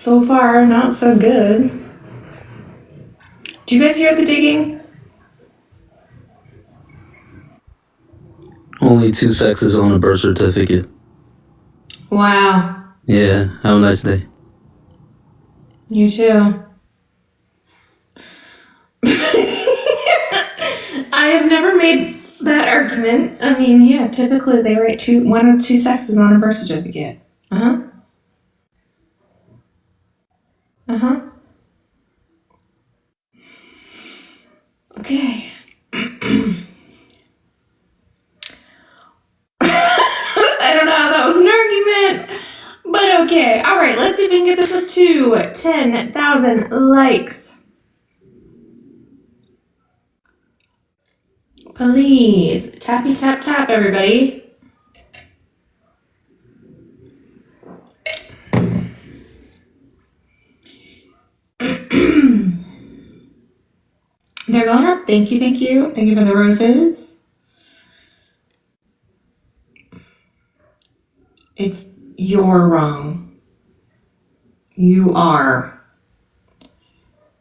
So far, not so good. Do you guys hear the digging? Only 2 sexes on a birth certificate. Wow. Yeah, have a nice day. You too. I have never made that argument. I mean, yeah, typically they write one or two sexes on a birth certificate. Uh-huh. Uh-huh. Okay. I don't know how that was an argument, but okay. All right, let's see if we can get this up to 10,000 likes. Please, tappy tap tap, everybody. They're going up. Thank you, thank you. Thank you for the roses. You're wrong. You are.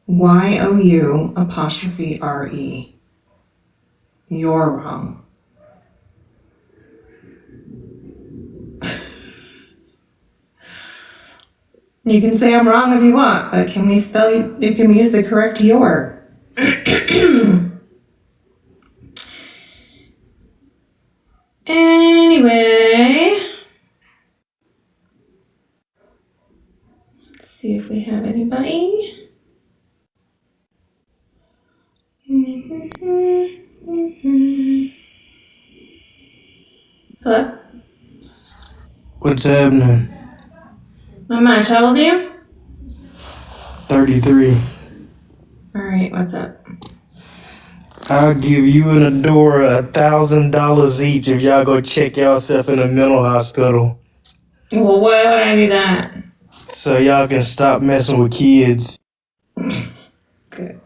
YOU''RE. You're wrong. You can say I'm wrong if you want, but can we use the correct your? Anyway, let's see if we have anybody. Hello? What's happening? Not much. How old are you? 33. Alright, what's up? I'll give you and Adora $1,000 each if y'all go check yourself in a mental hospital. Well, why would I do that? So y'all can stop messing with kids. Good.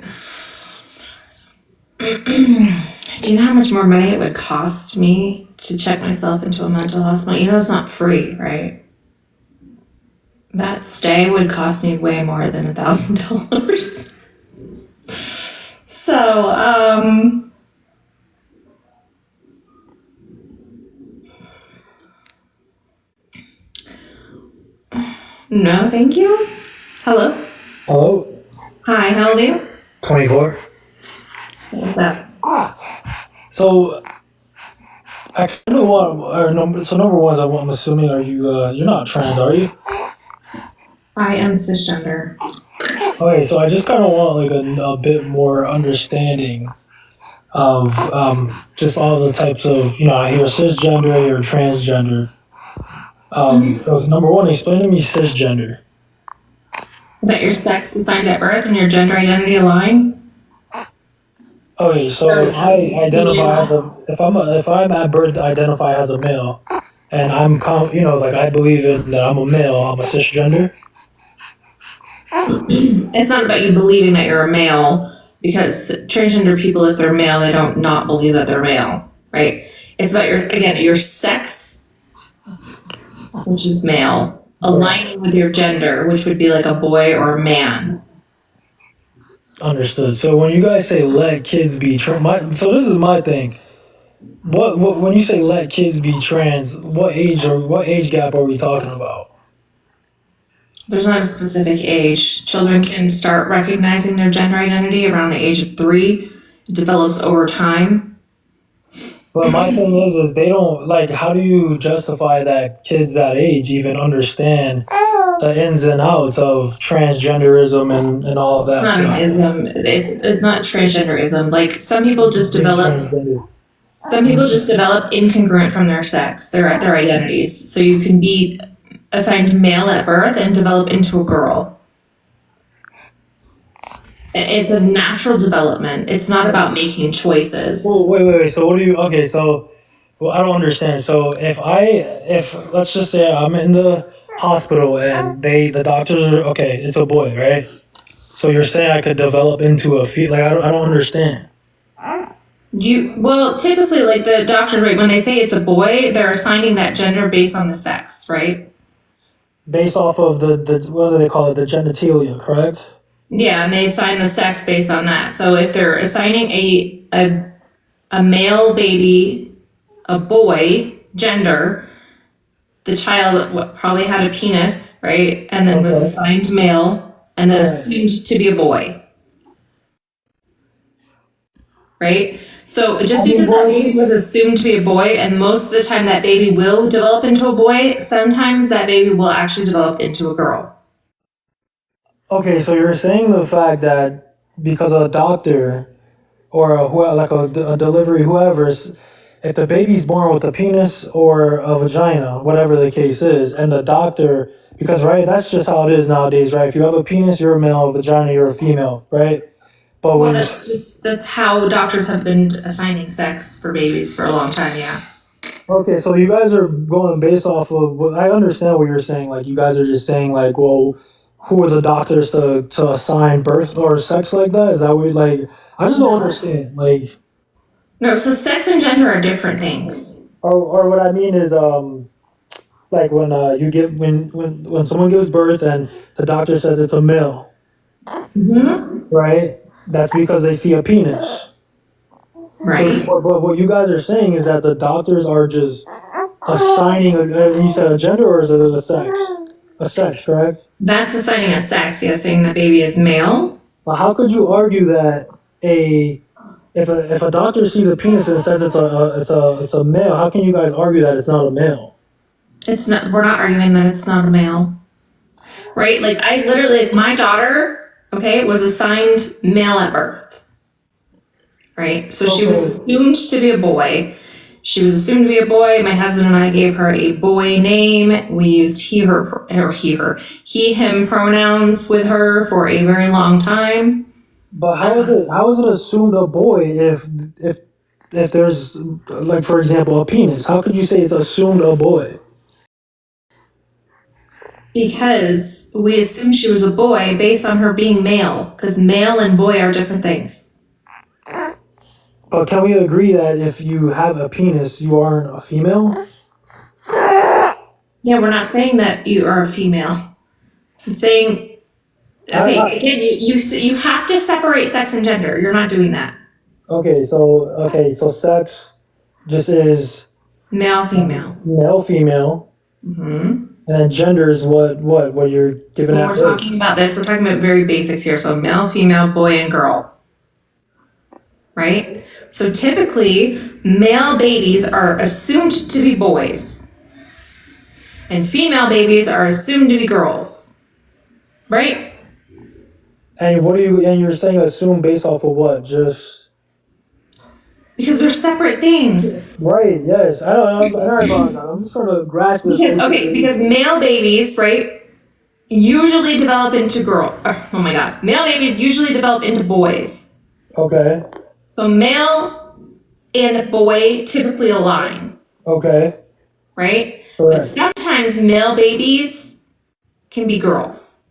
Do you know how much more money it would cost me to check myself into a mental hospital? You know it's not free, right? That stay would cost me way more than $1,000. So, no, thank you. Hello? Hello? Hi, how old are you? 24. What's up? So, I kind of want, number one, I'm assuming, you're not trans, are you? I am cisgender. Okay, so I just kind of want like a bit more understanding of just all the types of, I hear cisgender, I hear transgender. So number one, explain to me cisgender. That your sex assigned at birth and your gender identity align? Okay, so if I identify if I'm at birth identify as a male, and I believe that I'm a male, I'm a cisgender. It's not about you believing that you're a male, because transgender people, if they're male, they don't not believe that they're male, right? It's about your sex, which is male, aligning with your gender, which would be like a boy or a man. Understood. So when you guys say let kids be trans, so this is my thing. What when you say let kids be trans, what age gap are we talking about? There's not a specific age. Children can start recognizing their gender identity around the age of 3. It develops over time. But my thing is they don't how do you justify that kids that age even understand the ins and outs of transgenderism and all of that Not stuff? ism. It's not transgenderism. Like some people just develop incongruent from their sex, their identities. So you can be assigned male at birth and develop into a girl. It's a natural development. It's not about making choices. Well, wait. So what do you? Okay, so I don't understand. So if let's just say I'm in the hospital and the doctors are okay, it's a boy, right? So you're saying I could develop into a female? Like I don't understand. Typically, like the doctor, right? When they say it's a boy, they're assigning that gender based on the sex, right? based off of the what do they call it, the genitalia, correct? Yeah, and they assign the sex based on that. So if they're assigning a male baby a boy gender, the child probably had a penis, right? And then was Okay. assigned male and then Right. assumed to be a boy. Right? So just I mean, because that well, baby was assumed to be a boy, and most of the time that baby will develop into a boy, sometimes that baby will actually develop into a girl. okay, so you're saying the fact that because a doctor or a delivery, whoever's, if the baby's born with a penis or a vagina, whatever the case is, and the doctor, because right, that's just how it is nowadays, right? If you have a penis, you're a male, a vagina, you're a female, right? But Well, when that's how doctors have been assigning sex for babies for a long time, yeah. okay, so you guys are going based off of what I understand what you're saying. Like you guys are just saying like, well, who are the doctors to assign birth or sex like that? Is that what like? I just don't understand. Like, No, so sex and gender are different things. or what I mean is like when you give when someone gives birth and the doctor says it's a male, right? That's because they see a penis. Right. So, but what you guys are saying is that the doctors are just assigning you said a gender or is it a sex? A sex, correct? That's assigning a sex, yes, saying the baby is male. But how could you argue that if a doctor sees a penis and says it's a male, how can you guys argue that it's not a male? It's not, we're not arguing that it's not a male. Right? Like I literally, like, my daughter, okay, was assigned male at birth. Right? So she was Okay. assumed to be a boy. She was assumed to be a boy. My husband and I gave her a boy name. We used he, him pronouns with her for a very long time. But how is it assumed a boy if there's like for example a penis? How could you say it's assumed a boy? Because we assumed she was a boy based on her being male. Because male and boy are different things. But can we agree that if you have a penis, you aren't a female? Yeah, we're not saying that you are a female. I'm saying, okay, again, you have to separate sex and gender. You're not doing that. Okay, so sex just is Male, female. male, female, and then gender is what you're giving When at we're birth. talking about this, we're talking about very basics here. So male, female, boy, and girl. Right? So typically, male babies are assumed to be boys. And female babies are assumed to be girls. Right? And you're saying assume based off of what? Just Because they're separate things. right? Yes, I'm just trying to grasp this. Because male babies, right, usually develop into oh my god. Male babies usually develop into boys. Okay, So male and boy typically align, okay, right? But correct. sometimes male babies can be girls.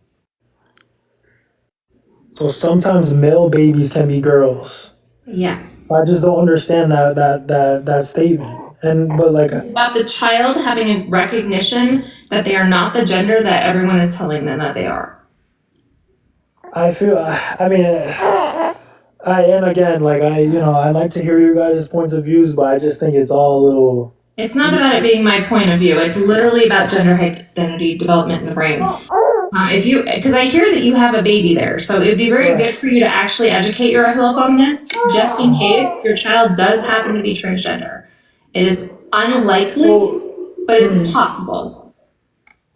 So sometimes male babies can be girls. Yes. I just don't understand that statement. And but like About the child having a recognition that they are not the gender that everyone is telling them that they are. I feel, I mean, and again, like I like to hear your guys' points of views, but I just think it's all a little. It's not about it being my point of view. It's literally about gender identity development in the brain. Because I hear that you have a baby there, so it'd be very good for you to actually educate yourself on this, just in case your child does happen to be transgender. It is unlikely, but it's possible.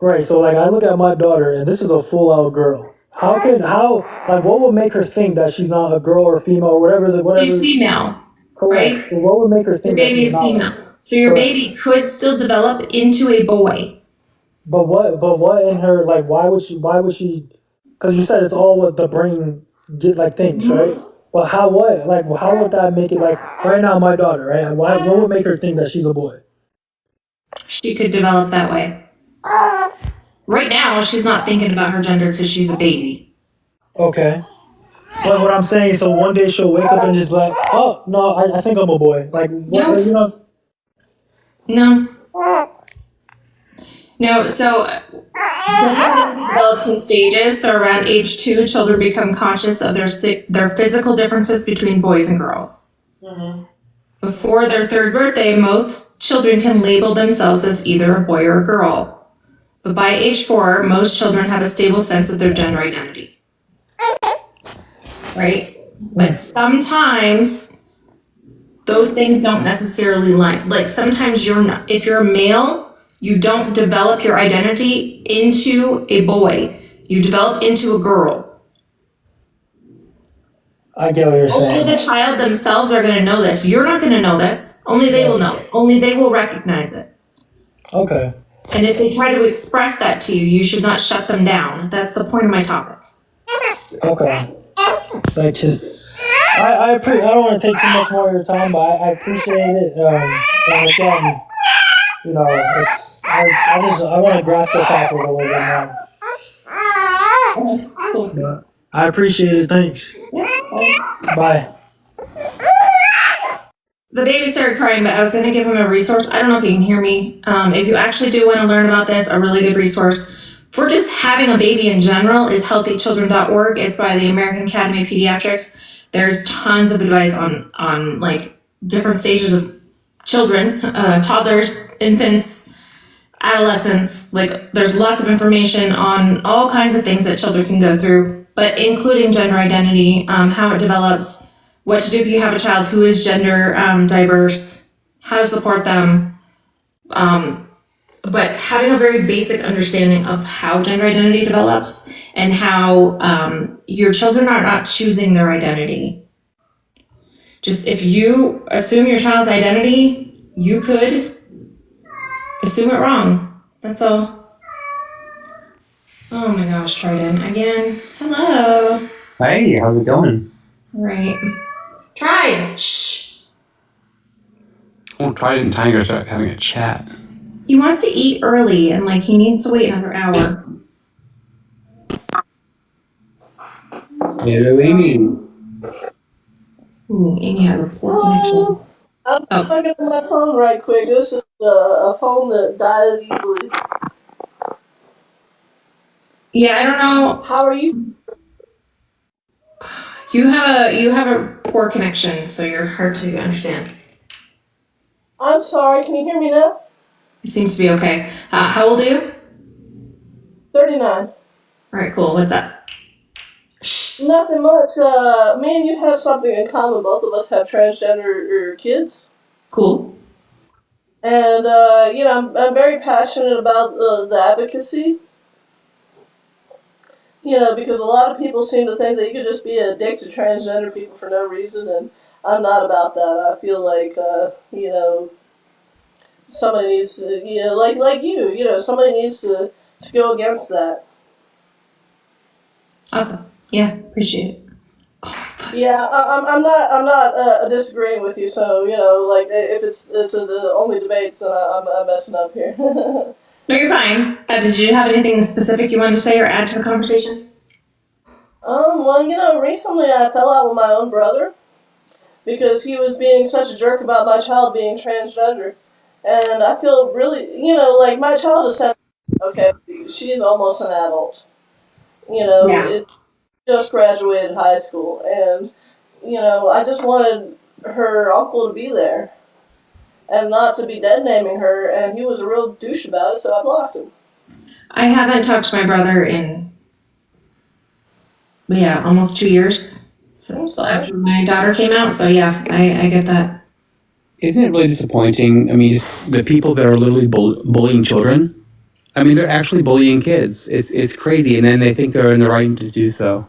Right. So like I look at my daughter, and this is a full out girl. Like what would make her think that she's not a girl or female or whatever? She's female, Correct. right? So what would make her Your think that baby she's is not? female. So your Correct. baby could still develop into a boy. But what in her like? Why would she? Because you said it's all what the brain get like thinks, right? But how would that make it like right now my daughter, right? What would make her think that she's a boy? She could develop that way. Right now, she's not thinking about her gender because she's a baby. Okay. But what I'm saying is, so one day she'll wake up and just be like, oh no, I think I'm a boy. Like what, No. you know? No. No, so gender develops in stages. So around age 2, children become conscious of their physical differences between boys and girls. Before their 3rd birthday, most children can label themselves as either a boy or a girl. But by age 4, most children have a stable sense of their gender identity. Right? But sometimes those things don't necessarily line. Like sometimes you're not, if you're a male, you don't develop your identity into a boy. You develop into a girl. I get what you're Only saying. the child themselves are going to know this. You're not going to know this. Only they will know it. Only they will recognize it. Okay. And if they try to express that to you, you should not shut them down. That's the point of my topic. Okay. Thank you. I don't want to take too much more of your time, but I appreciate it. And again, you know, I want to grasp the topic a little bit more. Cool. But I appreciate it. Thanks. Bye. The baby started crying, but I was going to give him a resource. I don't know if you can hear me. If you actually do want to learn about this, a really good resource for just having a baby in general is healthychildren.org. It's by the American Academy of Pediatrics. There's tons of advice on like different stages of children, toddlers, infants, adolescents. Like there's lots of information on all kinds of things that children can go through, but including gender identity, how it develops, what to do if you have a child who is gender diverse, how to support them, but having a very basic understanding of how gender identity develops and how your children are not choosing their identity. Just if you assume your child's identity, you could assume it wrong. That's all. Oh my gosh, Trident again. Hello. Hey, how's it going? Right. Trident. Shh. Oh, Trident and Tiger start having a chat. He wants to eat early and like he needs to wait another hour. Hello, Amy. Ooh, Amy has a poor connection. I'm Oh. looking at my phone right quick. This is a phone that dies easily. Yeah, I don't know. How are you? You have a poor connection, so you're hard to understand. I'm sorry. Can you hear me now? It seems to be okay. How old are you? 39. All right, cool. What's up? Shh. Nothing much. Me and you have something in common. Both of us have transgender kids. Cool. And, I'm very passionate about the advocacy. Because a lot of people seem to think that you could just be a dick to transgender people for no reason, and I'm not about that. I feel like, somebody needs to, like you, somebody needs to go against that. Awesome. Yeah, appreciate it. Yeah, I'm not disagreeing with you. So if it's the only debates, then I'm messing up here. No, you're fine. Did you have anything specific you wanted to say or add to the conversation? Well, recently I fell out with my own brother because he was being such a jerk about my child being transgender, and I feel really, like my child is 7. Okay, she's almost an adult. Yeah. It just graduated high school, and I just wanted her uncle to be there and not to be dead naming her, and he was a real douche about it, so I blocked him. I haven't talked to my brother in almost 2 years. So after my daughter came out, so yeah, I get that. Isn't it really disappointing? I mean, just the people that are literally bullying children. I mean, they're actually bullying kids. It's crazy, and then they think they're in the right to do so.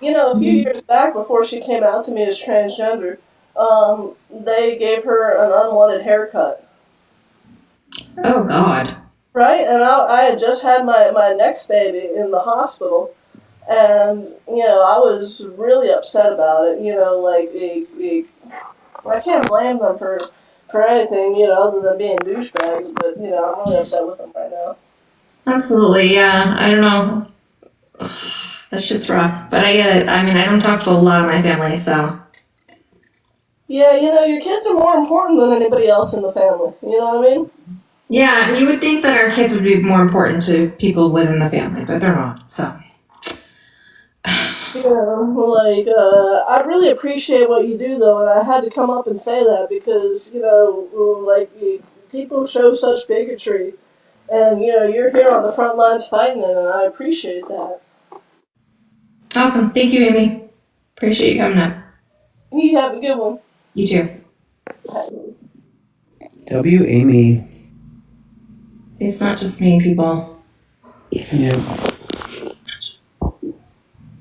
A few years back, before she came out to me as transgender, they gave her an unwanted haircut. Oh God. Right? And I had just had my next baby in the hospital, and, I was really upset about it. I can't blame them for anything, other than being douchebags, but, I'm really upset with them right now. Absolutely, yeah. I don't know. That shit's rough, but I get it. I mean, I don't talk to a lot of my family, so. Yeah, your kids are more important than anybody else in the family. You know what I mean? Yeah, and you would think that our kids would be more important to people within the family, but they're not. So, Yeah, like I really appreciate what you do, though, and I had to come up and say that because like people show such bigotry, and you're here on the front lines fighting it, and I appreciate that. awesome. Thank you, Amy. Appreciate you coming up. You have a good one. You too. W. Amy. It's not just me, people. Yeah.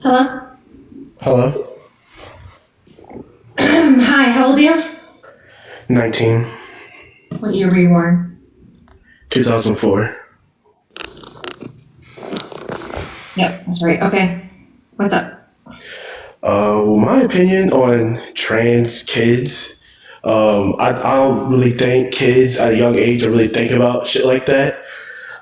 Hello? Hello? Hi, how old are you? 19, What year were you born? 2004. Yep, that's right. Okay. What's up? My opinion on trans kids, I don't really think kids at a young age are really think about shit like that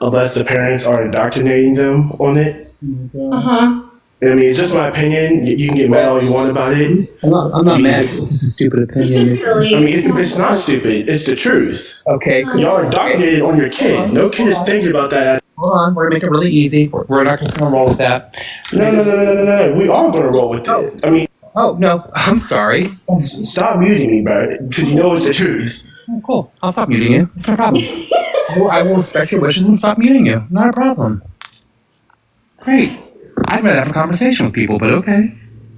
unless the parents are indoctrinating them on it. Uh-huh. I mean, it's just my opinion. You can get mad all you want about it. I'm not mad. This is a stupid It's just opinion. silly. I mean, it's not stupid. It's the truth. Okay. Y'all are indoctrinated on your kid. No kid is thinking about that. Hold on. We're gonna make it really easy. We're not just gonna roll with that. No. We are going to roll with it. I mean, Oh no. I'm sorry. stop muting me, bro, because you know it's the truth. Oh, cool. I'll stop muting you. It's no problem. I will respect your wishes and stop muting you. Not a problem. Great. I'd rather have a conversation with people, but okay.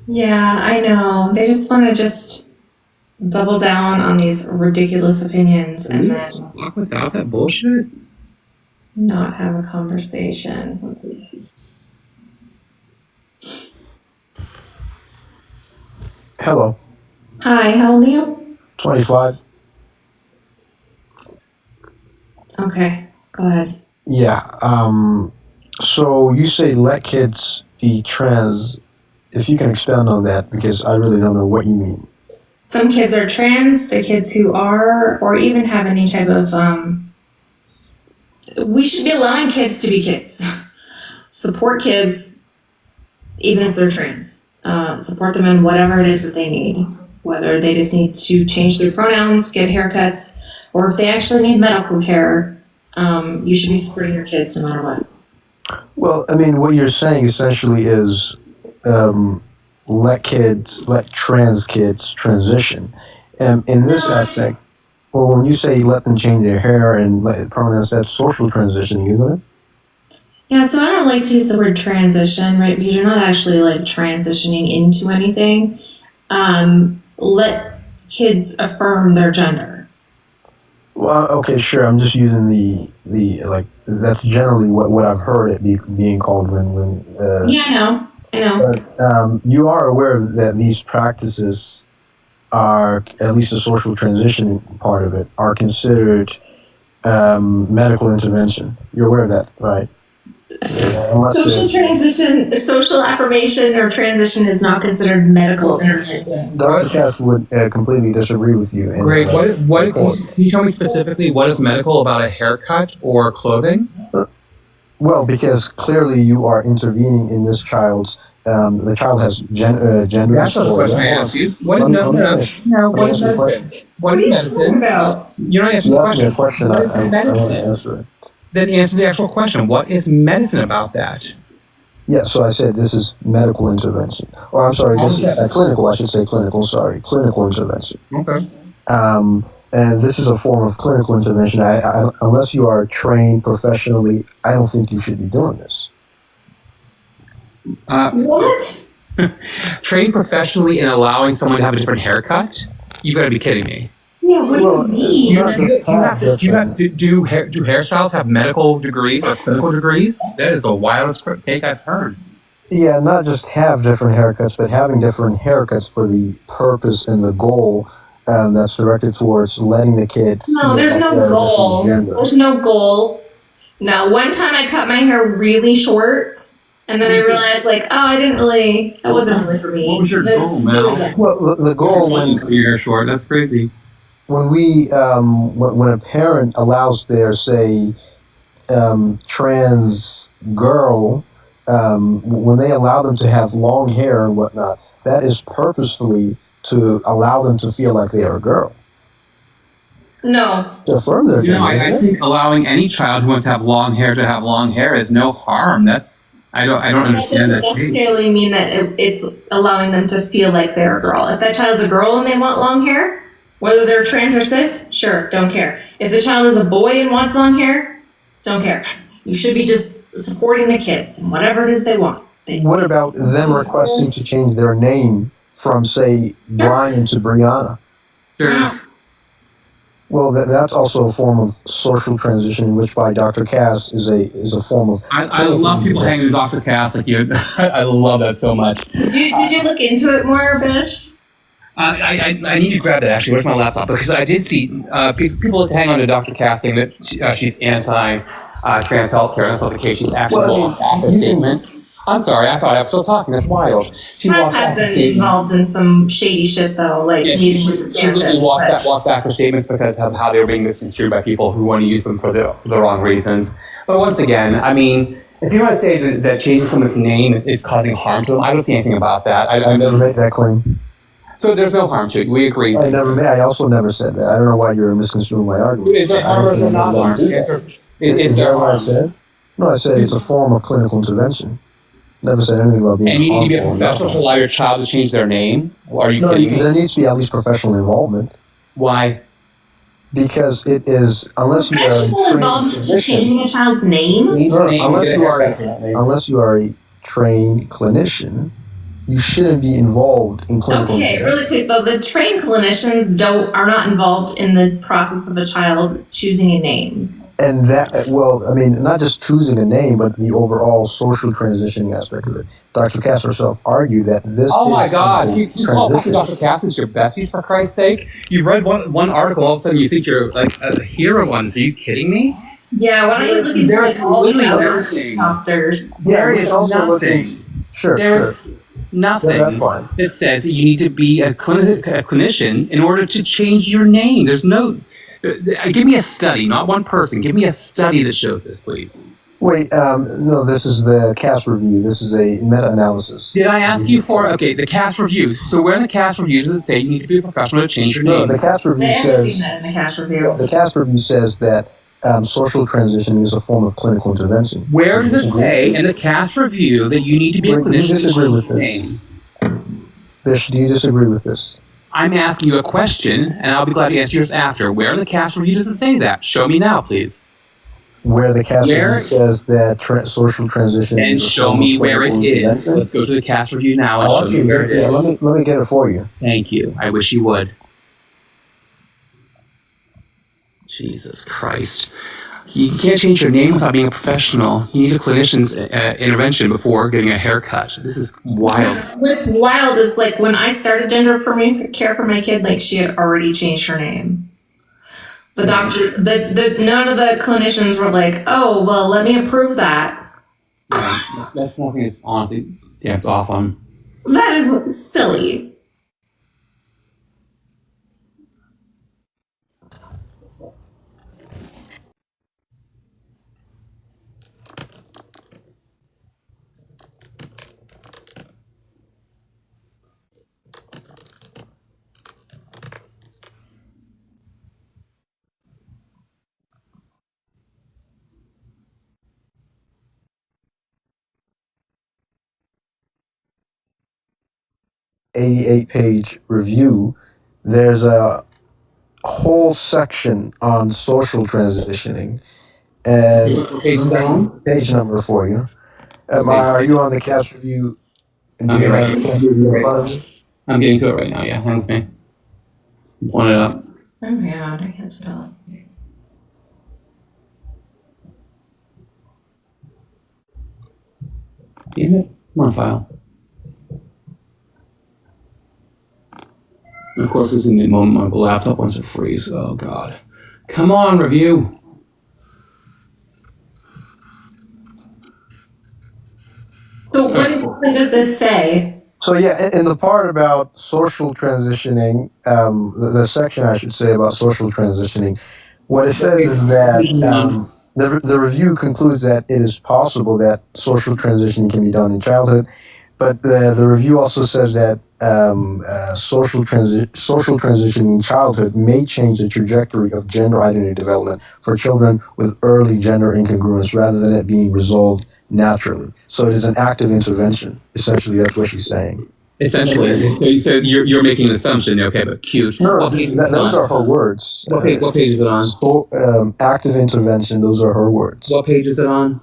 Yeah, I know. They just want to just double down on these ridiculous opinions Can and you then talk without that bullshit? not have a conversation. Let's see. Hello, Hi, how old are you? 25. Okay, go ahead. Yeah, so you say let kids be trans. If you can expand on that, because I really don't know what you mean. Some kids are trans, the kids who are, or even have any type of, we should be allowing kids to be kids. Support kids, even if they're trans. Support them in whatever it is that they need. Whether they just need to change their pronouns, get haircuts, or if they actually need medical care, you should be supporting your kids no matter what. Well, I mean, what you're saying essentially is let trans kids transition. In this aspect, well, when you say let them change their hair and let pronouns, that's social transitioning, isn't it? Yeah, so I don't like to use the word transition, right? Because you're not actually like transitioning into anything. Let kids affirm their gender. Well, okay, sure. I'm just using the like that's generally what I've heard it being called when Yeah, I know. But you are aware that these practices are, at least the social transition part of it, are considered medical intervention. You're aware of that, right? Unless Social affirmation or transition is not considered medical intervention. Dr. Katz would completely disagree with you. And, Great. Can you tell me specifically what is medical about a haircut or clothing? Well, because clearly you are intervening in this child's. The child has gender That's not the question I asked you. What is no? What is medicine? What is medicine? about? You're not answering You the asked me a question. question. What is I want to medicine? answer it. Then answer the actual question. What is medicine about that? Yeah, so I said this is medical intervention. Or I'm sorry, this is clinical. I should say clinical. Sorry, clinical intervention. Okay. And this is a form of clinical intervention. I, unless you are trained professionally, I don't think you should be doing this. What? Trained professionally in allowing someone to have a different haircut? You've got to be kidding me. Yeah, what Well, do you mean? not just have different. Do hairstyles have medical degrees or clinical degrees? That is the wildest take I've heard. Yeah, not just have different haircuts, but having different haircuts for the purpose and the goal that's directed towards letting the kid. No, there's no goal. There's no goal. No, one time I cut my hair really short, and then I realized, like, that wasn't really for me. What was your Let's goal, do Mel? it again. Well, the goal when Cut your hair short. That's crazy. when a parent allows their trans girl when they allow them to have long hair and whatnot, that is purposefully to allow them to feel like they are a girl. No. To affirm their gender. No, I isn't it? think allowing any child who wants to have long hair is no harm. I don't That understand doesn't that. necessarily mean that it's allowing them to feel like they're a girl. If that child's a girl and they want long hair, whether they're trans or cis, sure, don't care. If the child is a boy and wants long hair, don't care. You should be just supporting the kids and whatever it is they want. What about them requesting to change their name from, say, Brian to Brianna? Sure. Well, that's also a form of social transition, which by Dr. Cass is a form of. I love people hanging with Dr. Cass like you. I love that so much. Did you look into it more, Bish? I need to grab that actually. Where's my laptop? Because I did see people hang on to Dr. Cass saying that she's anti trans healthcare. That's not the case. She's actually walked back a statement. I'm sorry, I thought I was still talking. That's wild. She Cass walked has back her been statements. involved in some shady shit though, like Yeah, meeting she with the literally scientists. walked back her statements because of how they were being misconstrued by people who want to use them for the wrong reasons. But once again, I mean, if you want to say that changing someone's name is causing harm to them, I don't see anything about that. I never made that claim. So there's no harm to it. We agree. I also never said that. I don't know why you're misconstruing my argument. Is there harm or is there not harm? Is there what I harm? said? No, I said it's a form of clinical intervention. Never said anything about being And you need to be a harmful or professional not. to allow your child to change their name? Are you No, kidding me? there needs to be at least professional involvement, Why? because it is, unless you are a Professional trained involved to physician, changing a child's name? unless you are a trained clinician, you shouldn't be involved in clinical Okay, intervention. really quick though, the trained clinicians are not involved in the process of a child choosing a name. And that, well, I mean, not just choosing a name, but the overall social transitioning aspect of it. Dr. Cass herself argued that this Oh my is God! clinical You call transition. Dr. Cass as your besties for Christ's sake? You've read one article, all of a sudden you think you're like a hero ones. Are you kidding me? Yeah, why don't you look into There's like all the literally other nothing. doctors? There we is can also look at- nothing. Sure, There's sure. nothing That's fine. that says that you need to be a clinician in order to change your name. There's no. Give me a study, not one person. Give me a study that shows this, please. Wait, no, this is the Cass review. This is a meta-analysis. Did I ask you for the cast reviews? So where in the cast reviews does it say you need to be a professional to change your No, name? the Cass I review haven't seen says that in the cash review. the Cass review says that social transitioning is a form of clinical intervention. Where does it Disagree? say in the cast review that you need to be a Wait, do you clinician to disagree change with your this? name? Bish, do you disagree with this? I'm asking you a question, and I'll be glad to answer yours after. Where in the cast review does it say that? Show me now, please. Where the Cass Where- review says that social transition And is a show form me of where it clinical is. intervention? Let's go to the cast review now and I'll show me where it yeah, is. let me get it for you. Thank you. I wish you would. Jesus Christ. You can't change your name without being a professional. You need a clinician's intervention before getting a haircut. This is wild. What's wild is like when I started gender affirming care for my kid, like she had already changed her name. The doctor, none of the clinicians were like, "Oh, well, let me approve that." That's nothing that's honestly stamped off on. That is silly. Page review, there's a whole section on social transitioning, and page number for you. Are you on the Cass review? And do I'm you right have the here. Cass review in front of you? I'm getting to it right now, yeah. Hang with me. I'm pulling it up. Oh my god, I can't spell it. Damn it. Come on, file. And of course, this is in the moment my laptop wants to freeze. Oh, God. Come on, review. So what exactly does this say? So yeah, in the part about social transitioning, the section I should say about social transitioning, what it says is that the review concludes that it is possible that social transitioning can be done in childhood, but the review also says that social transition in childhood may change the trajectory of gender identity development for children with early gender incongruence rather than it being resolved naturally. So it is an active intervention. Essentially, that's what she's saying. Essentially, so you're making an assumption. Okay, but cute. No, What page is it those on? are her words. What page is it on? Active intervention, those are her words. What page is it on?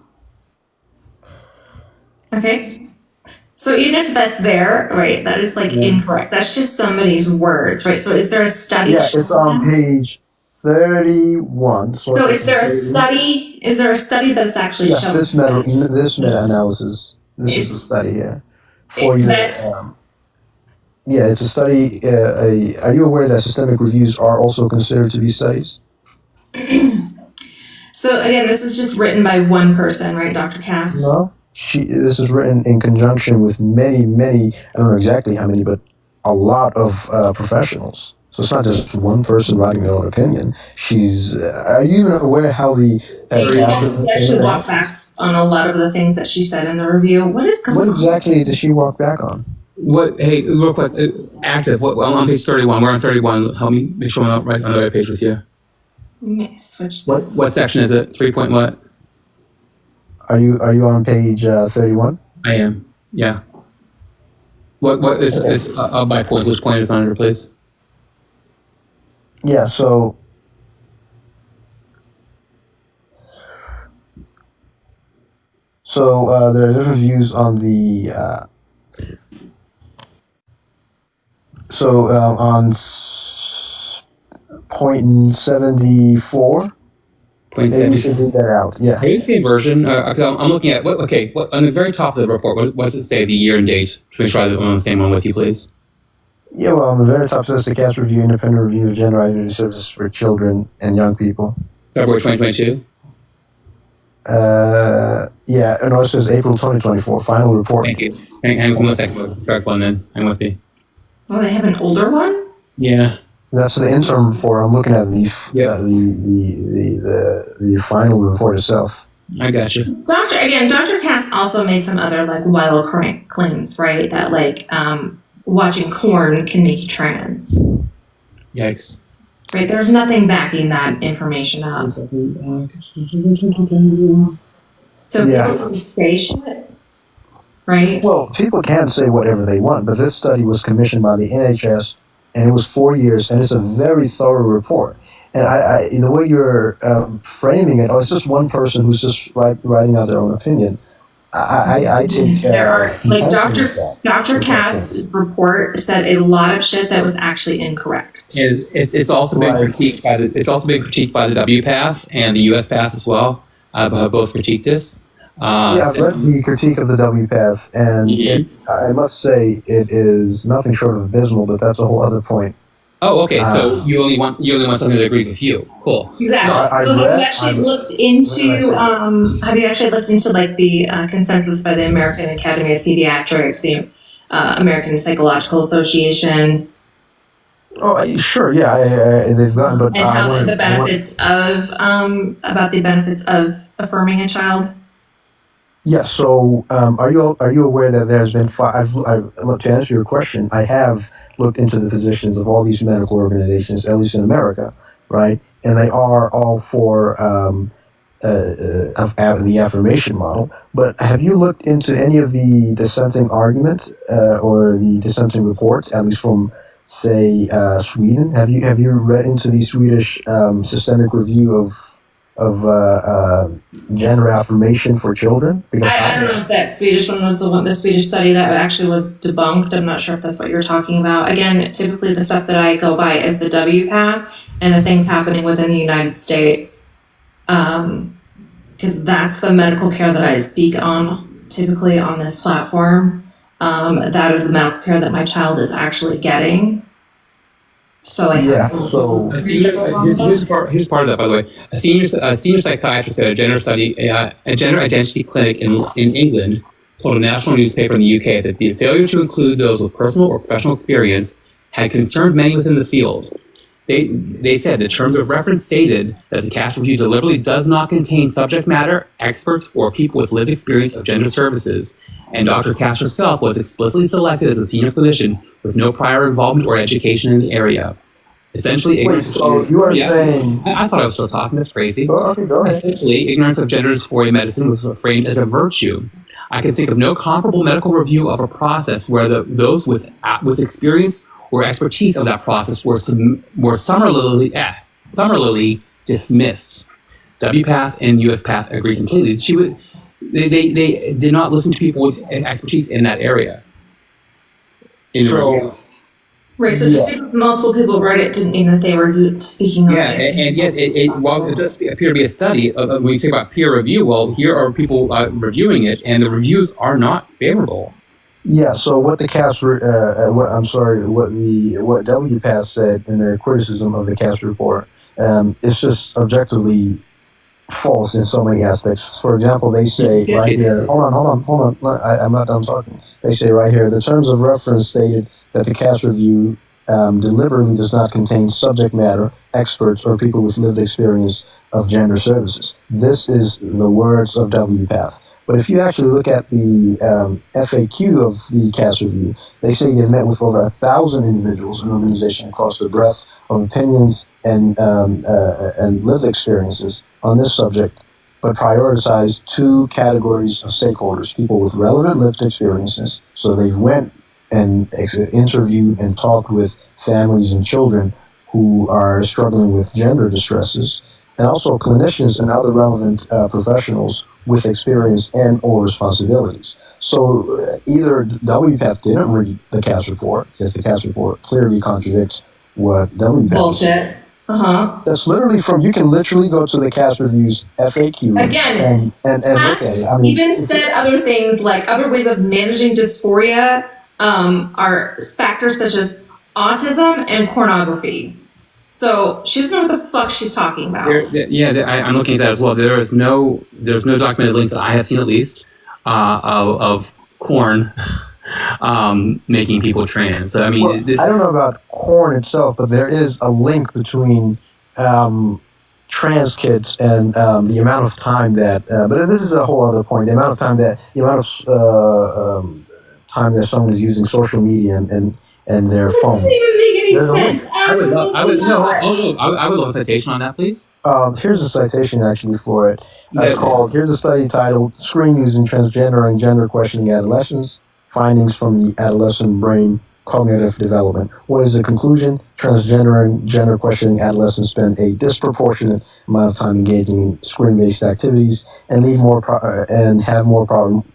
Okay. So even if that's there, right, that is like incorrect. That's just somebody's words, right? So is there a study? Yeah, it's on page 31. So is there a study? Is there a study that's actually Yes, showing? this meta-analysis. This is a study, yeah. For you. Yeah, it's a study. Are you aware that systemic reviews are also considered to be studies? So again, this is just written by one person, right, Dr. Cass? No. This is written in conjunction with many, I don't know exactly how many, but a lot of professionals. So it's not just one person writing their own opinion. Are you even aware how the... I should walk back on a lot of the things that she said in the review. What exactly did she walk back on? Hey, real quick, active. I'm on page 31. We're on 31. Help me make sure I'm right on the right page with you. Let me switch this. What section is it? 3 point what? Are you on page 31? I am. Yeah. What is it's by point? Which point is on it, please? Yeah. So. There are different views on the. On point 74. Maybe you should read that out. Yeah. Are you the same version? I'm looking at what on the very top of the report. What does it say? The year and date. To make sure I'm on the same one with you, please. Yeah. Well, on the very top says the Cass Review, independent review of gender identity services for children and young people. February 2022. Yeah. And it says April 2024. Final report. Thank you. Hang with me a second. Correct one then. Hang with me. Oh, they have an older one? Yeah. That's the interim report. I'm looking at the final report itself. I got you. Dr. Cass also made some other like wild claims, right? That like watching porn can make you trans. Yikes. Right? There's nothing backing that information up. So people can say shit, right? Well, people can say whatever they want, but this study was commissioned by the NHS, and it was 4 years, and it's a very thorough report. And the way you're framing it, it's just one person who's just writing out their own opinion. I take there are like Dr. Cass' report said a lot of shit that was actually incorrect. It's also been critiqued by the WPATH and the US PATH as well. Both critiqued this. I've read the critique of the WPATH, and I must say it is nothing short of abysmal. But that's a whole other point. Oh, okay. So you only want something that agrees with you. Cool. Exactly. Have you actually looked into like the consensus by the American Academy of Pediatrics, the American Psychological Association? Oh, sure. Yeah, they've gone, but and how the benefits about the benefits of affirming a child. Yeah. So, are you aware that there's been to answer your question, I have looked into the positions of all these medical organizations, at least in America, right? And they are all for the affirmation model. But have you looked into any of the dissenting arguments or the dissenting reports, at least from, say, Sweden? Have you read into the Swedish systemic review of gender affirmation for children? Because I don't know if that Swedish one was the Swedish study that actually was debunked. I'm not sure if that's what you're talking about. Again, typically the stuff that I go by is the WPATH and the things happening within the United States. Because that's the medical care that I speak on, typically on this platform. That is the medical care that my child is actually getting. So here's part of that, by the way. A senior psychiatrist at a gender identity clinic in England told a national newspaper in the UK that the failure to include those with personal or professional experience had concerned many within the field. They said the terms of reference stated that the Cass Review deliberately does not contain subject matter, experts, or people with lived experience of gender services, and Dr. Cass herself was explicitly selected as a senior clinician with no prior involvement or education in the area. Essentially, Wait, ignorance. so you are Yeah. saying? I thought I was still talking. That's crazy. Okay, go ahead. Essentially, ignorance of gender dysphoria medicine was framed as a virtue. I can think of no comparable medical review of a process where those with experience or expertise of that process were summarily dismissed. WPATH and USPATH agree completely. They did not listen to people with expertise in that area. In the review. Right, so just because multiple people wrote it didn't mean that they were speaking on Yeah, it. and yes, while it does appear to be a study, when you say about peer review, well, here are people reviewing it, and the reviews are not favorable. Yeah. So what the what WPATH said in their criticism of the Cass report, it's just objectively false in so many aspects. For example, they say right here. Hold on. I'm not done talking. They say right here the terms of reference stated that the Cass review deliberately does not contain subject matter experts or people with lived experience of gender services. This is the words of WPATH. But if you actually look at the FAQ of the Cass review, they say they've met with over 1,000 individuals and organizations across the breadth of opinions and lived experiences on this subject, but prioritize two categories of stakeholders: people with relevant lived experiences. So they've went and interviewed and talked with families and children who are struggling with gender distresses, and also clinicians and other relevant professionals with experience and or responsibilities. So either WPATH didn't read the Cass report, because the Cass report clearly contradicts what WPATH Bullshit. That's literally you can literally go to the Cass Review's FAQ Again, and look Cass at it. I mean, even said other things like other ways of managing dysphoria are factors such as autism and pornography. So she doesn't know what the fuck she's talking about. I'm looking at that as well. There's no documented links that I have seen, at least, of corn making people trans. So I mean, I don't know about corn itself, but there is a link between trans kids and the amount of time that. But this is a whole other point. The amount of time that someone is using social media and their That phone. doesn't even make any There's a sense. I would Absolutely not. love a citation on that, please. Here's a citation actually for it. It's called, here's a study titled Screen Using Transgender and Gender Questioning Adolescents, Findings from the Adolescent Brain Cognitive Development. What is the conclusion? Transgender and gender questioning adolescents spend a disproportionate amount of time engaging in screen-based activities and have more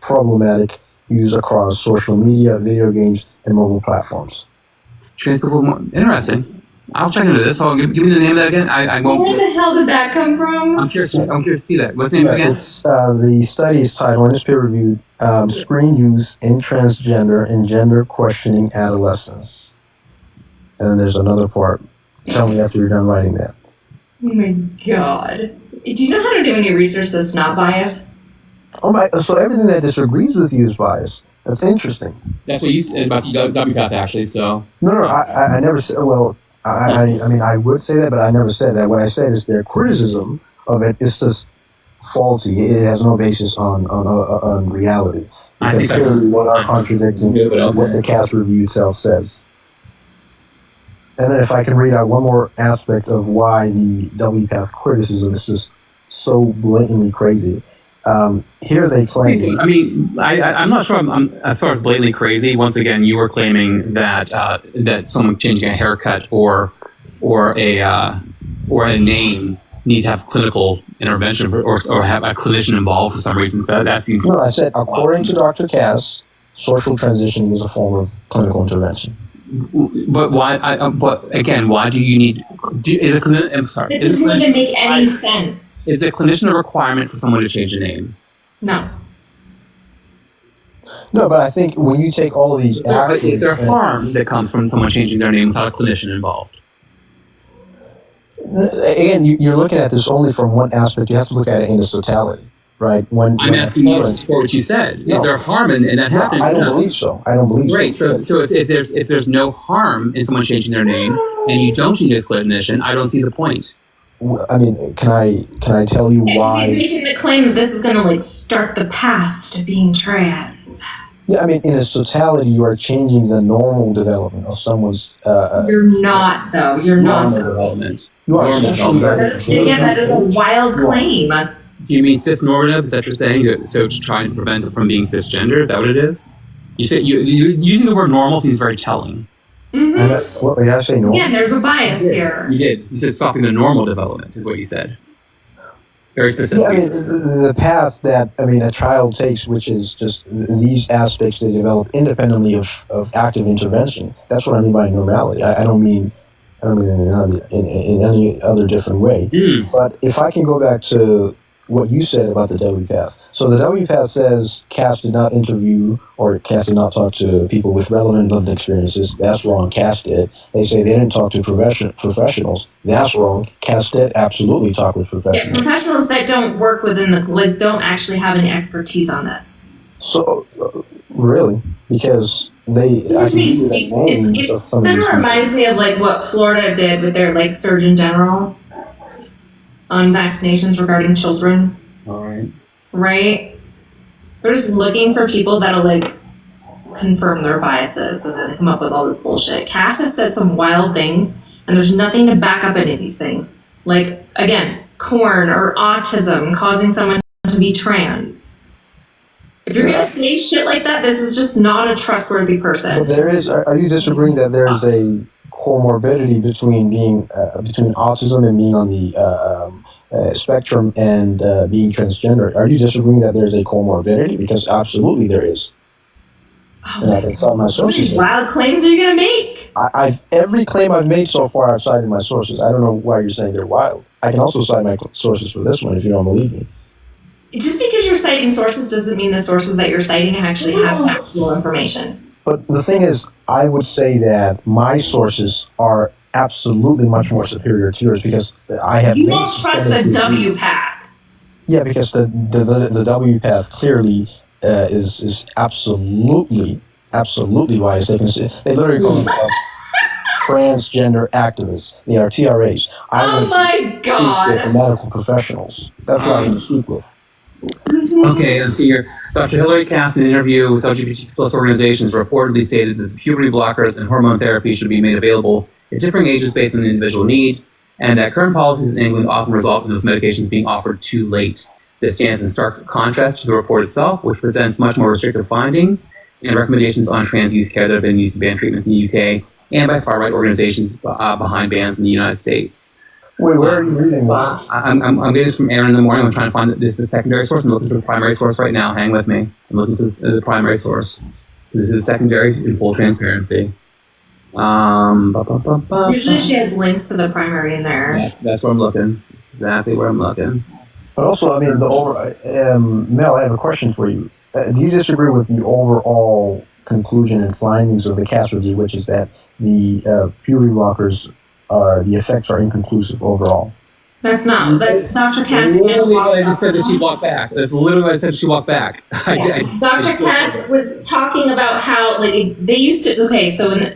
problematic use across social media, video games, and mobile platforms. Trans people, interesting. I'll check into this. Give me the name of that again. I won't. Where the hell did that come from? I'm curious to see that. What's the name again? It's the study is titled, and it's peer-reviewed, Screen Use in Transgender and Gender Questioning Adolescents. And then there's another part. Tell me after you're done writing that. Oh my god. Do you know how to do any research that's not biased? Oh my! So everything that disagrees with you is biased. That's interesting. That's what you said about the WPATH, actually. So No, I never said. Well, I mean, I would say that, but I never said that. What I said is their criticism of it is just faulty. It has no basis on reality. I Because think clearly what are contradicting what the Cass review itself says. And then if I can read out one more aspect of why the WPATH criticism is just so blatantly crazy. Here they claim. I mean, I'm not sure. As far as blatantly crazy, once again, you were claiming that that someone changing a haircut or a name needs to have clinical intervention or have a clinician involved for some reason. So that seems. No, I said according to Dr. Cass, social transition is a form of clinical intervention. But why? But again, why do you need? Is a clinician? I'm sorry. It doesn't even make any sense. Is the clinician a requirement for someone to change a name? No. No, but I think when you take all of these But is there actions, harm that comes from someone changing their name without a clinician involved? again, you're looking at this only from one aspect. You have to look at it in its totality, right? I'm asking you for what you said. No. Is there harm in that No, happening? I don't believe so. I don't believe Right. so. So if there's no harm in someone changing their name and you don't need a clinician, I don't see the point. I mean, can I tell you He's why? making the claim that this is gonna like start the path to being trans. Yeah, I mean, in its totality, you are changing the normal development of someone's. You're not, though. You're not. Normal development. You are Normal essentially. development. Again, that is a wild claim. Do you mean cisnormative? Is that what you're saying? So to try and prevent it from being cisgender? Is that what it is? You said you using the word normal seems very telling. Mm-hmm. What did I say? No. Again, there's a bias here. You did. You said stopping the normal development is what you said. Very specific. Yeah, I mean, the path that a child takes, which is just these aspects they develop independently of active intervention. That's what I mean by normality. I don't mean in any other different way. But if I can go back to what you said about the W path. So the W path says Cass did not interview or Cass did not talk to people with relevant lived experiences. That's wrong. Cass did. They say they didn't talk to professionals. That's wrong. Cass did absolutely talk with Yeah, professionals. professionals that don't work within don't actually have any expertise on this. So really, because they I can give you the names of some of It these kind of people. reminds me of like what Florida did with their like Surgeon General on vaccinations regarding children, All right. right? They're just looking for people that'll like confirm their biases and then come up with all this bullshit. Cass has said some wild things and there's nothing to back up any of these things. Like, again, corn or autism causing someone to be trans. If you're gonna say shit like that, this is just not a trustworthy But person. there is. Are you disagreeing that there is a comorbidity between being between autism and being on the spectrum and being transgender? Are you disagreeing that there's a comorbidity? Because absolutely there is. And I can cite my What sources. wild claims are you gonna make? I've every claim I've made so far, I've cited my sources. I don't know why you're saying they're wild. I can also cite my sources for this one if you don't believe me. Just because you're citing sources doesn't mean the sources that you're citing actually have factual information. But the thing is, I would say that my sources are absolutely much more superior to yours because I have. You made don't trust the systemic W path. Yeah, because the W path clearly is absolutely biased. They literally call themselves transgender activists. They are TRAs. Oh my With god. the medical professionals. That's what I can speak with. Okay, let's see here. Dr. Hillary Cass, in an interview with LGBT plus organizations, reportedly stated that the puberty blockers and hormone therapy should be made available at differing ages based on the individual need, and that current policies in England often result in those medications being offered too late. This stands in stark contrast to the report itself, which presents much more restrictive findings and recommendations on trans youth care that have been used to ban treatments in the UK and by far-right organizations behind bans in the United States. Wait, where are you reading this? I'm getting this from Aaron in the morning. I'm trying to find this the secondary source. I'm looking for the primary source right now. Hang with me. I'm looking for the primary source. This is secondary in full transparency. Usually she has links to the primary in there. That's where I'm looking. That's exactly where I'm looking. But also, I mean, Mel, I have a question for you. Do you disagree with the overall conclusion and findings of the Cass review, which is that the puberty blockers the effects are inconclusive overall? That's Dr. Cass. Literally what I just said that she walked back. That's literally what I said she walked back. Dr. Cass was talking about how like they used to. Okay, so in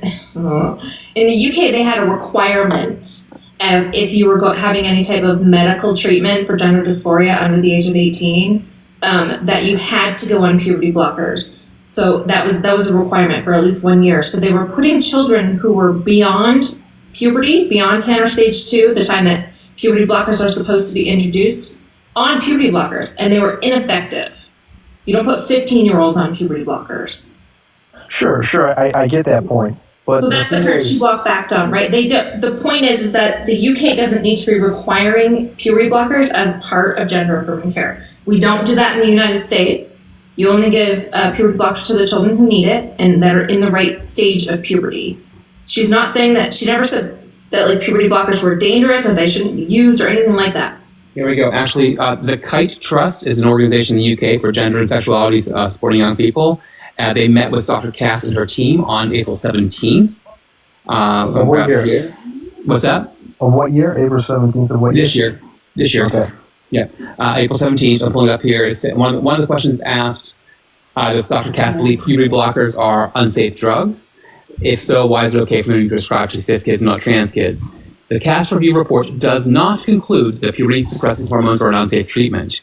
the UK they had a requirement if you were having any type of medical treatment for gender dysphoria under the age of 18, that you had to go on puberty blockers. So that was a requirement for at least 1 year. So they were putting children who were beyond puberty, beyond Tanner stage 2, the time that puberty blockers are supposed to be introduced, on puberty blockers, and they were ineffective. You don't put 15-year-olds on puberty blockers. Sure, I get that point. But So that's the part she walked back on, right? The point is that the UK doesn't need to be requiring puberty blockers as part of gender affirming care. We don't do that in the United States. You only give puberty blockers to the children who need it and that are in the right stage of puberty. She's not saying that, she never said that like puberty blockers were dangerous and they shouldn't be used or anything like that. Here we go. Actually, the Kite Trust is an organization in the UK for gender and sexuality supporting young people. They met with Dr. Cass and her team on April 17th. Of what year? What's that? Of what year? April 17th of what year? This year. Okay. Yeah. April 17th, I'm pulling up here. It's one of the questions asked, does Dr. Cass believe puberty blockers are unsafe drugs? If so, why is it okay for them to be prescribed to cis kids and not trans kids? The Cass review report does not conclude that puberty-suppressing hormones are an unsafe treatment.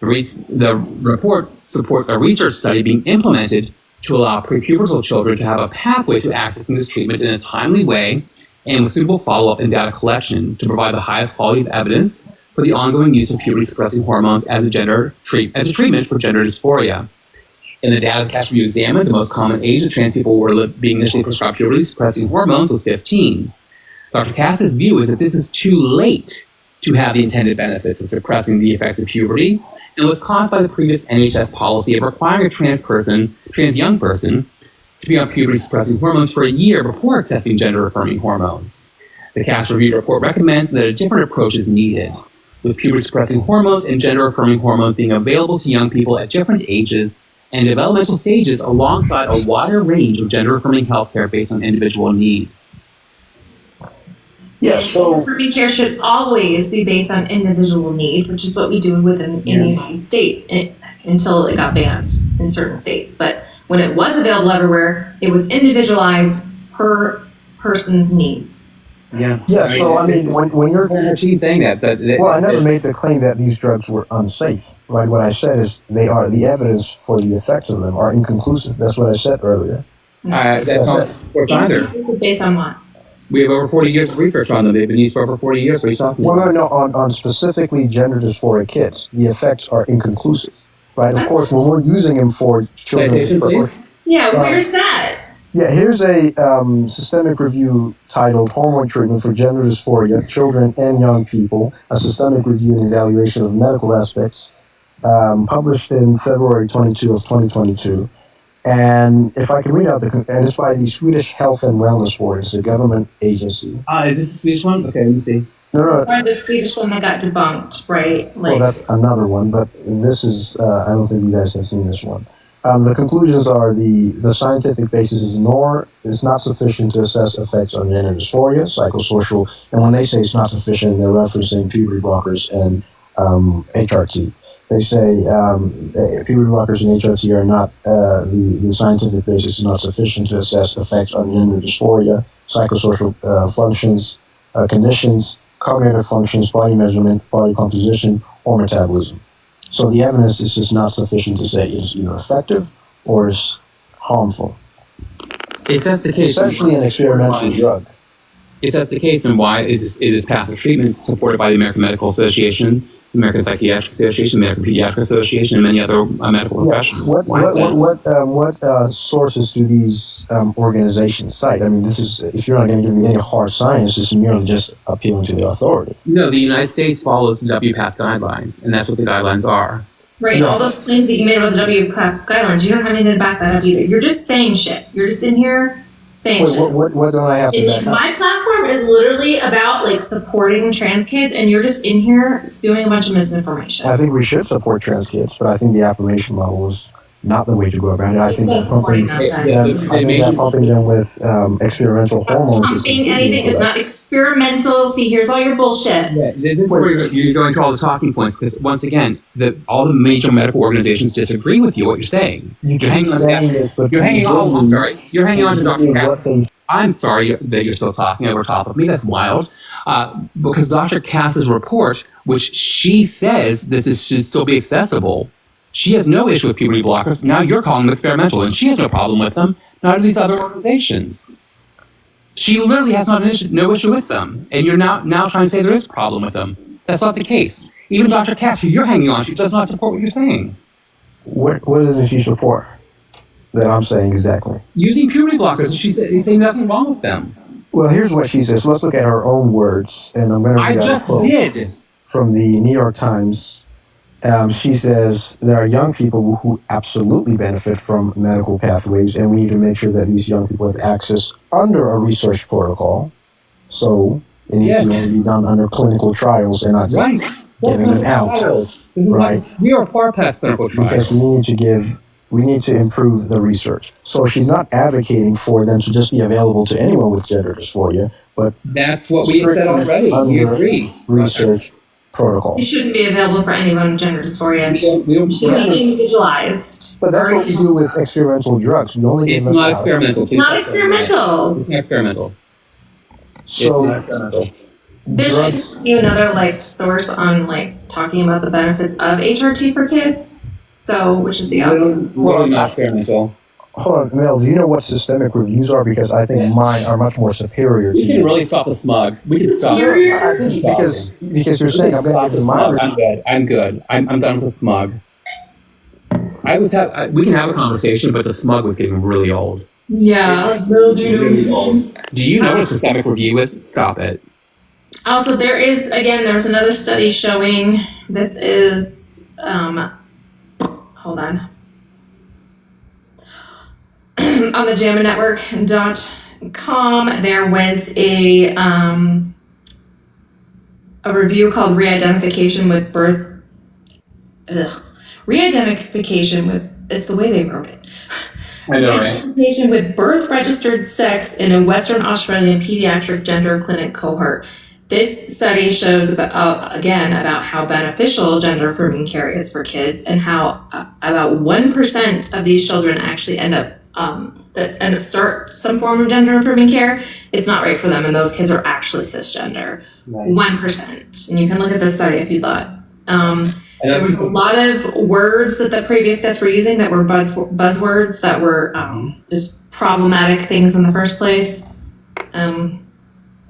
The report supports a research study being implemented to allow prepubertal children to have a pathway to accessing this treatment in a timely way and with suitable follow-up and data collection to provide the highest quality of evidence for the ongoing use of puberty-suppressing hormones as a treatment for gender dysphoria. In the data the CAST review examined, the most common age that trans people were being initially prescribed puberty-suppressing hormones was 15. Dr. Cass's view is that this is too late to have the intended benefits of suppressing the effects of puberty, and was caused by the previous NHS policy of requiring a trans young person, to be on puberty-suppressing hormones for a year before accessing gender-affirming hormones. The CAST review report recommends that a different approach is needed, with puberty-suppressing hormones and gender-affirming hormones being available to young people at different ages and developmental stages alongside a wider range of gender-affirming healthcare based on individual need. Yeah, so Affirming care should always be based on individual need, which is what we do in the United States until it got banned in certain states. But when it was available everywhere, it was individualized per person's needs. Yeah. so I mean, when you're I keep saying that. well, I never made the claim that these drugs were unsafe, right? What I said is the evidence for the effects of them are inconclusive. That's what I said earlier. That's not support either. This is based on what? We have over 40 years of research on them. They've been used for over 40 years. What are you talking Well, about? no, on specifically gender dysphoria kids, the effects are inconclusive, right? Of course, when we're using them for children, Citation, please. Yeah, where's that? Yeah, here's a systemic review titled "Hormone Treatment for Gender Dysphoria, Children and Young People: A Systemic Review and Evaluation of Medical Aspects," published in February 22 of 2022. And if I can read out and it's by the Swedish Health and Wellness Board. It's a government agency. Is this a Swedish one? Okay, let me see. No, Or the Swedish one that got debunked, right? well, that's another one, but this is, I don't think you guys have seen this one. The conclusions are the scientific basis is not sufficient to assess effects on gender dysphoria, psychosocial, and when they say it's not sufficient, they're referencing puberty blockers and HRT. They say puberty blockers and HRT are not, the scientific basis is not sufficient to assess effects on gender dysphoria, psychosocial functions, conditions, cognitive functions, body measurement, body composition, or metabolism. So the evidence is just not sufficient to say it's either effective or it's harmful. If that's the case, Essentially an experimental drug. if that's the case, then why is this path of treatment supported by the American Medical Association, the American Psychiatric Association, the American Pediatric Association, and many other medical professionals? Why is that? What sources do these organizations cite? I mean, this is, if you're not going to give me any hard science, this is merely just appealing to the authority. No, the United States follows the WPATH guidelines, and that's what the guidelines are. Right, No. all those claims that you made about the WCAP guidelines, you don't have anything to back that up either. You're just saying shit. You're just in here saying Wait, shit. what don't I have to And back up? my platform is literally about like supporting trans kids, and you're just in here spewing a bunch of misinformation. I think we should support trans kids, but I think the affirmation level is not the way to go about it. I think that pumping, pumping them with experimental hormones is Pumping anything is not experimental. See, here's all your bullshit. Yeah, this is where you're going through all the talking points, because once again, all the major medical organizations disagree with you, what you're saying. You You're hanging on to saying that. this, but You're hanging on. I'm sorry. You're hanging on to Dr. what Cass. they I'm sorry that you're still talking over top of me. That's wild. Because Dr. Cass's report, which she says that this should still be accessible, she has no issue with puberty blockers. Now you're calling them experimental, and she has no problem with them. Nor do these other organizations. She literally has no issue with them, and you're now trying to say there is a problem with them. That's not the case. Even Dr. Cass, who you're hanging on, she does not support what you're saying. What doesn't she support that I'm saying exactly? Using puberty blockers, she's saying nothing wrong with them. Well, here's what she says. Let's look at her own words, and I'm going to I read out a just quote did. from the New York Times. She says, there are young people who absolutely benefit from medical pathways, and we need to make sure that these young people have access under a research protocol. So it needs to be done under clinical trials and not just Right. giving them out. Trials. This is Right. We are far past clinical Because trials. we need to improve the research. So she's not advocating for them to just be available to anyone with gender dysphoria, but That's what we said already. We Under agree. research protocol. It shouldn't be available for anyone with gender dysphoria. We don't, It should be individualized. But that's what we do with experimental drugs. We only give it's them not out. experimental. Please Not don't say that. experimental. It's not experimental. So It's not experimental. Bishop, drugs, you another like source on like talking about the benefits of HRT for kids. So, which is the opposite. Literally not experimental. Hold on, Mel. Do you know what systemic reviews are? Because I think mine are much more superior to We can you. really stop the smug. We can stop. I think because you're saying I'm going to Stop give the you my smug. review. I'm good. I'm good. I'm done with the smug. We can have a conversation, but the smug was getting really old. Yeah, like Really old. Do you know what a systemic review is? Stop it. Also, there's another study showing this is, hold on. On the JAMAnetwork.com, there was a review called Re-Identification with Birth. Re-Identification with, it's the way they wrote it. I know, right? Re-Identification with birth registered sex in a Western Australian pediatric gender clinic cohort. This study shows about how beneficial gender affirming care is for kids, and how about 1% of these children actually end up start some form of gender affirming care. It's not right for them, and those kids are actually cisgender. 1%, and you can look at this study if you'd like. There was a lot of words that the previous guests were using that were buzzwords that were just problematic things in the first place.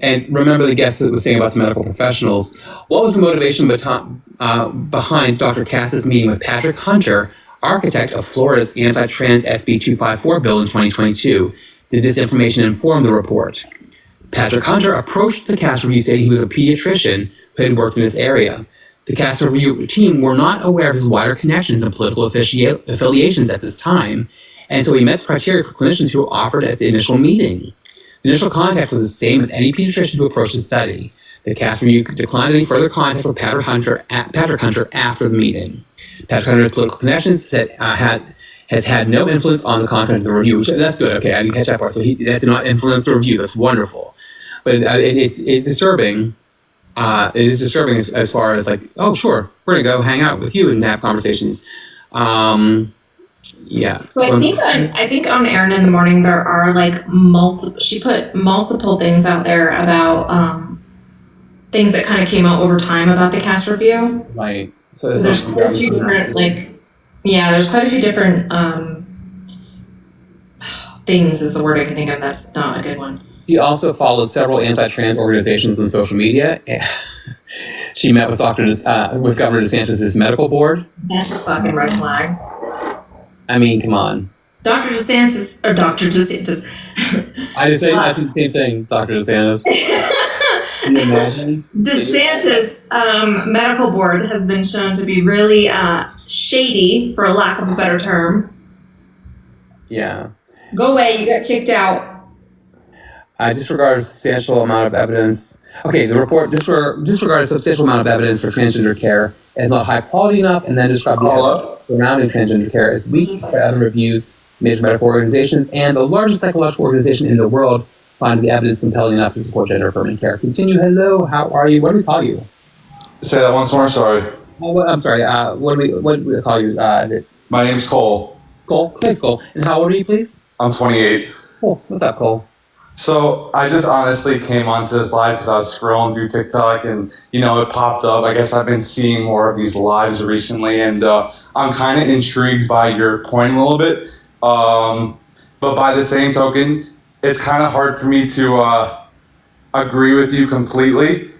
And remember the guest that was saying about the medical professionals. What was the motivation behind Dr. Cass's meeting with Patrick Hunter, architect of Florida's anti-trans SB 254 bill in 2022? Did this information inform the report? Patrick Hunter approached the Cass review saying he was a pediatrician who had worked in this area. The Cass review team were not aware of his wider connections and political affiliations at this time, and so he met the criteria for clinicians who were offered at the initial meeting. The initial contact was the same as any pediatrician who approached the study. The Cass review declined any further contact with Patrick Hunter after the meeting. Patrick Hunter's political connections has had no influence on the content of the review, which that's good. Okay, I didn't catch that part. So that did not influence the review. That's wonderful. But it's disturbing. It is disturbing as far as like, oh, sure, we're gonna go hang out with you and have conversations. Yeah. So I think on Aaron in the Morning there are like she put multiple things out there about things that kind of came out over time about the Cass review. Right. So There's quite a few different there's quite a few different things is the word I can think of. That's not a good one. She also followed several anti-trans organizations on social media. She met with Governor DeSantis' medical board. That's a fucking red flag. I mean, come on. Dr. DeSantis. I just say I think the same thing, Dr. DeSantis. Can you imagine? DeSantis medical board has been shown to be really shady, for a lack of a better term. Yeah. Go away, you got kicked out. I disregard a substantial amount of evidence. Okay, the report disregarded a substantial amount of evidence for transgender care as not high quality enough, and then described the evidence surrounding transgender care as weak by other reviews, major medical organizations, and the largest psychological organization in the world find the evidence compelling enough to support gender affirming care. Continue. Hello, how are you? What do we call you? Say that once more. Sorry. I'm sorry. What do we call you? Is it My name's Cole. Cole? Thanks, Cole. And how old are you, please? I'm 28. Cool. What's up, Cole? So I just honestly came onto this live because I was scrolling through TikTok and, it popped up. I guess I've been seeing more of these lives recently, and I'm kind of intrigued by your point a little bit. But by the same token, it's kind of hard for me to agree with you completely.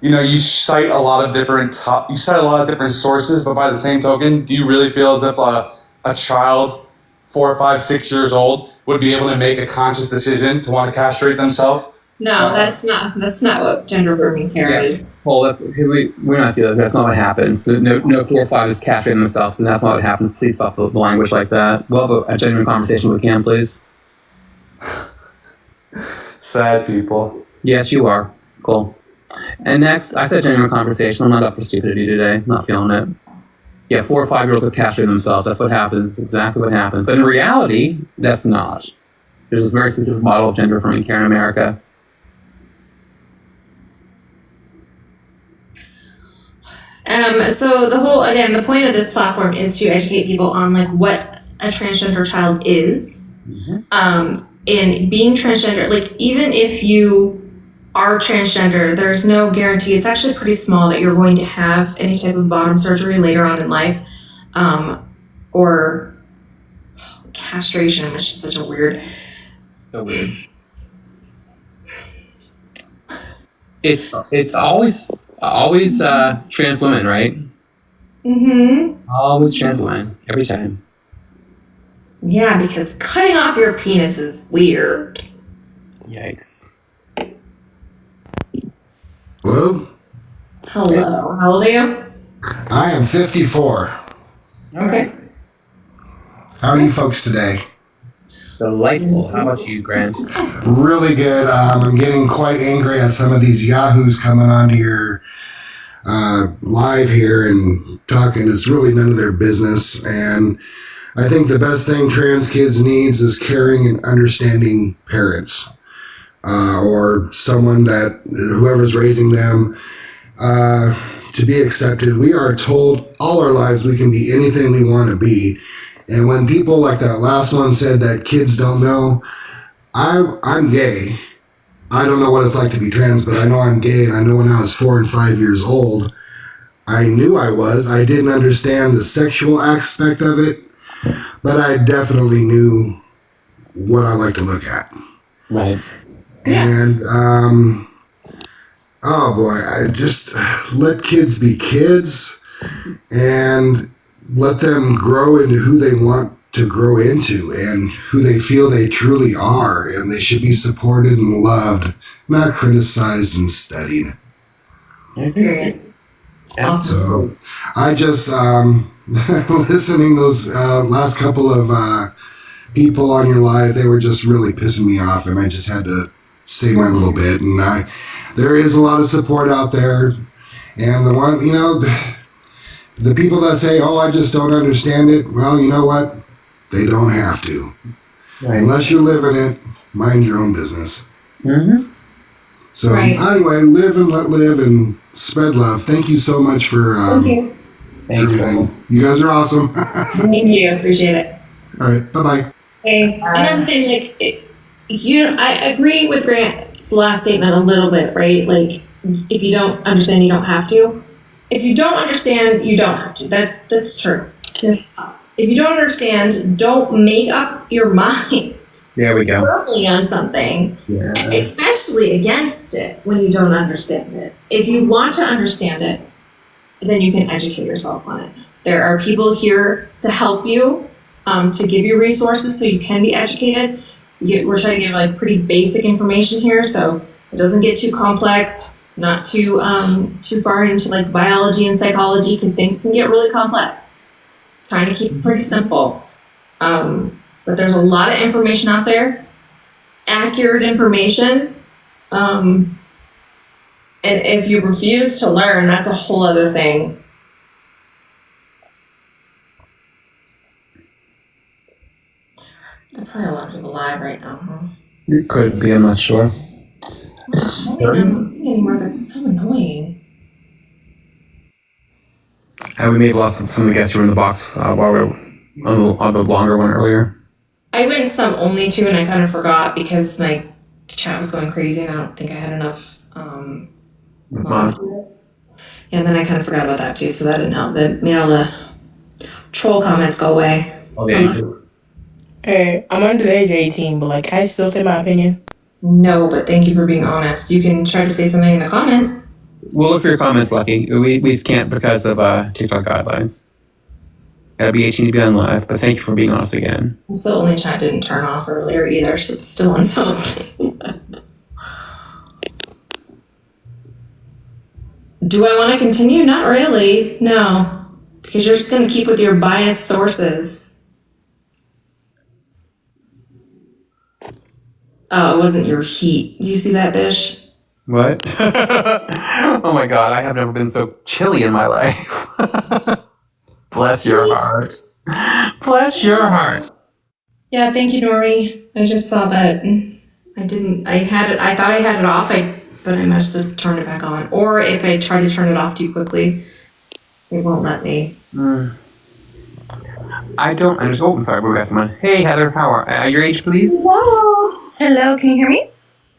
You cite a lot of different sources, but by the same token, do you really feel as if a child 4, 5, 6 years old would be able to make a conscious decision to want to castrate themselves? No, that's not what gender affirming care is. Well, we're not doing that. That's not what happens. No 4 or 5 is castrating themselves, and that's not what happens. Please stop the language like that. We'll have a genuine conversation if we can, please. Sad people. Yes, you are. Cool. And next, I said genuine conversation. I'm not up for stupidity today. Not feeling it. Yeah, 4 or 5 year olds are castrating themselves. That's what happens. That's exactly what happens. But in reality, that's not. There's this very specific model of gender affirming care in America. So the point of this platform is to educate people on like what a transgender child is. Mm-hmm. And being transgender, like even if you are transgender, there's no guarantee. It's actually pretty small that you're going to have any type of bottom surgery later on in life, or castration, which is such a weird. So weird. It's always trans women, right? Mm-hmm. Always trans women every time. Yeah, because cutting off your penis is weird. Yikes. Hello? Hello. How old are you? I am 54. Okay. How are you folks today? Delightful. How about you, Grant? Really good. I'm getting quite angry at some of these yahoos coming onto your live here and talking. It's really none of their business. And I think the best thing trans kids needs is caring and understanding parents or someone that whoever's raising them to be accepted. We are told all our lives we can be anything we want to be. And when people like that last one said that kids don't know, I'm gay. I don't know what it's like to be trans, but I know I'm gay, and I know when I was 4 and 5 years old, I knew I was. I didn't understand the sexual aspect of it, but I definitely knew what I like to look at. Right. And, oh boy, I just let kids be kids and let them grow into who they want to grow into and who they feel they truly are, and they should be supported and loved, not criticized and studied. Period. Awesome. So I just listening those last couple of people on your live, they were just really pissing me off, and I just had to say my little bit. And there is a lot of support out there, and the one, the people that say, "Oh, I just don't understand it," well, you know what? They don't have to. Right. Unless you're living it, mind your own business. Mm-hmm. So Right. anyway, live and let live and spread love. Thank you so much for Thanks, everything. You guys are awesome. Thank you. Appreciate it. All right, bye-bye. Okay. And that's the thing, I agree with Grant's last statement a little bit, right? Like, if you don't understand, you don't have to. If you don't understand, you don't have to. That's true. Yeah. If you don't understand, don't make up your mind There we go. firmly on something, Yeah. especially against it when you don't understand it. If you want to understand it, then you can educate yourself on it. There are people here to help you, to give you resources so you can be educated. We're trying to give pretty basic information here, so it doesn't get too complex, not too far into biology and psychology, because things can get really complex. Trying to keep it pretty simple. But there's a lot of information out there, accurate information. And if you refuse to learn, that's a whole other thing. There are probably a lot of people live right now, huh? It could be, I'm not sure. I don't think anymore. That's so annoying. We may have lost some of the guests who were in the box while we were on the longer one earlier. I went some only two, and I kind of forgot because my chat was going crazy, and I don't think I had enough mods. Yeah, and then I kind of forgot about that too, so that didn't help. It made all the troll comments go away. Oh, yeah, you do. Hey, I'm under the age of 18, but can I still say my opinion? No, but thank you for being honest. You can try to say something in the comment. We'll look for your comments, Lucky. We can't because of TikTok guidelines. Gotta be 18 to be on live, but thank you for being honest again. The only chat didn't turn off earlier either, so it's still on something. Do I want to continue? Not really. No. Because you're just going to keep with your biased sources. Oh, it wasn't your heat. You see that, Bish? What? Oh my god, I have never been so chilly in my life. Bless your heart. Bless your heart. Yeah, thank you, Nori. I just saw that. I thought I had it off, but I must have turned it back on. Or if I try to turn it off too quickly, it won't let me. I don't understand. Oh, I'm sorry, we got someone. Hey, Heather, how are your age, please? Hello. Hello, can you hear me?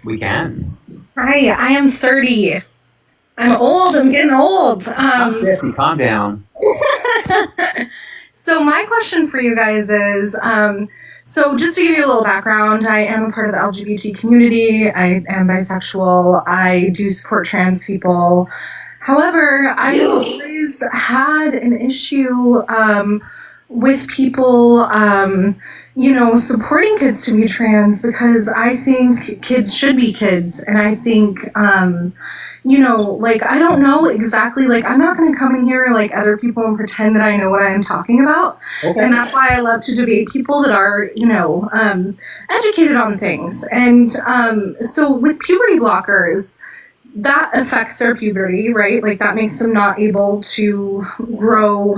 We can. Hi, I am 30. I'm old, I'm getting old. I'm 50, calm down. So my question for you guys is, So, just to give you a little background, I am a part of the LGBT community. I am bisexual. I do support trans people. However, I always had an issue with people, supporting kids to be trans because I think kids should be kids. And I think, I don't know exactly, I'm not going to come in here like other people and pretend that I know what I'm talking about. Okay. And that's why I love to debate people that are, educated on things. And so with puberty blockers, that affects their puberty, right? Like that makes them not able to grow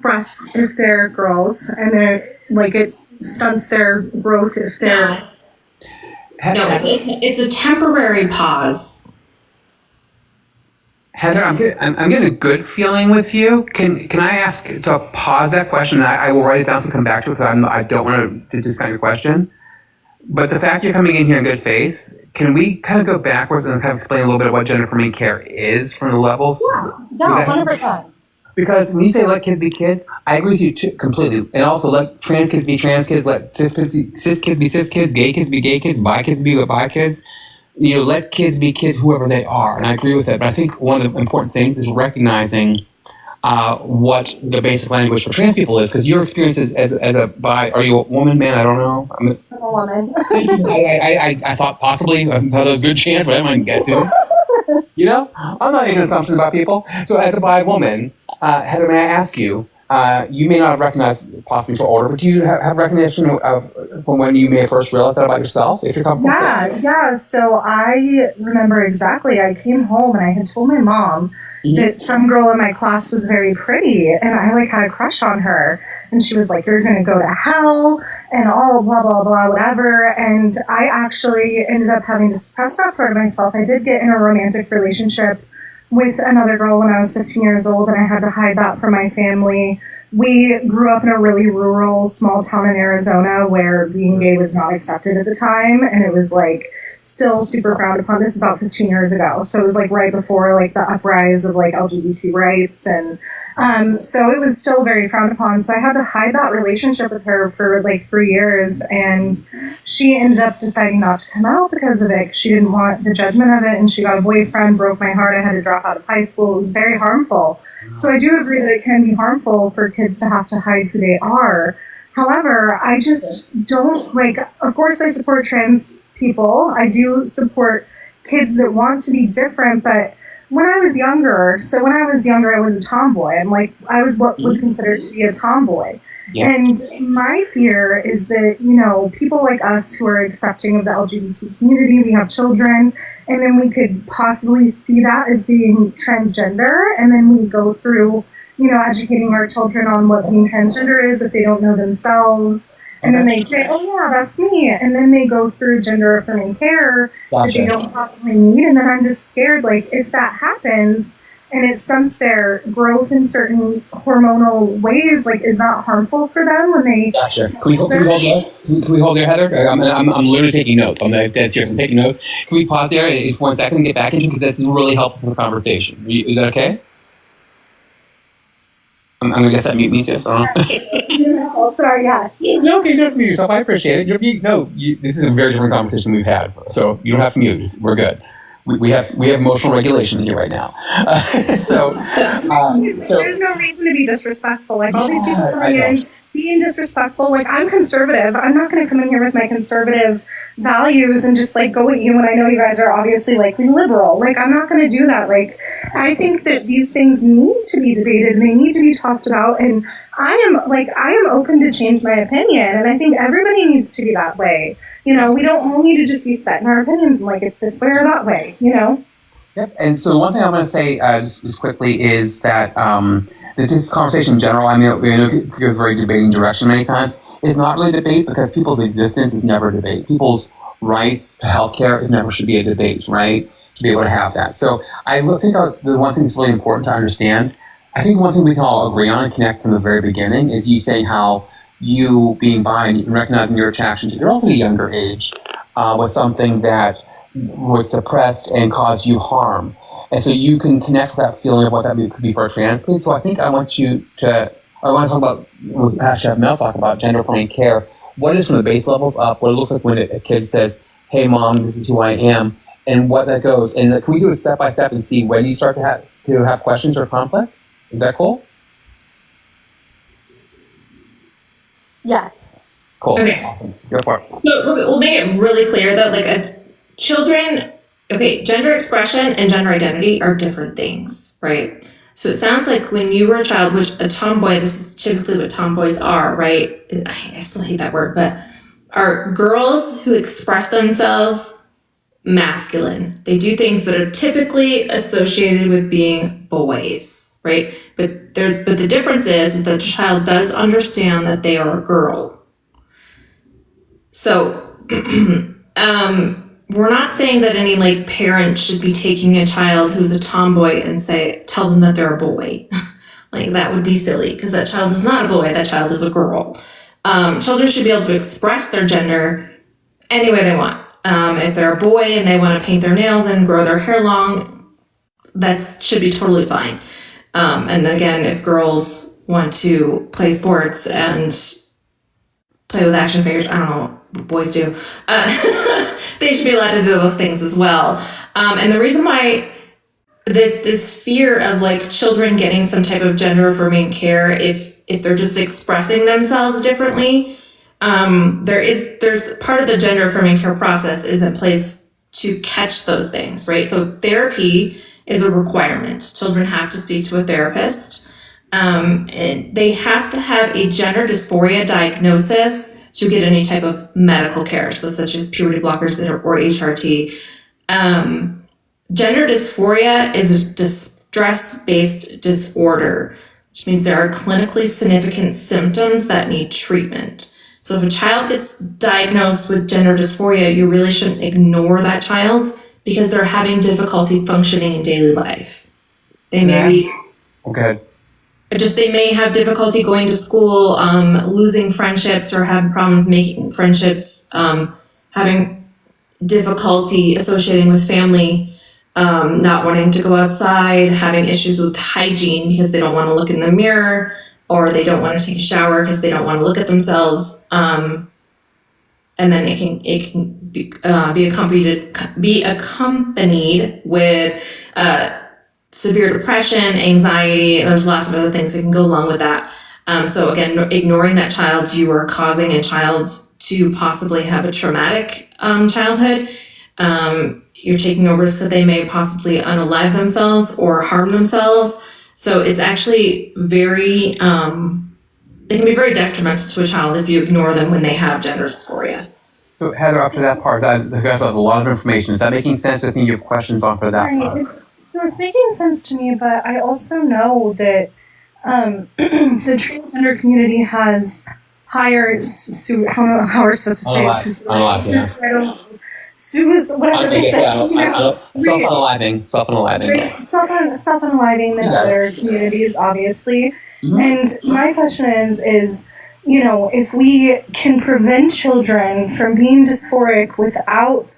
breasts if they're girls, and they're it stunts their growth if they're. No, it's a temporary pause. Heather, I'm getting a good feeling with you. Can I ask to pause that question? I will write it down so we come back to it because I don't want to discount your question. But the fact you're coming in here in good faith, can we kind of go backwards and kind of explain a little bit of what gender affirming care is from the levels? Yeah, 100%. Because when you say let kids be kids, I agree with you completely. And also let trans kids be trans kids, let cis kids be cis kids, gay kids be gay kids, bi kids be bi kids. Let kids be kids, whoever they are. And I agree with it. But I think one of the important things is recognizing what the basic language for trans people is. Because your experience as a bi, are you a woman, man? I don't know. I'm a woman. I thought possibly, I thought it was a good chance, but I might guess it. I'm not making assumptions about people. So as a bi woman, Heather, may I ask you, you may not have recognized possibly until older, but do you have recognition of from when you may have first realized that about yourself, if you're comfortable? Yeah. So I remember exactly. I came home and I had told my mom that some girl in my class was very pretty, and I had a crush on her, and she was like, "You're gonna go to hell," and all blah blah blah whatever. And I actually ended up having to suppress that part of myself. I did get in a romantic relationship with another girl when I was 15 years old, and I had to hide that from my family. We grew up in a really rural, small town in Arizona where being gay was not accepted at the time, and it was still super frowned upon. This is about 15 years ago, so it was right before the uprise of LGBT rights, and so it was still very frowned upon. So I had to hide that relationship with her for 3 years, and she ended up deciding not to come out because of it. She didn't want the judgment of it, and she got a boyfriend, broke my heart. I had to drop out of high school. It was very harmful. So I do agree that it can be harmful for kids to have to hide who they are. However, I just don't of course I support trans people. I do support kids that want to be different, but when I was younger, I was a tomboy. I was what was considered to be a tomboy. Yeah. And my fear is that, people like us who are accepting of the LGBT community, we have children, and then we could possibly see that as being transgender, and then we go through, educating our children on what being transgender is if they don't know themselves. And then they say, "Oh yeah, that's me," and then they go through gender affirming care that they don't possibly need. And then I'm just scared, if that happens and it stunts their growth in certain hormonal ways, is that harmful for them when they? Gotcha. Can we hold there, Heather? I'm literally taking notes. I'm dead serious. I'm taking notes. Can we pause there for 1 second and get back into, because this is really helpful for the conversation. Is that okay? I'm gonna guess that mute me too. Oh, sorry, yes. No, okay, you don't have to mute yourself. I appreciate it. This is a very different conversation we've had, so you don't have to mute. We're good. We have emotional regulation here right now. So there's no reason to be disrespectful. All these people coming in being disrespectful. I'm conservative. I'm not going to come in here with my conservative values and just go at you when I know you guys are obviously liberal. I'm not going to do that. I think that these things need to be debated and they need to be talked about. And I am open to change my opinion, and I think everybody needs to be that way. We don't all need to just be set in our opinions and it's this way or that way. Yep. And so the one thing I'm going to say just quickly is that this conversation in general, I know it goes very debating direction many times. It's not really a debate because people's existence is never a debate. People's rights to healthcare should be a debate, right? To be able to have that. So I think the one thing that's really important to understand, I think one thing we can all agree on and connect from the very beginning is you saying how you being bi and recognizing your attraction to girls at a younger age was something that was suppressed and caused you harm. And so you can connect with that feeling of what that could be for a trans kid. So I think I want you to I want to talk about, was actually have Mel talk about gender-affirming care. What is from the base levels up, what it looks like when a kid says, hey mom, this is who I am, and what that goes. And can we do it step by step and see when you start to have questions or conflict? Is that cool? Yes. Cool. Okay. Awesome. Go for it. So we'll make it really clear that gender expression and gender identity are different things, right? So it sounds like when you were a child, which a tomboy, this is typically what tomboys are, right? I still hate that word, but are girls who express themselves masculine. They do things that are typically associated with being boys, right? But the difference is that the child does understand that they are a girl. So, we're not saying that any like parent should be taking a child who's a tomboy and tell them that they're a boy. Like that would be silly because that child is not a boy, that child is a girl. Children should be able to express their gender any way they want. If they're a boy and they want to paint their nails and grow their hair long, that should be totally fine. And again, if girls want to play sports and play with action figures, I don't know what boys do, they should be allowed to do those things as well. And the reason why this fear of like children getting some type of gender affirming care if they're just expressing themselves differently, there's part of the gender affirming care process is in place to catch those things, right? So therapy is a requirement. Children have to speak to a therapist. And they have to have a gender dysphoria diagnosis to get any type of medical care, so such as puberty blockers or HRT. Gender dysphoria is a distress-based disorder, which means there are clinically significant symptoms that need treatment. So if a child gets diagnosed with gender dysphoria, you really shouldn't ignore that child because they're having difficulty functioning in daily life. They may have difficulty going to school, losing friendships or having problems making friendships, having difficulty associating with family, not wanting to go outside, having issues with hygiene because they don't want to look in the mirror, or they don't want to take a shower because they don't want to look at themselves. And then it can be accompanied with severe depression, anxiety. There's lots of other things that can go along with that. So again, ignoring that child, you are causing a child to possibly have a traumatic childhood. You're taking a risk that they may possibly unalive themselves or harm themselves. So it's actually very, it can be very detrimental to a child if you ignore them when they have gender dysphoria. So Heather, up to that part, that's a lot of information. Is that making sense? I think you have questions on for that part. It's making sense to me, but I also know that the transgender community has higher, I don't know how we're supposed to say it. Whatever they say. Self-unaliving. Self-unaliving than other communities, obviously. Mm-hmm. And my question is, if we can prevent children from being dysphoric without,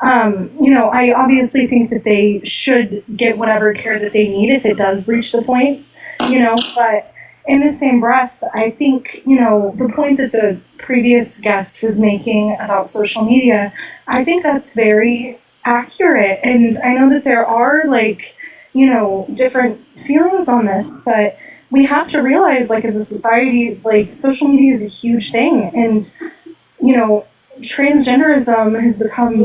I obviously think that they should get whatever care that they need if it does reach the point, but in the same breath, I think, the point that the previous guest was making about social media, I think that's very accurate. And I know that there are different feelings on this, but we have to realize, as a society, social media is a huge thing. And, transgenderism has become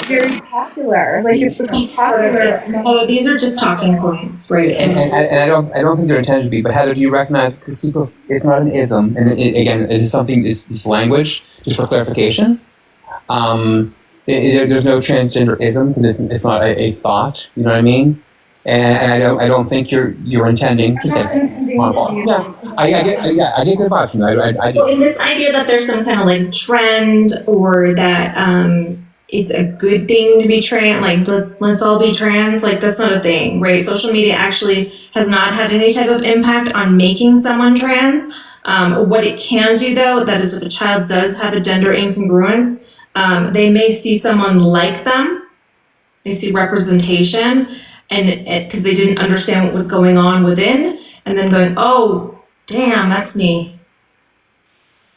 very popular. It's become popular. These are just talking points, right? And I don't think they're intended to be. But Heather, do you recognize because it's not an ism, and it is something. It's language. Just for clarification, there's no transgenderism because it's not a thought. You know what I mean? And I don't think you're intending to say something harmful. Yeah, I get good vibes from that. I do. Well, in this idea that there's some kind of trend or that it's a good thing to be trans, let's all be trans, that's not a thing, right? Social media actually has not had any type of impact on making someone trans. What it can do though, that is if a child does have a gender incongruence, they may see someone like them, they see representation, and because they didn't understand what was going on within, and then going, oh, Damn, that's me.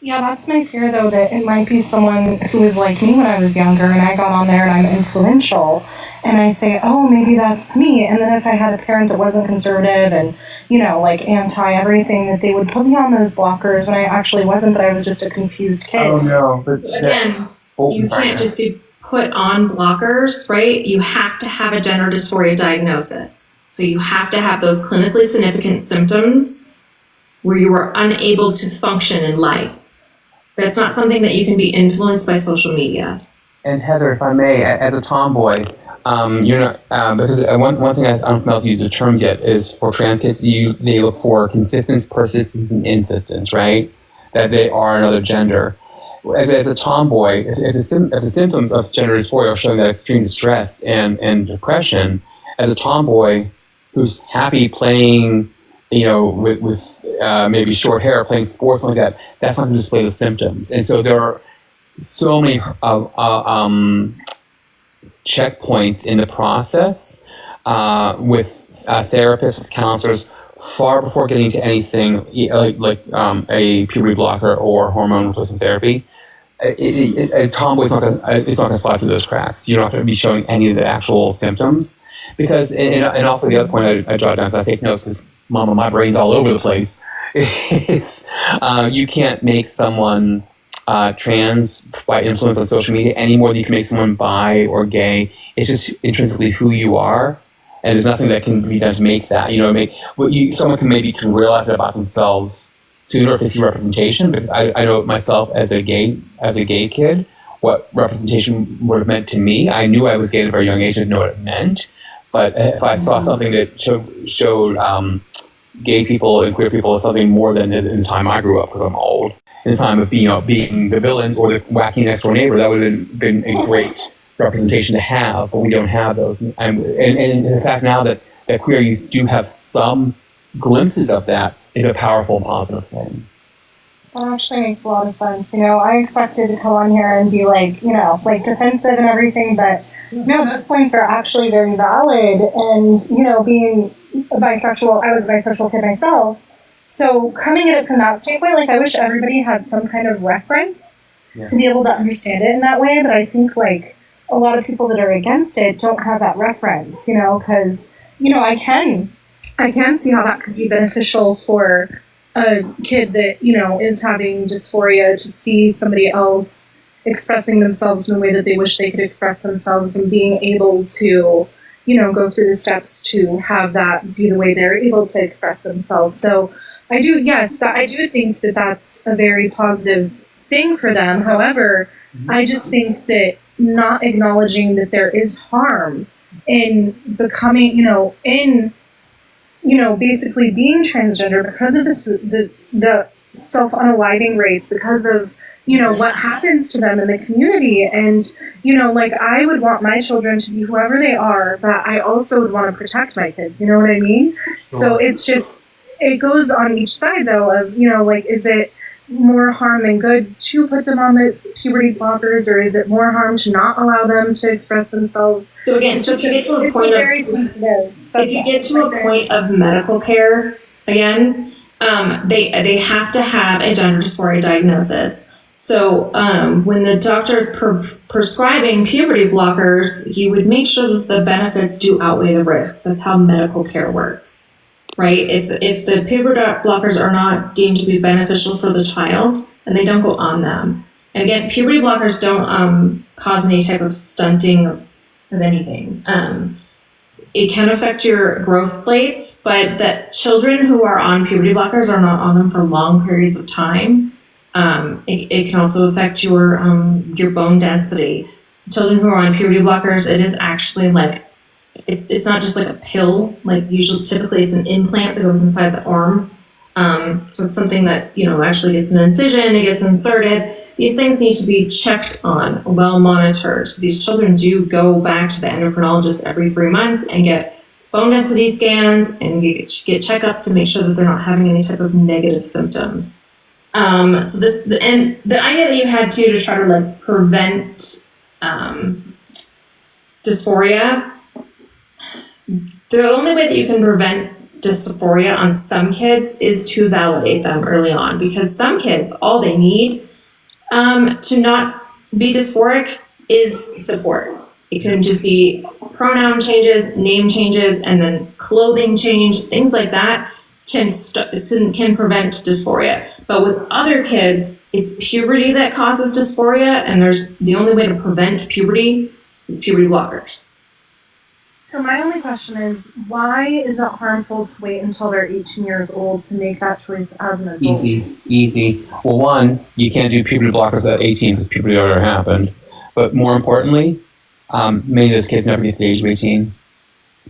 Yeah, that's my fear though, that it might be someone who was like me when I was younger and I got on there and I'm influential and I say, oh, maybe that's me. And then if I had a parent that wasn't conservative and, like anti everything, that they would put me on those blockers when I actually wasn't, but I was just a confused kid. Oh no! But Again, you can't just be put on blockers, right? You have to have a gender dysphoria diagnosis. So you have to have those clinically significant symptoms where you are unable to function in life. That's not something that you can be influenced by social media. And Heather, if I may, as a tomboy, you're not because one thing I don't know if you use the terms yet is for trans kids, they look for consistency, persistence, and insistence, right? That they are another gender. As a tomboy, if the symptoms of gender dysphoria are showing that extreme distress and depression, as a tomboy who's happy playing, with maybe short hair, playing sports like that, that's not going to display the symptoms. And so there are so many checkpoints in the process with therapists, with counselors, far before getting to anything like a puberty blocker or hormone replacement therapy. A tomboy's not going to slide through those cracks. You're not going to be showing any of the actual symptoms because, and also the other point I jot down because I take notes because mama, my brain's all over the place. Is you can't make someone trans by influence on social media any more than you can make someone bi or gay. It's just intrinsically who you are, and there's nothing that can be done to make that. Someone can realize it about themselves sooner if they see representation. Because I know myself as a gay kid, what representation would have meant to me. I knew I was gay at a very young age. I didn't know what it meant. But if I saw something that showed gay people and queer people as something more than in the time I grew up, because I'm old, in the time of being the villains or the wacky next door neighbor, that would have been a great representation to have, but we don't have those. And the fact now that queer youth do have some glimpses of that is a powerful, positive thing. That actually makes a lot of sense. I expected to come on here and be like defensive and everything, but no, those points are actually very valid. And, being bisexual, I was a bisexual kid myself. So coming at it from that standpoint, I wish everybody had some kind of reference to be able to understand it in that way. But I think a lot of people that are against it don't have that reference, because, I can see how that could be beneficial for a kid that, is having dysphoria to see somebody else expressing themselves in a way that they wish they could express themselves and being able to, go through the steps to have that be the way they're able to express themselves. So I do think that that's a very positive thing for them. However, I just think that not acknowledging that there is harm in becoming, basically being transgender because of the self-unaliving rates, because of, what happens to them in the community. And, I would want my children to be whoever they are, but I also would want to protect my kids. You know what I mean? Sure. So it's just, it goes on each side though of, is it more harm than good to put them on the puberty blockers, or is it more harm to not allow them to express themselves? So again, if you get to a point if you get to a point of medical care, again, they have to have a gender dysphoria diagnosis. So when the doctor is prescribing puberty blockers, he would make sure that the benefits do outweigh the risks. That's how medical care works. Right? If the puberty blockers are not deemed to be beneficial for the child, then they don't go on them. And again, puberty blockers don't cause any type of stunting of anything. It can affect your growth plates, but that children who are on puberty blockers are not on them for long periods of time. It can also affect your bone density. Children who are on puberty blockers, it is actually it's not just like a pill, typically it's an implant that goes inside the arm. So it's something that, actually gets an incision, it gets inserted. These things need to be checked on, well monitored. So these children do go back to the endocrinologist every 3 months and get bone density scans and get checkups to make sure that they're not having any type of negative symptoms. So the idea that you had to try to prevent dysphoria, the only way that you can prevent dysphoria on some kids is to validate them early on, because some kids, all they need to not be dysphoric is support. It can just be pronoun changes, name changes, and then clothing change, things like that can prevent dysphoria. But with other kids, it's puberty that causes dysphoria, and the only way to prevent puberty is puberty blockers. So my only question is, why is it harmful to wait until they're 18 years old to make that choice as an adult? Easy. Well, one, you can't do puberty blockers at 18 because puberty already happened. But more importantly, many of those kids never get to the age of 18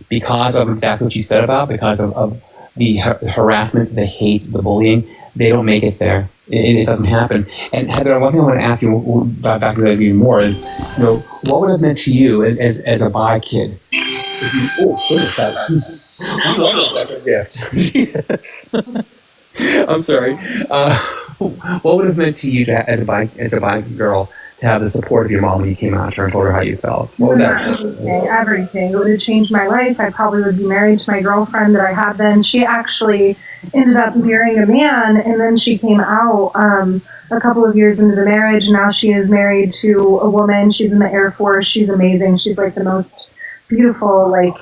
because of exactly what you said about, because of the harassment, the hate, the bullying. They don't make it there. It doesn't happen. And Heather, one thing I want to ask you back to that even more is, what would it have meant to you as a bi kid? That gift. Jesus. I'm sorry. What would it have meant to you as a bi girl to have the support of your mom when you came out to her and told her how you felt? What would that Everything. It would have changed my life. I probably would be married to my girlfriend that I had then. She actually ended up marrying a man, and then she came out a couple of years into the marriage. Now she is married to a woman. She's in the Air Force. She's amazing. She's like the most beautiful, like,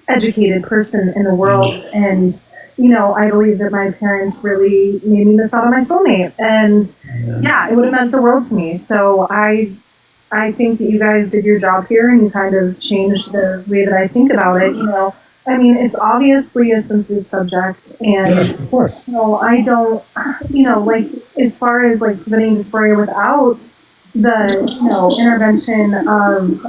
educated person in the world. And I believe that my parents really made me miss out on my soulmate. And yeah, it would have meant the world to me. So I think that you guys did your job here, and you kind of changed the way that I think about it. I mean, it's obviously a sensitive subject, and of course. I don't, like, as far as like preventing dysphoria without the intervention of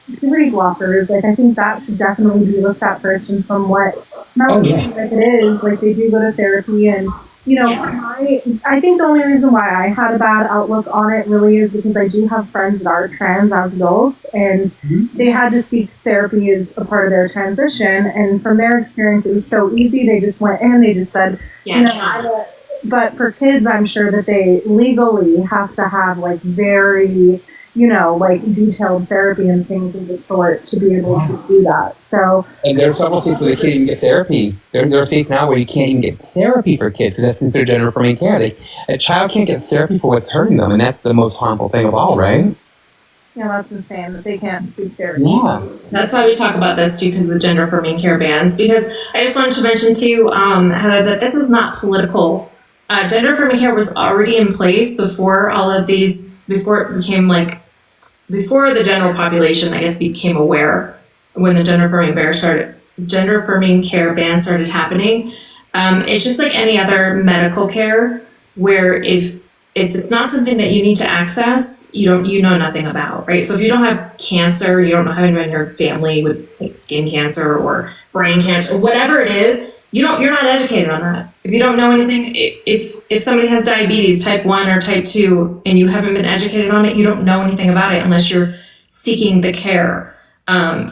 puberty blockers, like, I think that should definitely be looked at first. And from what like it is, like, they do go to therapy, and I think the only reason why I had a bad outlook on it really is because I do have friends that are trans as adults, and they had to seek therapy as a part of their transition. And from their experience, it was so easy. They just went in, they just said, but for kids, I'm sure that they legally have to have like very, like detailed therapy and things of the sort to be able to do that. So, and there are several states where they can't even get therapy. There are states now where you can't even get therapy for kids because that's considered gender affirming care. A child can't get therapy for what's hurting them, and that's the most harmful thing of all, right? Yeah, that's insane that they can't seek therapy. Yeah. That's why we talk about this too, because of the gender affirming care bans. Because I just wanted to mention too, Heather, that this is not political. Gender affirming care was already in place before all of these, before it became like, before the general population, I guess, became aware when the gender affirming care ban started happening. It's just like any other medical care, where if it's not something that you need to access, you know nothing about, right? So if you don't have cancer, you don't have anyone in your family with like skin cancer or brain cancer or whatever it is, you're not educated on that. If you don't know anything, if somebody has diabetes type 1 or type 2 and you haven't been educated on it, you don't know anything about it unless you're seeking the care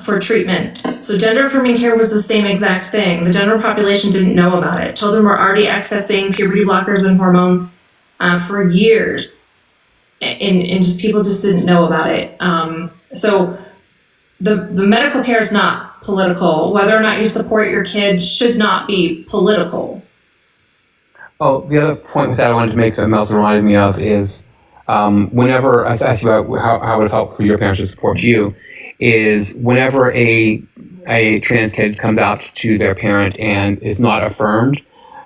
for treatment. So gender affirming care was the same exact thing. The general population didn't know about it. Children were already accessing puberty blockers and hormones for years, and just people just didn't know about it. So the medical care is not political. Whether or not you support your kid should not be political. Oh, the other point with that I wanted to make that Melson reminded me of is whenever I asked you about how it would help for your parents to support you, is whenever a trans kid comes out to their parent and is not affirmed,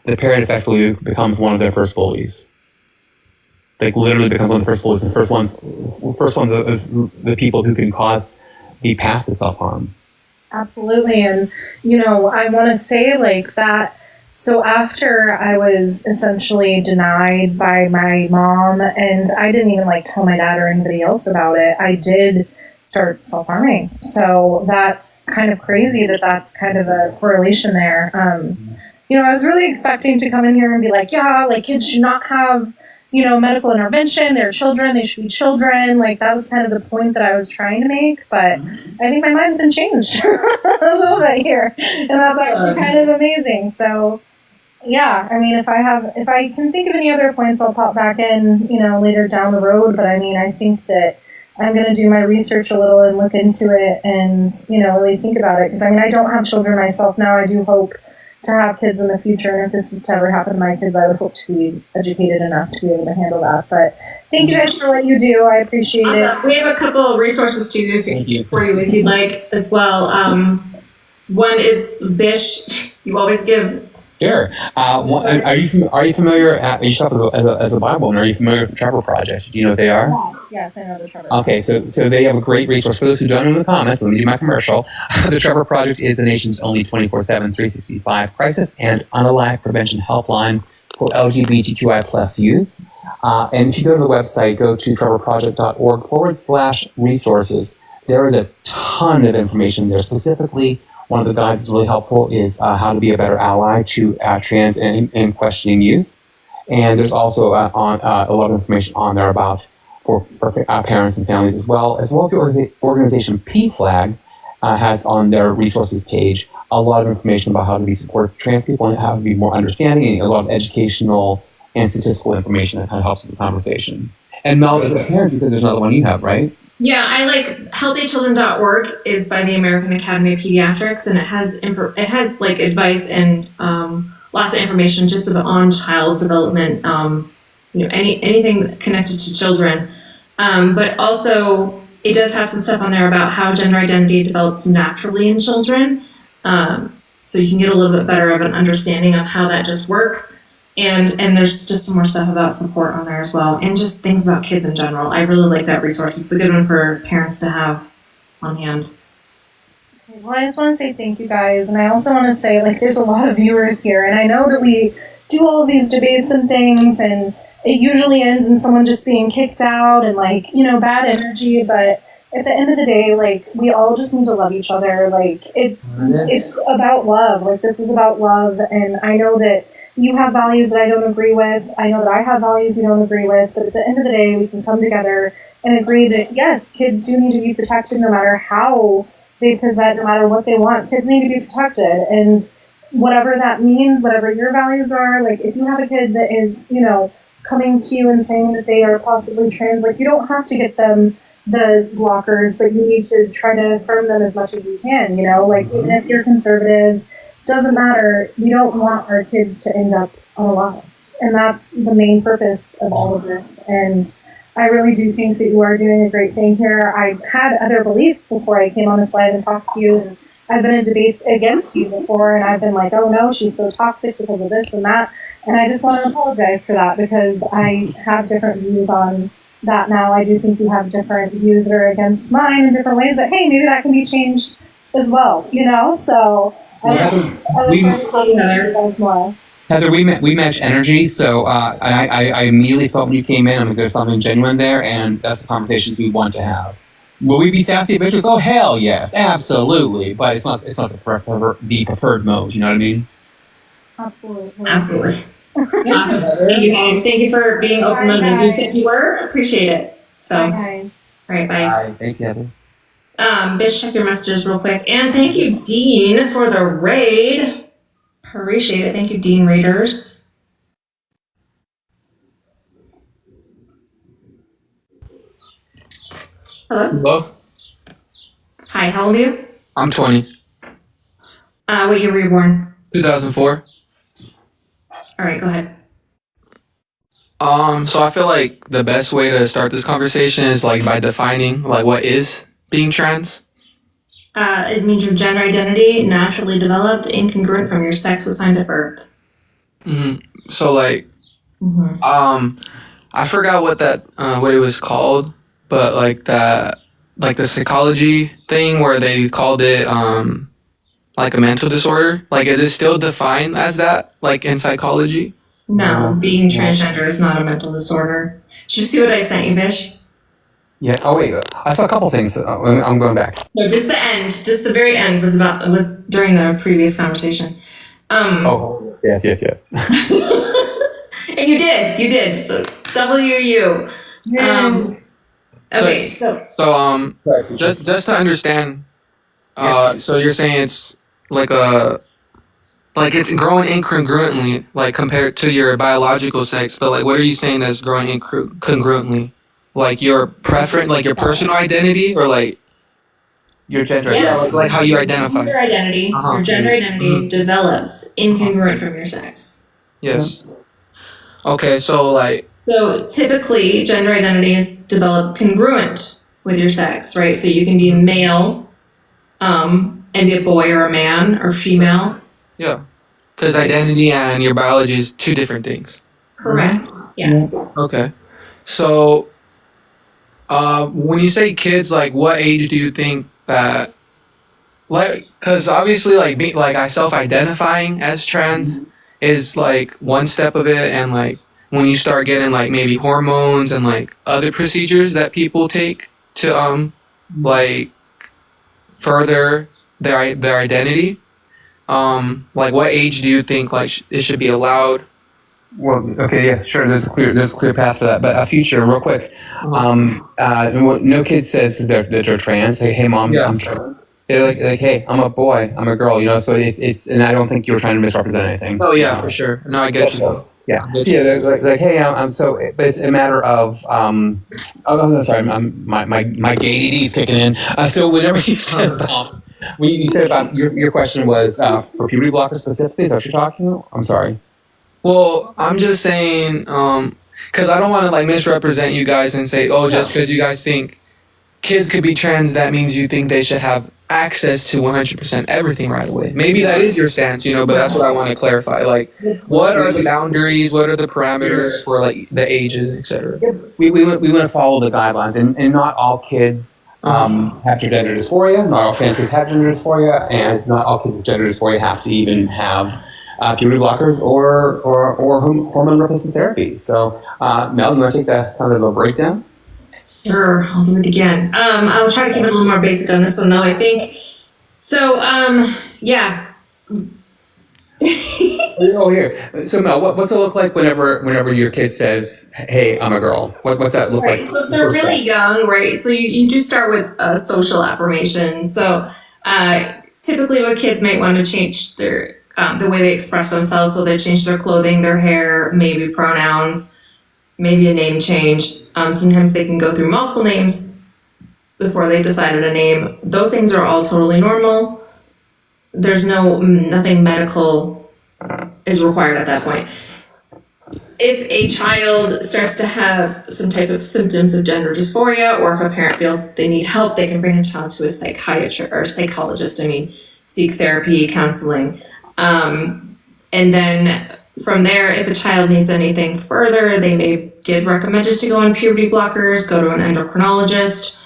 the parent effectively becomes one of their first bullies. Like literally becomes one of the first bullies. The first one is the people who can cause the path to self-harm. Absolutely. And, I want to say like that. So after I was essentially denied by my mom, and I didn't even like tell my dad or anybody else about it, I did start self-harming. So that's kind of crazy that's kind of a correlation there. I was really expecting to come in here and be like, yeah, like kids should not have, medical intervention. They're children. They should be children. Like that was kind of the point that I was trying to make. But I think my mind's been changed a little bit here. And that's actually kind of amazing. So yeah, I mean, if I can think of any other points, I'll pop back in, later down the road. But I mean, I think that I'm going to do my research a little and look into it and, really think about it. Because I mean, I don't have children myself now. I do hope, to have kids in the future. And if this is to ever happen to my kids, I would hope to be educated enough to be able to handle that. But thank you guys for what you do. I appreciate it. We have a couple of resources too for you if you'd like as well. One is Bish. You always give. Sure. Are you familiar? Yourself as a Bible woman, are you familiar with the Trevor Project? Do you know what they are? Yes, I know the Trevor. Okay, so they have a great resource. For those who don't know in the comments, let me do my commercial. The Trevor Project is the nation's only 24/7, 365 crisis and unalive prevention helpline for LGBTQI plus youth. And if you go to the website, go to trevorproject.org/resources. There is a ton of information there. Specifically, one of the guides that's really helpful is how to be a better ally to trans and questioning youth. And there's also a lot of information on there about for parents and families as well as the organization PFLAG has on their resources page a lot of information about how to be supportive for trans people and how to be more understanding, and a lot of educational and statistical information that kind of helps with the conversation. And Mel, as a parent, you said there's another one you have, right? Yeah, I like healthychildren.org is by the American Academy of Pediatrics, and it has like advice and lots of information just about on child development, anything connected to children. But also it does have some stuff on there about how gender identity develops naturally in children. So you can get a little bit better of an understanding of how that just works. And there's just some more stuff about support on there as well, and just things about kids in general. I really like that resource. It's a good one for parents to have on hand. Okay, well, I just want to say thank you guys, and I also want to say, like, there's a lot of viewers here, and I know that we do all of these debates and things, and it usually ends in someone just being kicked out and, like, bad energy, but at the end of the day, like, we all just need to love each other. Like, it's about love. Like, this is about love, and I know that you have values that I don't agree with. I know that I have values you don't agree with, but at the end of the day, we can come together and agree that, yes, kids do need to be protected no matter how they present, no matter what they want. Kids need to be protected, and whatever that means, whatever your values are, like, if you have a kid that is, coming to you and saying that they are possibly trans, like, you don't have to get them the blockers, but you need to try to affirm them as much as you can, like, even if you're conservative, doesn't matter. We don't want our kids to end up unalived, and that's the main purpose of all of this. And I really do think that you are doing a great thing here. I had other beliefs before I came on this live and talked to you, and I've been in debates against you before, and I've been like, oh no, she's so toxic because of this and that, and I just want to apologize for that, because I have different views on that now. I do think you have different views that are against mine in different ways that, hey, maybe that can be changed as well, so Heather, we match energy, so I immediately felt when you came in, there's something genuine there, and that's the conversations we want to have. Will we be sassy bitches? Oh, hell yes, absolutely, but it's not the preferred mode, you know what I mean? Absolutely. Awesome. Thank you for being open-minded. You said you were. Appreciate it. So, all right, bye. Bye. Thank you, Heather. Bish, check your messages real quick. And thank you, Dean, for the raid. Appreciate it. Thank you, Dean Raiders. Hello? Hi, how old are you? I'm 20. What year were you born? 2004. All right, go ahead. So I feel like the best way to start this conversation is like by defining like what is being trans. It means your gender identity naturally developed, incongruent from your sex assigned at birth. So like, I forgot what what it was called, but like the psychology thing where they called it like a mental disorder. Like, is it still defined as that, like in psychology? No, being transgender is not a mental disorder. Did you see what I sent you, Bish? Yeah. Oh wait, I saw a couple things. I'm going back. No, just the end. Just the very end was during the previous conversation. Oh yes. And you did. So WU. Okay, so just to understand, so you're saying it's like it's growing incongruently, like compared to your biological sex, but like what are you saying that's growing incongruently? Like your preference, like your personal identity, or like Your gender, Yeah. like how you identify. Your identity, Uh-huh. your gender identity develops incongruent from your sex. Yes. Okay, so like, So typically, gender identities develop congruent with your sex, right? So you can be male, and be a boy or a man or female. yeah, because identity and your biology is two different things. Correct. Yes. Okay, so when you say kids, like, what age do you think that, like, because obviously, like, I self-identifying as trans is like one step of it, and like when you start getting like maybe hormones and like other procedures that people take to like further their identity, like what age do you think like it should be allowed? Well, okay, yeah, sure. There's a clear path for that. But a future, real quick. No kid says that they're trans. Like, hey, mom, Yeah. I'm trans. They're like, hey, I'm a boy, I'm a girl. You know, so it's, and I don't think you were trying to misrepresent anything. Oh yeah, for sure. No, I get you though. Yeah, yeah. They're like, hey, I'm so. But it's a matter of. Oh, sorry, my gay ADD is kicking in. So whenever you said about, when you said about your question was for puberty blockers specifically, is that what you're talking about? I'm sorry. Well, I'm just saying, because I don't want to like misrepresent you guys and say, oh, just because you guys think kids could be trans, that means you think they should have access to 100% everything right away. Maybe that is your stance, you know, but that's what I want to clarify. Like, what are the boundaries? What are the parameters for like the ages, etc.? We want to follow the guidelines, and not all kids have gender dysphoria. Not all trans kids have gender dysphoria, and not all kids with gender dysphoria have to even have puberty blockers or hormone replacement therapy. So, Mel, you want to take the kind of the breakdown? Sure, I'll do it again. I'll try to keep it a little more basic on this one though, I think. So, yeah. Oh, here. So, Mel, what's it look like whenever your kid says, "Hey, I'm a girl"? What's that look like? So if they're really young, right? So you do start with social affirmation. So typically what kids might want to change their the way they express themselves. So they change their clothing, their hair, maybe pronouns, maybe a name change. Sometimes they can go through multiple names before they decided a name. Those things are all totally normal. There's nothing medical is required at that point. If a child starts to have some type of symptoms of gender dysphoria, or if a parent feels they need help, they can bring a child to a psychiatrist or psychologist. Seek therapy, counseling. And then from there, if a child needs anything further, they may get recommended to go on puberty blockers, go to an endocrinologist,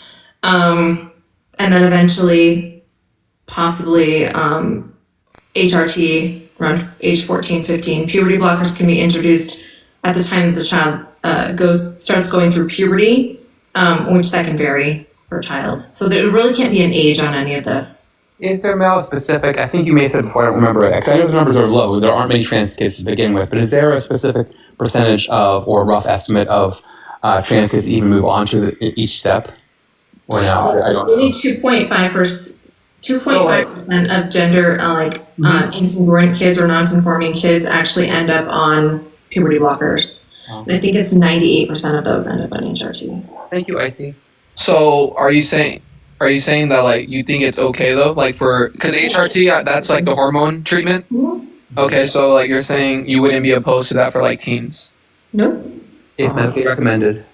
and then eventually, possibly HRT around age 14, 15. Puberty blockers can be introduced at the time that the child starts going through puberty, which that can vary per child. So there really can't be an age on any of this. Is there, Mel, specific? I think you may have said before. I don't remember it. 'Cause I know the numbers are low. There aren't many trans kids to begin with. But is there a specific percentage of, or a rough estimate of, trans kids to even move on to each step? Or no? I don't know. Only 2.5% of gender incongruent kids or non-conforming kids actually end up on puberty blockers. And I think it's 98% of those end up on HRT. Thank you, Icy. So are you saying that like you think it's okay though, like because HRT that's like the hormone treatment? Okay, so like you're saying you wouldn't be opposed to that for like teens? Nope. If medically recommended.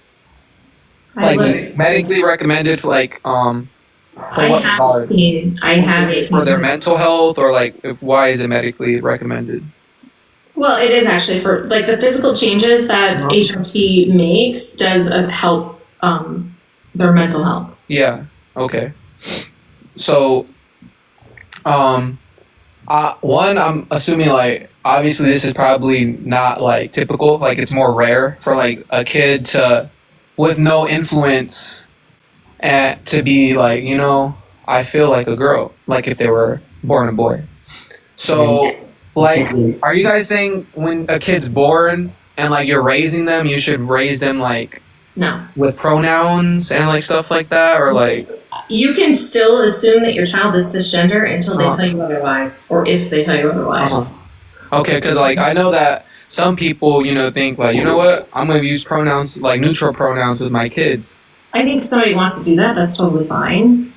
Like medically recommended for like for I what have cause? it For their mental health, or like why is it medically recommended? Well, it is actually for like the physical changes that HRT makes does help their mental health. Yeah. Okay. So, one, I'm assuming like obviously this is probably not like typical. Like it's more rare for like a kid with no influence and to be like, I feel like a girl, like if they were born a boy. So, like, are you guys saying when a kid's born and like you're raising them, you should raise them like No. with pronouns and like stuff like that, or like? You can still assume that your child is cisgender until they tell you otherwise, or if they tell you otherwise. Okay, because like I know that some people, think like, you know what, I'm going to use pronouns like neutral pronouns with my kids. I think if somebody wants to do that, that's totally fine.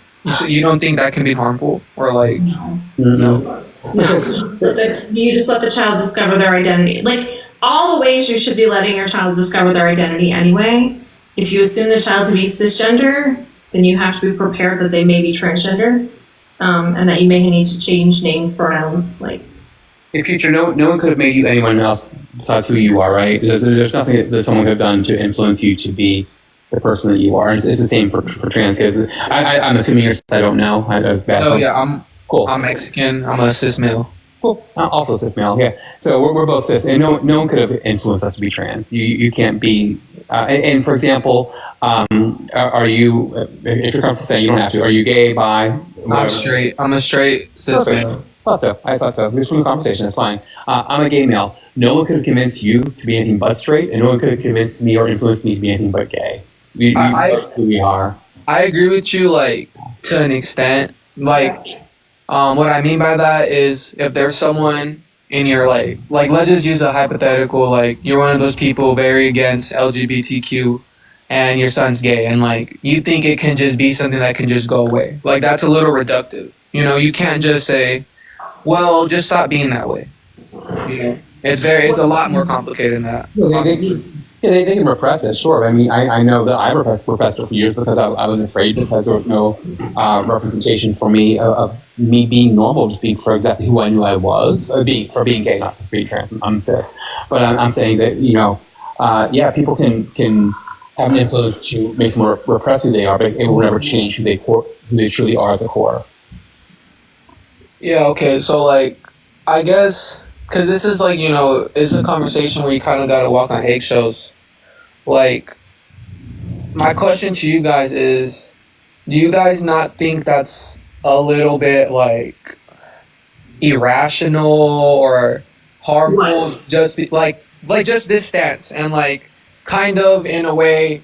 You don't think that can be harmful or like no? You just let the child discover their identity. Like all the ways you should be letting your child discover their identity anyway. If you assume the child to be cisgender, then you have to be prepared that they may be transgender, and that you may need to change names, pronouns, like. In future, no one could have made you anyone else besides who you are, right? There's nothing that someone could have done to influence you to be the person that you are. It's the same for trans kids. I'm assuming you're. I don't know. Oh yeah, cool. I'm Mexican. I'm a cis male. Cool. Also cis male. Yeah. So we're both cis, and no one could have influenced us to be trans. You can't be. And for example, are you? If you're comfortable saying, you don't have to. Are you gay, bi? Whatever? I'm straight. I'm a straight cis male. I thought so. Just from the conversation, that's fine. I'm a gay male. No one could have convinced you to be anything but straight, and no one could have convinced me or influenced me to be anything but gay. We are who we are. I agree with you, like, to an extent. Like, what I mean by that is if there's someone in your, like, let's just use a hypothetical, like, you're one of those people very against LGBTQ, and your son's gay, and, like, you think it can just be something that can just go away. Like, that's a little reductive. You know, you can't just say, well, just stop being that way. You know, it's a lot more complicated than that. They can repress it, sure. I mean, I know that I repressed it for years because I was afraid because there was no representation for me of me being normal, just being for exactly who I knew I was, for being gay, not for being trans. I'm cis, but I'm saying that people can have an influence to make someone repress who they are, but it will never change who they truly are at the core. Yeah, okay, so, like, I guess, because this is, like, it's a conversation where you kind of got to walk on eggshells. Like, my question to you guys is, do you guys not think that's a little bit, like, irrational or harmful? What? Just, just this stance and, like, kind of, in a way,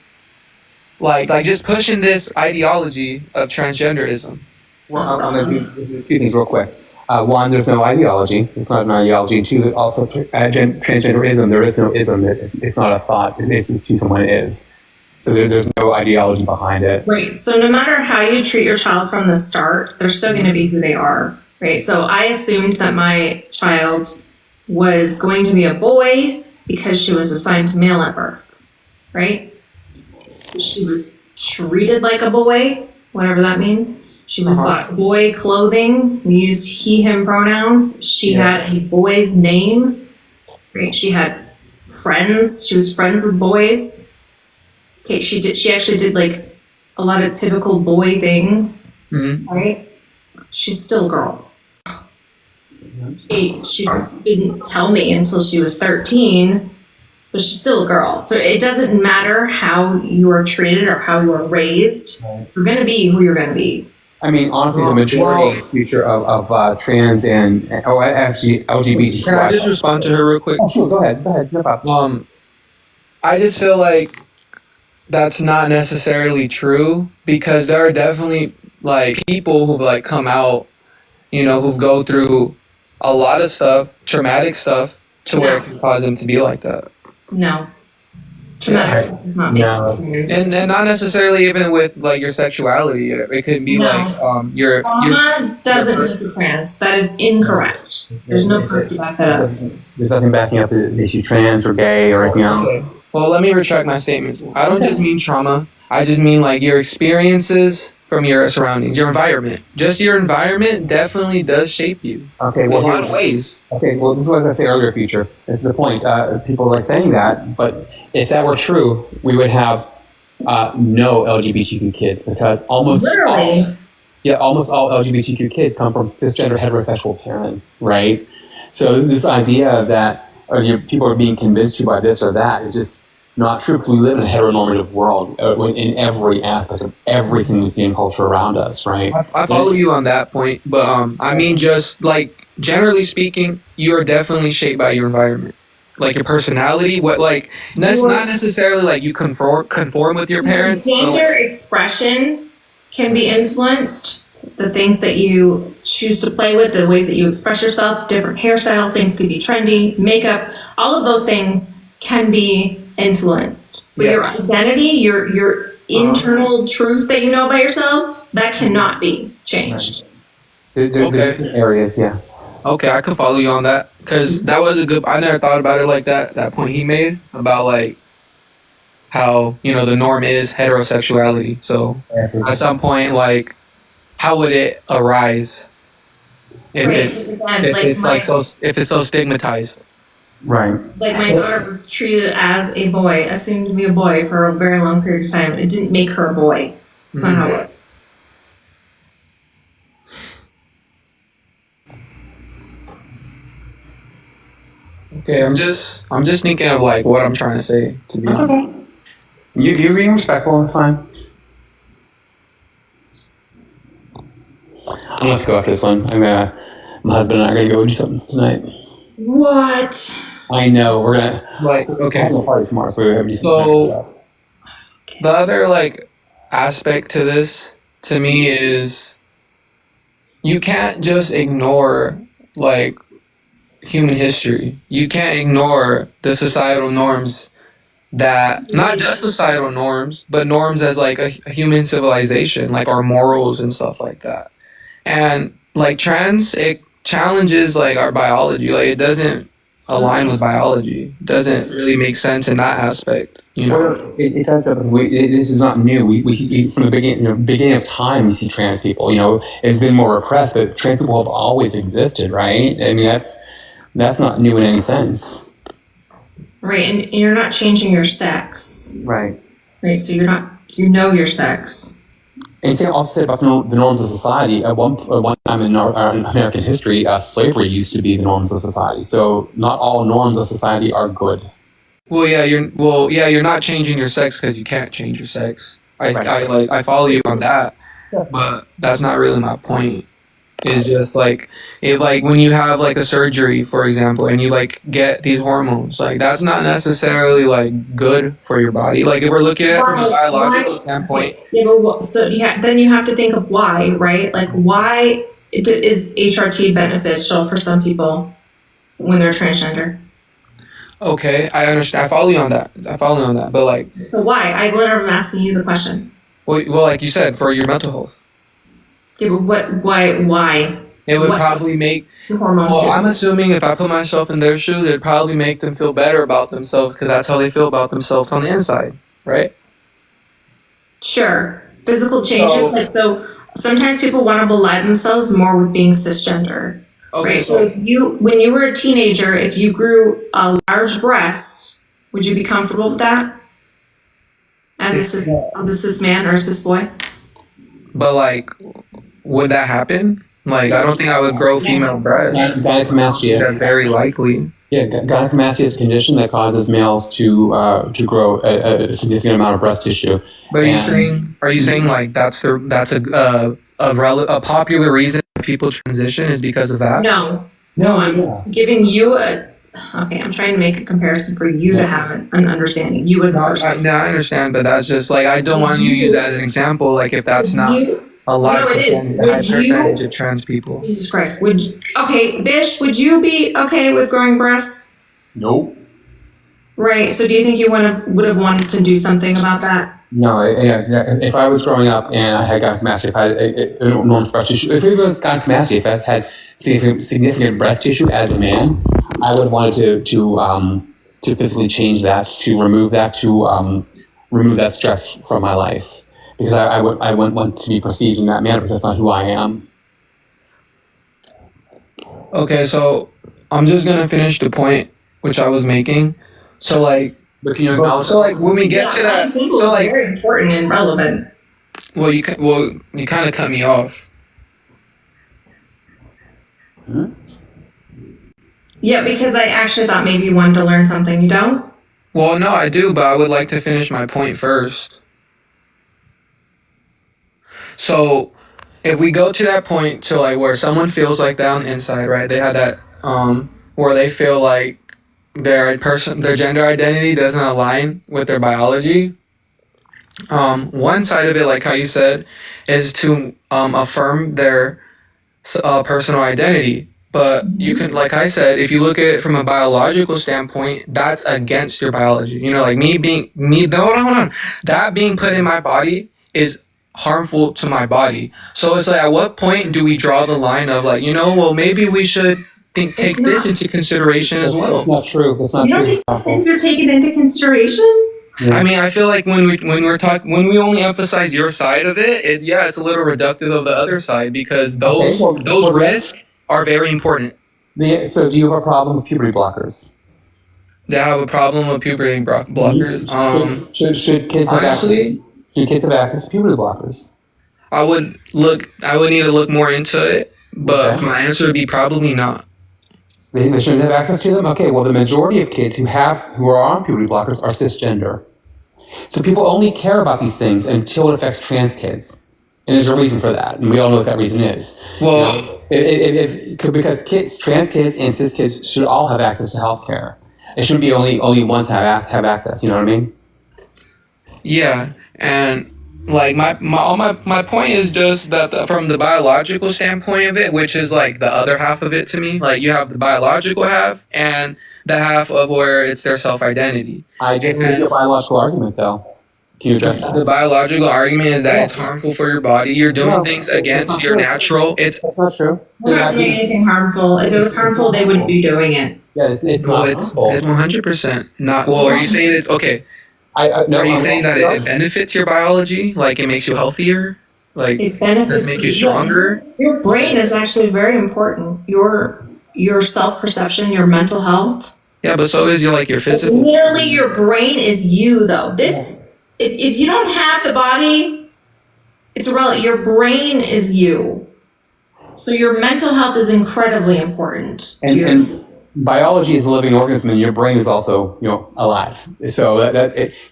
like just pushing this ideology of transgenderism? Well, I'm going to do two things real quick. One, there's no ideology. It's not an ideology. And two, also, transgenderism, there is no ism. It's not a thought. It's just who someone is. So there's no ideology behind it. Right. So no matter how you treat your child from the start, they're still going to be who they are. Right. So I assumed that my child was going to be a boy because she was assigned male at birth. Right. She was treated like a boy, whatever that means. She was bought boy clothing. We used he, him pronouns. She had a boy's name. Right? She had friends. She was friends with boys. Okay, she actually did like a lot of typical boy things. Mm-hmm. Right? She's still a girl. She didn't tell me until she was 13, but she's still a girl. So it doesn't matter how you are treated or how you are raised. You're gonna be who you're gonna be. I mean, honestly, the majority future of trans and actually LGBT. Can I just respond to her real quick? Oh, sure, go ahead. No problem. I just feel like that's not necessarily true because there are definitely like people who've like come out, who've go through a lot of stuff, traumatic stuff, to where it can cause them to be like that. No. Traumatic is not me. No. And not necessarily even with like your sexuality. It could be like your trauma doesn't make you trans. That is incorrect. There's no proof to back that up. There's nothing backing up the issue trans or gay or anything else. Well, let me retract my statements. I don't just mean trauma. I just mean like your experiences from your surroundings, your environment. Just your environment definitely does shape you. Okay, in a lot of ways. Okay, well, this is what I was going to say earlier, Future. This is the point. People like saying that, but if that were true, we would have no LGBTQ kids because almost all LGBTQ kids come from cisgender heterosexual parents, right? So this idea that people are being convinced to by this or that is just not true because we live in a heteronormative world in every aspect of everything we see in culture around us, right? I follow you on that point, but I mean, just like generally speaking, you are definitely shaped by your environment, like your personality. That's not necessarily like you conform with your parents. Gender expression can be influenced. The things that you choose to play with, the ways that you express yourself, different hairstyles, things can be trendy, makeup, all of those things can be influenced. But your identity, your internal truth that you know about yourself, that cannot be changed. There's different areas, yeah. Okay, I could follow you on that because that was a good. I never thought about it like that. That point he made about like how the norm is heterosexuality. So at some point, like, how would it arise if Right. it's Again, if like it's my- like so if it's so stigmatized? Right. Like my daughter was treated as a boy, assumed to be a boy for a very long period of time. It didn't make her a boy. That's not how it works. Okay, I'm just thinking of like what I'm trying to say. To be honest. You're being respectful. It's fine. Let's go after this one. My husband and I are gonna go do something tonight. What? I know we're gonna Like, we're okay. having a party tomorrow, so we're gonna do So- something. The other like aspect to this to me is you can't just ignore like human history. You can't ignore the societal norms that not just societal norms, but norms as like a human civilization, like our morals and stuff like that. And like trans, it challenges like our biology. Like it doesn't align with biology. It doesn't really make sense in that aspect. Well, it does. This is not new. We from the beginning of time, we see trans people. It's been more repressed, but trans people have always existed, right? I mean, that's not new in any sense. Right, and you're not changing your sex. Right. Right, so you know your sex. And you also said about the norms of society. At one time in our American history, slavery used to be the norms of society. So not all norms of society are good. Well, yeah, you're not changing your sex because you can't change your sex. I follow you on that, but that's not really my point. It's just like when you have like a surgery, for example, and you like get these hormones, like that's not necessarily like good for your body. Like if we're looking at it from a biological standpoint. Yeah, but then you have to think of why, right? Like why is HRT beneficial for some people when they're transgender? Okay, I understand. I follow you on that. But like, So why? I literally am asking you the question. well, like you said, for your mental health, Yeah, but why? it would What- probably make. The hormones. Well, I'm assuming if I put myself in their shoes, it'd probably make them feel better about themselves because that's how they feel about themselves on the inside, right? Sure. Physical changes. So sometimes people want to belie themselves more with being cisgender. Okay, Right. So when you were a teenager, if you grew a large breast, would you be comfortable with that? As a cis man or a cis boy? but like, would that happen? Like, I don't think I would grow female breasts. Gynecomastia. That's very likely. Yeah, gynecomastia is a condition that causes males to grow a significant amount of breast tissue. But And- are you saying like that's a popular reason people transition is because of that? No. I'm giving you okay, I'm trying to make a comparison for you to have an understanding. You as a person. I understand, but that's just like I don't want you to use that as an example. Like if that's not a large No, it is. percentage of trans people. Jesus Christ. Okay, Bish, would you be okay with growing breasts? Nope. Right. So do you think you would have wanted to do something about that? No, if I was growing up and I had gynecomastia, if I had enormous breast tissue, if it was gynecomastia, if I had significant breast tissue as a man, I would have wanted to physically change that, to remove that stress from my life. Because I wouldn't want to be perceived in that manner because that's not who I am. Okay, so I'm just gonna finish the point which I was making. So like, but can you acknowledge? So like when we get to that, I think so it's like, very important and relevant. well, you kind of cut me off. Yeah, because I actually thought maybe you wanted to learn something. You don't? Well, no, I do, but I would like to finish my point first. So, if we go to that point to like where someone feels like that on the inside, right? They have that where they feel like their gender identity doesn't align with their biology. One side of it, like how you said, is to affirm their personal identity. But you can, like I said, if you look at it from a biological standpoint, that's against your biology. You know, like hold on. That being put in my body is harmful to my body. So it's like, at what point do we draw the line of like, well, maybe we should take this into consideration as well? That's not true. That's not You don't true. think those things are taken into consideration? I mean, I feel like when we only emphasize your side of it, it's a little reductive of the other side, because those risks are very important. So do you have a problem with puberty blockers? They have a problem with puberty blockers. Should kids have access? Should kids have access to puberty blockers? I would need to look more into it, but my answer would be probably not. They shouldn't have access to them? Okay, well, the majority of kids who are on puberty blockers are cisgender. So people only care about these things until it affects trans kids. And there's a reason for that, and we all know what that reason is. Well, because trans kids and cis kids should all have access to health care. It shouldn't be only ones have access, you know what I mean? yeah, and like my point is just that from the biological standpoint of it, which is like the other half of it to me, like you have the biological half and the half of where it's their self-identity. I disagree with your biological argument, though. Can you address that? The biological argument is that it's harmful for your body. You're doing things against your natural. That's not true. We're not doing anything harmful. If it was harmful, they wouldn't be doing it. Yeah, it's Well, not it's harmful. 100% not. Well, are you saying it? Okay. No, Are you I'm saying not- that it benefits your biology? Like it makes you healthier? Like It does benefits it make you stronger? Your brain is actually very important. Your self-perception, your mental health. Yeah, but so is your physical. Literally, your brain is you, though. If you don't have the body, it's irrelevant. Your brain is you. So your mental health is incredibly important. And biology is a living organism, and your brain is also, alive. So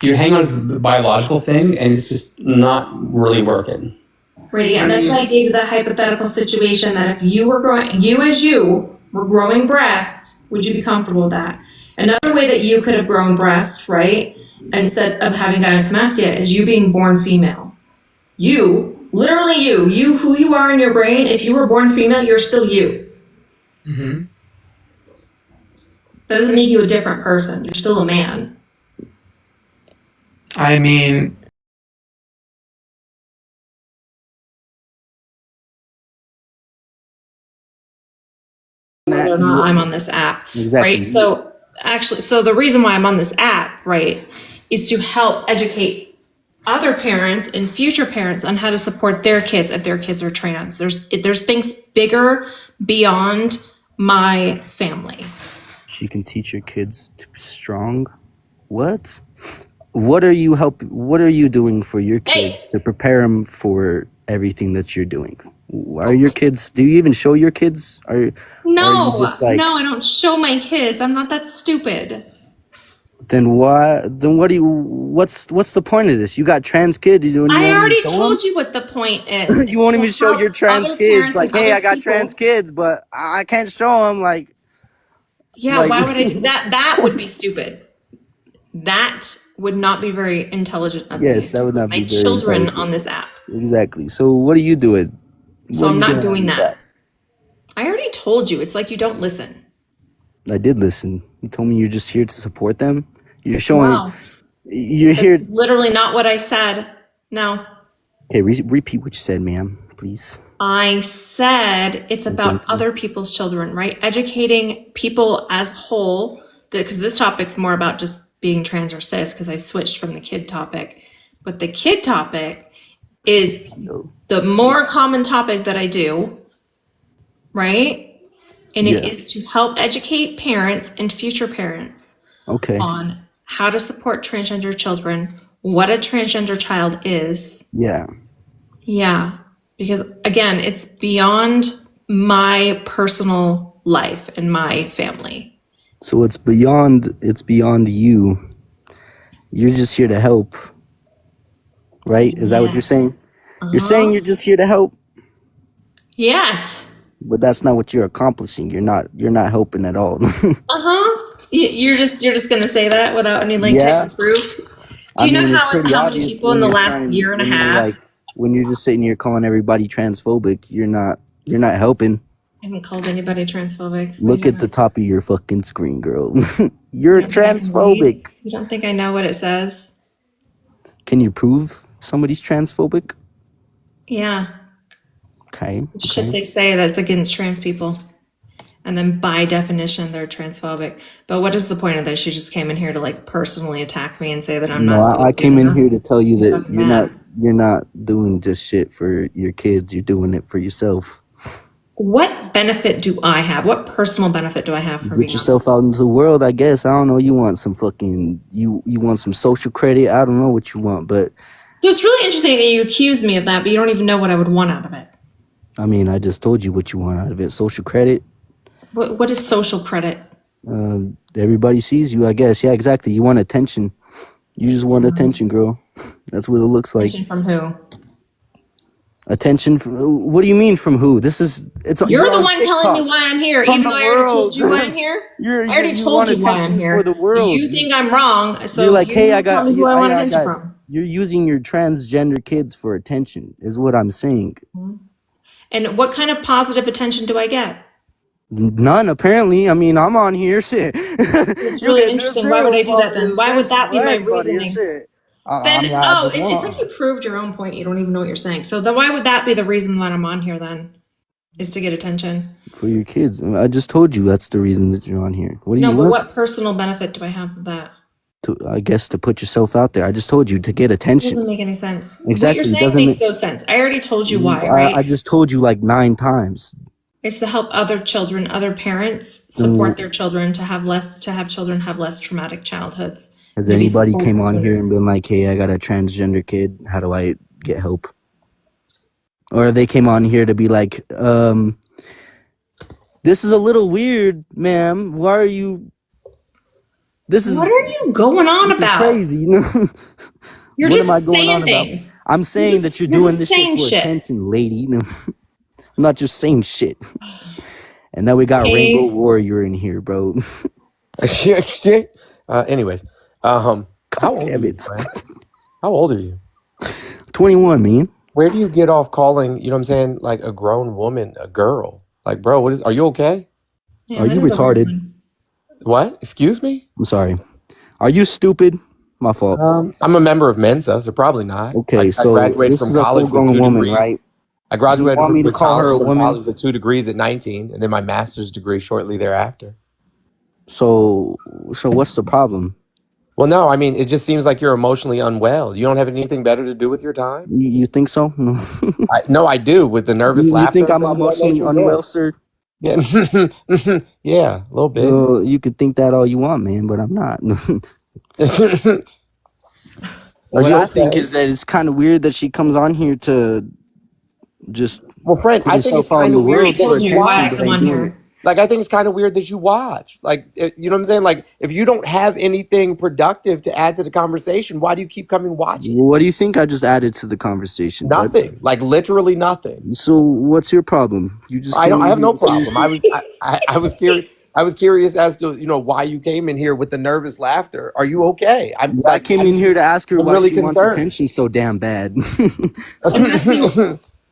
you hang on to the biological thing, and it's just not really working. Right, and that's why I gave you the hypothetical situation that if you were growing breasts, would you be comfortable with that? Another way that you could have grown breasts, right, instead of having gynecomastia, is you being born female. Literally you, who you are in your brain, if you were born female, you're still you. Mm-hmm. That doesn't make you a different person. You're still a man. I mean, whether or not I'm on this app, Exactly. right? So the reason why I'm on this app, right, is to help educate other parents and future parents on how to support their kids if their kids are trans. There's things bigger beyond my family. She can teach your kids to be strong. What? What are you doing for your kids to prepare them for everything that you're doing? Are your kids? Do you even show your kids? No, are you just like, no, I don't show my kids. I'm not that stupid. Then why? Then what do you? What's the point of this? You got trans kids. I already told you what the point is. You won't even show your trans Other kids. parents Like, and hey, other I got people- trans kids, but I can't show them. Like, Yeah, like- why would I do that? That would be stupid. That would not be very intelligent of me. yes, that would not My be very children intelligent. on this app. Exactly. So what are you doing? So What are I'm you not on doing this that. app? I already told you. It's like you don't listen. I did listen. You told me you're just here to support them. You're showing. Wow. You're here. Literally not what I said. No. Okay, repeat what you said, ma'am, please. I said it's about Thank you. other people's children, right? Educating people as a whole, because this topic's more about just being trans or cis, because I switched from the kid topic. But the kid topic is the more common topic that I do, right? And it Yeah. is to help educate parents and future parents Okay. on how to support transgender children, what a transgender child is. Yeah. Yeah, because again, it's beyond my personal life and my family. So it's beyond you. You're just here to help. Right? Is that what you're saying? You're saying you're just here to help, Yes. but that's not what you're accomplishing. You're not helping at all. You're just gonna say that without any Yeah. type of proof. Do you know it's how pretty many obvious people in when the you're last trying- year and a when you're, half? like, when you're just sitting here calling everybody transphobic, you're not helping. I haven't called anybody transphobic. Look at the top of your fucking screen, girl. You're You don't think I can transphobic. read? You don't think I know what it says? Can you prove somebody's transphobic? Yeah. Okay. Shit Okay. they say that it's against trans people. And then by definition, they're transphobic. But what is the point of this? She just came in here to like personally attack me and say that I'm No, not I doing came good in enough. here to tell you I'm that fucking mad. you're not doing just shit for your kids. You're doing it for yourself. What benefit do I have? What personal benefit do I have from Get being on? yourself out into the world, I guess. I don't know. You want some fucking you want some social credit. I don't know what you want, but So it's really interesting that you accuse me of that, but you don't even know what I would want out of it. I mean, I just told you what you want out of it. Social credit. What is social credit? Everybody sees you, I guess. Yeah, exactly. You want attention. You just want attention, girl. That's what it looks like. Attention from who? Attention from what do you mean from who? It's You're the on one telling TikTok. me why I'm here, From even the though I already told world. you why I'm here. I already You told want you why I'm attention here. for the world. You think I'm wrong, so You're like, you hey, tell me who I want attention from. You're using your transgender kids for attention, is what I'm saying. And what kind of positive attention do I get? None, apparently. I mean, I'm on here, shit. It's really interesting. Why would I do that then? Why would that be my reasoning? Then, it's like you proved your own point. You don't even know what you're saying. So then why would that be the reason that I'm on here then? Is to get attention? For your kids. I just told you that's the reason that you're on here. What do No, you but want? what personal benefit do I have of that? I guess to put yourself out there. I just told you to get It attention. doesn't make any sense. Exactly. What you're saying Doesn't makes make- no sense. I already told you why, right? I just told you like 9 times. It's to help other children, other parents support their children to have children have less traumatic childhoods. Has To be anybody supported came on sooner. here and been like, hey, I got a transgender kid. How do I get help? Or they came on here to be like, this is a little weird, ma'am. Why are you... What are you going on This is about? crazy, you know? You're What just am I going saying on about? things. I'm saying that you're You're doing just this shit saying for shit. attention, lady. No, I'm not just saying shit. And now we got Okay. Rainbow Warrior in here, bro. Anyways, how old are Damn you, it. friend? How old are you? 21, man. Where do you get off calling, you know what I'm saying, like a grown woman a girl? Like, bro, are you okay? Yeah, Are you that is a weird retarded? one. What? Excuse me? I'm sorry. Are you stupid? My fault. I'm a member of Mensa, so probably not. Okay, I so graduated this from is a college with full-grown 2 woman, degrees. right? I You graduated want me to with call her a from woman? college with 2 degrees at 19, and then my master's degree shortly thereafter. So what's the problem? Well, no, I mean, it just seems like you're emotionally unwell. You don't have anything better to do with your time? You think so? No. No, I do, with the nervous You laughter. think I'm and things of that emotionally nature, unwell, sir? Yeah. Yeah, a little bit. Well, you could think that all you want, man, but I'm not. Are What you I think okay? is that it's kind of weird that she comes on here to just Well, friend, put I think it's herself out in kind the of weird world that for you you why I attention, but come ain't on doing it. here. Like, I think it's kind of weird that you watch. Like, you know what I'm saying? Like, if you don't have anything productive to add to the conversation, why do you keep coming watching? Well, what do you think I just added to the conversation, bud? Nothing. Like, literally nothing. So what's your problem? You just came I in have here no to say problem. I was curious. I was curious as to why you came in here with the nervous laughter. Are you okay? I'm I came in here to ask her I'm why really she wants concerned. attention so damn bad.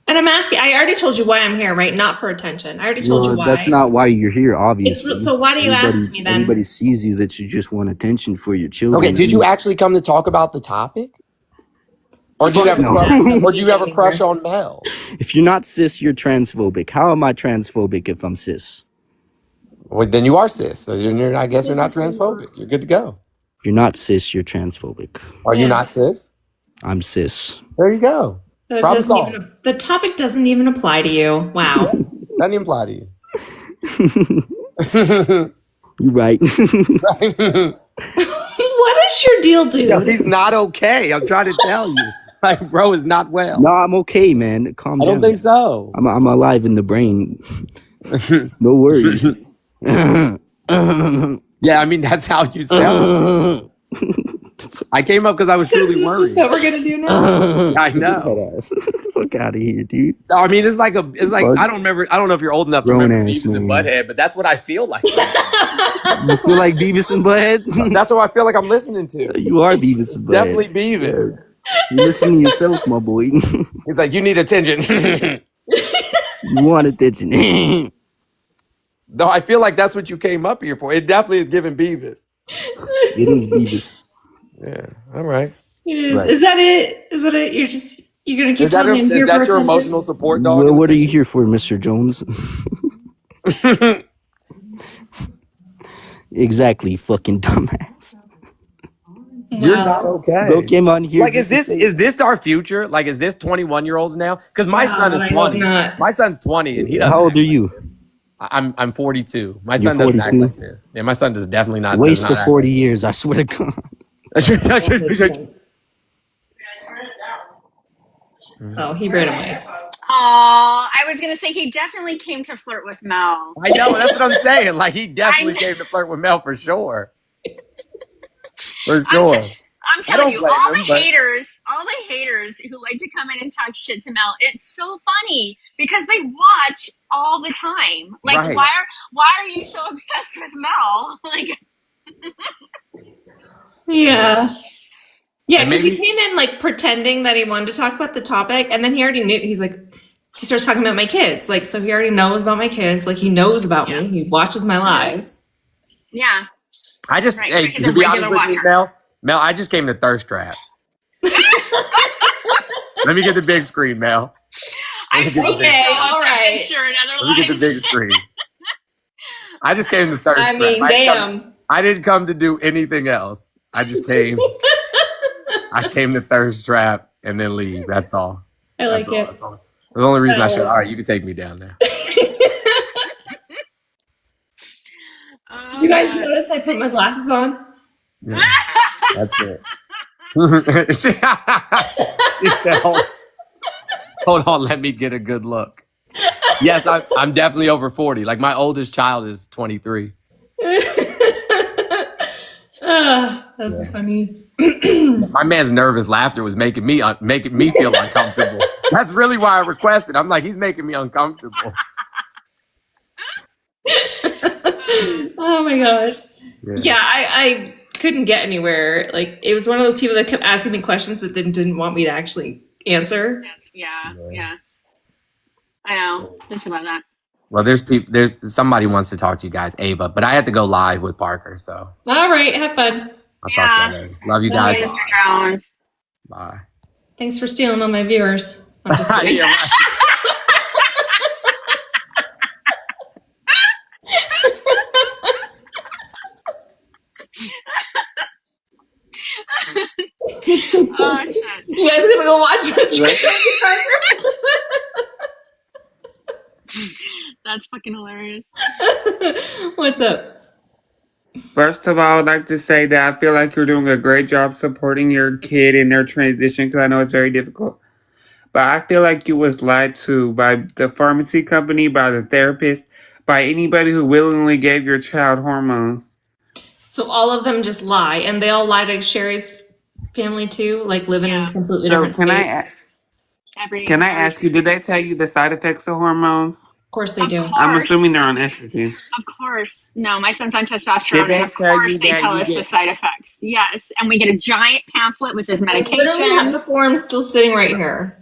And I'm asking, I already told you why I'm here, right? Not for attention. I already told you Well, why. that's not why you're here, obviously. So why do you ask me then? Everybody sees you that you just want attention for your children. Okay, did you actually come to talk about the topic? Or do you have a No. crush, or do you have a crush on Mel? If you're not cis, you're transphobic. How am I transphobic if I'm cis? Well, then you are cis. So I guess you're not transphobic. You're good to go. You're not cis, you're transphobic. Are you not cis? I'm cis. There you go. So Problem solved. the topic doesn't even apply to you. Wow. Doesn't even apply to you. You're right. What is your deal, dude? No, he's not okay. I'm trying to tell you. Like, bro is not well. No, I'm okay, man. Calm I down. don't think so. I'm alive in the brain. No worries. Yeah, I mean, that's how you sound. I came up because I was truly Is this just what worried. we're gonna do now? I know. Fuck out of here, dude. I mean, it's like Fuck. I don't know if you're old enough to Grown remember ass Beavis and man. Butthead, but that's what I feel like. You feel like Beavis and Butthead? That's what I feel like I'm listening to. You are Beavis and Butthead. Definitely Beavis. You listen to yourself, my boy. You He's like, you need attention. want attention. No, I feel like that's what you came up here for. It definitely is giving Beavis. It is Beavis. Yeah, all right. It is. Right. Is that it? Is that it? You're gonna keep Is that telling me I'm is here for that your attention? emotional support dog? What are you here for, Mr. Jones? Exactly, fucking dumbass. You're not Wow. okay. Bro came on here Like, just to say, is this our future? Like, is this 21-year-olds now? Because my son God, is I hope 20. not. My son's 20, and he doesn't. how old Act are like you? this. I'm 42. My You're son doesn't act 42. like this. Yeah, my son does definitely not. Does Waste not of act 40 like years, I swear to God. Oh, he ran away. Oh, I was gonna say he definitely came to flirt with Mel. I know. That's what I'm saying. Like, he definitely I- came to flirt with Mel for sure. For I'm, sure. I'm I telling don't you, blame all him, the but haters who like to come in and talk shit to Mel, it's so funny because they watch all the time. Like, right. why are you so obsessed with Mel? Like, Yeah. Yeah, And because he maybe came in like pretending that he wanted to talk about the topic, and then he already knew. He's like, he starts talking about my kids. Like, so he already knows about my kids. Like, he knows about me. He watches my lives. yeah, I just, right. hey, He's to a be honest regular with you, watcher. Mel, I just came to Thirst Trap. Let me get the big screen, Mel. I've seen Okay, all right. picture in other Let me get the lives. big screen. I just came to Thirst I Trap. mean, damn. I didn't come to do anything else. I just came. I came to Thirst Trap and then leave. That's all. I like it. That's all. The only reason I should. All right, you can take me down there. Did you guys notice I put my glasses on? Yeah, that's it. She said, hold on, let me get a good look. Yes, I'm definitely over 40. Like, my oldest child is 23. That's funny. My man's nervous laughter was making me feel uncomfortable. That's really why I requested. I'm like, he's making me uncomfortable. Oh my gosh. Yeah. Yeah, I couldn't get anywhere. Like, it was one of those people that kept asking me questions but then didn't want me to actually answer. Yeah. I know. Think about that. Well, there's somebody wants to talk to you guys, Ava, but I had to go live with Parker, so All right, have fun. I'll talk to you later. Love you guys. Mr. Jones. Bye. Thanks for stealing all my viewers. I'm just kidding. Yeah, right. Oh shit. You guys gonna go watch Mr. Jones? That's fucking hilarious. What's up? First of all, I'd like to say that I feel like you're doing a great job supporting your kid in their transition because I know it's very difficult. But I feel like you was lied to by the pharmacy company, by the therapist, by anybody who willingly gave your child hormones. So all of them just lie, and they all lie to Sherry's family too, like living in completely So different states. can I ask you, did they tell you the side effects of hormones? Of course they do. I'm assuming they're on estrogen. Of course. No, my son's on testosterone. Did they And of tell course you they that tell you us the get- side effects. Yes. And we get a giant pamphlet with his I literally have medication. the form still sitting right here.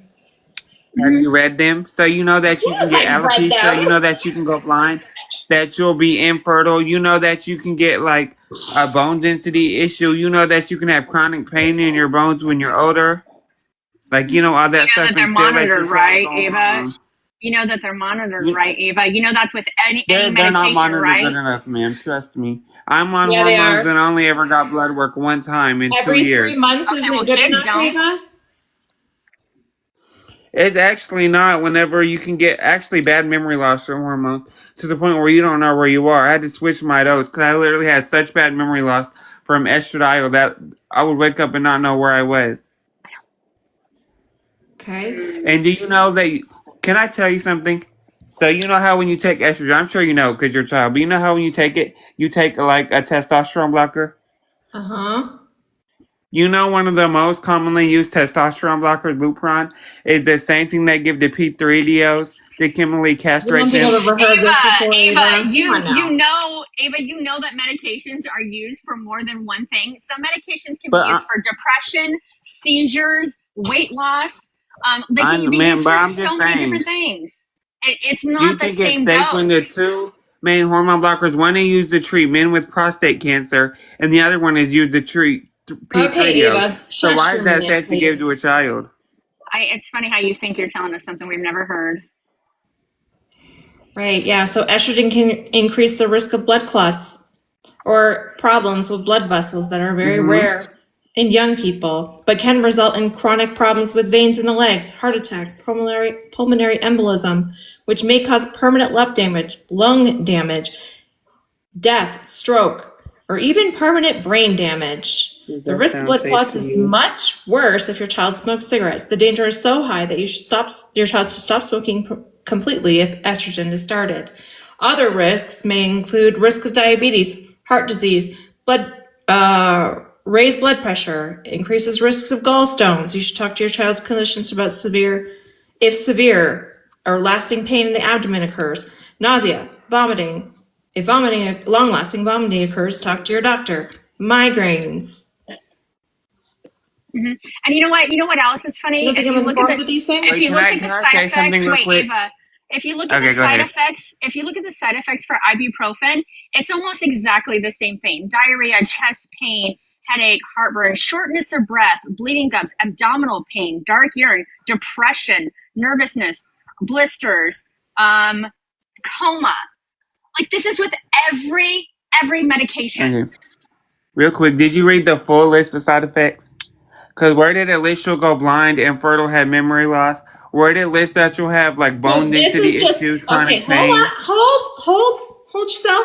Have you read them? So you know that you Yes, can get I've read alopecia, them. you know that you can go blind, that you'll be infertile, you know that you can get like a bone density issue, you know that you can have chronic pain in your bones when you're older. Like, you know, all that You know stuff that they're and still let your monitored, child right, go on Ava? hormones. You know that they're monitored, You- right, Ava? You know that's with any They're not medication, monitored right? good enough, man. Trust me. I'm on Yeah, they hormones are. and I only ever got blood work one time in 2 Every years. 3 months Okay, isn't well, good kids enough, don't. Ava? It's actually not whenever you can get actually bad memory loss from hormones to the point where you don't know where you are. I had to switch my dose because I literally had such bad memory loss from estradiol that I would wake up and not know where I was. Okay. And do you know that? Can I tell you something? So you know how when you take estrogen, I'm sure you know because you're a child, but you know how when you take it, you take like a testosterone blocker? Uh-huh. You know, one of the most commonly used testosterone blockers, Lupron, is the same thing they give to P3DOs to chemically You castrate don't think I've them. ever heard this before, Ava, Ava? Come you on now. Ava, you know that medications are used for more than one thing. Some medications can But be used for depression, seizures, weight loss. They I, can be man, used but for I'm just so many saying. different things. It's Do you not the think it's same safe when the dose. two main hormone blockers, one is used to treat men with prostate cancer, and the other one is used to treat Okay, P3DOs? Ava. So Shush why for is a that minute, safe to give to a please. child? It's funny how you think you're telling us something we've never heard. Right, yeah. So estrogen can increase the risk of blood clots or problems with blood vessels that are very rare in young people, but can result in chronic problems with veins in the legs, heart attack, pulmonary embolism, which may cause permanent lung damage, death, stroke, or even permanent brain damage. The risk of blood clots is much worse if your child smokes cigarettes. The danger is so high that your child should stop smoking completely if estrogen is started. Other risks may include risk of diabetes, heart disease, raised blood pressure, increases risks of gallstones. You should talk to your child's clinicians about severe or lasting pain in the abdomen occurs, nausea, vomiting. If long-lasting vomiting occurs, talk to your doctor. Migraines. And you know what? You know what else is funny? You don't think I'm informed with these things? If you look at the side effects, real quick? Ava. If you look at the side effects for ibuprofen, it's almost exactly the same thing: diarrhea, chest pain, headache, heartburn, shortness of breath, bleeding gums, abdominal pain, dark urine, depression, nervousness, blisters, coma. Like, this is with every medication. Okay. Real quick, did you read the full list of side effects? Because where did it list you'll go blind, infertile, have memory loss? Where did it list that you'll have like bone density issues, chronic pain? Hold yourself.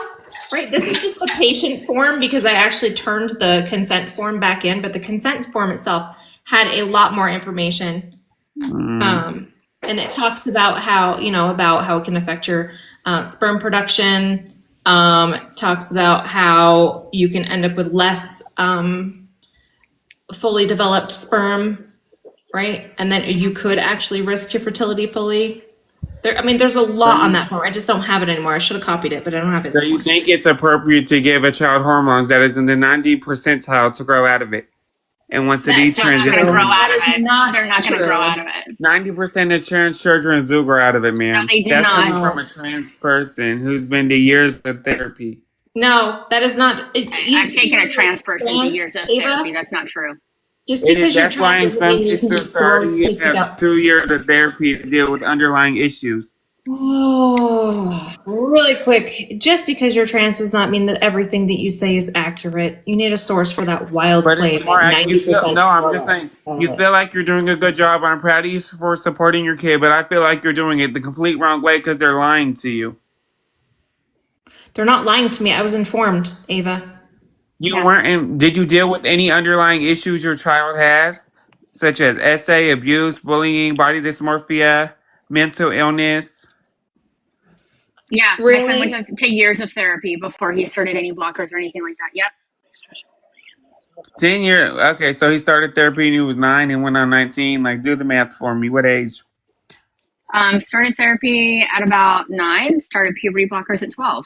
Right, this is just the patient form because I actually turned the consent form back in, but the consent form itself had a lot more information. And it talks about how it can affect your sperm production. Talks about how you can end up with less fully developed sperm, right? And then you could actually risk your fertility fully. There's a lot on that form. I just don't have it anymore. I should have copied it, but I don't have it. So you think it's appropriate to give a child hormones that is in the 90th percentile to grow out of it? And once it is transition, they're not going to grow out of it. 90% of trans children do grow out of it, man. No, they do That's not. coming from a trans person who's been to years of therapy. No, that is not. I've taken a trans person to years of therapy. That's not true. Just because you're trans doesn't mean you can just throw you have 2 years of therapy to deal with underlying issues. Oh, really quick. Just because you're trans does not mean that everything that you say is accurate. You need a source for that wild claim that 90%. No, I'm just saying. You feel like you're doing a good job. I'm proud of you for supporting your kid, but I feel like you're doing it the complete wrong way because they're lying to you. They're not lying to me. I was informed, Ava. You weren't. Did you deal with any underlying issues your child had, such as SA, abuse, bullying, body dysmorphia, mental illness? Yeah, Really? my son went to years of therapy before he started any blockers or anything like that. Yep. 10 years. Okay, so he started therapy when he was 9 and went on 19. Like, do the math for me. What age? Started therapy at about 9. Started puberty blockers at 12.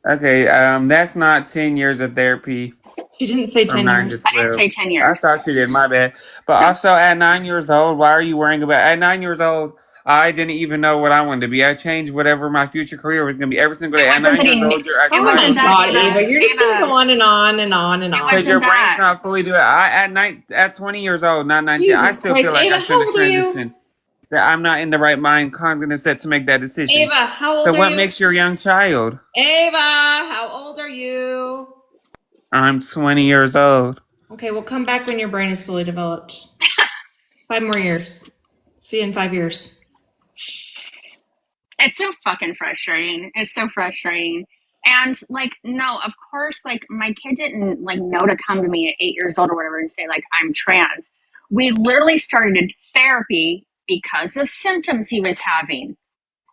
Okay, that's not 10 years of therapy. She didn't say 10 years. I didn't say 10 years. I thought she did. My bad. But also, at 9 years old, why are you worrying about? At 9 years old, I didn't even know what I wanted to be. I changed whatever my future career was going to be every single day. At 9 years old, you're acting like. Oh my God, Ava, you're just going to go on and on and on and on. Because your brain's not fully doing it. At 20 years old, not 19, Jesus I still Christ. feel like Ava, I how should have old are you? transitioned. That I'm not in the right mind, cognitive set to make that decision. Ava, how old so are what you? makes you a young child? Ava, how old are you? I'm 20 years old. Okay, well, come back when your brain is fully developed. 5 more years. See you in 5 years. It's so fucking frustrating. It's so frustrating. And no, of course, my kid didn't know to come to me at 8 years old or whatever and say I'm trans. We literally started therapy because of symptoms he was having.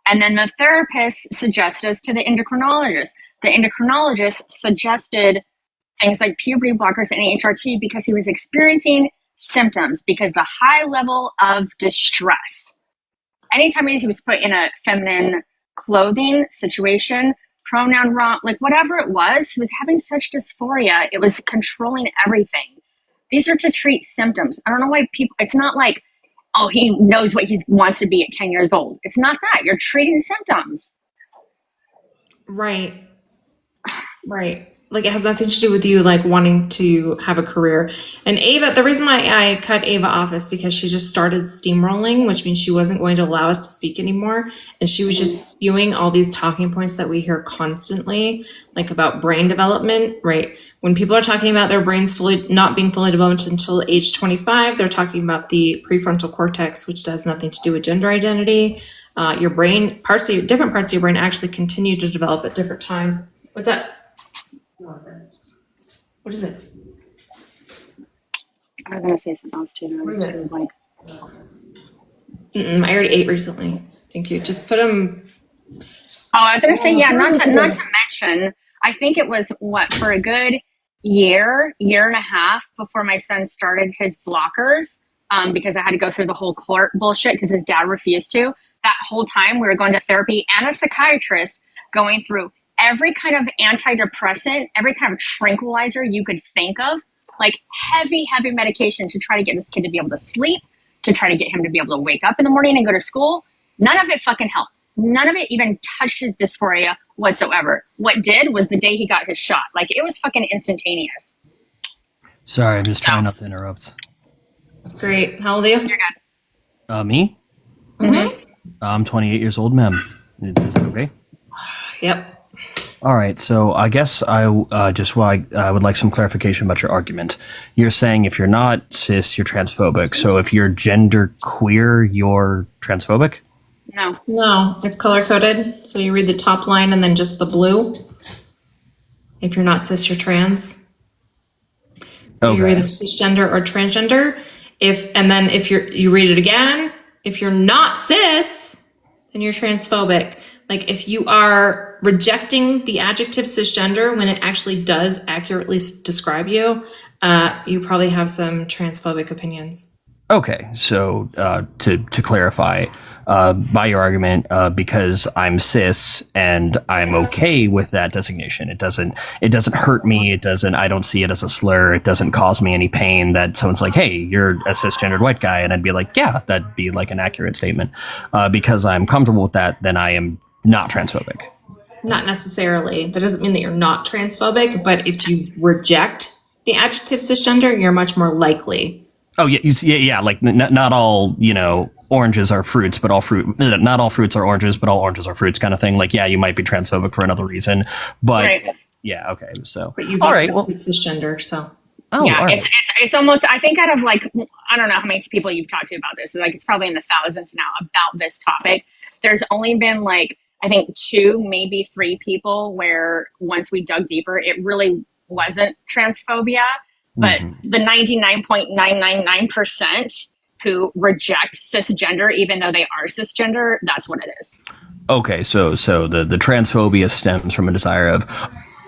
And then the therapist suggested us to the endocrinologist. The endocrinologist suggested things like puberty blockers and HRT because he was experiencing symptoms because the high level of distress. Anytime he was put in a feminine clothing situation, pronoun wrong, whatever it was, he was having such dysphoria, it was controlling everything. These are to treat symptoms. I don't know why it's not he knows what he wants to be at 10 years old. It's not that. You're treating symptoms. Right. Like it has nothing to do with you like wanting to have a career. And Ava, the reason why I cut Ava off is because she just started steamrolling, which means she wasn't going to allow us to speak anymore. And she was just spewing all these talking points that we hear constantly, like about brain development, right? When people are talking about their brains fully not being fully developed until age 25, they're talking about the prefrontal cortex, which has nothing to do with gender identity. Your brain, different parts of your brain actually continue to develop at different times. What's that? What is it? I was gonna say something else too. What is it? It was like, I already ate recently. Thank you. Just put them. oh, I was gonna say, yeah, not to mention, I think it was for a good year and a half before my son started his blockers, because I had to go through the whole court bullshit because his dad refused to. That whole time we were going to therapy and a psychiatrist, going through every kind of antidepressant, every kind of tranquilizer you could think of, like heavy medication to try to get this kid to be able to sleep, to try to get him to be able to wake up in the morning and go to school. None of it fucking helped. None of it even touched his dysphoria whatsoever. What did was the day he got his shot. Like it was fucking instantaneous. Sorry, I'm just trying not to interrupt. Great. How old are you? You're good. Me? Mm-hmm. I'm 28 years old, ma'am. Is that okay? Yep. All right, so I guess I would like some clarification about your argument. You're saying if you're not cis, you're transphobic. So if you're gender queer, you're transphobic? No, it's color coded. So you read the top line and then just the blue. If you're not cis, you're trans. So you're either cisgender or transgender. If you read it again, if you're not cis, then you're transphobic. Like if you are rejecting the adjective cisgender when it actually does accurately describe you, you probably have some transphobic opinions. Okay, so to clarify, by your argument, because I'm cis and I'm okay with that designation, it doesn't hurt me. I don't see it as a slur. It doesn't cause me any pain that someone's like, hey, you're a cisgendered white guy. And I'd be like, yeah, that'd be like an accurate statement. Because I'm comfortable with that, then I am not transphobic. Not necessarily. That doesn't mean that you're not transphobic, but if you reject the adjective cisgender, you're much more likely. Oh yeah. Like not all oranges are fruits, but not all fruits are oranges, but all oranges are fruits, kind of thing. Like you might be transphobic for another reason, but right. Yeah, okay. So but you all right, well, cisgender. So yeah, right. it's almost, I think out of like, I don't know how many people you've talked to about this. Like it's probably in the thousands now about this topic. There's only been like, I think 2, maybe 3 people where once we dug deeper, it really wasn't transphobia, but the 99.999% who reject cisgender, even though they are cisgender, that's what it is. Okay, so the transphobia stems from a desire of,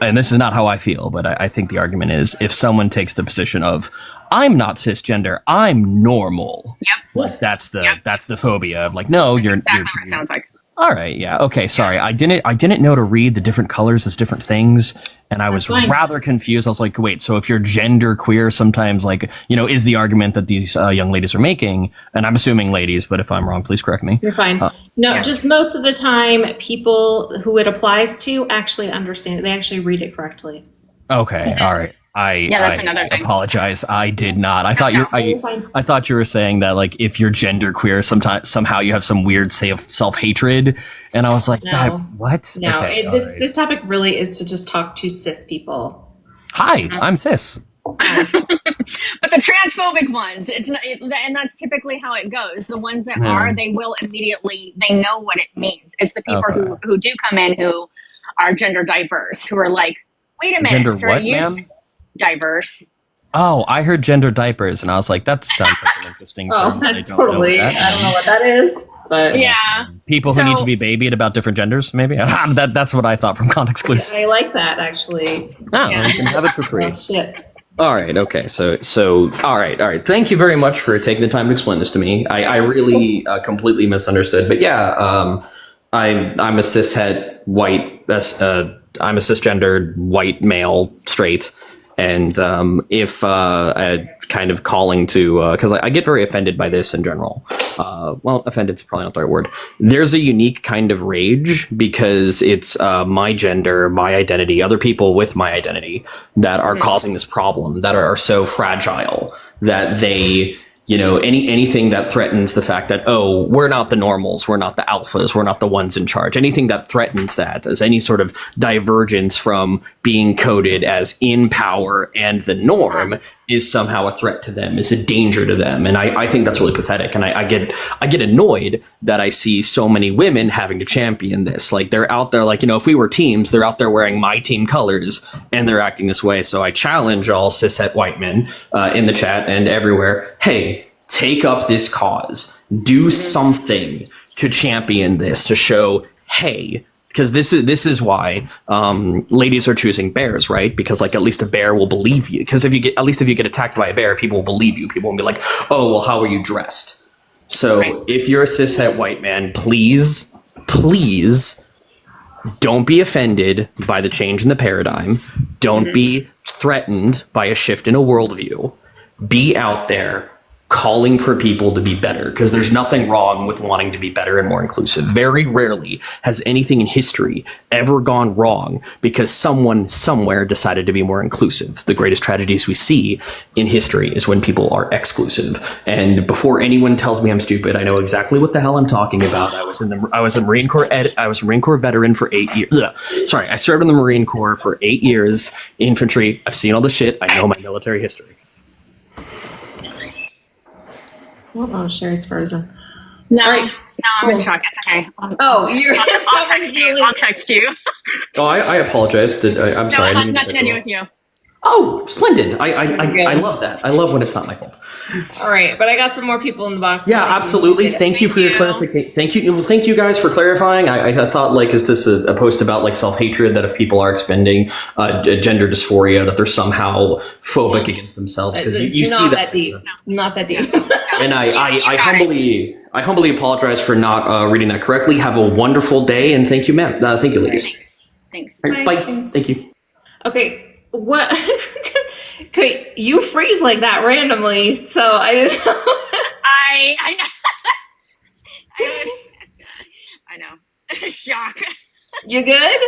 and this is not how I feel, but I think the argument is if someone takes the position of, I'm not cisgender, I'm normal. Yep. Like that's the phobia of like, no, you're exactly what it sounds like. All right, yeah, okay, sorry. I didn't know to read the different colors as different things, and I was rather confused. I was like, wait, so if you're gender queer, sometimes like, is the argument that these young ladies are making, and I'm assuming ladies, but if I'm wrong, please correct me. You're fine. Just most of the time, people who it applies to actually understand it. They actually read it correctly. Okay, all right. That's another thing. Apologize. I did not. I thought I thought you were saying that like if you're gender queer, somehow you have some weird self-hatred, and I was like, what? No, okay, this topic really is to just talk to cis people. Hi, I'm cis. But the transphobic ones, it's not, and that's typically how it goes. The ones that are, they will immediately, they know what it means. It's the people who do come in who are gender diverse, who are like, wait a minute, gender sir, what, ma'am? Diverse. Oh, I heard gender diapers, and I was like, that sounds like an interesting term. That's totally, I don't know what that is. But yeah. People who need to be babied about different genders, maybe? That's what I thought from Context Clues. I like that, actually. Oh, you can have it for free. Oh, shit. All right. Okay. So, all right. Thank you very much for taking the time to explain this to me. I really completely misunderstood. But yeah, I'm a cishet white. I'm a cisgendered white male, straight, And if kind of calling to, because I get very offended by this in general. Well, offended's probably not the right word. There's a unique kind of rage because it's my gender, my identity, other people with my identity that are causing this problem, that are so fragile that they, you know, anything that threatens the fact that, oh, we're not the normals, we're not the alphas, we're not the ones in charge. Anything that threatens that as any sort of divergence from being coded as in power and the norm is somehow a threat to them, is a danger to them. And I think that's really pathetic. And I get annoyed that I see so many women having to champion this. Like they're out there, like, you know, if we were teams, they're out there wearing my team colors and they're acting this way. So I challenge all cishet white men in the chat and everywhere. Hey, take up this cause, do something to champion this, to show, hey, because this is why ladies are choosing bears, right? Because like at least a bear will believe you. Because if you get attacked by a bear, people will believe you. People will be like, oh, well, how are you dressed? So if you're a cishet white man, please don't be offended by the change in the paradigm. Don't be threatened by a shift in a worldview. Be out there calling for people to be better, because there's nothing wrong with wanting to be better and more inclusive. Very rarely has anything in history ever gone wrong because someone somewhere decided to be more inclusive. The greatest tragedies we see in history is when people are exclusive. And before anyone tells me I'm stupid, I know exactly what the hell I'm talking about. I was a Marine Corps veteran for 8 years. I served in the Marine Corps for 8 years, infantry. I've seen all the shit. I know my military history. Oh, Sherry's frozen. No, All right, no, I'm in shock. It's okay. You're. I'll text you. I'll text you. Oh, I apologize. I'm sorry. No, it I has didn't nothing to mean do to with you. Oh, splendid. I love that. I love when it's not my fault. All right, but I got some more people in the box. Yeah, absolutely. Thank you for your clarification. Thank you guys for clarifying. I thought, like, is this a post about like self-hatred, that if people are expending gender dysphoria, that they're somehow phobic against themselves? Because you see not that. that deep. Not that deep. And I humbly apologize for not reading that correctly. Have a wonderful day, and thank you, ma'am. Thank you, ladies. Thanks. All right, bye. Thanks. Thank you. Okay, what? Okay, you freeze like that randomly, so I didn't know. I know. I know. Shock. You good?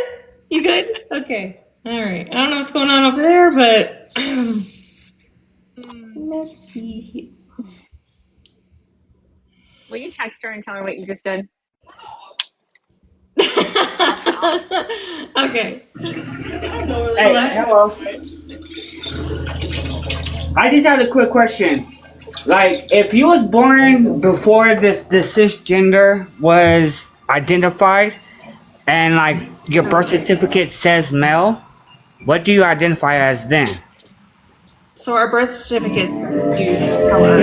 You good? Okay. All right. I don't know what's going on over there, but let's see here. Will you text her and tell her what you just did? Okay. Hey, hello. I just had a quick question. Like, if you was born before the cisgender was identified, and like your birth certificate says male, what do you identify as then? So our birth certificates do tell our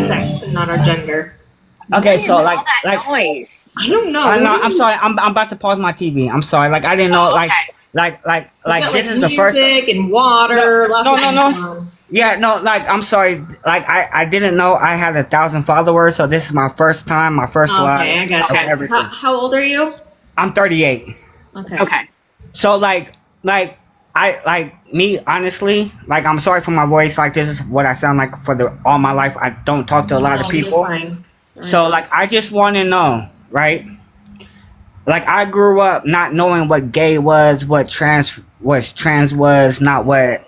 sex and not our gender. Okay, so like noise. I don't know. I'm sorry. I'm about to pause my TV. I'm sorry. Like I didn't know. Like this is the first. Music and water. No. Yeah, no. Like I'm sorry. Like I didn't know I had 1,000 followers. So this is my first time. My first live. Okay, I got you. How old are you? I'm 38. Okay. So like me honestly, like I'm sorry for my voice. Like this is what I sound like for all my life. I don't talk to a lot of people. So like I just want to know, right? Like I grew up not knowing what gay was, what trans was, not what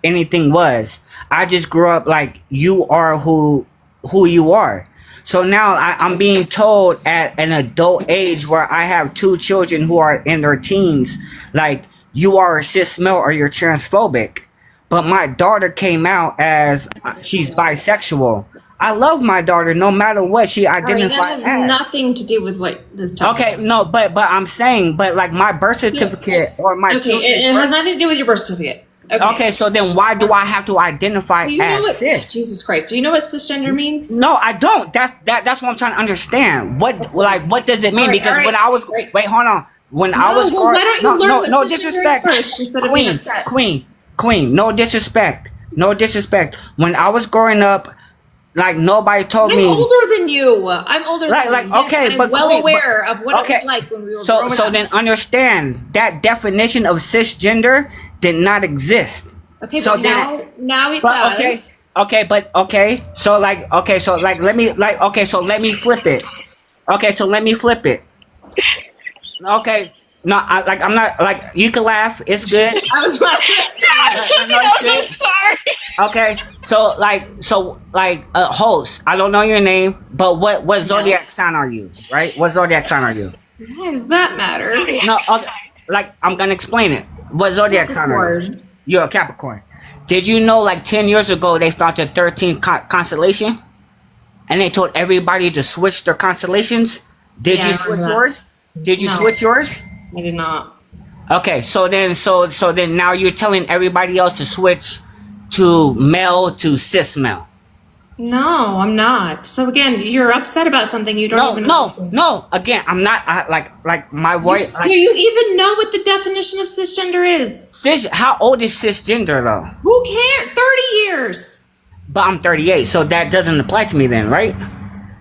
anything was. I just grew up like you are who you are. So now I'm being told at an adult age where I have 2 children who are in their teens, like you are a cis male or you're transphobic. But my daughter came out as she's bisexual. I love my daughter no matter what she identifies that has as. nothing to do with what this topic. Okay, no, but I'm saying, but like my birth certificate or my Okay, it has nothing to do with your birth certificate. Okay, so then why do I have to identify Do you know as what? cis? Jesus Christ! Do you know what cisgender means? No, I don't. That's what I'm trying to understand. What does it mean? All right, Because all right. when I was wait, hold on. When I was well, why don't you learn no what cisgender disrespect. is first instead of being upset? Queen, no disrespect. When I was growing up, like nobody told me. I'm older than you. I'm older than you. Yes, Okay, I'm but well Queen, aware of what it was like when we were growing So up. then understand that definition of cisgender did not exist. Okay, So but then, now it but does. okay. So let me flip it. Okay, so let me flip it. Okay. No, I'm not like you can laugh. It's good. I was laughing. I know it's good. Sorry. Okay, so host. I don't know your name, but what zodiac sign are you? Right? What zodiac sign are you? Why does that matter? No, okay, like I'm gonna explain it. What zodiac sign are you? You're a Capricorn. Did you know like 10 years ago they found the 13th constellation, and they told everybody to switch their constellations? Did Yeah, you I switch remember that. yours? Did you No. switch yours? I did not. Okay, so then now you're telling everybody else to switch to male to cis male. No, I'm not. So again, you're upset about something you don't even understand. No. Again, I'm not like my voice. Do you even know what the definition of cisgender is? How old is cisgender though? Who cares? 30 years. But I'm 38, so that doesn't apply to me then, right?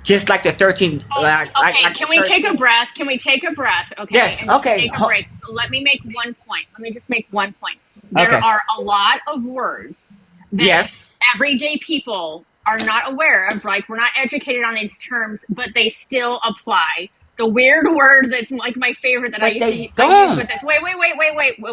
Just like the 13. Okay, can we take a breath? Can we take a breath? Okay. Yes, and let's okay. Take a break. So let me make one point. Let me just make one point. There Okay. are a lot of words that Yes. everyday people are not aware of. Like, we're not educated on these terms, but they still apply. The weird word that's like my favorite that But I they use don't. with this. Wait.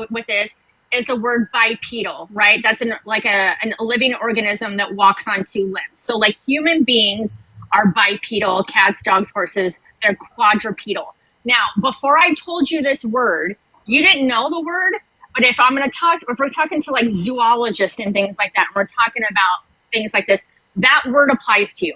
With this is the word bipedal, right? That's a living organism that walks on two limbs. So like human beings are bipedal, cats, dogs, horses, they're quadrupedal. Now, before I told you this word, you didn't know the word, but if we're talking to like zoologists and things like that, and we're talking about things like this, that word applies to you.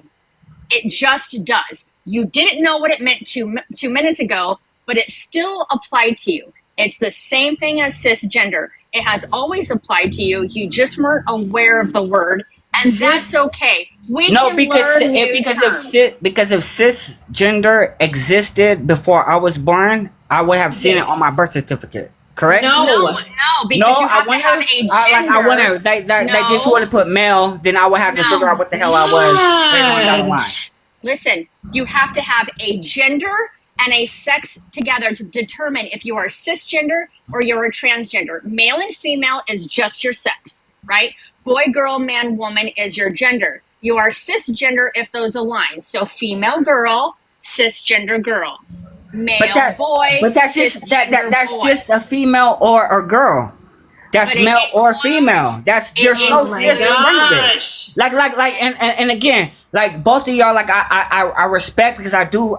It just does. You didn't know what it meant 2 minutes ago, but it still applied to you. It's the same thing as cisgender. It has always applied to you. You just weren't aware of the word, and that's okay. We No, can because learn new terms. if cisgender existed before I was born, I would have seen it on my birth certificate. Correct? No, because you have to have a gender. I wonder. They just would have put male, then I would have to figure out what the hell I was later on down the line. Listen, you have to have a gender and a sex together to determine if you are cisgender or you're a transgender. Male and female is just your sex, right? Boy, girl, man, woman is your gender. You are cisgender if those align. So female girl, cisgender girl. Male boy. But that's just that's boy. just a female or girl. That's But it male or includes- female. There's no Oh my cis around it. gosh. And again, like both of y'all, like I respect because I do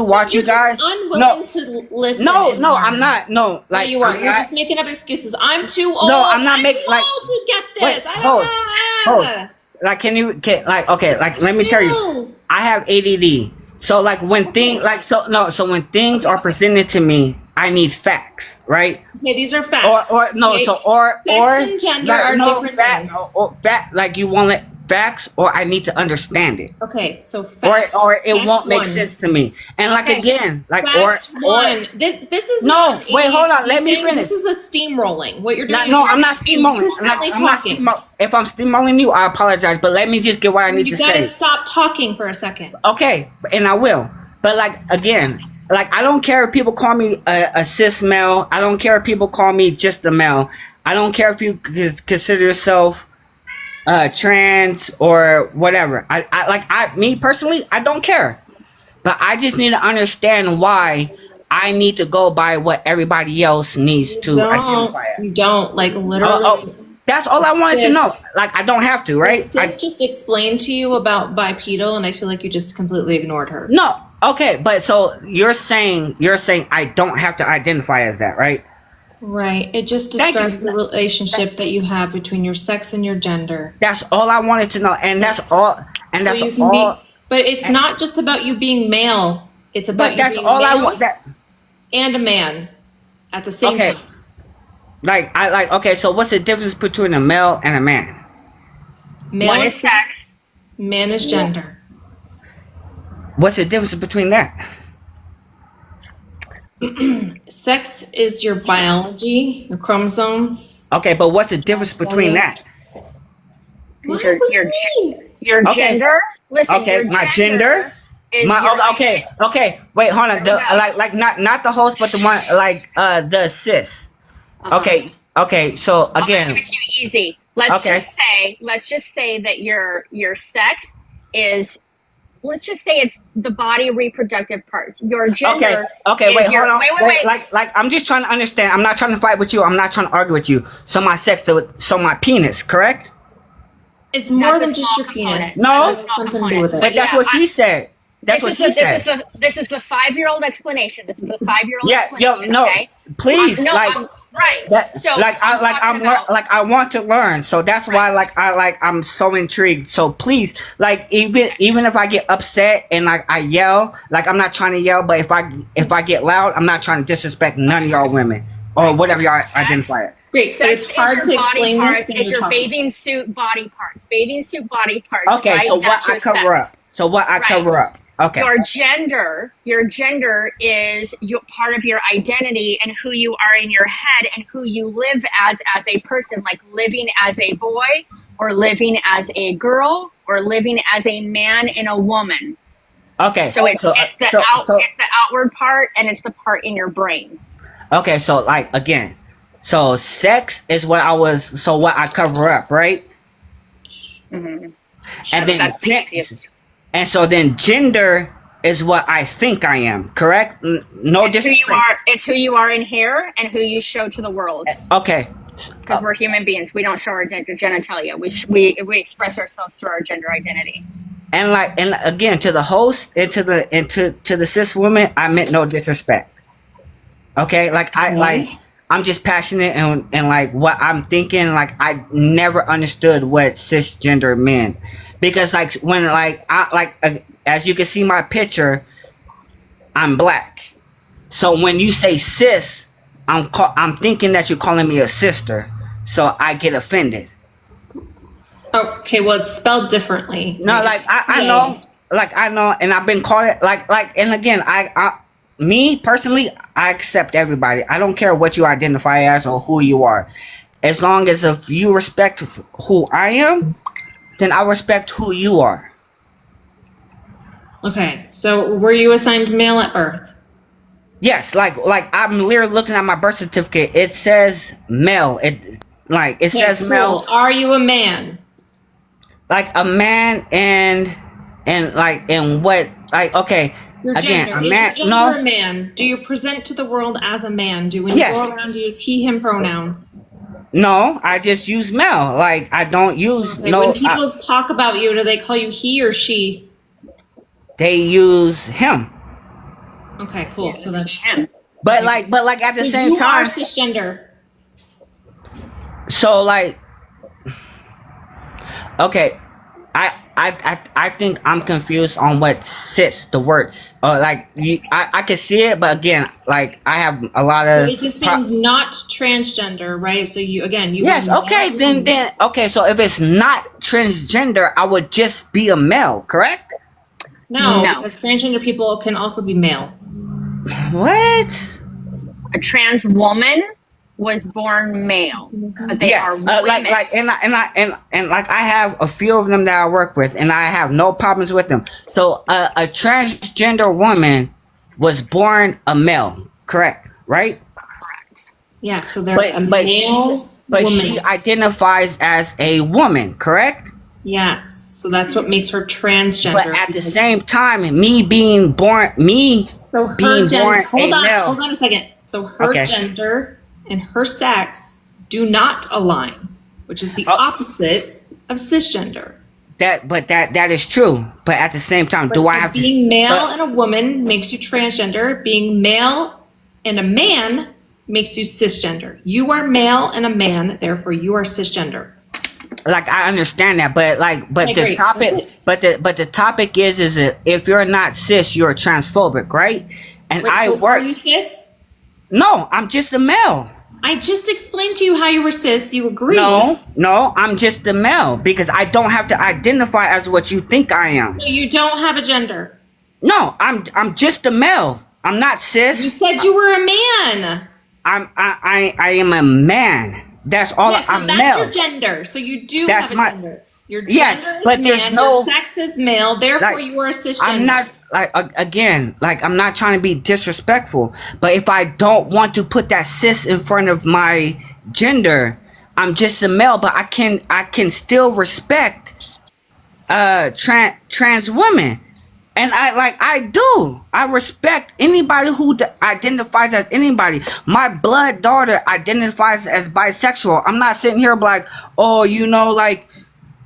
watch you guys. Unwilling to listen. No, and no, learn. I'm not. No, like you are. I'm You're not- just making up excuses. I'm too old. No, I'm not making too like. old to get this. Wait, I don't know. host. Like, let me tell you, I have ADD. So like when when things are presented to me, I need facts, right? Okay, these are facts. Sex and gender are different things. Or fact, like you want it facts, or I need to understand it. Okay, so fact. Or it Fact won't make one. sense to me. And like Okay, again, like fact one. This is No, not wait, hold on, ADHD let me thing. finish. This is a steamrolling. What you're doing? No, is I'm not steamrolling. consistently talking. If I'm steamrolling you, I apologize. But let me just get what I need You to gotta say. stop talking for a second. Okay, and I will. But like again, like I don't care if people call me a cis male. I don't care if people call me just a male. I don't care if you consider yourself trans or whatever. Me personally, I don't care. But I just need to understand why I need to go by what everybody else needs to identify as. You don't like literally. That's all I wanted to know. Like I don't have to, right? Sis just explained to you about bipedal, and I feel like you just completely ignored her. No. Okay, but so you're saying I don't have to identify as that, right? Right. It just describes the relationship that you have between your sex and your gender. That's all I wanted to know, and that's all. And that's So you can all. but it's not just about you being male. It's about But you that's being all I male want. and a man at the same Okay. time. Okay. So what's the difference between a male and a man? Male One is is sex. man is gender. What's the difference between that? Sex is your biology, your chromosomes. Okay, but what's the difference between that? Your Okay. gender. Listen, Okay, your my gender. is My your okay. Wait, hold on. Not the host, but the one the cis. Uh-huh. Okay. So I'll again, give it to you easy. Okay. Let's just say that your sex is, let's just say it's the body reproductive parts. Your gender. Okay. is Wait. your, Hold on. Wait. Like, I'm just trying to understand. I'm not trying to fight with you. I'm not trying to argue with you. So my sex, so my penis, correct? It's more That's a than just small your penis. component. No, That's a small Something to do component. with it. but that's Yeah, what she said. That's what she said. This is the 5-year-old explanation. This is the 5-year-old Yeah, explanation. no, Okay. please, right. So I want to learn. So that's why I'm so intrigued. So please, like even if I get upset and like I yell, like I'm not trying to yell, but if I get loud, I'm not trying to disrespect none of y'all women or whatever y'all identify as. Great, but it's hard to explain this when It's you're your talking. bathing suit body parts. Bathing suit body parts. Okay, right? so That's what I your cover sex. up. So what I Right. cover up. Okay. Your gender is part of your identity and who you are in your head and who you live as a person, like living as a boy or living as a girl or living as a man and a woman. Okay. So it's the outward part and it's the part in your brain. Okay, so like again, so sex is what I cover up, right? Mm-hmm. And then so then gender is what I think I am, correct? No disrespect. It's who you are in here and who you show to the world. Okay. Because we're human beings, we don't show our genitalia. We express ourselves through our gender identity. And again, to the host and to the cis woman, I meant no disrespect. Okay, I'm just passionate and like what I'm thinking. Like I never understood what cisgender meant because like when as you can see my picture, I'm black. So when you say cis, I'm thinking that you're calling me a sister. So I get offended. Okay, well, it's spelled differently. No, like I know, and I've been called it and again, me personally, I accept everybody. I don't care what you identify as or who you are, as long as if you respect who I am, then I respect who you are. Okay, so were you assigned male at birth? Yes, like I'm literally looking at my birth certificate. It says male. It says cool. male. Are you a man? Like a man and what? Like okay. Your Again, gender. a man. Is your gender a man? Do you present to the world as a man? When you go around, use he, him pronouns? No, I just use male. Like I don't use When people talk about you, do they call you he or she? They use him. Okay, cool. So that's him. But like at the same you time, are cisgender. So like, okay, I think I'm confused on what cis the words. I can see it, but again, like I have a lot of. It just means not transgender, right? So you Yes. Okay. Then. Okay. So if it's not transgender, I would just be a male, correct? No, because transgender people can also be male. What? A trans woman was born male, but they are women. I have a few of them that I work with, and I have no problems with them. So a transgender woman was born a male, correct? Right? Correct. Yeah. So they're male. But she identifies as a woman, correct? Yes. So that's what makes her transgender. But at the same time, me being born, hold on a second. So her gender and her sex do not align, which is the opposite of cisgender. That is true. But at the same time, being male and a woman makes you transgender? Being male and a man makes you cisgender. You are male and a man, therefore you are cisgender. Like I understand that, but the topic is that if you're not cis, you're transphobic, right? And Are you cis? No, I'm just a male. I just explained to you how you were cis. You agree? No, I'm just a male because I don't have to identify as what you think I am. So you don't have a gender. No, I'm just a male. I'm not cis. You said you were a man. I am a man. That's all. Yes, so I'm that's male. your gender. So you do have a gender. Your gender but is there's man, no your sex is male, therefore you are a cisgender. I'm not I'm not trying to be disrespectful, but if I don't want to put that cis in front of my gender, I'm just a male, but I can still respect trans women. And I respect anybody who identifies as anybody. My blood daughter identifies as bisexual. I'm not sitting here like, oh, like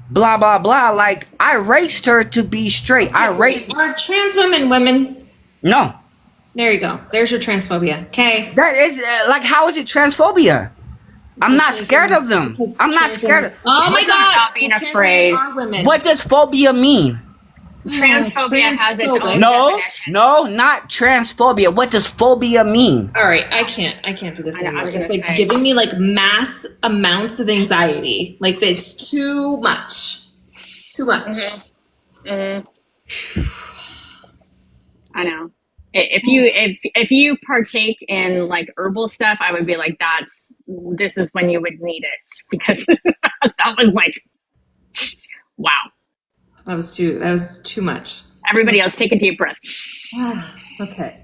blah blah blah. Like, I raised her to be straight. I raised. Are trans women? No. There you go. There's your transphobia. Okay. That is like, how is it transphobia? I'm not scared of them. I'm not scared of. Oh my God! Stop being afraid. Are women. What does phobia mean? Transphobia has its own No, definition. no, not transphobia. What does phobia mean? All right, I can't do this anymore. It's like say. giving me like mass amounts of anxiety. Like, it's too much. Too much. I know. If you partake in like herbal stuff, I would be like, this is when you would need it, because that was like, wow. That was too much. Everybody else, take a deep breath. Okay.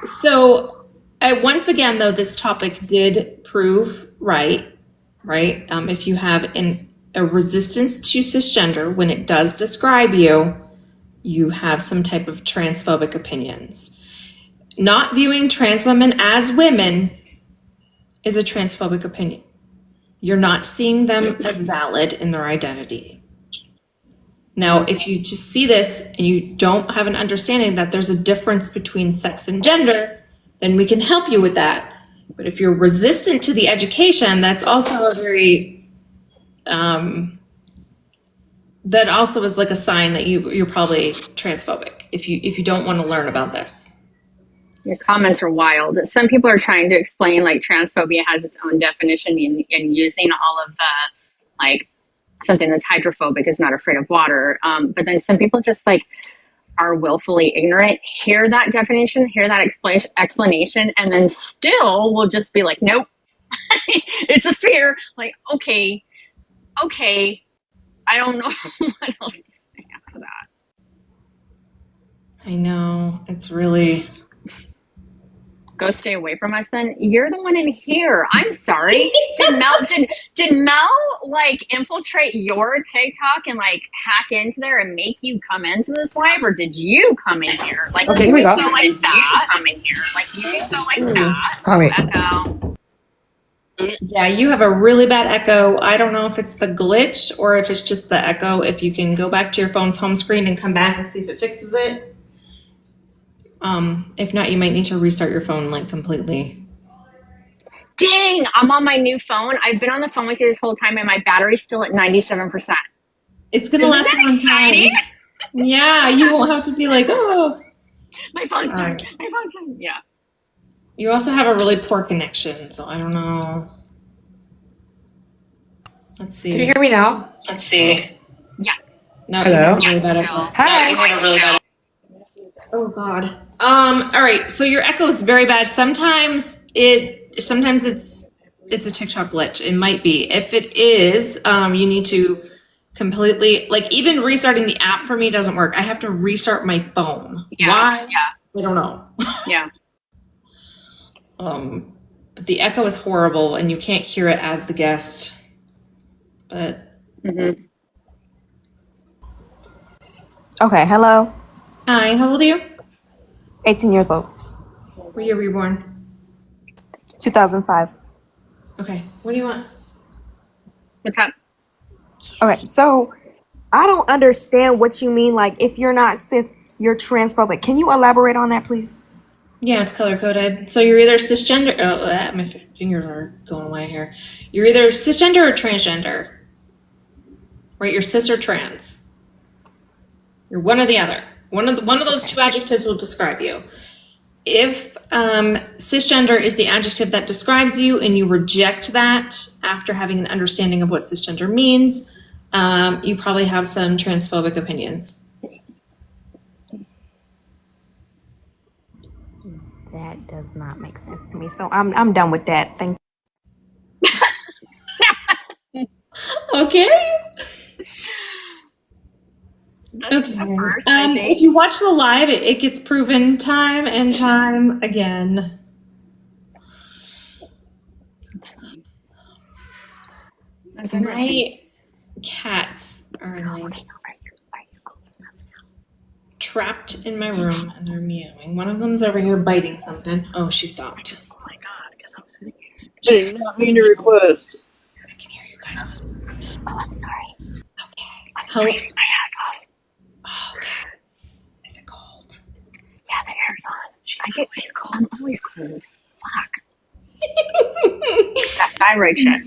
So once again, though, this topic did prove right? If you have a resistance to cisgender, when it does describe you, you have some type of transphobic opinions. Not viewing trans women as women is a transphobic opinion. You're not seeing them as valid in their identity. Now, if you just see this and you don't have an understanding that there's a difference between sex and gender, then we can help you with that. But if you're resistant to the education, that's also a very, that also is like a sign that you're probably transphobic if you don't want to learn about this. Your comments are wild. Some people are trying to explain like transphobia has its own definition in using all of the like something that's hydrophobic is not afraid of water. But then some people just like are willfully ignorant, hear that definition, hear that explanation, and then still will just be like, nope, it's a fear. Like, okay, I don't know what else to say after that. I know, it's really... Go stay away from us then. You're the one in here. I'm sorry. Did Mel like infiltrate your TikTok and like hack into there and make you come into this live, or did you come in here? Like, Okay, here we go. Go like that. Come in here. Like, you can go like that. All right. Echo. Yeah, you have a really bad echo. I don't know if it's the glitch or if it's just the echo. If you can go back to your phone's home screen and come back and see if it fixes it. If not, you might need to restart your phone like completely. Dang, I'm on my new phone. I've been on the phone with you this whole time and my battery's still at 97%. It's gonna last a long time. Yeah, you won't have to be like, oh. My phone's dying. My phone's dying. Yeah. You also have a really poor connection, so I don't know. Let's see. Can you hear me now? Let's see. Yeah. No, Hello? you have a really bad echo. Hi. You have a really bad. Oh God. All right. So your echo is very bad. Sometimes it's a TikTok glitch. It might be. If it is, you need to completely, like, even restarting the app for me doesn't work. I have to restart my phone. Yeah. Why? Yeah. I don't know. Yeah. But the echo is horrible and you can't hear it as the guest. But Okay, hello. Hi, how old are you? 18 years old. What year were you born? 2005. Okay, what do you want? What's up? Okay, so I don't understand what you mean. Like, if you're not cis, you're transphobic. Can you elaborate on that, please? Yeah, it's color coded. So you're either cisgender. Oh, my fingers are going away here. You're either cisgender or transgender. Right? You're cis or trans. You're one or the other. One of those two adjectives will describe you. If cisgender is the adjective that describes you and you reject that after having an understanding of what cisgender means, you probably have some transphobic opinions. That does not make sense to me. So I'm done with that. Thank you. Okay. Okay. If you watch the live, it gets proven time and time again. My cats are like trapped in my room and they're meowing. One of them's over here biting something. Oh, she stopped. Oh my god, because I'm sitting here. Did not mean to request. I can hear you guys whispering. Oh, I'm sorry. Okay. I'm How? freezing my ass off. Oh, okay. Is it cold? Yeah, the air's on. I get always cold. I'm always cold. Fuck. That thyroid shit.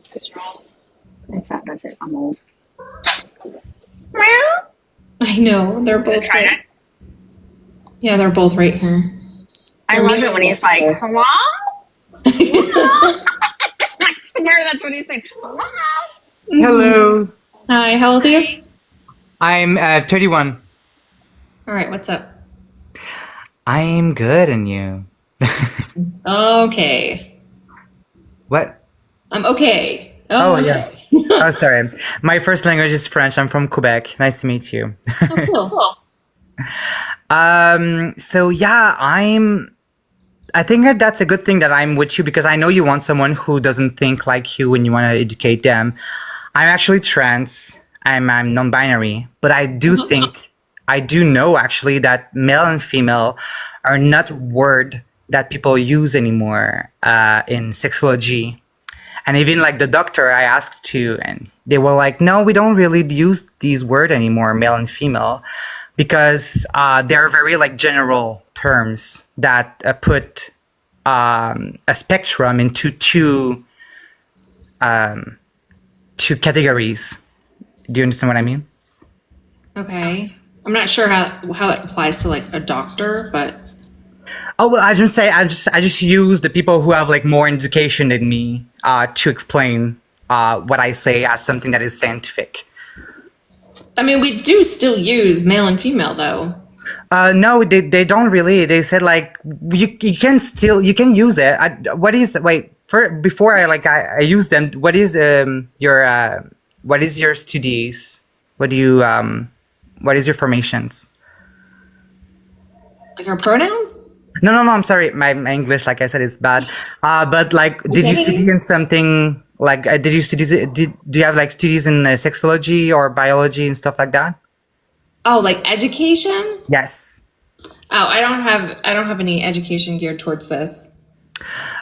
Because you're old. That's it. I'm old. Meow. I know. They're both Try right. Yeah, they're both right here. I love it when he's like, hello? I swear that's what he's saying. Hello? Hello. Hi, how old are you? I'm 31. All right, what's up? I'm good, and you? Okay. What? I'm okay. Oh, okay. yeah. Oh, sorry. My first language is French. I'm from Quebec. Nice to meet you. Oh, cool. So yeah, I think that that's a good thing that I'm with you because I know you want someone who doesn't think like you when you want to educate them. I'm actually trans. I'm non-binary, but I do know actually that male and female are not word that people use anymore in sexology. And even like the doctor I asked to, and they were like, no, we don't really use these words anymore, male and female, because they're very like general terms that put a spectrum into two categories. Do you understand what I mean? Okay. I'm not sure how it applies to like a doctor, but Oh well, I just use the people who have like more education than me to explain what I say as something that is scientific. I mean, we do still use male and female though. No, they don't really. They said like you can use it. Before I use them. What is your studies? What is your formations? Like our pronouns? No. I'm sorry. My English, like I said, is bad. But like, did you study in something like? Do you have like studies in sexology or biology and stuff like that? Oh, like education? Yes. Oh, I don't have any education geared towards this.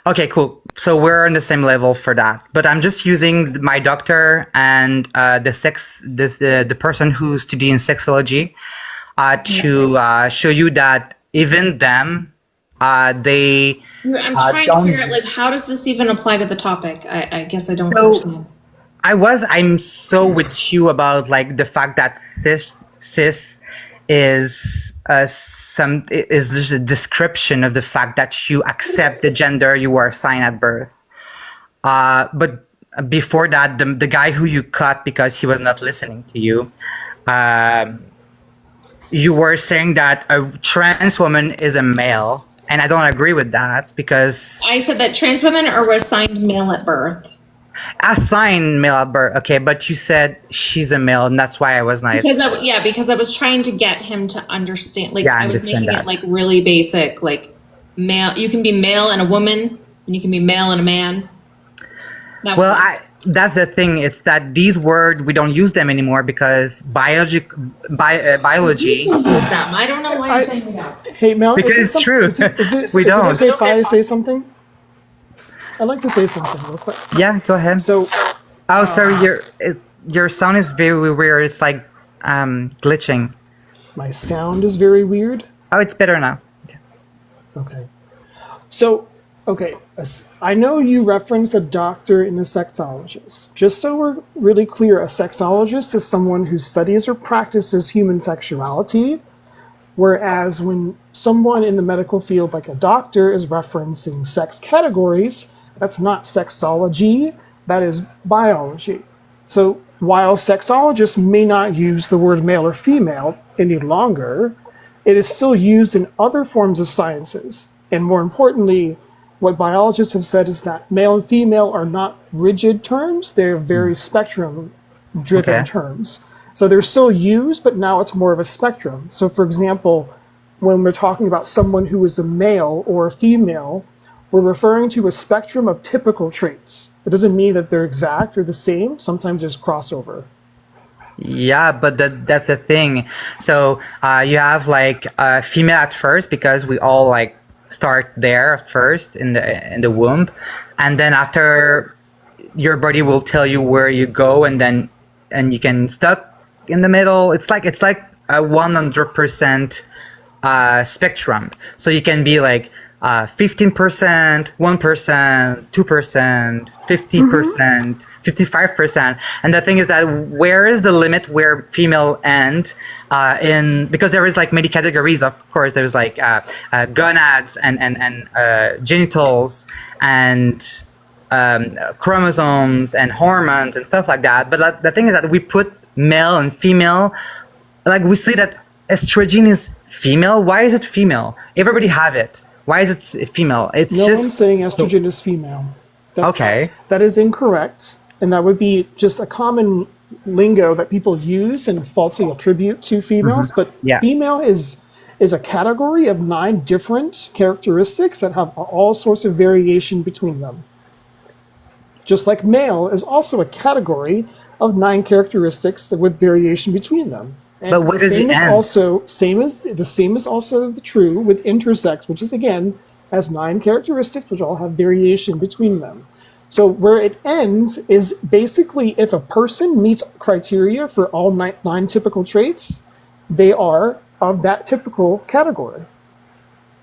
Okay, cool. So we're on the same level for that. But I'm just using my doctor and the person who's studying sexology to show you that even them. I'm trying to figure out like how does this even apply to the topic? I guess I don't understand. I'm so with you about like the fact that cis is just a description of the fact that you accept the gender you were assigned at birth. But before that, the guy who you cut because he was not listening to you, you were saying that a trans woman is a male. And I don't agree with that because I said that trans women are assigned male at birth. Assigned male at birth, okay, but you said she's a male, and that's why I was not. Because I was trying to get him to understand. Like I was making it like really basic, like male. You can be male and a woman, and you can be male and a man. That's the thing. It's that these words we don't use them anymore because biology. Use them. I don't know why you're saying that. Hey Mel, because it's true. We don't. Is it okay if I say something? I'd like to say something real quick. Yeah, go ahead. So, sorry, your sound is very weird. It's like glitching. My sound is very weird. Oh, it's better now. Okay. So, I know you referenced a doctor and a sexologist. Just so we're really clear, a sexologist is someone who studies or practices human sexuality, whereas when someone in the medical field, like a doctor, is referencing sex categories, that's not sexology, that is biology. So while sexologists may not use the word male or female any longer, it is still used in other forms of sciences. And more importantly, what biologists have said is that male and female are not rigid terms, they're very spectrum-driven terms. So they're still used, but now it's more of a spectrum. So for example, when we're talking about someone who is a male or a female, We're referring to a spectrum of typical traits. That doesn't mean that they're exact or the same. Sometimes there's crossover. Yeah, but that's the thing. So you have like female at first because we all like start there at first in the womb, and then after your body will tell you where you go, and you can stuck in the middle. It's like a 100% spectrum. So you can be like 15%, 1%, 2%, 50%, 55%. And the thing is that where is the limit where female end because there is like many categories. Of course, there's like gonads and genitals and chromosomes and hormones and stuff like that. But the thing is that we put male and female, like we say that estrogen is female. Why is it female? Everybody have it. Why is it female? It's no just one's saying estrogen is female. Okay. That is incorrect, and that would be just a common lingo that people use and falsely attribute to females. But female is a category of 9 different characteristics that have all sorts of variation between them. Just like male is also a category of 9 characteristics with variation between them. And but what the is same the is end? the same is also true with intersex, which is again has 9 characteristics which all have variation between them. So where it ends is basically if a person meets criteria for all 9 typical traits, they are of that typical category.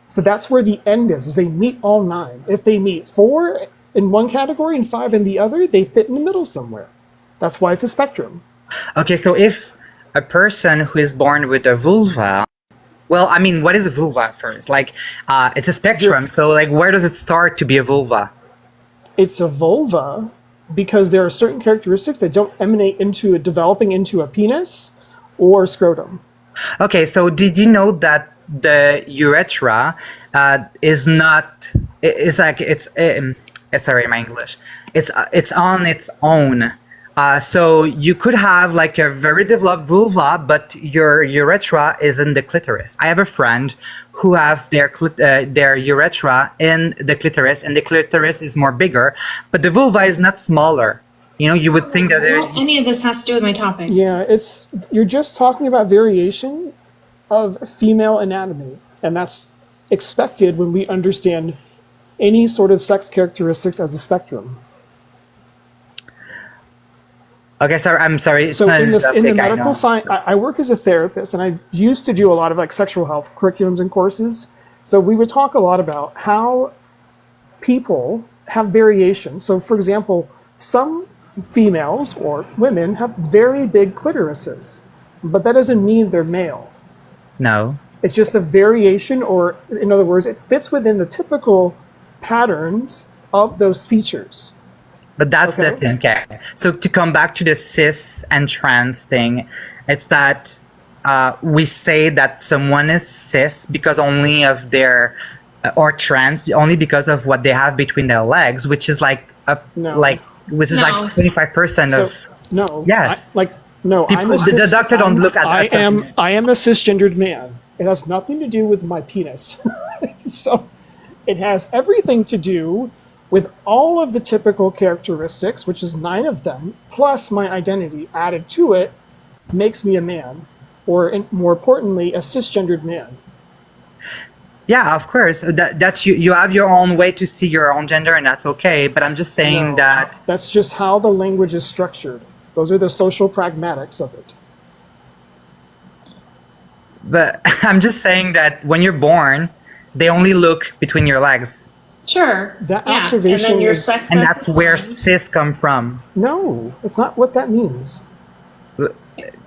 So that's where the end is they meet all 9. If they meet 4 in one category and 5 in the other, they fit in the middle somewhere. That's why it's a spectrum. Okay, so if a person who is born with a vulva, well, I mean, what is a vulva first? Like, it's a spectrum. So, like, where does it start to be a vulva? It's a vulva because there are certain characteristics that don't emanate into developing into a penis or scrotum. Okay, so did you know that the urethra is not? It's like sorry, my English. It's on its own. So you could have like a very developed vulva, but your urethra is in the clitoris. I have a friend who have their urethra in the clitoris, and the clitoris is more bigger, but the vulva is not smaller. You know, you would think that any of this has to do with my topic. Yeah, you're just talking about variation of female anatomy, and that's expected when we understand any sort of sex characteristics as a spectrum. Okay, sorry, I'm sorry. It's So not in the I medical know. science, I work as a therapist, and I used to do a lot of like sexual health curriculums and courses. So we would talk a lot about how people have variation. So for example, some females or women have very big clitorises, but that doesn't mean they're male. No. It's just a variation, or in other words, it fits within the typical patterns of those features. But that's the thing. Okay. So to come back to the cis and trans thing, it's that we say that someone is cis because only of their or trans only because of what they have between their legs, which is like which is like 25% of. No. Yes. No. People, the doctor don't look at I that. am a cisgendered man. It has nothing to do with my penis. So it has everything to do with all of the typical characteristics, which is 9 of them, plus my identity added to it, makes me a man, or more importantly, a cisgendered man. Yeah, of course. That's you have your own way to see your own gender, and that's okay. But I'm just saying that That's just how the language is structured. Those are the social pragmatics of it. But I'm just saying that when you're born, they only look between your legs. Sure. That yeah. observation And then your is- sex And is that's where assigned. cis come from. No, that's not what that means.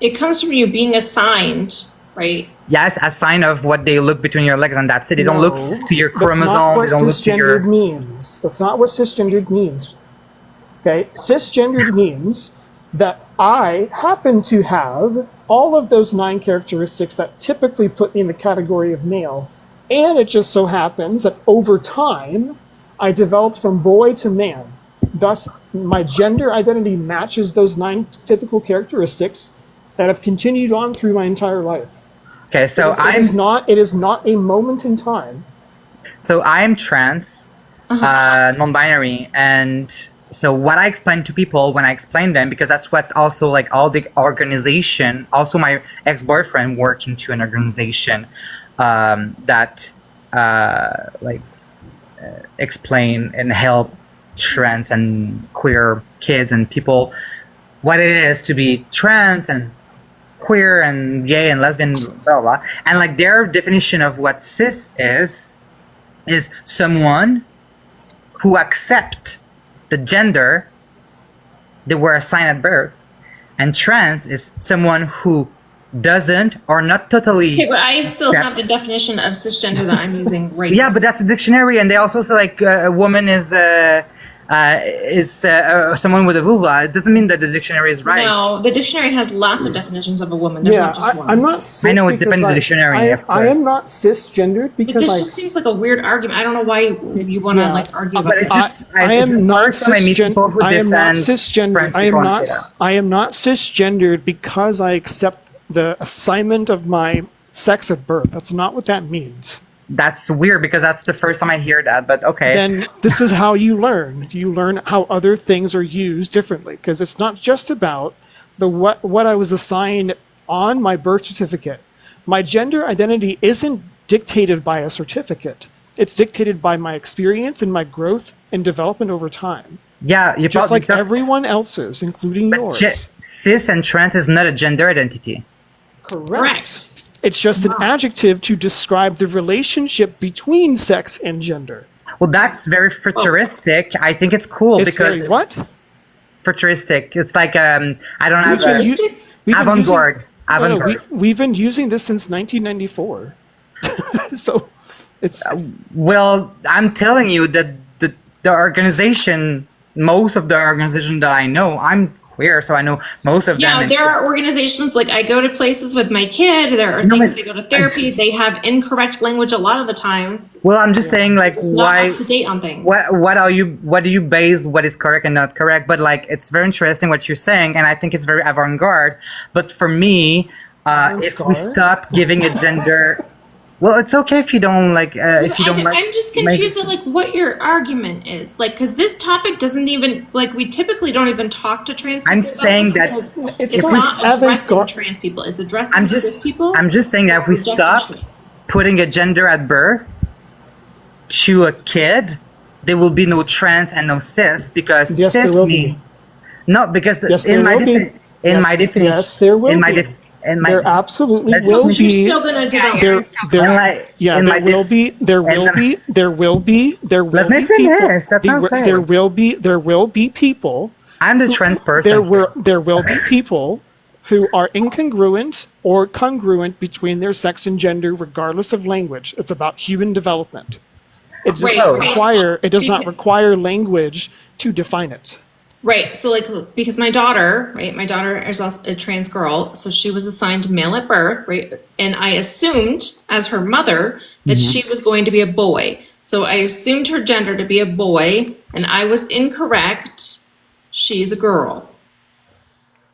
It comes from you being assigned, right? Yes, a sign of what they look between your legs, and that's it. They don't look to your That's not chromosome. what They don't look to your. cisgendered means. That's not what cisgendered means. Okay, cisgendered means that I happen to have all of those 9 characteristics that typically put me in the category of male, and it just so happens that over time, I developed from boy to man. Thus, my gender identity matches those 9 typical characteristics that have continued on through my entire life. Okay, so it is not a moment in time. So I'm trans, non-binary, and so what I explain to people when I explain them, because that's what also like all the organization, also my ex-boyfriend worked into an organization that explain and help trans and queer kids and people what it is to be trans and queer and gay and lesbian, blah blah. And like their definition of what cis is someone who accept the gender they were assigned at birth, and trans is someone who doesn't or not totally. Okay, but I still have the accept- definition of cisgender that I'm using right Yeah, now. but that's a dictionary, and they also say like a woman is someone with a vulva. It doesn't mean that the dictionary is right. No, the dictionary has lots of definitions of a woman. There's Yeah, not just one. I'm not cis. I know it because depends on the dictionary, of I course. am not cisgendered But because this I. just seems like a weird argument. I don't know why you want to Yeah. like argue about But it's this. just I it's am the not first time I meet people who cisgendered. I am not defend cisgendered. trans I am people on not. Twitter. I am not cisgendered because I accept the assignment of my sex at birth. That's not what that means. That's weird because that's the first time I hear that. But okay. Then this is how you learn. You learn how other things are used differently, because it's not just about the what I was assigned on my birth certificate. My gender identity isn't dictated by a certificate. It's dictated by my experience and my growth and development over time. Yeah, you Just probably like everyone else's, including yours. cis and trans is not a gender identity. Correct. It's just an adjective to describe the relationship between sex and gender. Well, that's very futuristic. I think it's cool It's because very what? Futuristic. It's like I don't have We've been avant-garde. using- no, Avant-garde. we've been using this since 1994. So it's Well, I'm telling you that the organization, most of the organization that I know, I'm queer, so I know most of Yeah, them. there are organizations like I go to places with my kid. There are things they go to therapy. They have incorrect language a lot of the times. Well, I'm just saying, like, It's not why? up to date on things. What do you base what is correct and not correct? But like, it's very interesting what you're saying, and I think it's very avant-garde. But for me, if we stop giving a gender, well, it's okay if you don't like. If you don't like, I'm just confused at like what your argument is, like, because this topic doesn't even like we typically don't even talk to trans people. I'm about saying this that because if it's we- not addressing trans people. It's addressing I'm cis just people. I'm just saying that if we stop putting a gender at birth to a kid, there will be no trans and no cis because Yes, there cis will mean be. no because Yes, in there my will be. in my Yes, definition yes, there will in my be. in my There absolutely Let's will just- be. You're still gonna develop. There, In my- yeah, in there my will def- be. There and will then- be. There will be. There will Let me be people. finish. That's not fair. There will be. There will be people. I'm the trans person. There will be people who are incongruent or congruent between their sex and gender, regardless of language. It's about human development. It does Right, not right. require. It does not Because- require language to define it. Right. So, like, because my daughter is also a trans girl, so she was assigned male at birth, right? And I assumed, as her mother, that Mm-hmm. she was going to be a boy. So I assumed her gender to be a boy, and I was incorrect. She's a girl.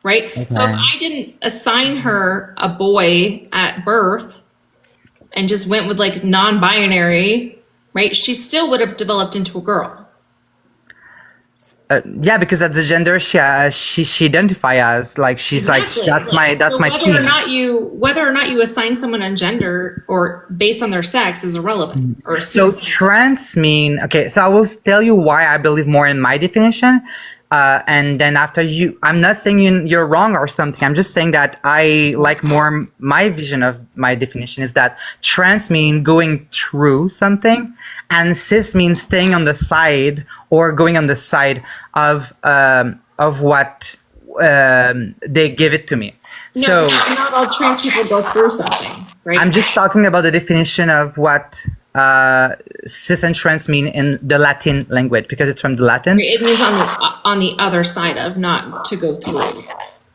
Right? So if Okay. I didn't assign her a boy at birth and just went with like non-binary, right? She still would have developed into a girl. Yeah, because that's the gender she identify as. Like she's Exactly. like that's my So whether team. whether or not you assign someone a gender or based on their sex is irrelevant. Or So trans mean okay. So I will tell you why I believe more in my definition, and then after you, I'm not saying you're wrong or something. I'm just saying that I like more my vision of my definition is that trans mean going through something, and cis means staying on the side or going on the side of what they give it to me. no, So not all trans people go through something, right? I'm just talking about the definition of what cis and trans mean in the Latin language because it's from the Latin. It means on the other side of, not to go through.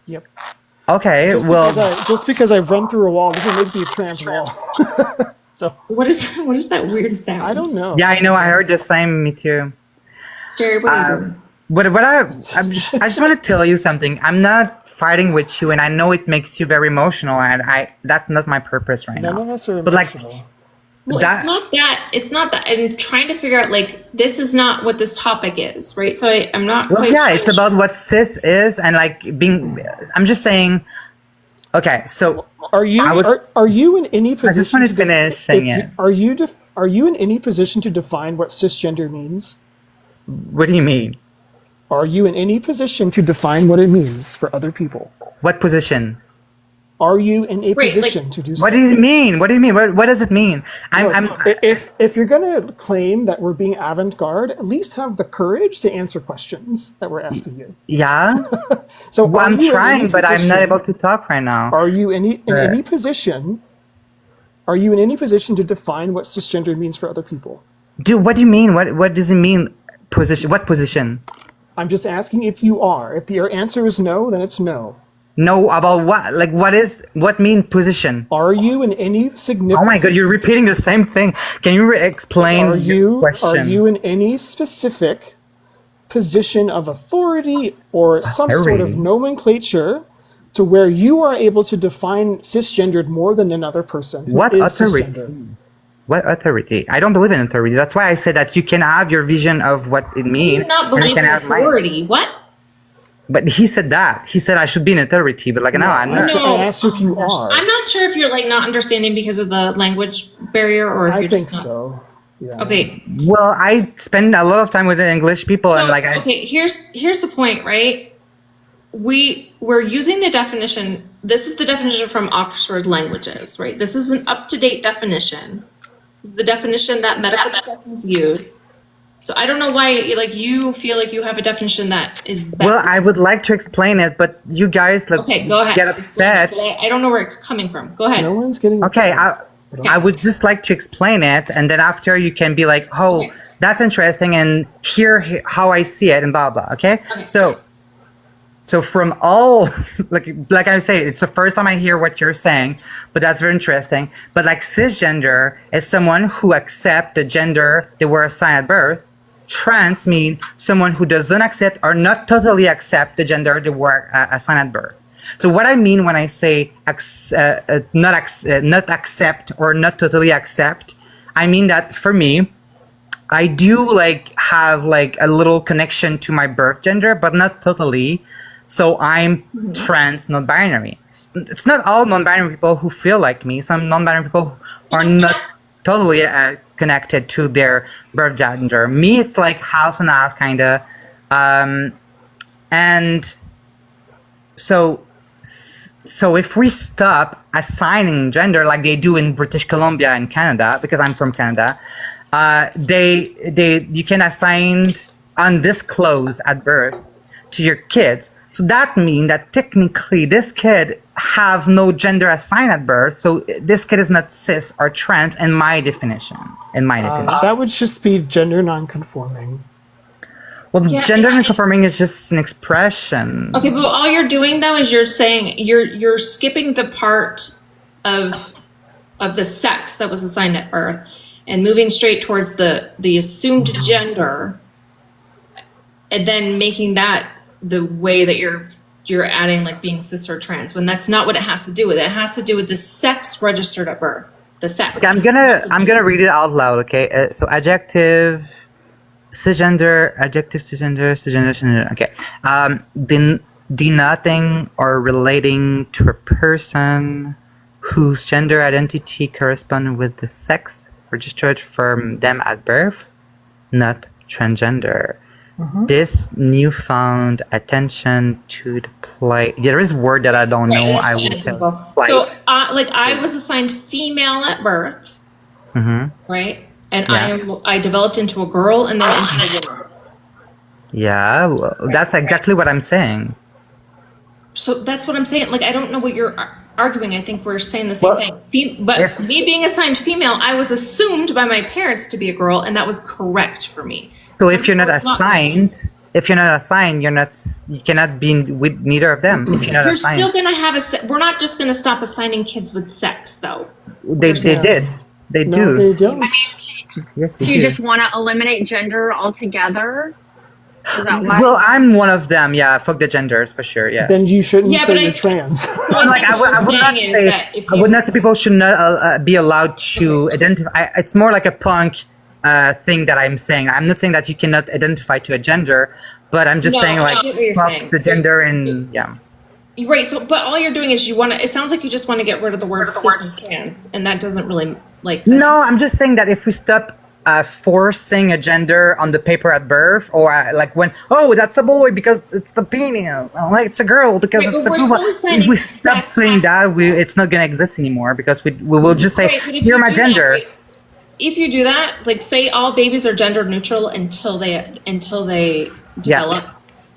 Yep. Okay, Just because I've run through a wall doesn't make me a trans wall. So what is that weird sound? I don't know. yeah, I know. I heard the same. Me too. Jerry, what are you doing? What I just want to tell you something. I'm not fighting with you, and I know it makes you very emotional, and that's not my purpose right None now. of us are But like, emotional. Well, That- it's not that. I'm trying to figure out, like, this is not what this topic is, right? So I'm not Well, quite yeah, sure. it's about what cis is and like being. I'm just saying. Okay, so Are you are you in any position? I just wanted to def- finish saying if it. you- Are you in any position to define what cisgender means? What do you mean? Are you in any position to define what it means for other people? What position? Are you in a Right, like- position to do so? What do you mean? What do you mean? What does it mean? If you're gonna claim that we're being avant-garde, at least have the courage to answer questions that we're asking you. Yeah. So Well, are I'm you in trying, any but I'm not position- able to talk right now. Are you in Uh, any position? Are you in any position to define what cisgender means for other people? Dude, what do you mean? What does it mean? Position? What position? I'm just asking if you are. If your answer is no, then it's no. No, about what? Like, what mean position? Are you in any significant? Oh my god, you're repeating the same thing. Can you explain Are your question? Are you in any specific position of authority or some sort of Authority? nomenclature to where you are able to define cisgendered more than another person who What is authority? cisgendered? What authority? I don't believe in authority. That's why I said that you can have your vision of what it I means. do not and I believe can in have mine. authority. What? But he said that. He said I should be an authority, but like, no, I'm not. I asked you if you are. I'm not sure if you're like not understanding because of the language barrier or if I you're think just not. so. Yeah. Okay. Well, I spend a lot of time with the English people, and So, like, okay, here's the point, right? We're using the definition. This is the definition from Oxford Languages, right? This is an up-to-date definition. This is the definition that medical professionals use. So I don't know why, like, you feel like you have a definition that is better. well, I would like to explain it, but you guys like Okay, go ahead. get Explain upset. it, but I don't know where it's coming from. Go ahead. No one's getting Okay, I would just like to explain it, and then after you can be like, oh, that's interesting, and how I see it, and blah blah. Okay, so from all like I say, it's the first time I hear what you're saying, but that's very interesting. But like cisgender is someone who accept the gender they were assigned at birth. Trans mean someone who doesn't accept or not totally accept the gender they were assigned at birth. So what I mean when I say not accept or not totally accept, I mean that for me, I do like have like a little connection to my birth gender, but not totally. So I'm trans, non-binary. It's not all non-binary people who feel like me. Some non-binary people are not totally connected to their birth gender. Me, it's like half and half, kind of. And so if we stop assigning gender like they do in British Columbia and Canada, because I'm from Canada, you can assign undisclosed at birth to your kids. So that means that technically this kid have no gender assigned at birth. So this kid is not cis or trans in my definition. That would just be gender non-conforming. Well, Yeah, gender and I- non-conforming is just an expression. Okay, but all you're doing though is you're saying you're skipping the part of the sex that was assigned at birth and moving straight towards the assumed gender, and then making that the way that you're adding like being cis or trans, when that's not what it has to do with. It has to do with the sex registered at birth. The sex. Okay, I'm gonna read it out loud. Okay, so adjective, cisgender, cisgender. Okay, denoting or relating to a person whose gender identity corresponds with the sex registered from them at birth, not transgender. This newfound attention to the play. There is a word that I don't know. I will tell. So, like, I was assigned female at birth, right? And I developed into a girl and then into a woman. Yeah, well, that's exactly what I'm saying. So that's what I'm saying. Like, I don't know what you're arguing. I think we're saying the same thing. But me being assigned female, I was assumed by my parents to be a girl, and that was correct for me. So if you're not it's not- assigned, you cannot be with neither of them. If you're not You're assigned, still gonna have we're not just gonna stop assigning kids with sex, though. they did. They No, do. they don't. Yes, So they you do. just want to eliminate gender altogether? Is that why? Well, I'm one of them. Yeah, fuck the genders for sure. Yes. Then you shouldn't Yeah, say but you're I- trans. Like I would not saying is say that if I would you- not say people should not be allowed to identify. It's more like a punk thing that I'm saying. I'm not saying that you cannot identify to a gender, but I'm just No, saying I like get what you're fuck saying. the So- gender and yeah. Right. So, but all you're doing is you want to. It sounds like you just want to get rid of the word cis and trans, and that doesn't really like. No, I'm just saying that if we stop forcing a gender on the paper at birth, or like when that's a boy because it's the penis, oh, like it's a girl because Right, it's but a we're vulva. still If saying we stop saying that, it's not gonna exist anymore because we will just say Right, but if you're you my do that, gender. right, if you do that, like say all babies are gender neutral until they develop,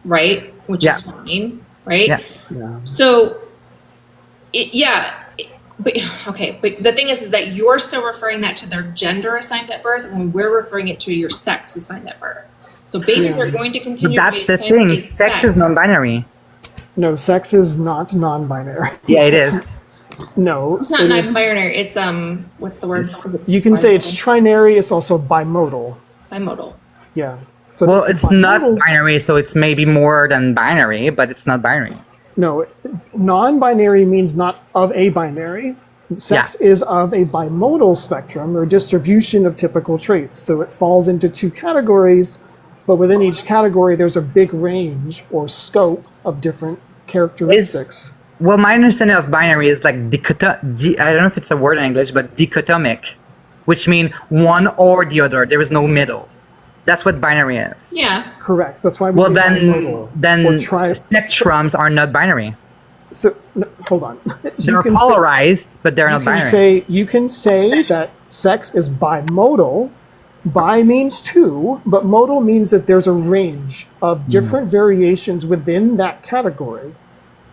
right? Which Yeah. is fine, right? Yeah. So, but the thing is that you're still referring that to their gender assigned at birth, when we're referring it to your sex assigned at birth. So babies are going to But continue. that's to be the assigned thing. a Sex is non-binary. No, sex is not non-binary. Yeah, it is. No, It's not it is- non-binary. It's what's the word? You can say it's trinary. It's also bimodal. Bimodal. Yeah. So Well, this it's not binary, so it's maybe more than binary, but it's not binary. No, non-binary means not of a binary. Sex is of a bimodal spectrum or distribution of typical traits. So it falls into two categories, but within each category, there's a big range or scope of different characteristics. Well, my understanding of binary is like I don't know if it's a word in English, but dichotomic, which means one or the other. There is no middle. That's what binary is. Yeah. Correct. That's why we Well, say bimodal. then Or spectrums are not binary. So hold on. They're polarized, but they're not binary. You can say that sex is bimodal. Bi means two, but modal means that there's a range of different variations within that category.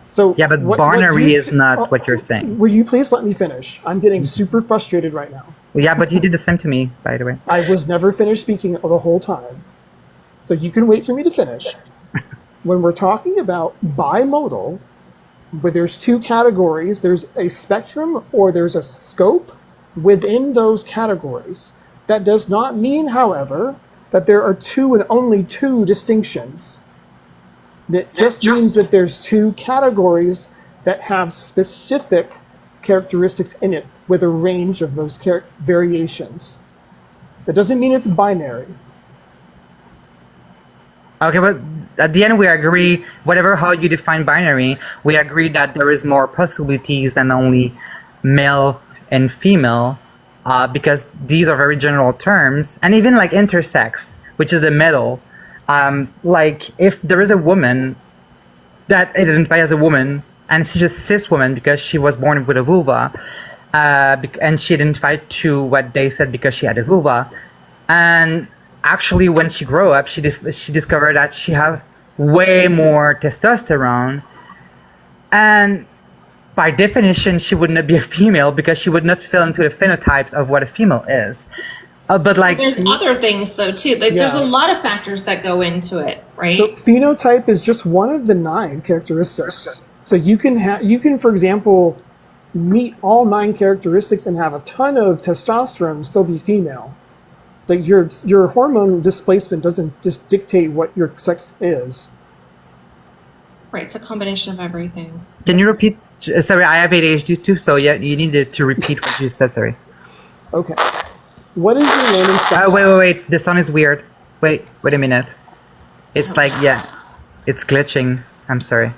So Yeah, but what binary you is not what you're saying. Would you please let me finish? I'm getting super frustrated right now. Yeah, but you did the same to me, by the way. I was never finished speaking the whole time. So you can wait for me to finish. When we're talking about bimodal, where there's two categories, there's a spectrum or there's a scope within those categories. That does not mean, however, that there are two and only two distinctions. That just means that there's two categories that have specific characteristics in it with a range of those variations. That doesn't mean it's binary. Okay, but at the end we agree, whatever how you define binary, we agree that there is more possibilities than only male and female, because these are very general terms, and even like intersex, which is the middle. Like if there is a woman that identifies as a woman, and she's a cis woman because she was born with a vulva, and she identified to what they said because she had a vulva, and actually when she grew up she discovered that she have way more testosterone, and by definition she would not be a female because she would not fit into the phenotypes of what a female is. But like There's other things though too. Like there's a Yeah. lot of factors that go into it, right? So phenotype is just one of the 9 characteristics. So you can, for example, meet all 9 characteristics and have a ton of testosterone and still be female. Like your hormone displacement doesn't just dictate what your sex is. Right, it's a combination of everything. Can you repeat? Sorry, I have ADHD too, so yeah, you needed to repeat what you said. Sorry. Okay. What is your learning sex? Wait. The sound is weird. Wait a minute. It's like, yeah, it's glitching. I'm sorry.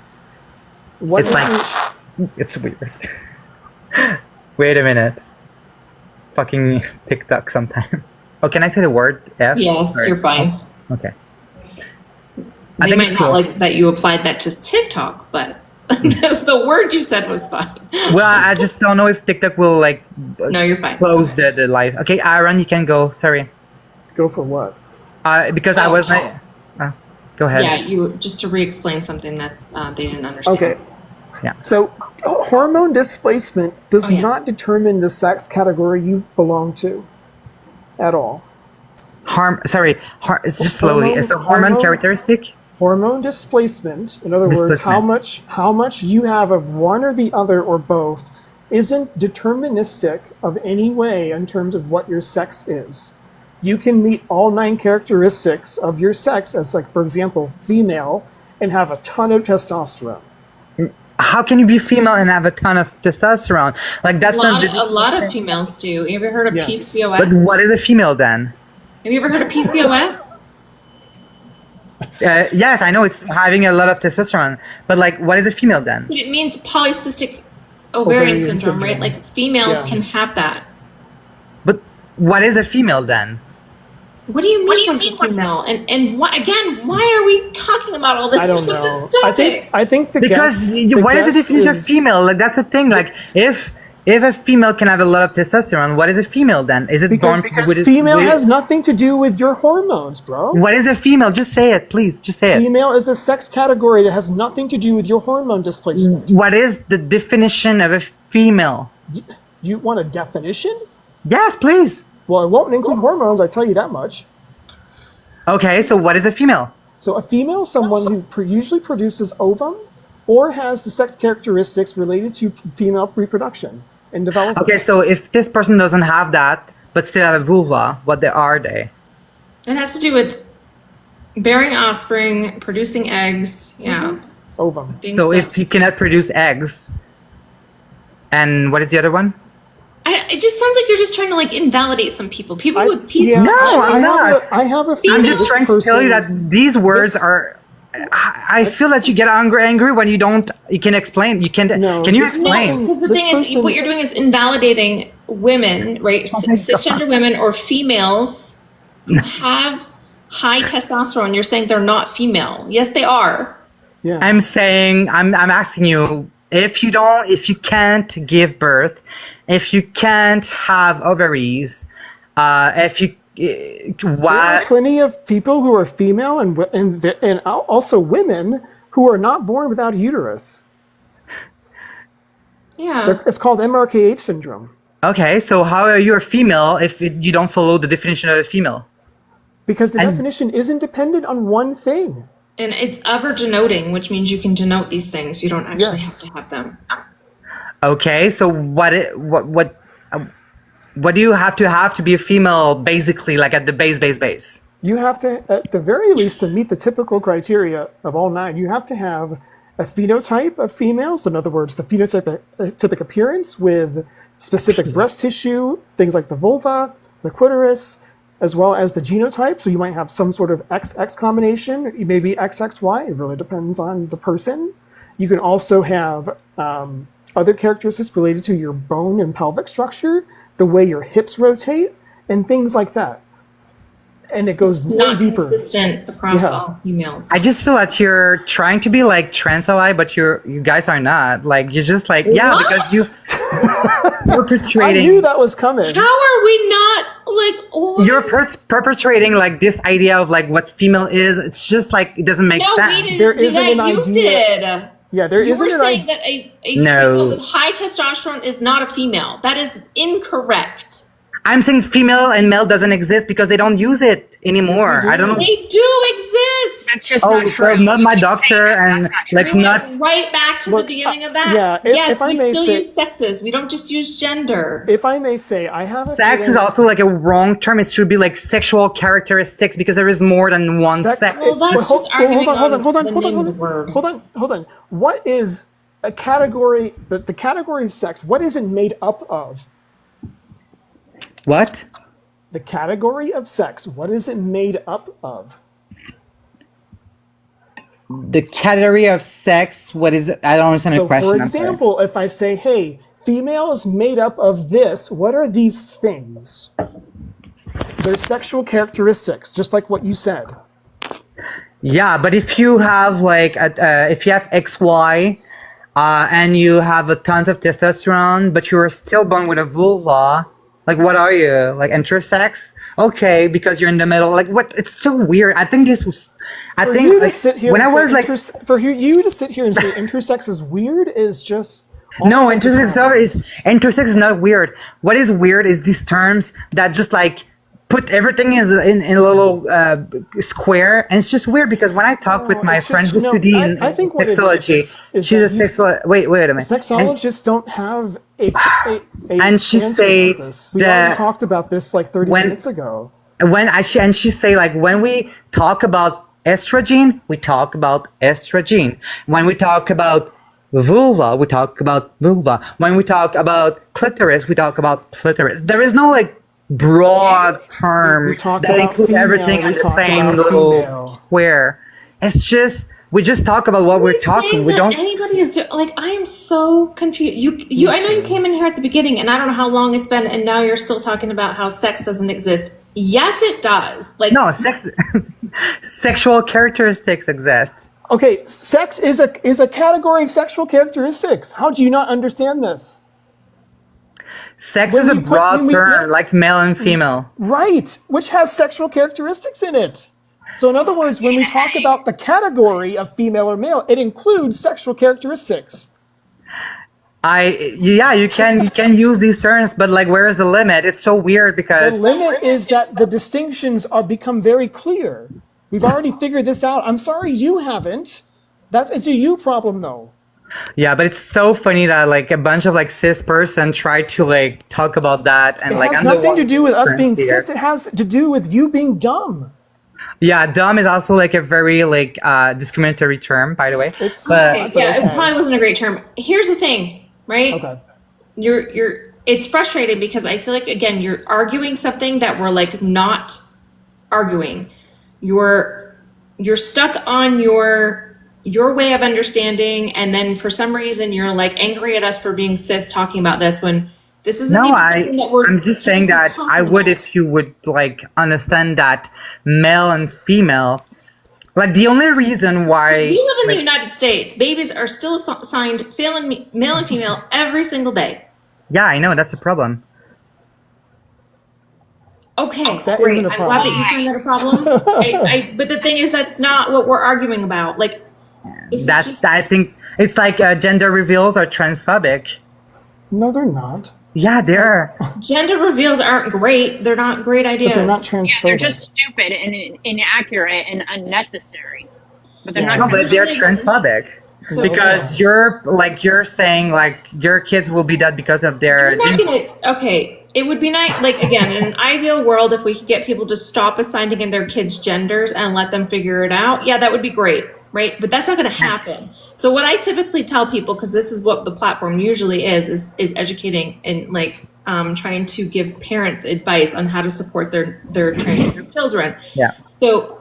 What It's is like, it's weird. Wait a minute. Fucking TikTok sometime. Oh, can I say the word F? Yes, Sorry. you're fine. Okay. They think might it's not cool. like that you applied that to TikTok, but the word you said was fine. Well, I just don't know if TikTok will like No, you're fine. close the live. Okay, Aaron, you can go. Sorry. Go for what? Because I was not. Go ahead. Yeah, you just to re-explain something that they didn't understand. Okay. Yeah. So hormone displacement does not determine the sex category you belong to at all. It's just slowly. It's a hormone characteristic. Hormone displacement, in other words, Displacement. how much you have of one or the other or both, isn't deterministic of any way in terms of what your sex is. you can meet all 9 characteristics of your sex as, like, for example, female, and have a ton of testosterone. How can you be female and have a ton of testosterone? Like that's not A lot of females do. You ever heard of Yes. PCOS? But what is a female then? Have you ever heard of PCOS? Yes, I know it's having a lot of testosterone, but like, what is a female then? But it means polycystic ovarian Ovarian syndrome, right? syndrome. Like females Yeah. can have that. But what is a female then? What do you mean female? And why, again, why are we talking about all this I don't with know. this topic? I think the Because guess, what is the guess definition of is- female? Like that's the thing. Like if a female can have a lot of testosterone, what is a female then? Is it born with it? Female with it- has nothing to do with your hormones, bro. What is a female? Just say it, please. Just say it. Female is a sex category that has nothing to do with your hormone displacement. What is the definition of a female? Do you want a definition? Yes, please. Well, it won't include hormones, I tell you that much. Okay, so what is a female? So a female is someone who usually produces ovum or has the sex characteristics related to female reproduction and development. Okay, so if this person doesn't have that but still have a vulva, what are they? It has to do with bearing offspring, producing eggs. Yeah. Ovum. Things So that- if you cannot produce eggs, and what is the other one? it just sounds like you're just trying to like invalidate some people. People with people. Yeah, No, I'm not. I have a I'm feeling just this trying to tell you person- that these words this- are. I feel that you get angry when you don't. You can explain. You can. Can you this explain? person- Because the This thing is, person- what you're doing is invalidating women, right? Cisgender women or females who have high testosterone. You're saying they're not female. Yes, they are. Yeah. I'm saying. I'm asking you. If you can't give birth, if you can't have ovaries, if you, There are why? plenty of people who are female and also women who are not born without a uterus. Yeah. It's called MRKH syndrome. Okay, so how are you a female if you don't follow the definition of a female? Because the definition isn't dependent on one thing. And it's ever denoting, which means you can denote these things. You don't actually Yes. have to have them. Okay, so what do you have to be a female? Basically, like at the base. You have to, at the very least, to meet the typical criteria of all 9, you have to have a phenotype of females. In other words, the phenotypic appearance with specific breast tissue, things like the vulva, the clitoris, as well as the genotype. So you might have some sort of XX combination, maybe XXY. It really depends on the person. You can also have other characteristics related to your bone and pelvic structure, the way your hips rotate, and things like that. And it goes It's way not deeper. consistent across Yeah. all females. I just feel that you're trying to be like trans ally, but you guys are not. Like you're just like What? because you're I perpetrating. knew that was coming. How are we not like? What? You're perpetrating like this idea of like what female is. It's just like it doesn't make No, sense. we didn't There do isn't that. an You idea. did. Yeah, there You isn't were an saying idea. that a No. female with high testosterone is not a female. That is incorrect. I'm saying female and male doesn't exist because they don't use it anymore. I don't know. They do exist. That's just Oh, not true. well, not my You keep doctor saying that, and that's not like true. We not. went right back to Look, the beginning of that. yeah, if yes, I we may still say- use sexes. We don't just use gender. If I may say, I have a Sex is feeling- also like a wrong term. It should be like sexual characteristics because there is more than one sex. Well, that's Hold- just arguing hold on on, the name of the word. hold on. What is a category? The category of sex. What is it made up of? What? The category of sex. What is it made up of? The category of sex. What is it? I don't understand the So, question. for I'm sorry. example, if I say, "Hey, female is made up of this," what are these things? They're sexual characteristics, just like what you said. Yeah, but if you have like if you have XY and you have a tons of testosterone, but you're still born with a vulva, like what are you? Like intersex? Okay, because you're in the middle. Like what? It's so weird. I think this was. I For think you to like, sit here when I and was say like. you to sit here and say intersex is weird is just No, intersex is not weird. What is weird is these terms that just like put everything in a little square, and it's just weird because when I talk with my it's friend just- who's no, studying I think what it sexology, is she's a that you- sexual. Wait a minute. Sexologists don't have a And she answer said about this. We that already talked about this like 30 when- minutes ago. when she say like, when we talk about estrogen, we talk about estrogen. When we talk about vulva, we talk about vulva. When we talk about clitoris, we talk about clitoris. There is no like broad term talk that about includes female, everything we in the talk same about little female. square. It's just, we just talk about what we're talking. Saying We that don't. anybody is like, I am so confused. You. I know you came in here at the beginning, and I don't know how long it's been, and now you're still talking about how sex doesn't exist. Yes, it does. Like, No, sexual characteristics exist. Okay, sex is a category of sexual characteristics. How do you not understand this? Sex When is a we put- broad when we- term, like male and female. Right, which has sexual characteristics in it. So in other words, when we talk about the category of female or male, it includes sexual characteristics. You can use these terms, but like, where is the limit? It's so weird The because limit is that the distinctions are become very clear. We've already figured this out. I'm sorry you haven't. It's a you problem though. yeah, but it's so funny that like a bunch of like cis person try to like talk about that, and It like has I'm the nothing one to do with us who's being here. cis. It has to do with you being dumb. Yeah, dumb is also like a very like discriminatory term, by the way. It's But yeah, it probably wasn't a great term. Here's the thing, right? Okay. It's frustrating because I feel like, again, you're arguing something that we're like not arguing. You're stuck on your way of understanding, and then for some reason you're like angry at us for being cis talking about this when this isn't no, even something that we're I'm just saying that talking I would about. if you would like understand that male and female, like the only reason why We live in the like, United States. Babies are still assigned male and female every single day. yeah, I know that's a problem. Okay, That great. isn't a I'm glad that problem. you find that a problem. But the thing is, that's not what we're arguing about. Like, this is That's just, I think it's like gender reveals are transphobic. No, they're not. Yeah, they are. gender reveals aren't great. They're not great ideas. But they're not They're transphobic. just stupid and inaccurate and unnecessary. But they're Yeah. No, not. but they're transphobic. So- Because you're saying like your kids will be dead because of their You're not gonna, okay, it would be nice, like, again, in an ideal world, if we could get people to stop assigning in their kids' genders and let them figure it out, yeah, that would be great, right? But that's not gonna happen. So what I typically tell people, because this is what the platform usually is educating and like trying to give parents advice on how to support their transgender children. Yeah. So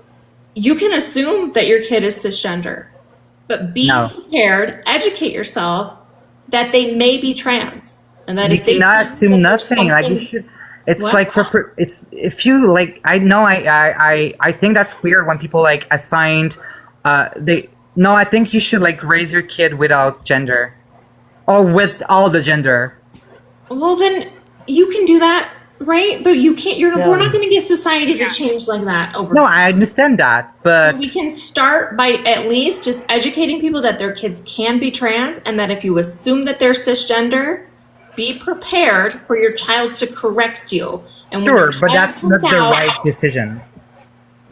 you can assume that your kid is cisgender, but be No. prepared, educate yourself that they may be trans, and that You if they cannot choose assume that there's nothing. Like you something- should. It's What? like it's if you like. I know. I think that's weird when people like assigned. They no. I think you should like raise your kid without gender, or with all the gender. Well, then you can do that, right? But you can't. Yeah. We're not going to get society to change like that over. No, I understand that, but We can start by at least just educating people that their kids can be trans, and that if you assume that they're cisgender, be prepared for your child to correct you. And when your sure, but child that's comes not the out- right decision.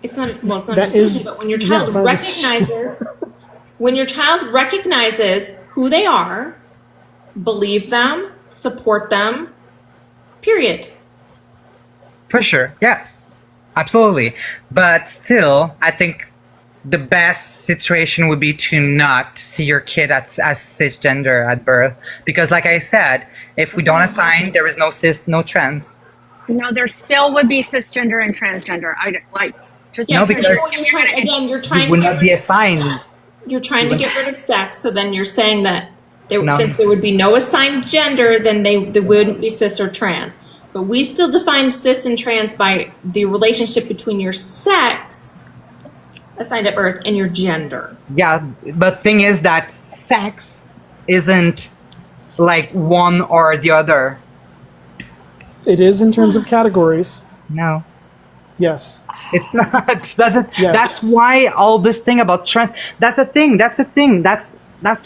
It's not, well, it's not That a decision, is- but when your yeah, child it's not a decision. recognizes, when your child recognizes who they are, believe them, support them, period. For sure, yes, absolutely. But still, I think the best situation would be to not see your kid as cisgender at birth, because, like I said, if we don't assign, there is no cis, no trans. No, there still would be cisgender and transgender. I like just Yeah, No, because because you're trying, again, you're trying You would to not get be rid of assigned. sex. You're trying to get rid of sex, so then you're saying that No. since there would be no assigned gender, then they wouldn't be cis or trans. But we still define cis and trans by the relationship between your sex assigned at birth and your gender. Yeah, but thing is that sex isn't like one or the other. It is in terms of categories. No. Yes. It's not. That's it. Yes. That's why all this thing about trans. That's the thing. That's the thing. That's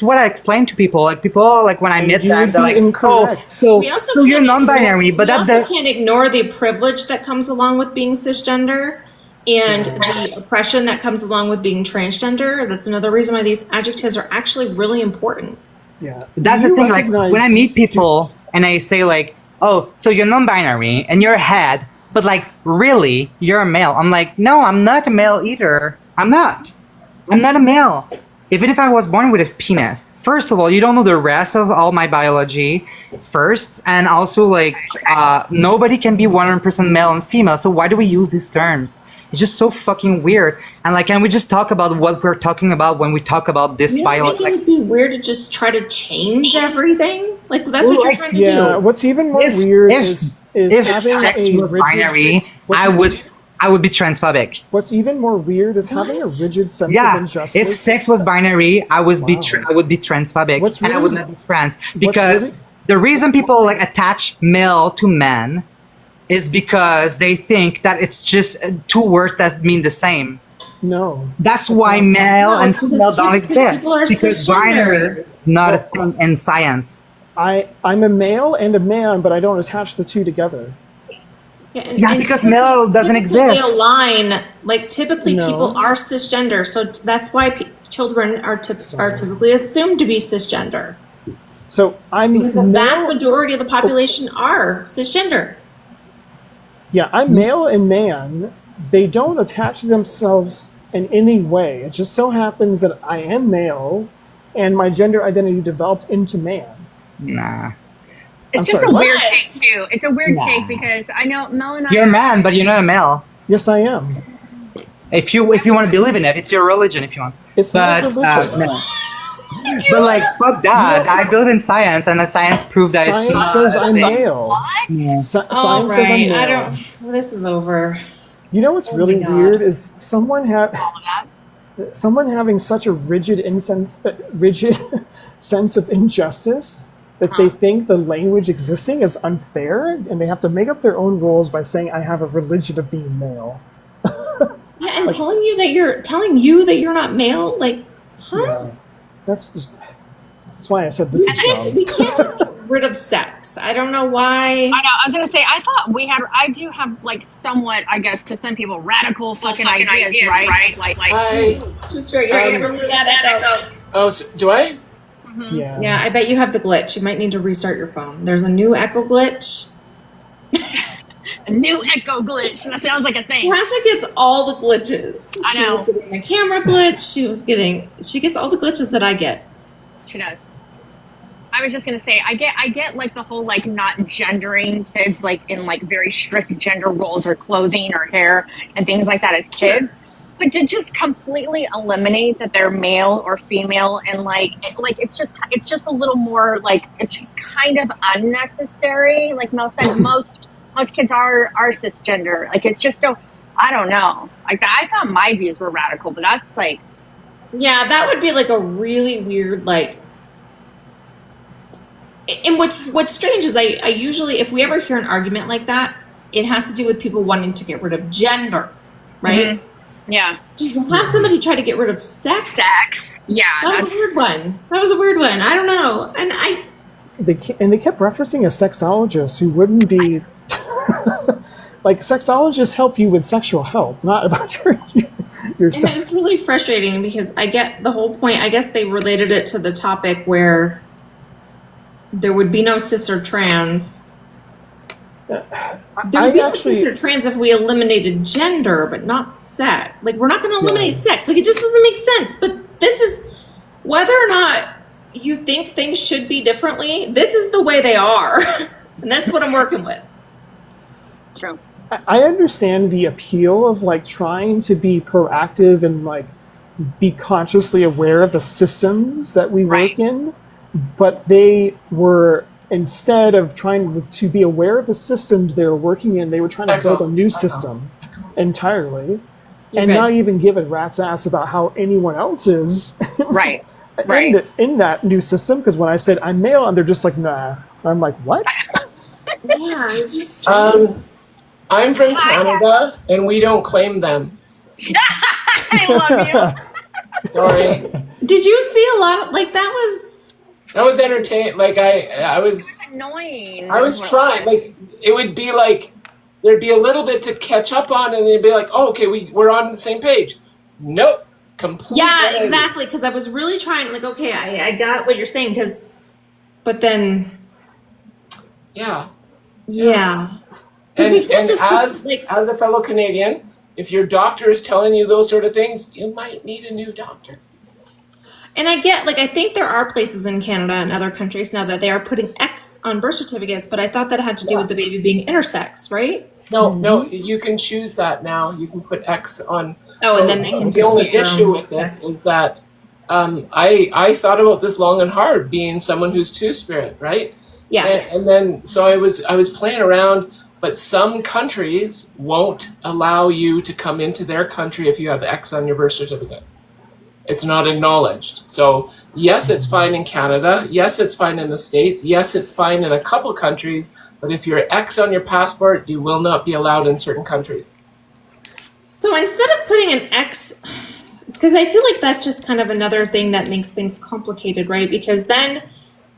what I explain to people. Like people, like when I meet you them, would they're be like, incorrect. "Oh, so We also so you're can't non-binary," ignore- but we that's also the can't ignore the privilege that comes along with being cisgender and the oppression that comes along with being transgender. That's another reason why these adjectives are actually really important. Yeah. that's Do the you thing. Like recognize- when I meet people and I say like, "Oh, so you're non-binary," in your head, but like, really, you're a male. I'm like, no, I'm not a male either. I'm not a male. Even if I was born with a penis. First of all, you don't know the rest of all my biology first. And also, like, nobody can be 100% male and female. So why do we use these terms? It's just so fucking weird. And like, can we just talk about what we're talking about when we talk about this You don't think it would be weird to just try to change everything? Like, that's what you're trying to Yeah, do. what's even more weird is if having sex a were rigid binary, I would be transphobic. What's even more weird is having a rigid sense of Yeah, injustice. if sex was binary, I would be transphobic, and I would not be trans because the reason people like attach male to man is because they think that it's just two words that mean the same. No, that's why male and it's because female don't exist people are because cisgender. binary is not a thing in science. I'm a male and a man, but I don't attach the two together. Yeah, because male doesn't Typically, exist. They align. Like, typically, No. people are cisgender, so that's why children are typically assumed to be cisgender. So I'm Because the vast male- majority of the population are cisgender. Yeah, I'm male and man. They don't attach themselves in any way. It just so happens that I am male, and my gender identity developed into man. Nah. It's I'm just sorry, a what? weird take too. It's a weird Nah. take because I know Mel and I. You're a man, but you're not a male. Yes, I am. If you want to believe in it, it's your religion. If you want, it's but, not religion. no. But like, fuck that. I believe in science, and the science proved that it's Science not. says I'm male. Science All says I'm right, male. I don't. Well, this is over. You know what's really my God. weird is someone having such a rigid sense of injustice that they think the language existing is unfair, and they have to make up their own rules by saying I have a religion of being male. Yeah, and telling you that you're not male, like, huh? That's why I said this is dumb. We can't just get rid of sex. I don't know why. I know. I was gonna say. I thought I do have like somewhat, I guess, to some people, radical fucking ideas, right? Like. Too straight. You remember that echo? Oh, so, do I? Yeah. Yeah, I bet you have the glitch. You might need to restart your phone. There's a new echo glitch. A new echo glitch. That sounds like a thing. Tasha gets all the glitches. I She know. was getting the camera glitch. She gets all the glitches that I get. She does. I was just gonna say, I get like the whole like not gendering kids like in like very strict gender roles or clothing or hair and things like that as kids. But to just completely eliminate that they're male or female and it's just a little more like it's just kind of unnecessary. Like Mel said, most kids are cisgender. Like it's just I don't know. Like I thought my views were radical, but that's like Yeah, that would be like a really weird like. And what's strange is I usually, if we ever hear an argument like that, it has to do with people wanting to get rid of gender, right? Mhm. Yeah. Just have somebody try to get rid of sex. Yeah, That was a weird one. That was a weird one. I don't know. And They kept referencing a sexologist who wouldn't be like sexologists help you with sexual health, not about your And sex. it's really frustrating because I get the whole point. I guess they related it to the topic where there would be no cis or trans. There would be no cis or trans if we eliminated gender, but not sex. Like, we're not going to eliminate sex. Like, it just doesn't make sense. But this is, whether or not you think things should be differently, this is the way they are. And that's what I'm working with. True. I understand the appeal of like trying to be proactive and like be consciously aware of the systems that we work in, but they were, instead of trying to be aware of the systems they were working in, they were trying to build a new system entirely and good. not even give a rat's ass about how anyone else is Right. in that new system. Because when I said I'm male, and they're just like, nah. I'm like, what? Yeah, it's just I'm from Canada, and we don't claim them. I love you. Sorry. Did you see a lot of, like, That was entertaining. Like I was annoying. I was trying. Like it would be like there'd be a little bit to catch up on, and they'd be like, "Oh, okay, we're on the same page." Nope, completely. Yeah, exactly. Because I was really trying, like, okay, I got what you're saying, but then, Yeah. yeah. Because we And can't just like as a fellow Canadian, if your doctor is telling you those sort of things, you might need a new doctor. And I get, like, I think there are places in Canada and other countries now that they are putting X on birth certificates, but I thought that had to do with the baby being intersex, right? No, you can choose that now. You can put X on. Oh, and then they can the just only put their issue own with it sex. is that I thought about this long and hard, being someone who's two-spirit, right? Yeah. And then so I was playing around, but some countries won't allow you to come into their country if you have X on your birth certificate. It's not acknowledged. So yes, it's fine in Canada. Yes, it's fine in the States. Yes, it's fine in a couple countries. But if you're X on your passport, you will not be allowed in certain countries. So instead of putting an X, because I feel like that's just kind of another thing that makes things complicated, right? Because then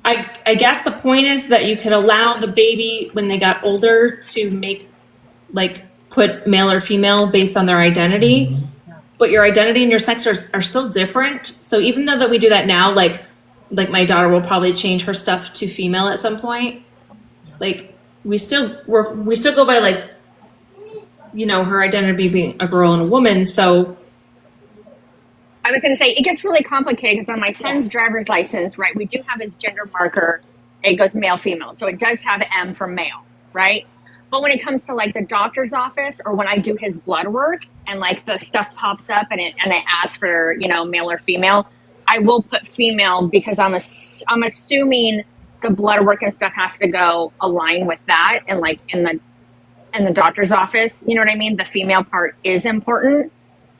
I guess the point is that you could allow the baby when they got older to make, like, put male or female based on their identity. But your identity and your sex are still different. So even though that we do that now, like my daughter will probably change her stuff to female at some point. Like we still go by, like, you know, her identity being a girl and a woman. So I was going to say, it gets really complicated because on my son's driver's license, right, we do have his gender marker. It goes male, female. So it does have M for male, right? But when it comes to, like, the doctor's office or when I do his blood work and, like, the stuff pops up and it asks for, you know, male or female, I will put female because I'm assuming the blood work and stuff has to go align with that. And, like, in the doctor's office, you know what I mean? The female part is important.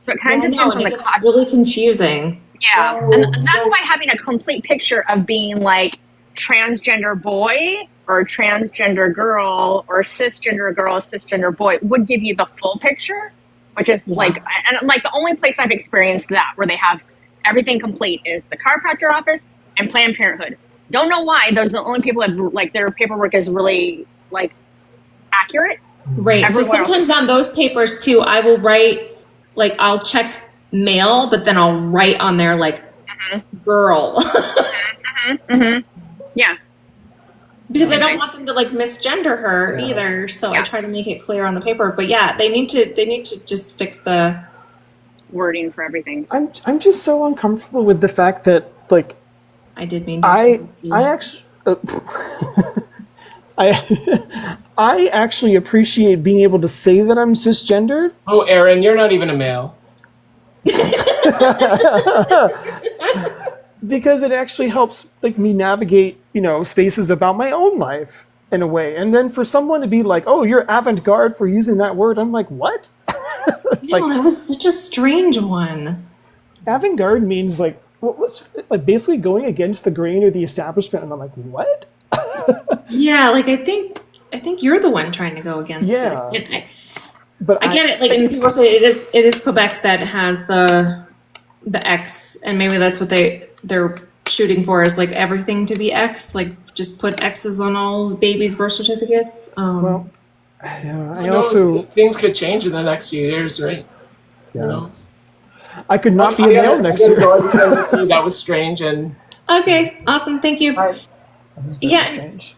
So it kind of depends on the it's really confusing. Yeah, and that's why having a complete picture of being, like, transgender boy or transgender girl or cisgender girl, cisgender boy would give you the full picture, which is like the only place I've experienced that where they have everything complete is the chiropractor office and Planned Parenthood. Don't know why those are the only people that, like, their paperwork is really, like, accurate. Right. So sometimes on those papers too, I will write, like, I'll check male, but then I'll write on there, like, girl. Yeah. Because I don't want them to, like, misgender her either. So I try to make it clear on the paper. But yeah, they need to just fix the wording for everything. I'm just so uncomfortable with the fact that, like, I did mean I actually I actually appreciate being able to say that I'm cisgendered. Oh, Aaron, you're not even a male. Because it actually helps, like, me navigate, you know, spaces about my own life in a way. And then for someone to be like, "Oh, you're avant-garde for using that word," I'm like, "What?" No, that was such a strange one. Avant-garde means, like, what's, like, basically going against the grain or the establishment, and I'm like, "What?" Yeah, like, I think you're the one trying to go against it. And but I get it. Like, and people say it is Quebec that has the X, and maybe that's what they're shooting for, is, like, everything to be X. Like, just put X's on all babies' birth certificates. Well, I Who knows? also Things could change in the next few years, right? Who Yeah. knows? I could not be a male next year. Go to see. That was strange, and Okay, awesome. Thank you. Yeah. Strange.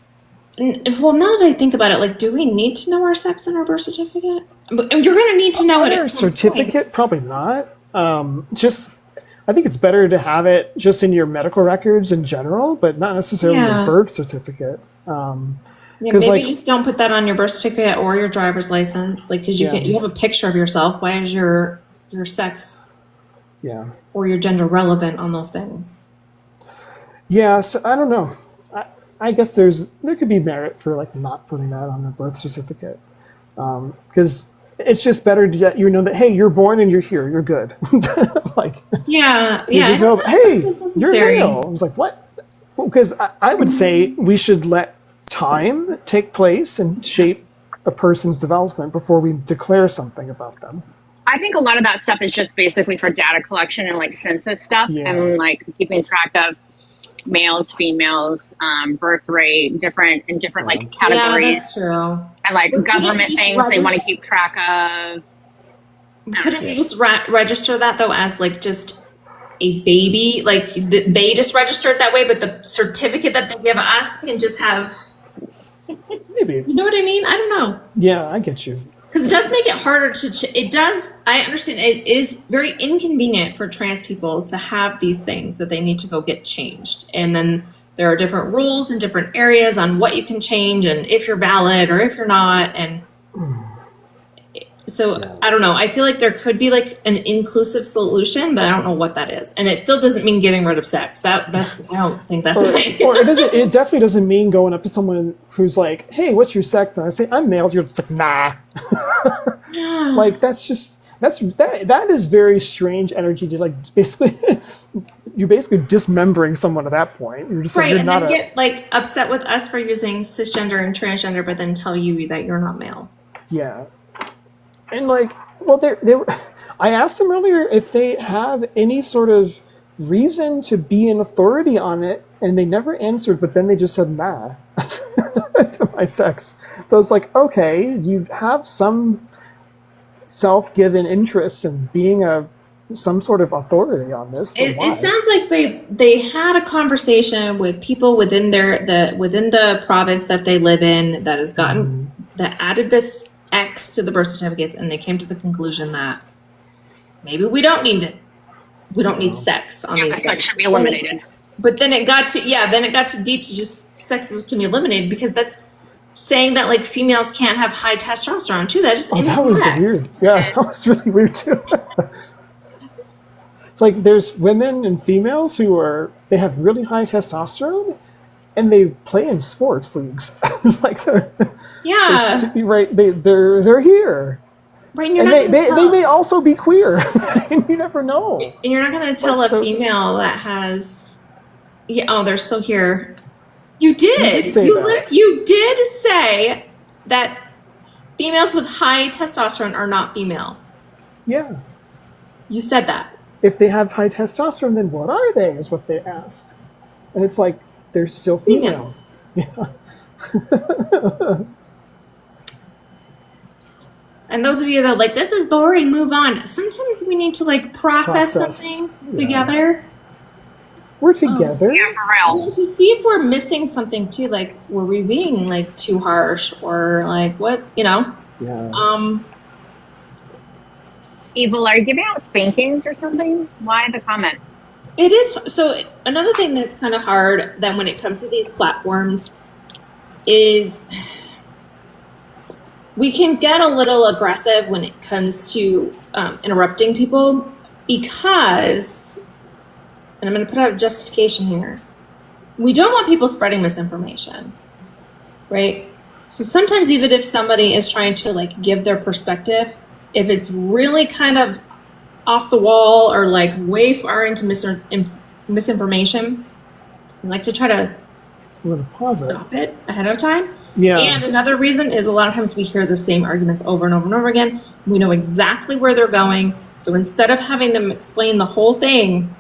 Well, now that I think about it, like, do we need to know our sex in our birth certificate? But you're going to need to know it Our at some certificate, point. probably not. Just, I think it's better to have it just in your medical records in general, but not necessarily Yeah. your birth certificate. Yeah, 'Cause, maybe like, just don't put that on your birth certificate or your driver's license, like, because you Yeah. you have a picture of yourself. Why is your sex yeah. or your gender relevant on those things? Yeah, so I don't know. I guess there could be merit for, like, not putting that on the birth certificate, because it's just better to let you know that, hey, you're born and you're here, you're good. Like, Yeah, you yeah. just I know, don't hey, think it's you're necessary. male. I was like, what? Because I would say we should let time take place and shape a person's development before we declare something about them. I think a lot of that stuff is just basically for data collection and, like, census stuff Yeah. and, like, keeping track of males, females, birth rate, different like, Yeah, categories that's true. and, like, But couldn't government you just things they want to register- keep track of. Couldn't you just register that, though, as, like, just a baby? Like, they just register it that way, but the certificate that they give us can just have Maybe. You know what I mean? I don't know. Yeah, I get you. Because it does make it harder to, it does, I understand it is very inconvenient for trans people to have these things that they need to go get changed. And then there are different rules in different areas on what you can change and if you're valid or if you're not. And so I don't know. I feel like there could be like an inclusive solution, but I don't know what that is. And it still doesn't mean getting rid of sex. That's I don't think that's or it definitely doesn't mean going up to someone who's like, "Hey, what's your sex?" And I say, "I'm male." You're just like, "Nah." Like that is very strange energy to like basically you're basically dismembering someone at that point. You're just like, right, you're and not then get like upset with us for using cisgender and transgender, but then tell you that you're not male. Yeah. And like, well, they were. I asked them earlier if they have any sort of reason to be an authority on it, and they never answered. But then they just said nah to my sex. So it's like, okay, you have some self-given interest in being some sort of authority on this. It sounds like they had a conversation with people within within the province that they live in that has gotten that added this X to the birth certificates, and they came to the conclusion that maybe we don't need sex on these sex things. should be eliminated. But then it got to deep to just sex can be eliminated, because that's saying that like females can't have high testosterone too. That just that was weird. Yeah, that was really weird too. It's like there's women and females they have really high testosterone, and they play in sports leagues. Like they're they're here. Right, and you're And not they may also be queer. And you never know. And you're not going to tell a female that has, they're still here. You did. You did say that females with high testosterone are not female. Yeah. You said that. If they have high testosterone, then what are they? Is what they asked. And it's like they're still female. Yeah. And those of you that are like, this is boring, move on. Sometimes we need to like process something together. We're together. Yeah, for real. And to see if we're missing something too, like were we being like too harsh or like what, Yeah. Evil, are you giving out spankings or something? Why the comment? It is. So another thing that's kind of hard then when it comes to these platforms is we can get a little aggressive when it comes to interrupting people because, and I'm going to put out a justification here, we don't want people spreading misinformation, right? So sometimes even if somebody is trying to like give their perspective, if it's really kind of off the wall or like way far into misinformation, we like to try to stop it ahead of time. Yeah. And another reason is a lot of times we hear the same arguments over and over and over again. We know exactly where they're going. So instead of having them explain the whole thing,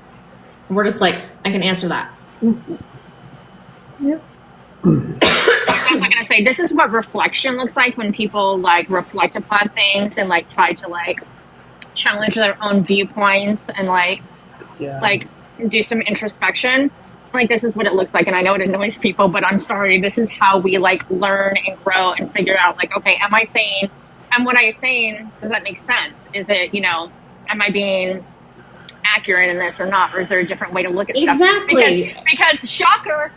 we're just like, I can answer that. Yeah. I was going to say, this is what reflection looks like when people like reflect upon things and like try to like challenge their own viewpoints and like do some introspection. Like this is what it looks like, and I know it annoys people, but I'm sorry, this is how we like learn and grow and figure out like, okay, am I saying, and what I'm saying, does that make sense? Is it, am I being accurate in this or not, or is there a different way to look at stuff? Exactly. Because shocker,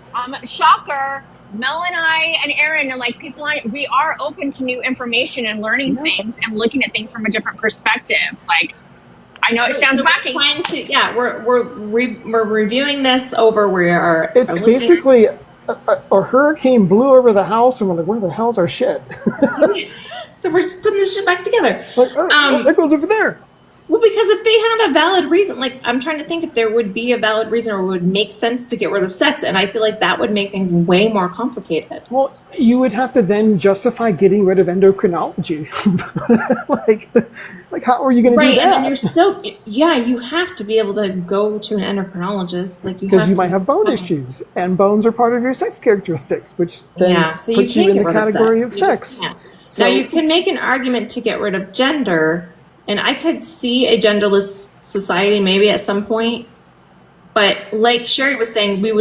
Mel and I and Aaron and like people, we are open to new information and learning things and looking at things from a different perspective. Like, I know it sounds wacky. We're reviewing this over. We are. It's basically a hurricane blew over the house, and we're like, "Where the hell's our shit?" So we're just putting this shit back together. Like, that goes over there. Well, because if they had a valid reason, like I'm trying to think if there would be a valid reason or would make sense to get rid of sex, and I feel like that would make things way more complicated. Well, you would have to then justify getting rid of endocrinology. like how are you going to do that? Right, and then you're still, you have to be able to go to an endocrinologist, like because you might have bone issues, and bones are part of your sex characteristics, which then puts you in the category of sex. So now you can make an argument to get rid of gender. And I could see a genderless society maybe at some point, but like Sherry was saying, we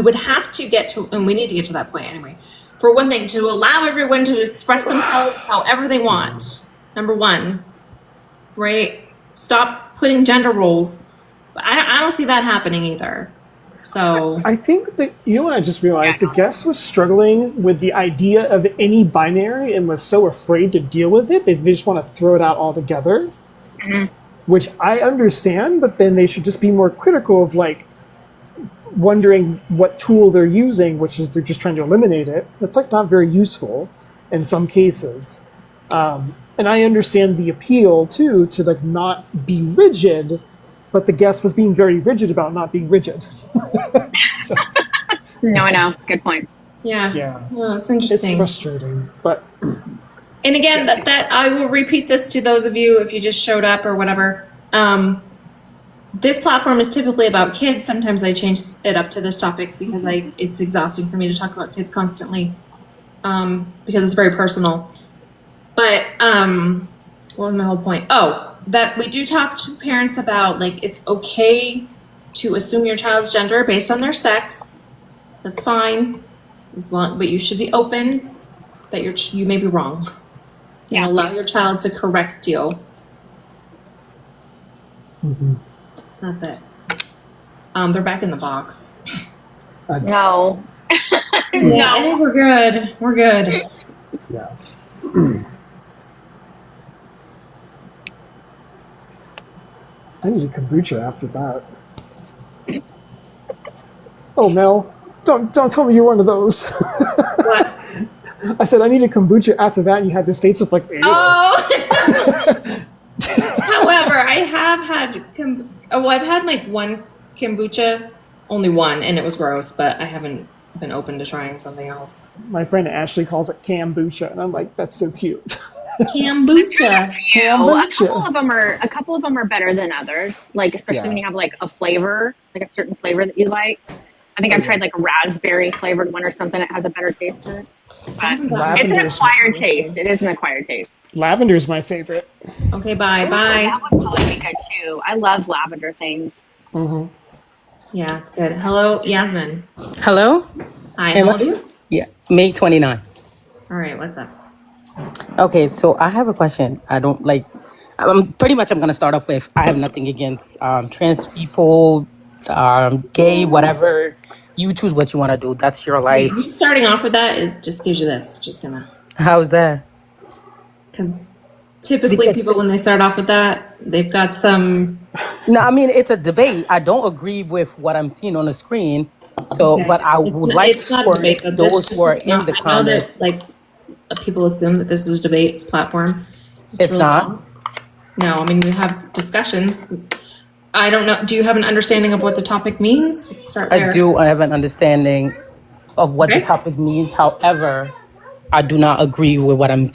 would have to get to, and we need to get to that point anyway, for one thing, to allow everyone to express themselves however they want. Number one, right? Stop putting gender roles. But I don't see that happening either. So I think that, you know what I just realized? The guest was struggling with the idea of any binary and was so afraid to deal with it, they just want to throw it out altogether. Which I understand, but then they should just be more critical of like wondering what tool they're using, which is they're just trying to eliminate it. That's like not very useful in some cases. And I understand the appeal too to like not be rigid, but the guest was being very rigid about not being rigid. So, No, I know. Good point. yeah. Well, it's interesting. it's frustrating, but And again, that I will repeat this to those of you if you just showed up or whatever. This platform is typically about kids. Sometimes I change it up to this topic because it's exhausting for me to talk about kids constantly, because it's very personal. But what was my whole point? Oh, that we do talk to parents about like it's okay to assume your child's gender based on their sex. That's fine, but you should be open that you may be wrong. And allow your child to correct you. That's it. They're back in the box. No. Yeah, I think we're good. We're good. Yeah. I need a kombucha after that. Oh, Mel, don't tell me you're one of those. What? I said I need a kombucha after that, and you had this face of like, ew. Oh. However, I have had I've had like one kombucha, only one, and it was gross. But I haven't been open to trying something else. My friend Ashley calls it kombucha, and I'm like, that's so cute. Kombucha. A couple of them are better than others. Like especially when you have like a flavor, like a certain flavor that you like. I think I've tried like a raspberry flavored one or something that has a better taste to it. But it's an acquired taste. It is an acquired taste. Lavender's my favorite. Okay, bye. That would probably be good too. I love lavender things. Yeah, it's good. Hello, Yasmin. Hello? Hi, how old are you? Yeah, May 29. All right, what's up? Okay, so I have a question. I'm going to start off with, I have nothing against trans people, gay, whatever. You choose what you want to do. That's your life. You starting off with that just gives you this. Just gonna. How's that? Because typically people, when they start off with that, they've got some. No, I mean, it's a debate. I don't agree with what I'm seeing on the screen. So, Okay. but I would like It's not for a debate, but those this who are is in not- the I know comments. that, like, people assume that this is a debate platform. It's really not. No, I mean, we have discussions. I don't know. Do you have an understanding of what the topic means? We can start there. I do. I have an understanding of what Okay. the topic means. However, I do not agree with what I'm.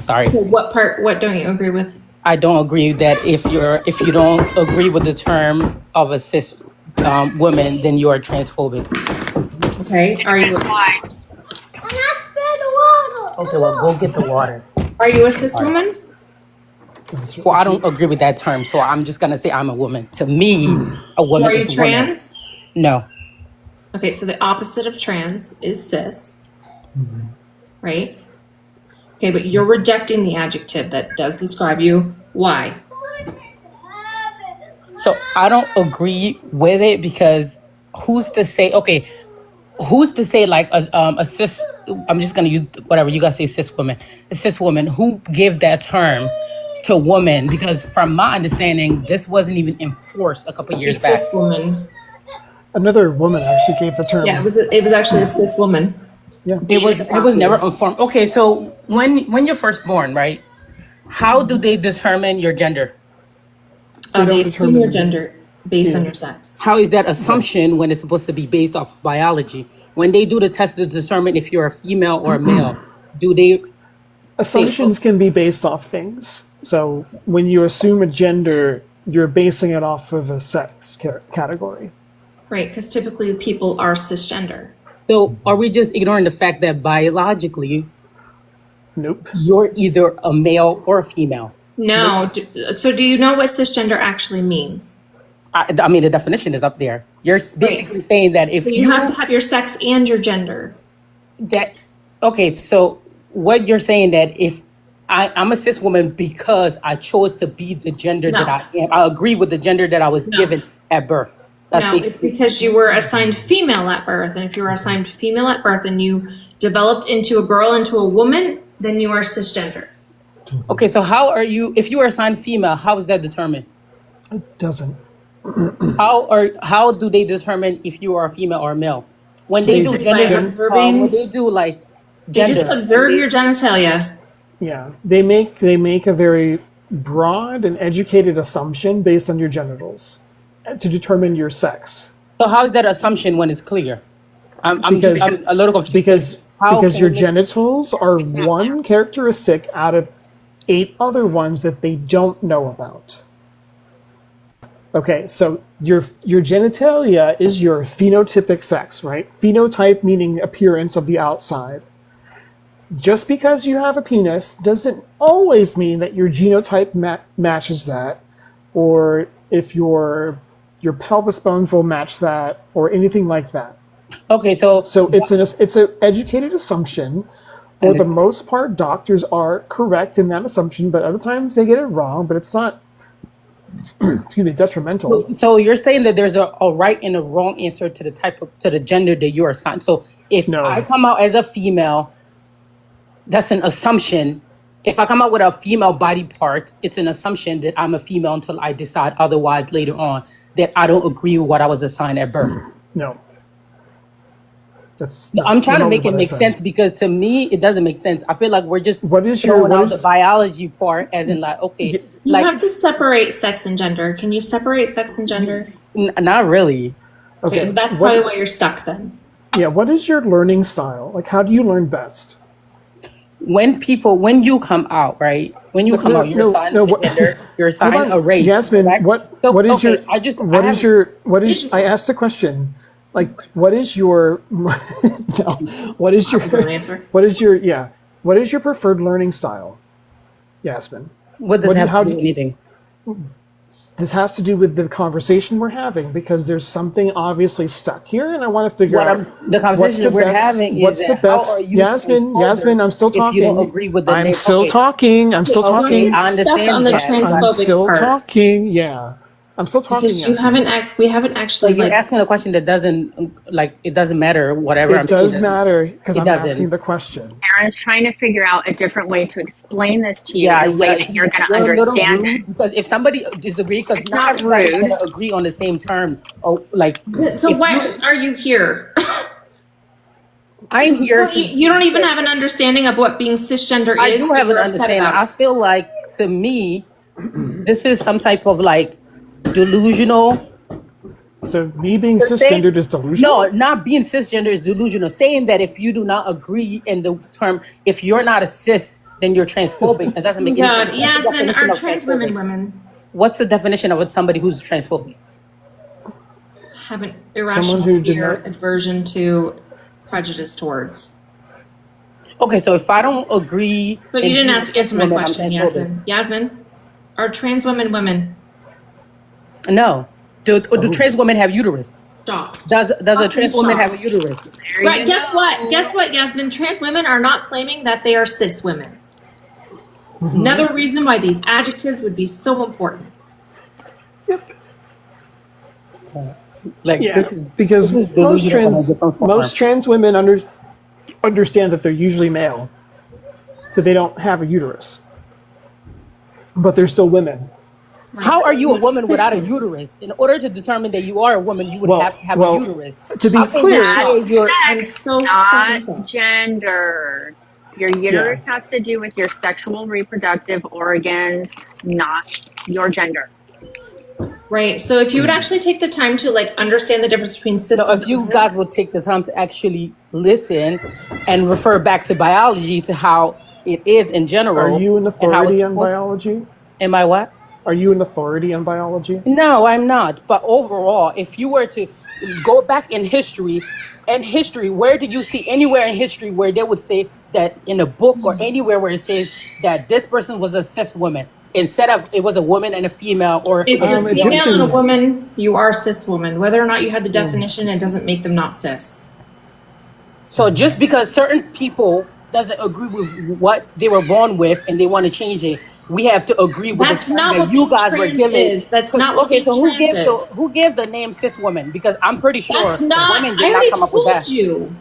Sorry. Okay, what don't you agree with? I don't agree that if you don't agree with the term of a cis woman, then you are transphobic. Okay. Are you? Okay, well, go get the water. Are you a cis woman? Well, I don't agree with that term, so I'm just gonna say I'm a woman. To me, a woman. Are you is a woman. trans? No. Okay, so the opposite of trans is cis, right? Okay, but you're rejecting the adjective that does describe you. Why? So I don't agree with it because who's to say? Okay, who's to say like a cis? I'm just gonna use whatever you guys say, cis woman. A cis woman who give that term to woman? Because from my understanding, this wasn't even enforced a couple years back. Cis woman. Another woman actually gave the term. Yeah, it was actually a cis woman. Yeah. It was never informed. Okay, so when you're first born, right? How do they determine your gender? They assume your gender based on your sex. How is that assumption when it's supposed to be based off of biology? When they do the test to determine if you're a female or a male, do they? Assumptions can be based off things. So when you assume a gender, you're basing it off of a sex category. Right, because typically people are cisgender. So are we just ignoring the fact that biologically, nope, you're either a male or a female? No. So do you know what cisgender actually means? I mean, the definition is up there. You're basically saying that if So you have to have your sex and your gender. that okay, so what you're saying that if I'm a cis woman because I chose to be the gender No. that I am. I agree with the gender that I was No. given at birth. That's No, it's basically because you were assigned female at birth. And if you were assigned female at birth and you developed into a girl, into a woman, then you are cisgender. okay. So how are you? If you are assigned female, how is that determined? It doesn't. How do they determine if you are a female or a male? When they do By gender, observing- when they do like They gender, just observe your genitalia. Yeah, they make a very broad and educated assumption based on your genitals to determine your sex. So how is that assumption when it's clear? I'm a little confused. Because How because can your they- genitals are one characteristic out of 8 other ones that they don't know about. Okay, so your genitalia is your phenotypic sex, right? Phenotype meaning appearance of the outside. Just because you have a penis doesn't always mean that your genotype matches that, or if your pelvis bones will match that, or anything like that. Okay, so it's an educated assumption. For the most part, doctors are correct in that assumption, but other times they get it wrong. But it's not, excuse me, detrimental. So you're saying that there's a right and a wrong answer to the gender that you're assigned. So if I come out as a female, that's an assumption. If I come out with a female body part, it's an assumption that I'm a female until I decide otherwise later on, that I don't agree with what I was assigned at birth. No. That's. I'm trying to not make it what I make said. sense because to me it doesn't make sense. I feel like we're just What is throwing out your the biology part as in like okay, You like have to separate sex and gender. Can you separate sex and gender? not really. Okay, That's what- probably why you're stuck then. Yeah. What is your learning style? Like, how do you learn best? When you come out, right? When you come out, you're assigned a gender, you're assigned Hold on. a race. Jasmine, correct? what So, is okay, your I asked a question. Like, what is your no, what is your preferred learning style, Jasmine? What does that how have to do do with anything? This has to do with the conversation we're having because there's something obviously stuck here, and I want to figure out the conversation that we're having is what's the that how best. are you Yasmin, I'm still if you talking. don't agree with the I'm name- still okay. talking. I'm still Okay, talking. I understand on the that. I'm transphobic still part. talking. Yeah, I'm still talking. Because you Yasmin. we haven't actually You're like asking a question that doesn't like it doesn't matter whatever It I'm saying. does matter because It I'm doesn't. asking the question. Aaron's trying to figure out a different way to explain this to you Yeah, in a way that you're going to a little understand rude it. because if somebody disagrees, because It's not not everybody's rude. gonna agree on the same term. Oh, like So if why are you here? I'm here. You don't even have an understanding of what being cisgender I is. do have but an you're upset understanding. about I feel like to me, this is some type of like delusional. So me being You're saying- cisgendered is delusional. No, not being cisgender is delusional. Saying that if you do not agree in the term, if you're not a cis, then you're transphobic. That doesn't make any God, sense. What's the Yasmin, definition are of trans transphobic? women? What's the definition of somebody who's transphobic? Have an Someone irrational who fear, aversion to, prejudice towards. Okay, so if I don't agree, So in you didn't being ask answer my woman, I'm question, transphobic. Yasmin. Are trans women women? No. Do trans women have uterus? Stop. Does a Fucking trans woman stop. have a uterus? Right. Guess what? Guess what, Yasmin? Trans women are not claiming that they are cis women. Another reason why these adjectives would be so important. Like Yeah, this is, because this is most delusional on a trans different form. most trans women understand that they're usually male, so they don't have a uterus, but they're still women. How are you a woman without a uterus? In order to determine that you are a woman, you would have to have a uterus. To be I think clear, that you're- I'm so Not gender. Your uterus has to do with your sexual reproductive organs, not your gender. Right. So if you would actually take the time to like understand the difference between cis No, and if you guys would take the time to actually listen and refer back to biology to how it is in general. Are you an and how authority it's on supposed- biology? Am I what? Are you an authority on biology? No, I'm not. But overall, if you were to go back in history, where did you see anywhere in history where they would say that in a book or anywhere where it says that this person was a cis woman? instead of it was a woman and a female, or If you're female Egyptian- and a woman, you are cis woman. Whether or not you had the definition, it doesn't make them not cis. So just because certain people doesn't agree with what they were born with and they want to change it, we have to agree with That's the term not that what you being guys were trans given. is. That's not what okay. So being trans is. who gave the name cis woman? Because I'm pretty sure That's not. women I did already not come up with told that. you.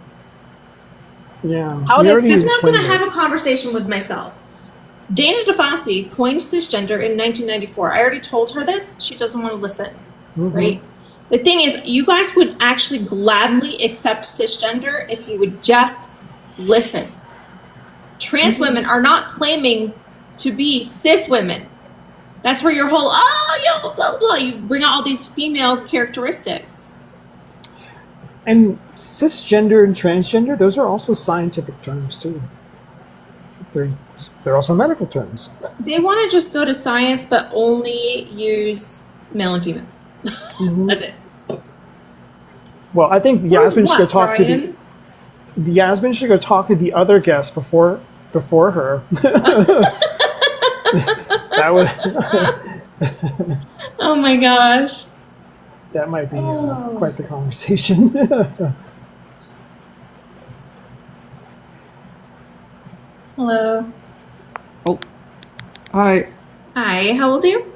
Yeah. How we did already cis- I'm not going to explained have a conversation with myself. Dana DeFasi coined cisgender in 1994. I already told her this. She doesn't want to listen, right? The thing is, you guys would actually gladly accept cisgender if you would just listen. Trans women are not claiming to be cis women. That's where your whole, blah, blah, blah. You bring out all these female characteristics. And cisgender and transgender, those are also scientific terms too. They're also medical terms. They want to just go to science, but only use male and female. That's it. Well, I think Yasmin should go What, talk to Brian? the Yasmin should go talk to the other guest before her. That would Oh my gosh. that might be quite the conversation. Hello. Hi, Hi, how old are you?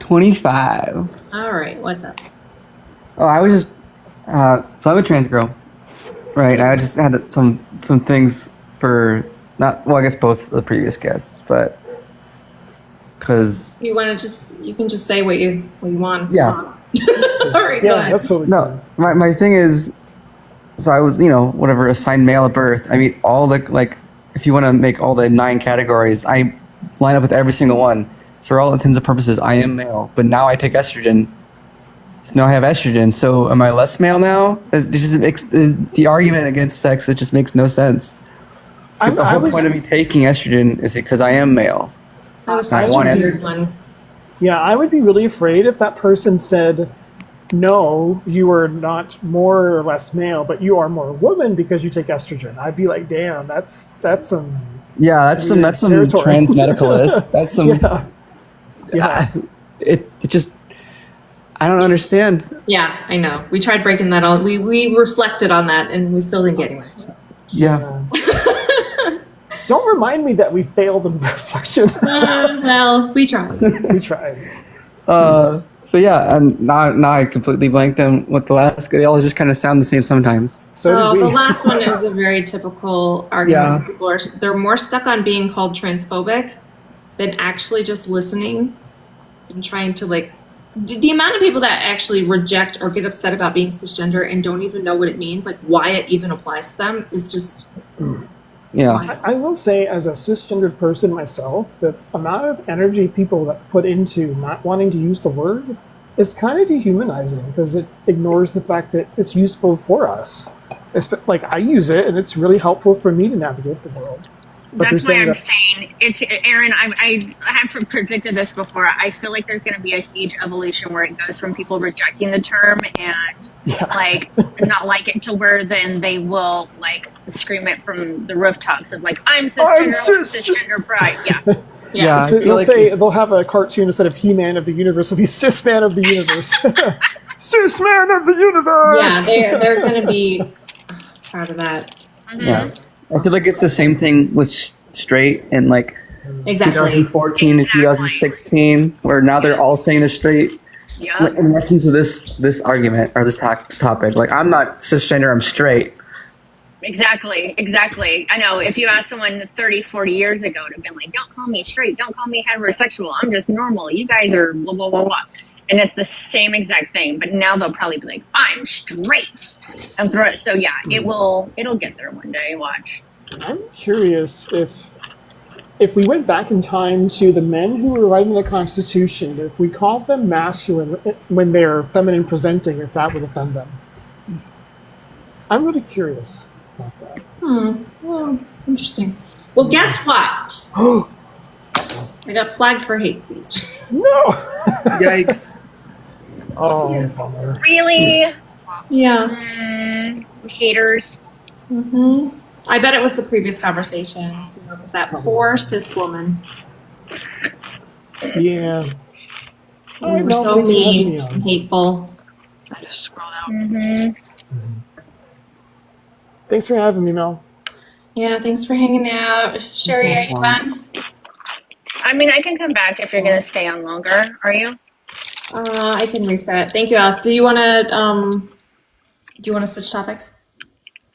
25. All right, what's up? Oh, I was just, so I'm a trans girl, right? I just had some things for, not, well, I guess both the previous guests, but, because, You want to just, you can just say what you want. Yeah. All right, go ahead. totally no, my thing is, so I was, whatever, assigned male at birth. I mean, all the, like, if you want to make all the 9 categories, I line up with every single one. So for all intents and purposes, I am male, but now I take estrogen. So now I have estrogen. So am I less male now? It just makes the argument against sex. It just makes no sense. Because the I whole was- point of me taking estrogen is because I am male. That was I such want a estrogen. weird one. Yeah, I would be really afraid if that person said, "No, you are not more or less male, but you are more woman because you take estrogen." I'd be like, "Damn, that's some." Yeah, that's some territory. trans medicalist. That's some. Yeah. It just. I don't understand. Yeah, I know. We tried breaking that all. We reflected on that, and we still didn't get anywhere. Yeah. Don't remind me that we failed in reflection. Well, we tried. We tried. So yeah, and now I completely blanked on what the last. They all just kind of sound the same sometimes. So the last one is a very typical argument. Yeah. That people they're more stuck on being called transphobic than actually just listening and trying to the amount of people that actually reject or get upset about being cisgender and don't even know what it means, like why it even applies to them, is just Yeah. I will say, as a cisgendered person myself, the amount of energy people that put into not wanting to use the word is kind of dehumanizing because it ignores the fact that it's useful for us. Like, I use it, and it's really helpful for me to navigate the world. But That's why they're I'm saying saying it's Aaron. I have predicted this before. I feel like there's going to be a huge evolution where it goes from people rejecting the term and like not like it to where then they will like scream it from the rooftops of like I'm cisgender, cisgender pride. Yeah. Yeah, I So feel they'll like say they'll have a cartoon instead of He-Man of the universe. It'll be Cis Man of the universe. Cis Man of the universe. yeah, they're gonna be proud of that. Yeah. I feel like it's the same thing with straight in like Exactly. 2014 to 2016, where now they're all saying they're straight. Yeah. In reference to this argument or this topic, like I'm not cisgender, I'm straight. Exactly. I know if you ask someone 30, 40 years ago, it would have been like, don't call me straight, don't call me heterosexual, I'm just normal. You guys are blah, blah, blah, blah. And it's the same exact thing. But now they'll probably be like, I'm straight. And throw it. So yeah, it'll get there one day. Watch. I'm curious if we went back in time to the men who were writing the Constitution, if we called them masculine when they're feminine presenting, if that would offend them. I'm really curious about that. Well, interesting. Well, guess what? I got flagged for hate speech. No. Yikes. Oh, bummer. Really? Yeah. Haters. I bet it was the previous conversation with that poor cis woman. Yeah. All right, We're Mel, so thanks for having me mean, on. hateful. Thanks for having me, Mel. Yeah, thanks for hanging out. Sherry, are you done? I mean, I can come back if you're gonna stay on longer. Are you? I can reset. Thank you, Alice. Do you want to switch topics?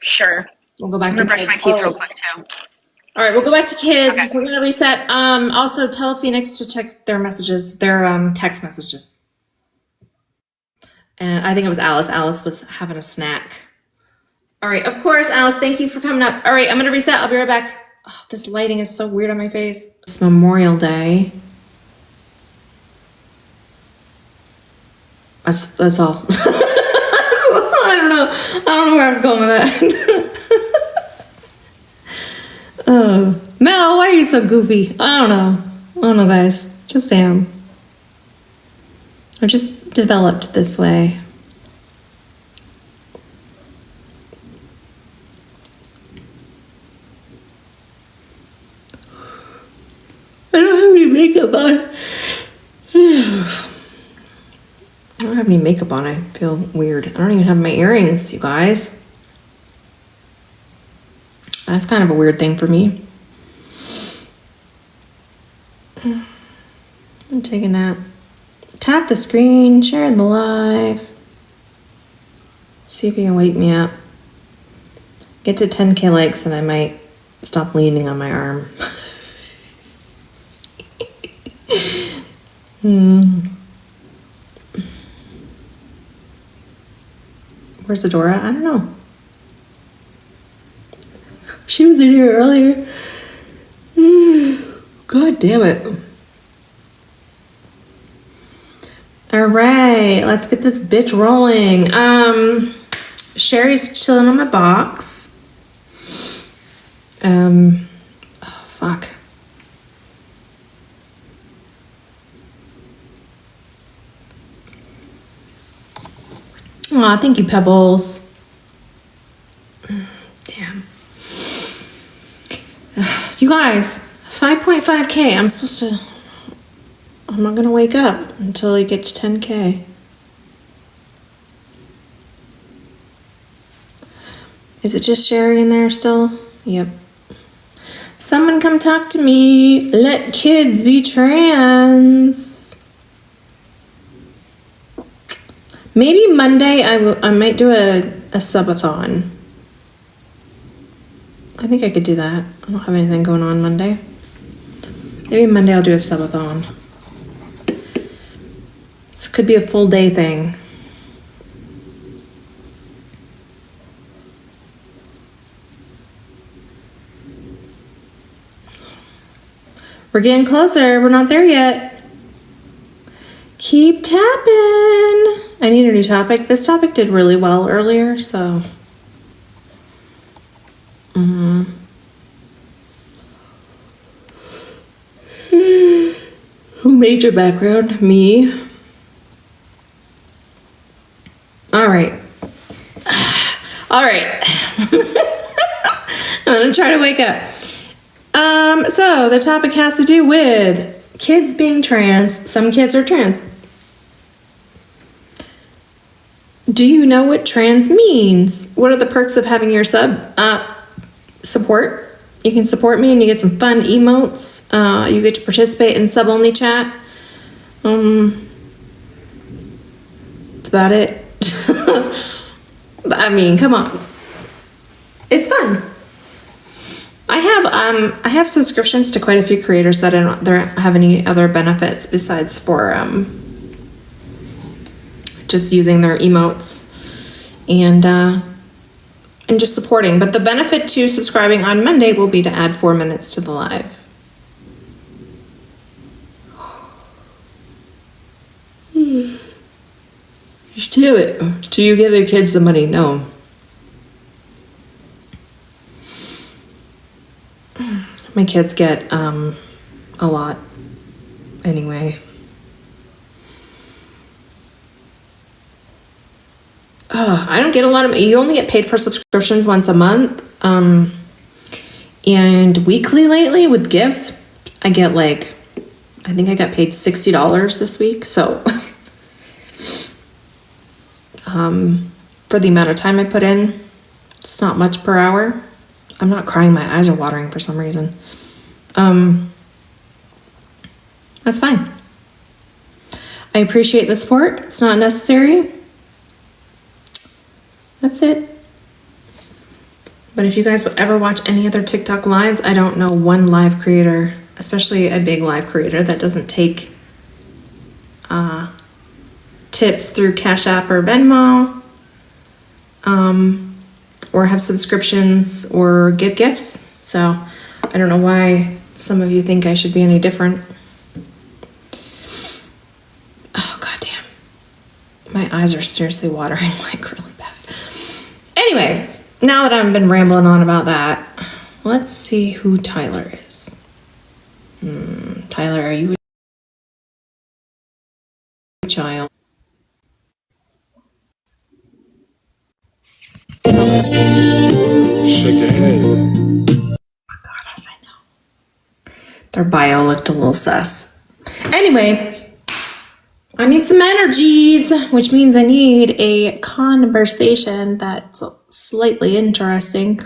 Sure. We'll go back I'm to gonna brush kids. my teeth real quick too. All right, we'll go back to kids. Okay. We're gonna reset. Also tell Phoenix to check their messages, their text messages. And I think it was Alice. Alice was having a snack. All right, of course, Alice, thank you for coming up. All right, I'm gonna reset. I'll be right back. Oh, this lighting is so weird on my face. It's Memorial Day. That's all. I don't know where I was going with that. Oh, Mel, why are you so goofy? I don't know, guys. Just Sam. I'm just developed this way. I don't have any makeup on. I don't have any makeup on. I feel weird. I don't even have my earrings, you guys. That's kind of a weird thing for me. I'm taking a nap. Tap the screen, share the live. See if you can wake me up. Get to 10K likes and I might stop leaning on my arm. Where's Adora? I don't know. She was in here earlier. God damn it. All right, let's get this bitch rolling. Sherry's chilling on my box. Oh, fuck. Aw, thank you, Pebbles. Damn. You guys, 5.5K. I'm not gonna wake up until I get to 10K. Is it just Sherry in there still? Yep. Someone come talk to me. Let kids be trans. Maybe Monday I might do a subathon. I think I could do that. I don't have anything going on Monday. Maybe Monday I'll do a subathon. This could be a full day thing. We're getting closer. We're not there yet. Keep tapping. I need a new topic. This topic did really well earlier, so. Who made your background? Me. All right. All right. I'm gonna try to wake up. So the topic has to do with kids being trans. Some kids are trans. Do you know what trans means? What are the perks of having your support? You can support me and you get some fun emotes. You get to participate in sub-only chat. That's about it. I mean, come on. It's fun. I have subscriptions to quite a few creators that don't have any other benefits besides for just using their emotes and just supporting. But the benefit to subscribing on Monday will be to add 4 minutes to the live. Just do it. Do you give their kids the money? No. My kids get a lot anyway. I don't get a lot of, you only get paid for subscriptions once a month. And weekly lately with gifts, I get like I think I got paid $60 this week, so for the amount of time I put in, it's not much per hour. I'm not crying, my eyes are watering for some reason. That's fine. I appreciate the support. It's not necessary. That's it. But if you guys would ever watch any other TikTok lives, I don't know one live creator, especially a big live creator, that doesn't take tips through Cash App or Venmo, or have subscriptions or give gifts. So I don't know why some of you think I should be any different. Oh, goddamn. My eyes are seriously watering like really bad. Anyway, now that I've been rambling on about that, let's see who Tyler is. Tyler, are you a child? Shake your head. Their bio looked a little sus. Anyway, I need some energies, which means I need a conversation that's slightly interesting.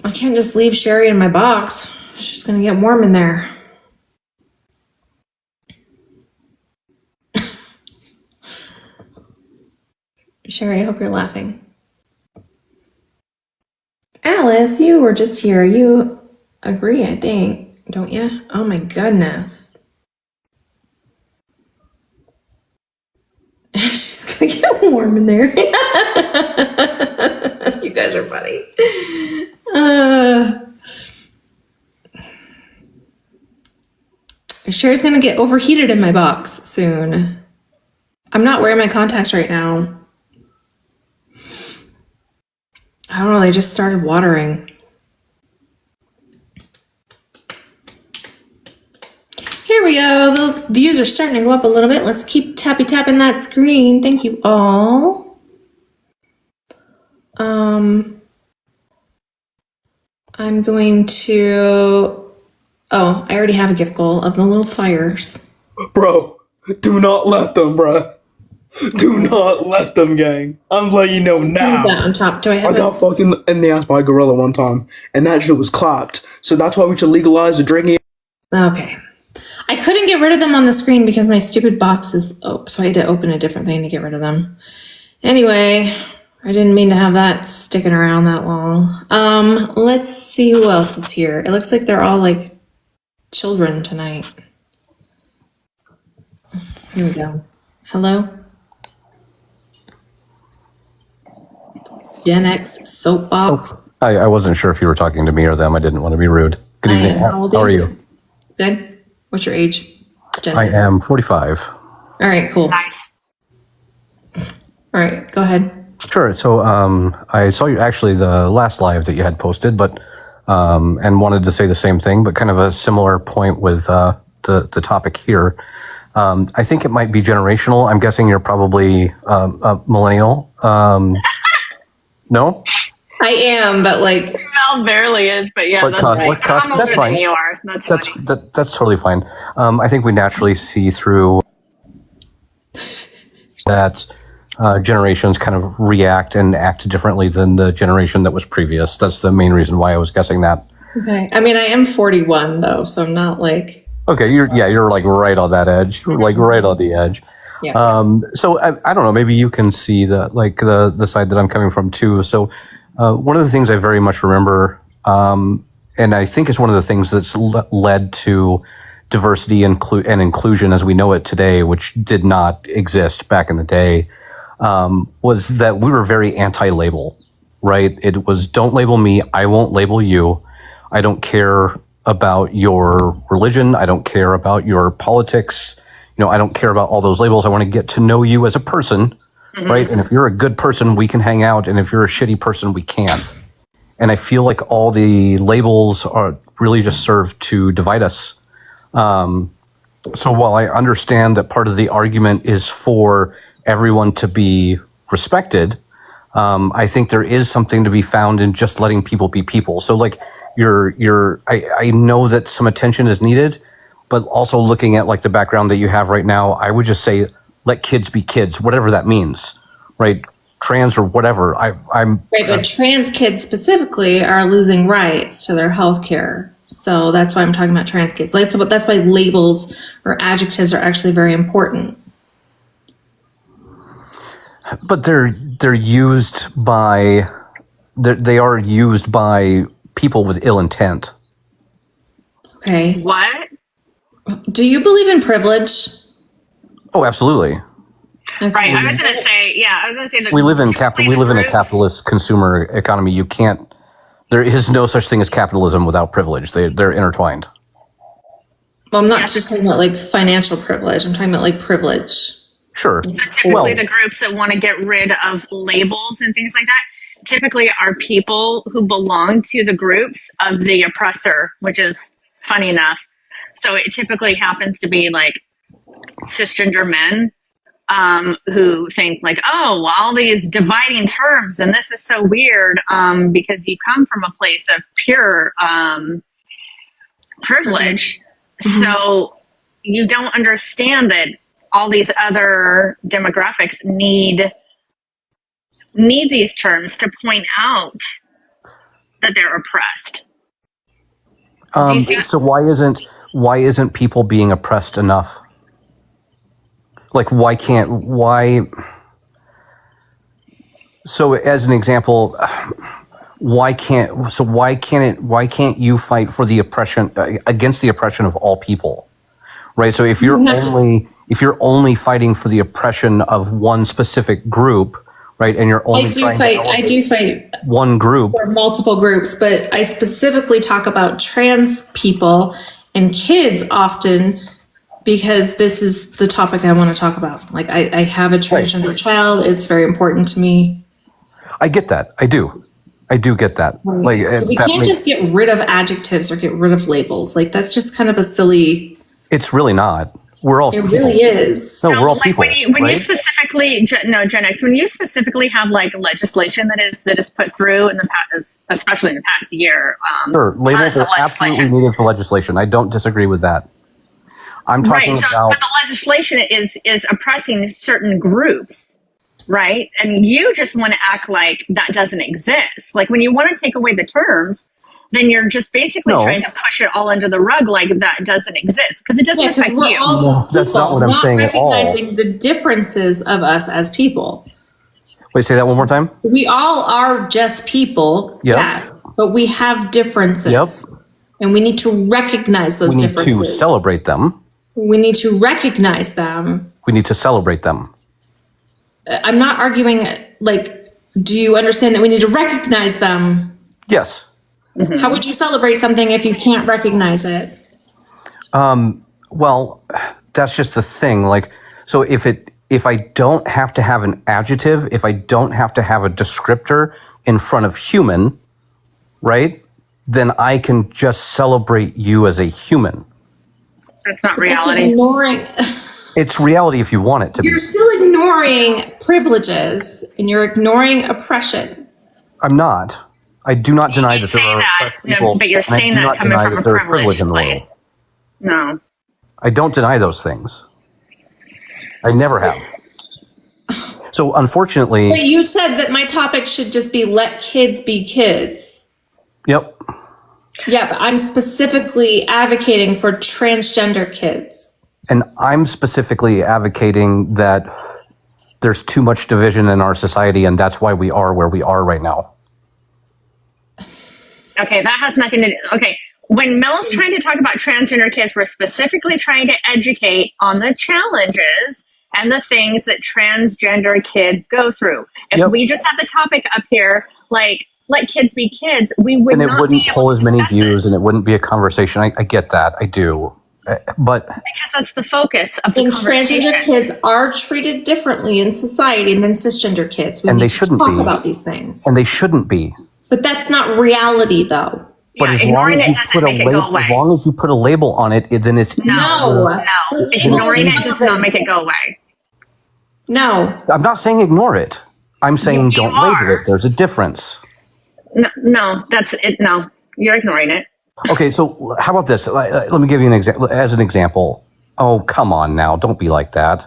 I can't just leave Sherry in my box. She's gonna get warm in there. Sherry, I hope you're laughing. Alice, you were just here. You agree, I think, don't you? Oh my goodness. She's gonna get warm in there. You guys are funny. Sherry's gonna get overheated in my box soon. I'm not wearing my contacts right now. I don't know, they just started watering. Here we go. The views are starting to go up a little bit. Let's keep tapping that screen. Thank you all. I'm going to... Oh, I already have a gift goal of the little fires. Bro, do not let them, bro. Do not let them, gang. I'm letting you know now. That on top. Do I have I got fucking in the ass by a gorilla one time, and that shit was clapped. So that's why we should legalize the drinking. Okay. I couldn't get rid of them on the screen because my stupid box is... Oh, so I had to open a different thing to get rid of them. Anyway, I didn't mean to have that sticking around that long. Let's see who else is here. It looks like they're all like children tonight. Here we go. Hello? Gen X soapbox. I wasn't sure if you were talking to me or them. I didn't want to be rude. Good I evening. am. How old How are you? Good. What's your age? Gen I X. am 45. All right, cool. Nice. All right, go ahead. Sure. So I saw you actually the last live that you had posted, but and wanted to say the same thing, but kind of a similar point with the topic here. I think it might be generational. I'm guessing you're probably a millennial. No? I am, but like... Mel barely is, but yeah, that's right. I'm older that's fine. than you are. That's funny. That's totally fine. I think we naturally see through that generations kind of react and act differently than the generation that was previous. That's the main reason why I was guessing that. Okay. I mean, I am 41 though, so I'm not like... Okay, you're like right on that edge. You're like right on the edge. Yeah. So I don't know, maybe you can see the side that I'm coming from too. So one of the things I very much remember, and I think is one of the things that's led to diversity and inclusion as we know it today, which did not exist back in the day, was that we were very anti-label, right? It was, don't label me, I won't label you. I don't care about your religion. I don't care about your politics. I don't care about all those labels. I want to get to know you as a person, right? And if you're a good person, we can hang out. And if you're a shitty person, we can't. And I feel like all the labels are really just serve to divide us. So while I understand that part of the argument is for everyone to be respected, I think there is something to be found in just letting people be people. So like I know that some attention is needed, but also looking at like the background that you have right now, I would just say, let kids be kids, whatever that means, right? Trans or whatever. I'm Right, but trans kids specifically are losing rights to their health care. So that's why I'm talking about trans kids. Like, so that's why labels or adjectives are actually very important. But they're used by they are used by people with ill intent. Okay. What? Do you believe in privilege? Oh, absolutely. Right. I was gonna say, that We live in a capitalist consumer economy. You can't. There is no such thing as capitalism without privilege. They're intertwined. Well, I'm not just talking about like financial privilege. I'm talking about like privilege. Sure. So typically the groups that want to get rid of labels and things like that typically are people who belong to the groups of the oppressor, which is funny enough. So it typically happens to be like cisgender men who think like, oh, well, all these dividing terms, and this is so weird because you come from a place of pure privilege. So you don't understand that all these other demographics need these terms to point out that they're oppressed. So why isn't people being oppressed enough? Like so as an example, why can't you fight for the oppression against the oppression of all people? Right? So if you're only fighting for the oppression of one specific group, right, and you're only I do fight one group for multiple groups, but I specifically talk about trans people and kids often because this is the topic I want to talk about. Like I have a transgender child. It's very important to me. I get that. I do get that. Like So we can't just get rid of adjectives or get rid of labels. Like that's just kind of a silly. It's really not. We're all. It people. really is. No, we're all like people. when right? you specifically, Gen X, when you specifically have like legislation that is put through in the past, especially in the past year. Sure, labels tons are of legislation. absolutely needed for legislation. I don't disagree with that. I'm talking Right. So, about. but the legislation is oppressing certain groups, right? And you just want to act like that doesn't exist. Like when you want to take away the terms, then you're just basically No. trying to push it all under the rug like that doesn't exist because it doesn't affect we're you. all just people, That's not what I'm saying at all. recognizing the differences of us as people. Wait, say that one more time. We all are just people, Yep. yes, but we have differences. Yep. And we need to recognize those We need differences. to celebrate them. We need to recognize them. We need to celebrate them. I'm not arguing, like, do you understand that we need to recognize them? Yes. How would you celebrate something if you can't recognize it? Well, that's just the thing. Like, so if I don't have to have an adjective, if I don't have to have a descriptor in front of human, right? Then I can just celebrate you as a human. That's not It's reality. ignoring. It's reality if you want it to be. You're still ignoring privileges and you're ignoring oppression. I'm not. I do not deny that there say are that, oppressed people, but you're and I saying do that not coming deny from that a there is privilege privileged in the world. place. No. I don't deny those things. I never have. So unfortunately, But you said that my topic should just be let kids be kids. yep. Yeah, but I'm specifically advocating for transgender kids. And I'm specifically advocating that there's too much division in our society, and that's why we are where we are right now. Okay, that has nothing to do. Okay, when Mel's trying to talk about transgender kids, we're specifically trying to educate on the challenges and the things that transgender kids go through. If we just had the topic up here, like, let kids be kids, we would And it not wouldn't be able pull to as many discuss views, and it wouldn't be a conversation. I get that. I do. But because that's the focus of the And conversation. transgender kids are treated differently in society than cisgender kids. We And need they to shouldn't talk be. about these things. and they shouldn't be. But that's not reality, though. But as long ignoring as it you doesn't put a make it go label, away. as long as you put a label on it, then it's No, ignoring it does not make it go away. No. I'm not saying ignore it. I'm saying You don't are. label it. There's a difference. No, that's it. No, you're ignoring it. Okay, so how about this? Let me give you an example. As an example, oh come on now, don't be like that.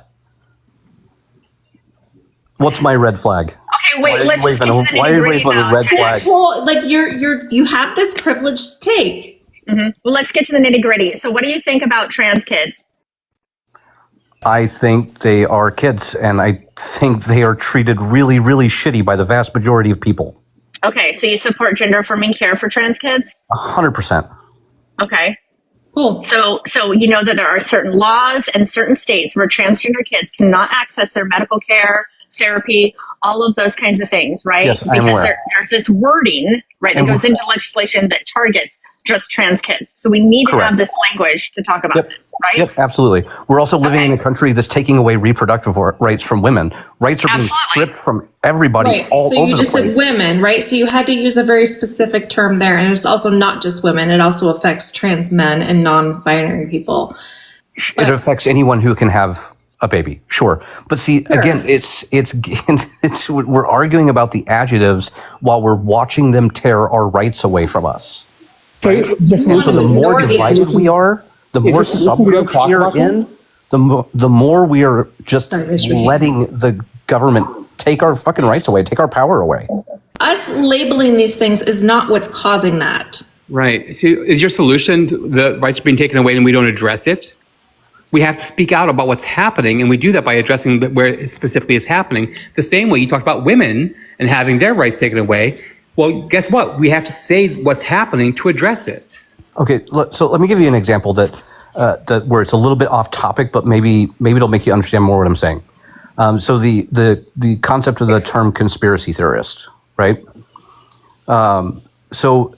What's my red flag? Okay, wait. Let's just get to the Why are you nitty-gritty waving a now. red flag? Well, like you have this privileged take. Well, let's get to the nitty-gritty. So, what do you think about trans kids? I think they are kids, and I think they are treated really, really shitty by the vast majority of people. Okay, so you support gender-affirming care for trans kids? 100%. Okay. Cool. So you know that there are certain laws and certain states where transgender kids cannot access their medical care, therapy, all of those kinds of things, right? Yes, I'm because aware. there's this wording, right, that And goes into legislation that targets just trans kids. So we need to Correct. have this language to talk about Yep. this, right? Yep, absolutely. We're also living in a country that's taking away reproductive rights from women. Rights are being stripped from everybody Right. all So over you the just place. said women, right? So you had to use a very specific term there, and it's also not just women. It also affects trans men and non-binary people. It affects anyone who can have a baby, sure. But see, again, it's we're arguing about the adjectives while we're watching them tear our rights away from us. So The more divided we are, the more subgroups we are in, the more we are just letting the government take our fucking rights away, take our power away. Us labeling these things is not what's causing that. Right. So is your solution the rights are being taken away and we don't address it? We have to speak out about what's happening, and we do that by addressing where it specifically is happening. The same way you talked about women and having their rights taken away. Well, guess what? We have to say what's happening to address it. Okay, so let me give you an example that where it's a little bit off topic, but maybe it'll make you understand more what I'm saying. So the concept of the term conspiracy theorist, right? So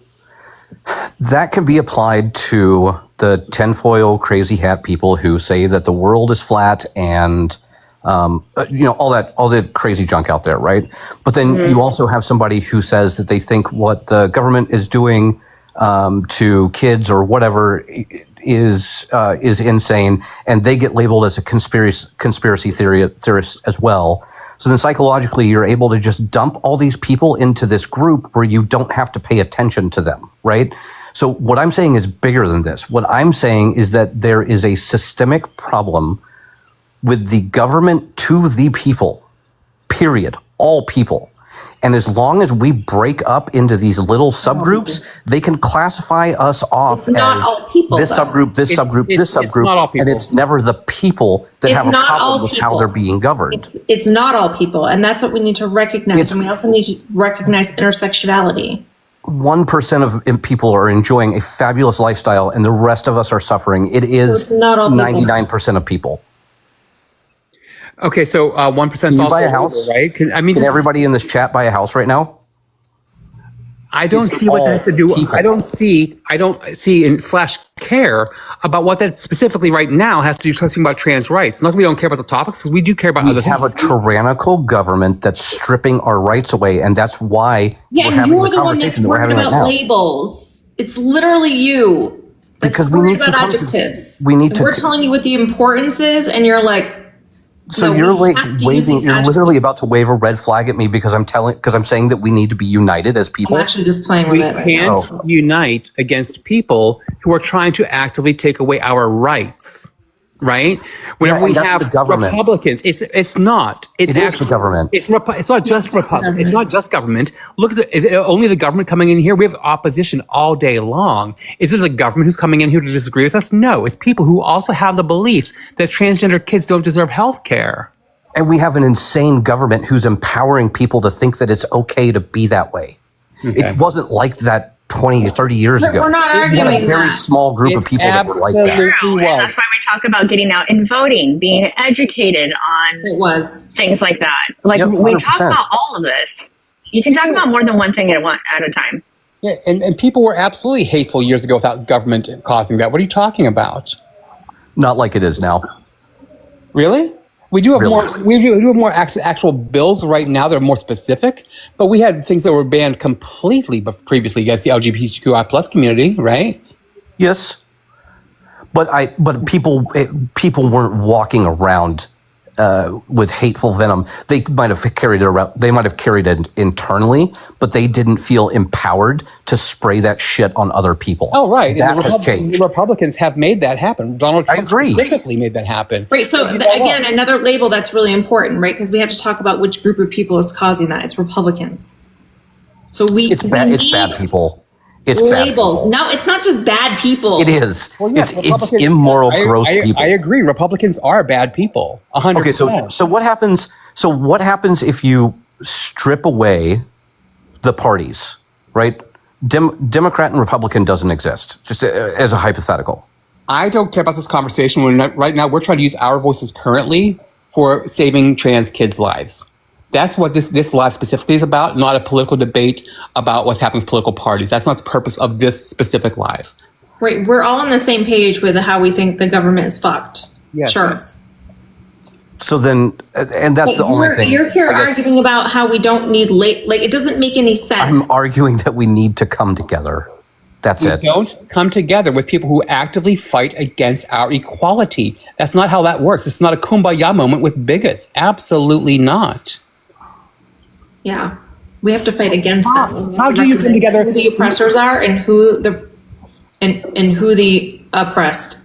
that can be applied to the tinfoil crazy hat people who say that the world is flat and all that crazy junk out there, right? But then you also have somebody who says that they think what the government is doing to kids or whatever is insane, and they get labeled as a conspiracy theorist as well. So then psychologically, you're able to just dump all these people into this group where you don't have to pay attention to them, right? So what I'm saying is bigger than this. What I'm saying is that there is a systemic problem with the government to the people, period, all people. And as long as we break up into these little subgroups, they can classify us off It's not as all people, this though. subgroup, this subgroup, this subgroup, not all people. and it's never the people that It's have a not all problem with how people. they're being governed. It's not all people, and that's what we need to recognize. And we also need to recognize intersectionality. 1% of people are enjoying a fabulous lifestyle, and the rest of us are suffering. It is it's not all people. 99% of people. Okay, so 1% Can is you also buy a house? right? Can Everybody in this chat buy a house right now? I don't It's see what that has to do. all people. I don't see in /care about what that specifically right now has to do talking about trans rights. Not that we don't care about the topics, because we do care about We other have a things. tyrannical government that's stripping our rights away, and that's why Yeah, we're and having you're the the one that's conversation that we're worried having right about now. labels. It's literally you that's Because we worried need to about come to- adjectives. we need And to we're t- telling you what the importance is, and you're like, So no, you're we like have to use waving. these You're adjectives. literally about to wave a red flag at me because I'm saying that we need to be united as people. I'm actually just playing with We it. right can't now. unite against people who are trying to actively take away our rights, right? Whenever Yeah, we and that's have the government. Republicans, it's not. It's It is actually the government. It's not just Republican. It's not just government. Look at is it only the government coming in here? We have opposition all day long. Is it the government who's coming in here to disagree with us? No, it's people who also have the beliefs that transgender kids don't deserve health care. And we have an insane government who's empowering people to think that it's okay to be that way. Okay. It wasn't like that 20 or 30 years ago. We're not We had a arguing very that. small group of people that were like that. True, and that's why we talk about getting out and voting, being educated on things like that. Like Yep, we talk 100%. about all of this. You can talk about more than one thing at a time. Yeah, and people were absolutely hateful years ago without government causing that. What are you talking about? Not like it is now. Really? We do have Really? more. We do have more actual bills right now that are more specific. But we had things that were banned completely previously against the LGBTQI plus community, right? Yes, but people weren't walking around with hateful venom. They might have carried it around. They might have carried it internally, but they didn't feel empowered to spray that shit on other people. Oh, right. That And has changed. the Republicans have made that happen. Donald Trump agree. specifically made that happen. Right. So again, another label that's really important, right? Because we have to talk about which group of people is causing that. It's Republicans. So It's bad. It's bad people. It's bad labels. people. No, it's not just bad people. It is. Well, yeah, it's Republicans- immoral, gross I people. agree. Republicans are bad people. 100%. Okay, so what happens? So what happens if you strip away the parties? Right, Democrat and Republican doesn't exist. Just as a hypothetical. I don't care about this conversation. Right now, we're trying to use our voices currently for saving trans kids' lives. That's what this live specifically is about, not a political debate about what's happening with political parties. That's not the purpose of this specific live. Right. We're all on the same page with how we think the government is fucked. Yes. Sure. So then, and that's the only thing. You're here I guess arguing about how we don't need like it doesn't make any sense. I'm arguing that we need to come together. That's We it. don't come together with people who actively fight against our equality. That's not how that works. It's not a kumbaya moment with bigots. Absolutely not. Yeah. We have to fight against them. How do you come together? Who the oppressors are and who the and who the oppressed.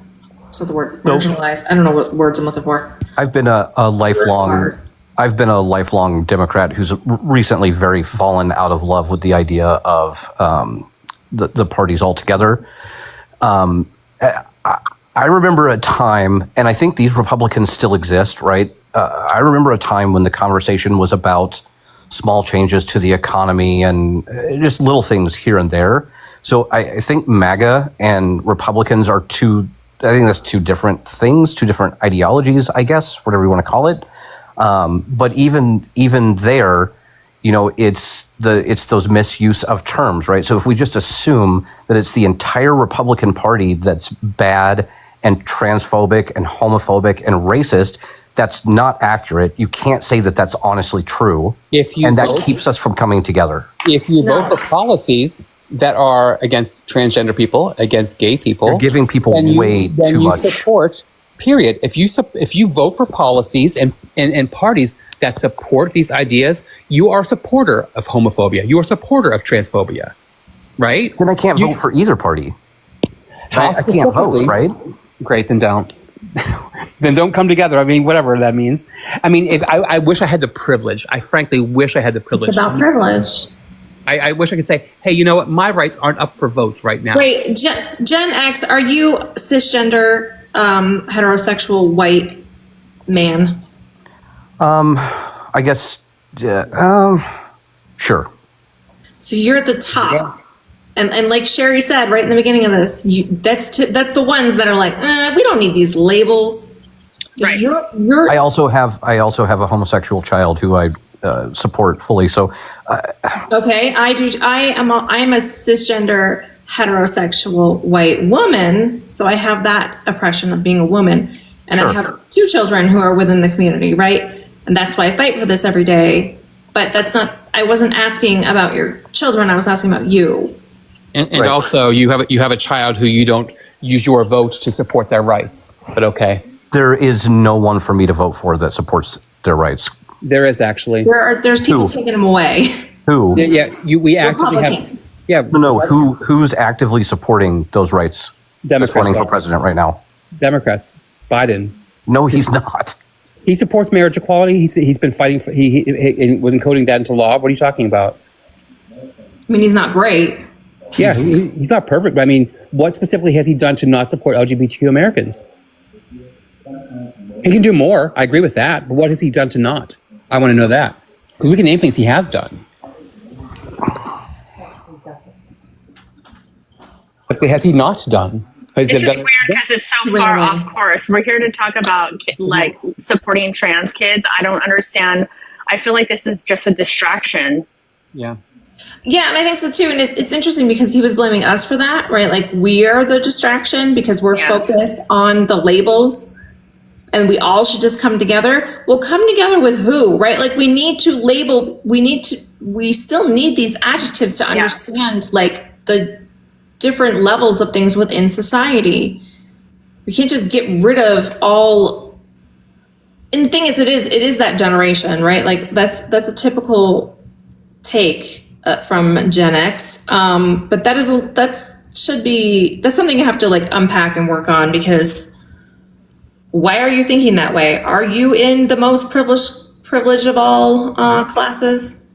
So the word marginalized. I don't know what words I'm looking for. I've been a lifelong. I've been a lifelong Democrat who's recently very fallen out of love with the idea of the parties altogether. I remember a time, and I think these Republicans still exist, right? I remember a time when the conversation was about small changes to the economy and just little things here and there. So I think MAGA and Republicans are I think that's two different things, two different ideologies, I guess, whatever you want to call it. But even there, it's those misuse of terms, right? So if we just assume that it's the entire Republican Party that's bad and transphobic and homophobic and racist, that's not accurate. You can't say that that's honestly true. And that keeps us from coming together. If you vote for policies that are against transgender people, against gay people, You're giving people way too much. Support. Period. If you vote for policies and parties that support these ideas, you are a supporter of homophobia. You are a supporter of transphobia, right? Then I can't vote for either party. How I can't vote, right? Great, then don't. Then don't come together. I mean, whatever that means. I mean, if I wish I had the privilege. I frankly wish I had the privilege. It's about privilege. I wish I could say, hey, you know what? My rights aren't up for vote right now. Wait, Gen X, are you cisgender, heterosexual white man? I guess, sure. So you're at the top. And like Sherry said right in the beginning of this, that's the ones that are like, we don't need these labels. Right. You're I also have a homosexual child who I support fully. So okay. I'm a cisgender heterosexual white woman, so I have that oppression of being a woman, and I have 2 children who are within the community, right? And that's why I fight for this every day. But that's not. I wasn't asking about your children. I was asking about you. And also, you have a child who you don't use your vote to support their rights. But okay, there is no one for me to vote for that supports their rights. There is actually. There's people taking them away. Who? Yeah. We actively Republicans. have. Yeah. No. Who's actively supporting those rights? Democrats. That's running for president right now. Democrats. Biden. No, he's not. He supports marriage equality. He's been fighting for. He was encoding that into law. What are you talking about? I mean, he's not great. Yeah, he's not perfect. But I mean, what specifically has he done to not support LGBTQ Americans? He can do more. I agree with that. But what has he done to not? I want to know that. Because we can name things he has done. What has he not done? It's just weird because it's so far off course. We're here to talk about like supporting trans kids. I don't understand. I feel like this is just a distraction. Yeah. Yeah, and I think so too. And it's interesting because he was blaming us for that, right? Like we are the distraction because we're focused on the labels and we all should just come together. Well, come together with who, right? Like we need to label, we still need these adjectives to understand like the different levels of things within society. We can't just get rid of all And the thing is, it is that generation, right? Like that's a typical take from Gen X. But that's something you have to like unpack and work on, because why are you thinking that way? Are you in the most privileged of all classes?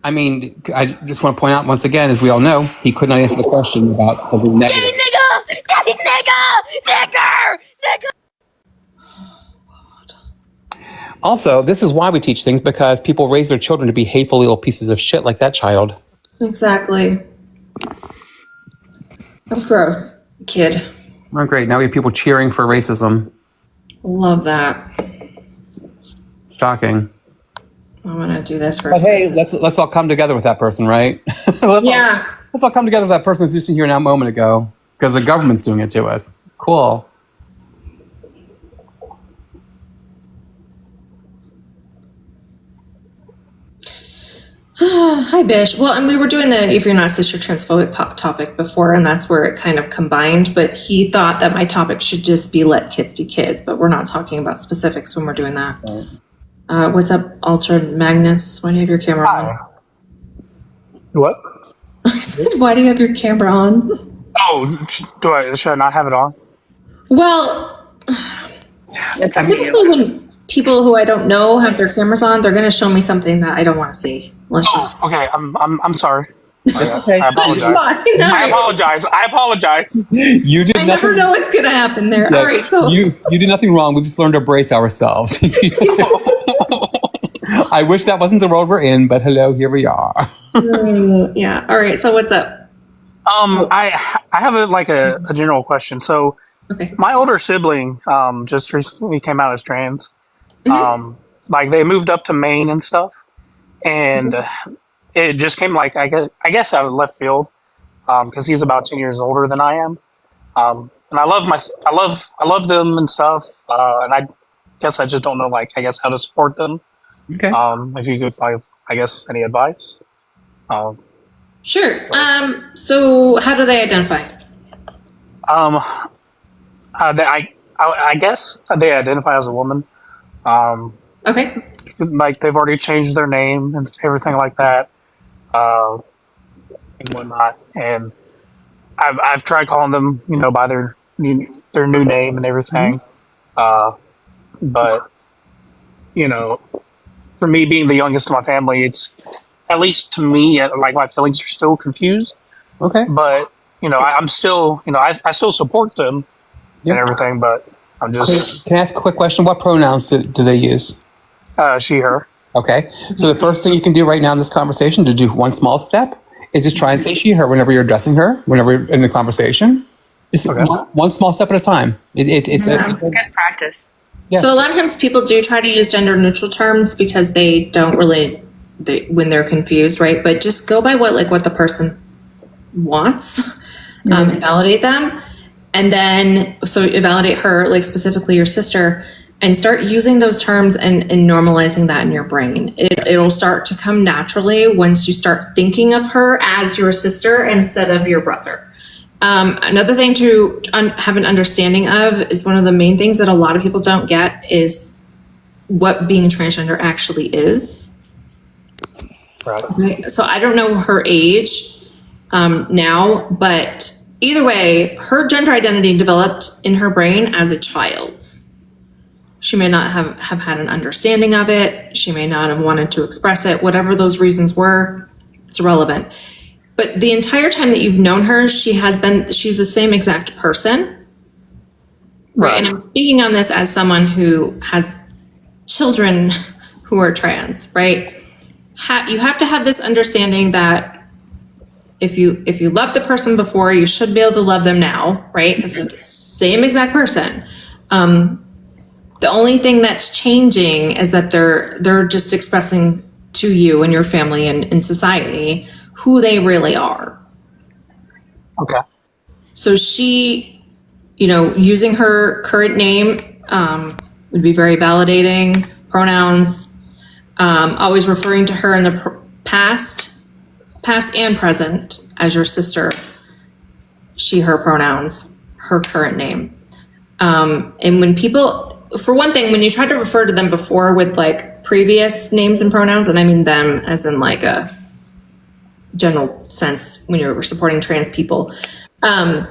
I mean, I just want to point out once again, as we all know, he could not answer the question about something negative. Also, this is why we teach things, because people raise their children to be hateful little pieces of shit like that child. Exactly. That was gross, kid. Oh, great. Now we have people cheering for racism. Love that. Shocking. I'm gonna do this for But hey, let's all come together with that person, right? Let's all come together with that person who's just here now a moment ago, because the government's doing it to us. Cool. Hi, Bish. Well, and we were doing the if you're not cis, you're transphobic topic before, and that's where it kind of combined. But he thought that my topic should just be let kids be kids, but we're not talking about specifics when we're doing that. Right. What's up, Ultra Magnus? Why do you have your camera on? What? I said, why do you have your camera on? Oh, should I not have it on? Well, typically when people who I don't know have their cameras on, they're going to show me something that I don't want to see. Okay. I'm sorry. Okay. I apologize. Fine. I apologize. You did I nothing. never know what's going to happen there. Yeah, All right, so you did nothing wrong. We just learned to brace ourselves. I wish that wasn't the world we're in, but hello, here we are. Yeah. All right. So what's up? I have a general question. So, my older sibling just recently came out as trans. Like they moved up to Maine and stuff, and it just came like I guess out of left field, because he's about 10 years older than I am, and I love them and stuff, and I guess I just don't know how to support them. Okay. If you could any advice. Sure. So how do they identify? I guess they identify as a woman. Okay. Like they've already changed their name and everything like that, and whatnot. And I've tried calling them, by their new name and everything. But for me being the youngest of my family, it's at least to me, my feelings are still confused. Okay. But I'm still, I still support them and everything. But I'm just. Can I ask a quick question? What pronouns do they use? She, her. Okay. So the first thing you can do right now in this conversation, to do one small step, is just try and say she, her whenever you're addressing her, whenever you're in the conversation. It's one small step at a time. It's good practice. Yeah. So a lot of times people do try to use gender neutral terms because they don't really, when they're confused, right? But just go by what the person wants, and validate them. And then, so validate her, specifically your sister, and start using those terms and normalizing that in your brain. It'll start to come naturally once you start thinking of her as your sister instead of your brother. Another thing to have an understanding of is one of the main things that a lot of people don't get is what being transgender actually is. Right. So I don't know her age now, but either way, her gender identity developed in her brain as a child. She may not have had an understanding of it. She may not have wanted to express it. Whatever those reasons were, it's irrelevant. But the entire time that you've known her, she's the same exact person. Right. And I'm speaking on this as someone who has children who are trans, right? You have to have this understanding that if you loved the person before, you should be able to love them now, right? Because they're the same exact person. The only thing that's changing is that they're just expressing to you and your family and in society who they really are. Okay. So she, using her current name would be very validating. Pronouns, always referring to her in the past and present as your sister. She, her pronouns, her current name. And when people for one thing, when you try to refer to them before with like previous names and pronouns, and I mean them as in like a general sense when you're supporting trans people, that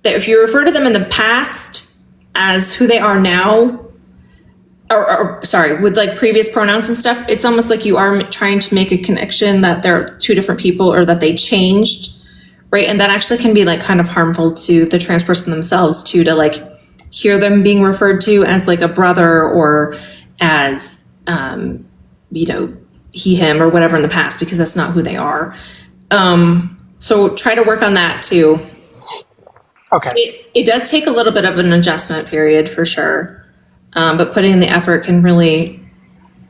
if you refer to them in the past as who they are now, or sorry, with like previous pronouns and stuff, it's almost like you are trying to make a connection that they're two different people or that they changed, right? And that actually can be like kind of harmful to the trans person themselves too, to like hear them being referred to as like a brother or as, you know, he, him, or whatever in the past, because that's not who they are. So try to work on that too. Okay. It does take a little bit of an adjustment period for sure. But putting in the effort can really,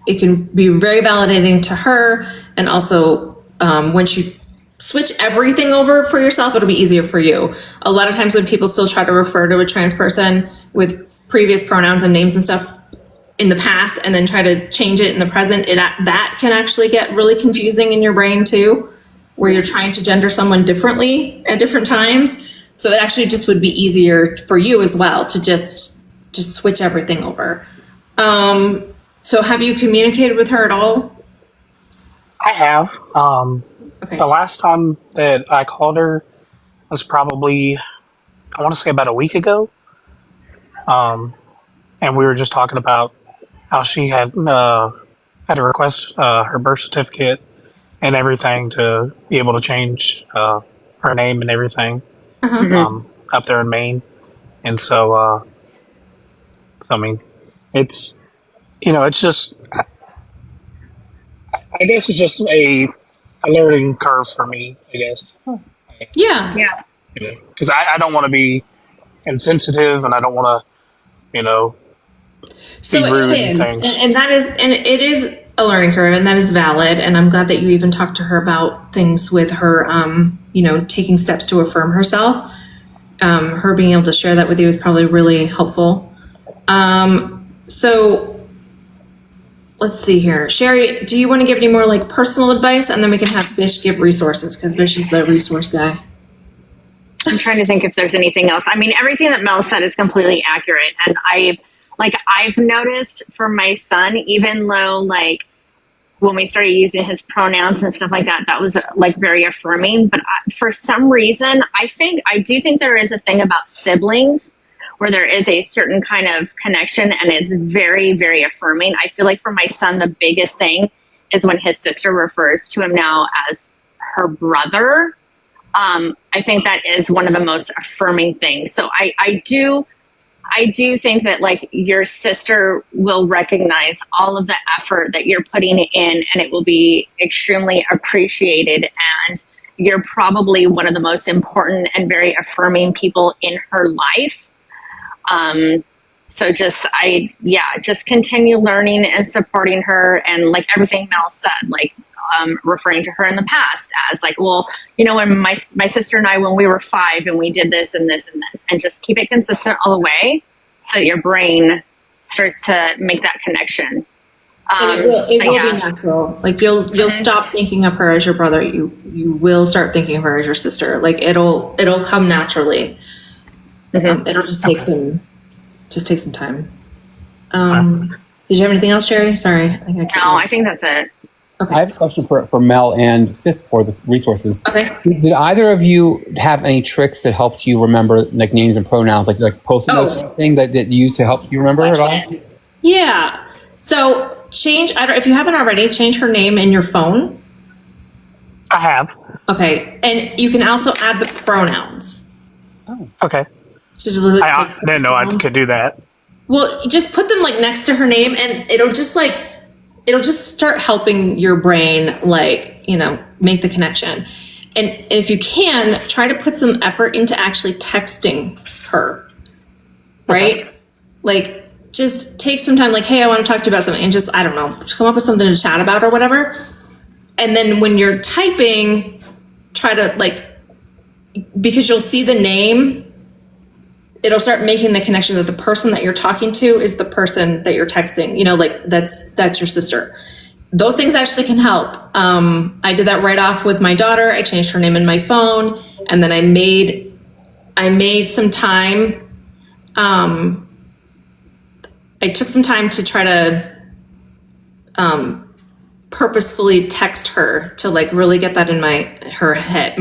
it can be very validating to her. And also, once you switch everything over for yourself, it'll be easier for you. A lot of times when people still try to refer to a trans person with previous pronouns and names and stuff in the past, and then try to change it in the present, that can actually get really confusing in your brain too, where you're trying to gender someone differently at different times. So it actually just would be easier for you as well to just switch everything over. So have you communicated with her at all? I have. The last time that I called her was probably, I want to say about a week ago. And we were just talking about how she had to request her birth certificate and everything to be able to change her name and everything up there in Maine. And so, I mean, it's, you know, it's just, I guess it's just a learning curve for me, I guess. Yeah. Yeah. Because I don't want to be insensitive, and I don't want to, you know, So be rude it and is, things. and that is, and it is a learning curve, and that is valid. And I'm glad that you even talked to her about things with her, you know, taking steps to affirm herself. Her being able to share that with you is probably really helpful. So let's see here. Sherry, do you want to give any more like personal advice, and then we can have Bish give resources, because Bish is the resource guy. I'm trying to think if there's anything else. I mean, everything that Mel said is completely accurate. And I've noticed for my son, even though like when we started using his pronouns and stuff like that, that was like very affirming. But for some reason, I do think there is a thing about siblings where there is a certain kind of connection, and it's very, very affirming. I feel like for my son, the biggest thing is when his sister refers to him now as her brother. I think that is one of the most affirming things. So I do think that like your sister will recognize all of the effort that you're putting in, and it will be extremely appreciated. And you're probably one of the most important and very affirming people in her life. So just continue learning and supporting her, and like everything Mel said, like, referring to her in the past as like, well, you know, when my sister and I, when we were 5 and we did this and this and this, and just keep it consistent all the way so that your brain starts to make that connection. And it will be natural. Like you'll stop thinking of her as your brother. You will start thinking of her as your sister. Like it'll come naturally. It'll just take some time. Did you have anything else, Sherry? Sorry. I think that's it. Okay. I have a question for Mel and Sis for the resources. Okay. Did either of you have any tricks that helped you remember like names and pronouns, like post-it notes thing that you used to help you remember at all? Yeah. So if you haven't already, change her name in your phone. I have. Okay. And you can also add the pronouns. Oh. Okay. So I didn't know I could do that. Well, just put them like next to her name, and it'll just start helping your brain, like, you know, make the connection. And if you can, try to put some effort into actually texting her, right? Okay. Like, just take some time, like, hey, I want to talk to you about something, and just, I don't know, just come up with something to chat about or whatever. And then when you're typing, try to, like, because you'll see the name, it'll start making the connection that the person that you're talking to is the person that you're texting, you know, like that's your sister. Those things actually can help. I did that right off with my daughter. I changed her name in my phone, and then I made some time I took some time to try to purposefully text her to like really get that in my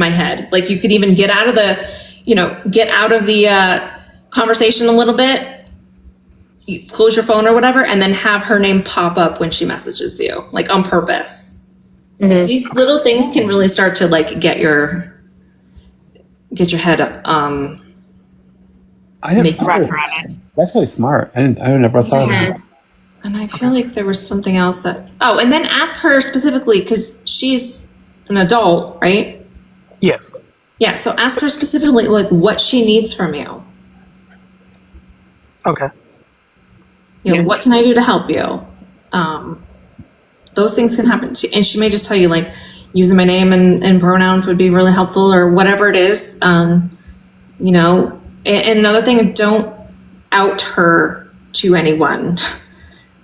head. Like you could even get out of the conversation a little bit, you close your phone or whatever, and then have her name pop up when she messages you, like on purpose. Like, these little things can really start to like get your head That's really smart. I never thought of that. And I feel like there was something else and then ask her specifically, because she's an adult, right? Yes. Yeah, so ask her specifically like what she needs from you. Okay. You know, what can I do to help you? Those things can happen. And she may just tell you like using my name and pronouns would be really helpful, or whatever it is. You know, and another thing, don't out her to anyone.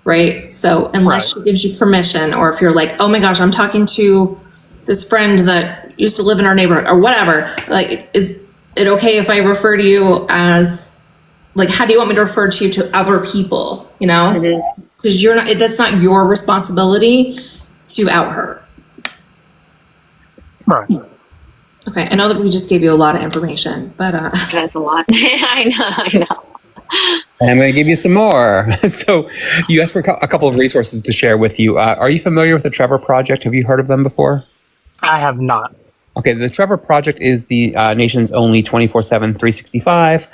Right? So unless she gives you permission, or if you're like, oh my gosh, I'm talking to this friend that used to live in our neighborhood or whatever, like, is it okay if I refer to you as, like, how do you want me to refer to you to other people, you know? Because that's not your responsibility to out her. Right. Okay, I know that we just gave you a lot of information, but that's a lot. I know. And I'm going to give you some more. So you asked for a couple of resources to share with you. Are you familiar with the Trevor Project? Have you heard of them before? I have not. Okay, the Trevor Project is the nation's only 24/7, 365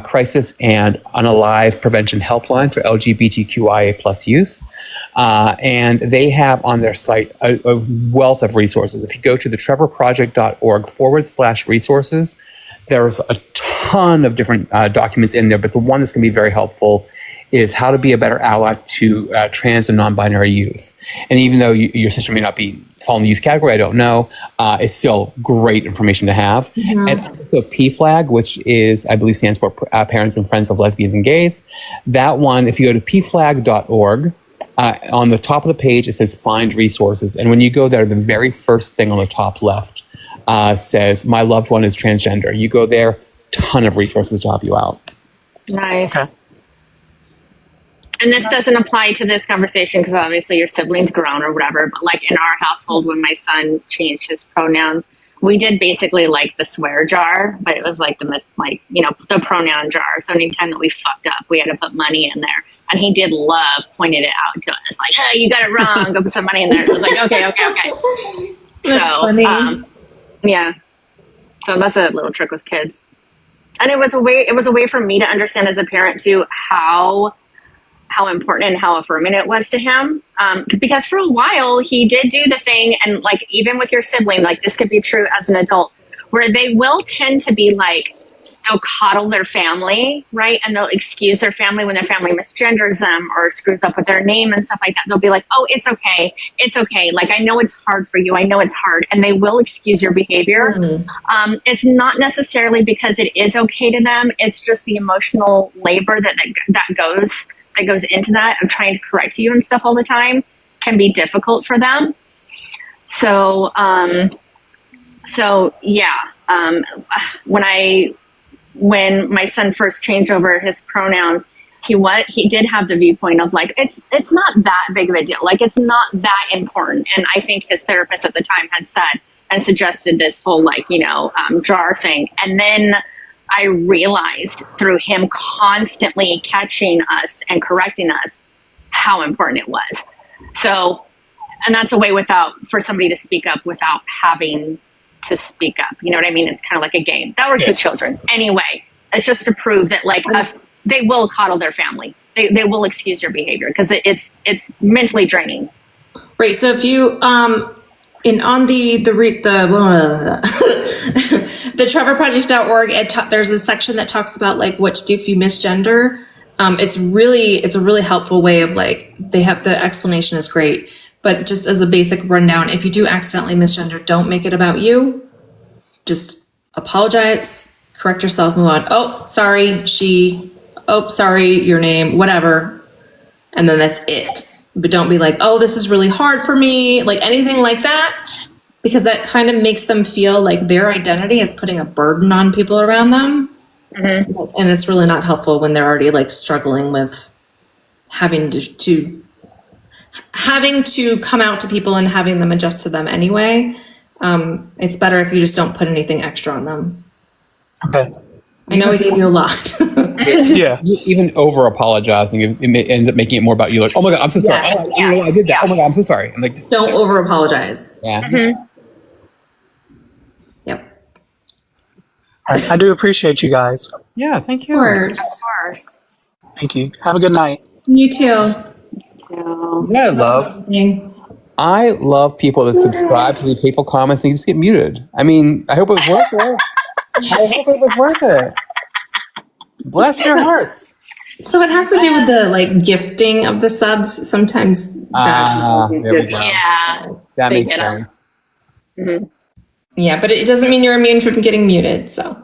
crisis and unalive prevention helpline for LGBTQIA plus youth. And they have on their site a wealth of resources. If you go to the trevorproject.org/resources, there's a ton of different documents in there, but the one that's going to be very helpful is how to be a better ally to trans and non-binary youth. And even though your sister may not fall in the youth category, I don't know, it's still great information to have. And also PFLAG, which is, I believe, stands for Parents and Friends of Lesbians and Gays. That one, if you go to pflag.org, on the top of the page, it says Find Resources. And when you go there, the very first thing on the top left says, my loved one is transgender. You go there, ton of resources to help you out. Nice. Okay. And this doesn't apply to this conversation because obviously your siblings grown or whatever, but like in our household, when my son changed his pronouns, we did basically like the swear jar, but it was like the pronoun jar. So anytime that we fucked up, we had to put money in there. And he did love pointing it out to us, like, hey, you got it wrong, go put some money in there. So it was like, okay. So, yeah. So that's a little trick with kids. And it was a way for me to understand as a parent too, how important and how affirming it was to him. Because for a while he did do the thing, and like, even with your sibling, like this could be true as an adult, where they will tend to be like, they'll coddle their family, right? And they'll excuse their family when their family misgenders them or screws up with their name and stuff like that. They'll be like, oh, it's okay. Like, I know it's hard for you. I know it's hard. And they will excuse your behavior. It's not necessarily because it is okay to them. It's just the emotional labor that goes into that of trying to correct you and stuff all the time can be difficult for them. So yeah. When my son first changed over his pronouns, he did have the viewpoint of like, it's not that big of a deal. Like, it's not that important. And I think his therapist at the time had said and suggested this whole jar thing. And then I realized through him constantly catching us and correcting us how important it was. So, and that's a way for somebody to speak up without having to speak up. You know what I mean? It's kind of like a game that works with children. Anyway, it's just to prove that they will coddle their family. They will excuse your behavior because it's mentally draining. Right. So if you on the trevorproject.org, there's a section that talks about like what to do if you misgender. It's a really helpful way of like, they have the explanation is great. But just as a basic rundown, if you do accidentally misgender, don't make it about you. Just apologize, correct yourself, move on. Oh, sorry, sorry, your name, whatever. And then that's it. But don't be like, oh, this is really hard for me, like anything like that, because that kind of makes them feel like their identity is putting a burden on people around them. And it's really not helpful when they're already like struggling with having to come out to people and having them adjust to them anyway. It's better if you just don't put anything extra on them. Okay. I know we gave you a lot. Yeah. Even over apologizing, it ends up making it more about you. Like, oh my god, I'm so sorry. Yes. Oh, I don't know why I did that. Oh my god, I'm so sorry. I'm like, just Don't over apologize. yeah. Yep. All right. I do appreciate you guys. Yeah, thank you. Of course. Thank you. Have a good night. You too. Yeah, I love people that subscribe to leave hateful comments and you just get muted. I mean, I hope it was worth it. I hope it was worth it. Bless your hearts. So it has to do with the like gifting of the subs. Sometimes There we go. Yeah. That They makes get 'em. sense. Mm-hmm. Yeah, but it doesn't mean you're immune from getting muted. So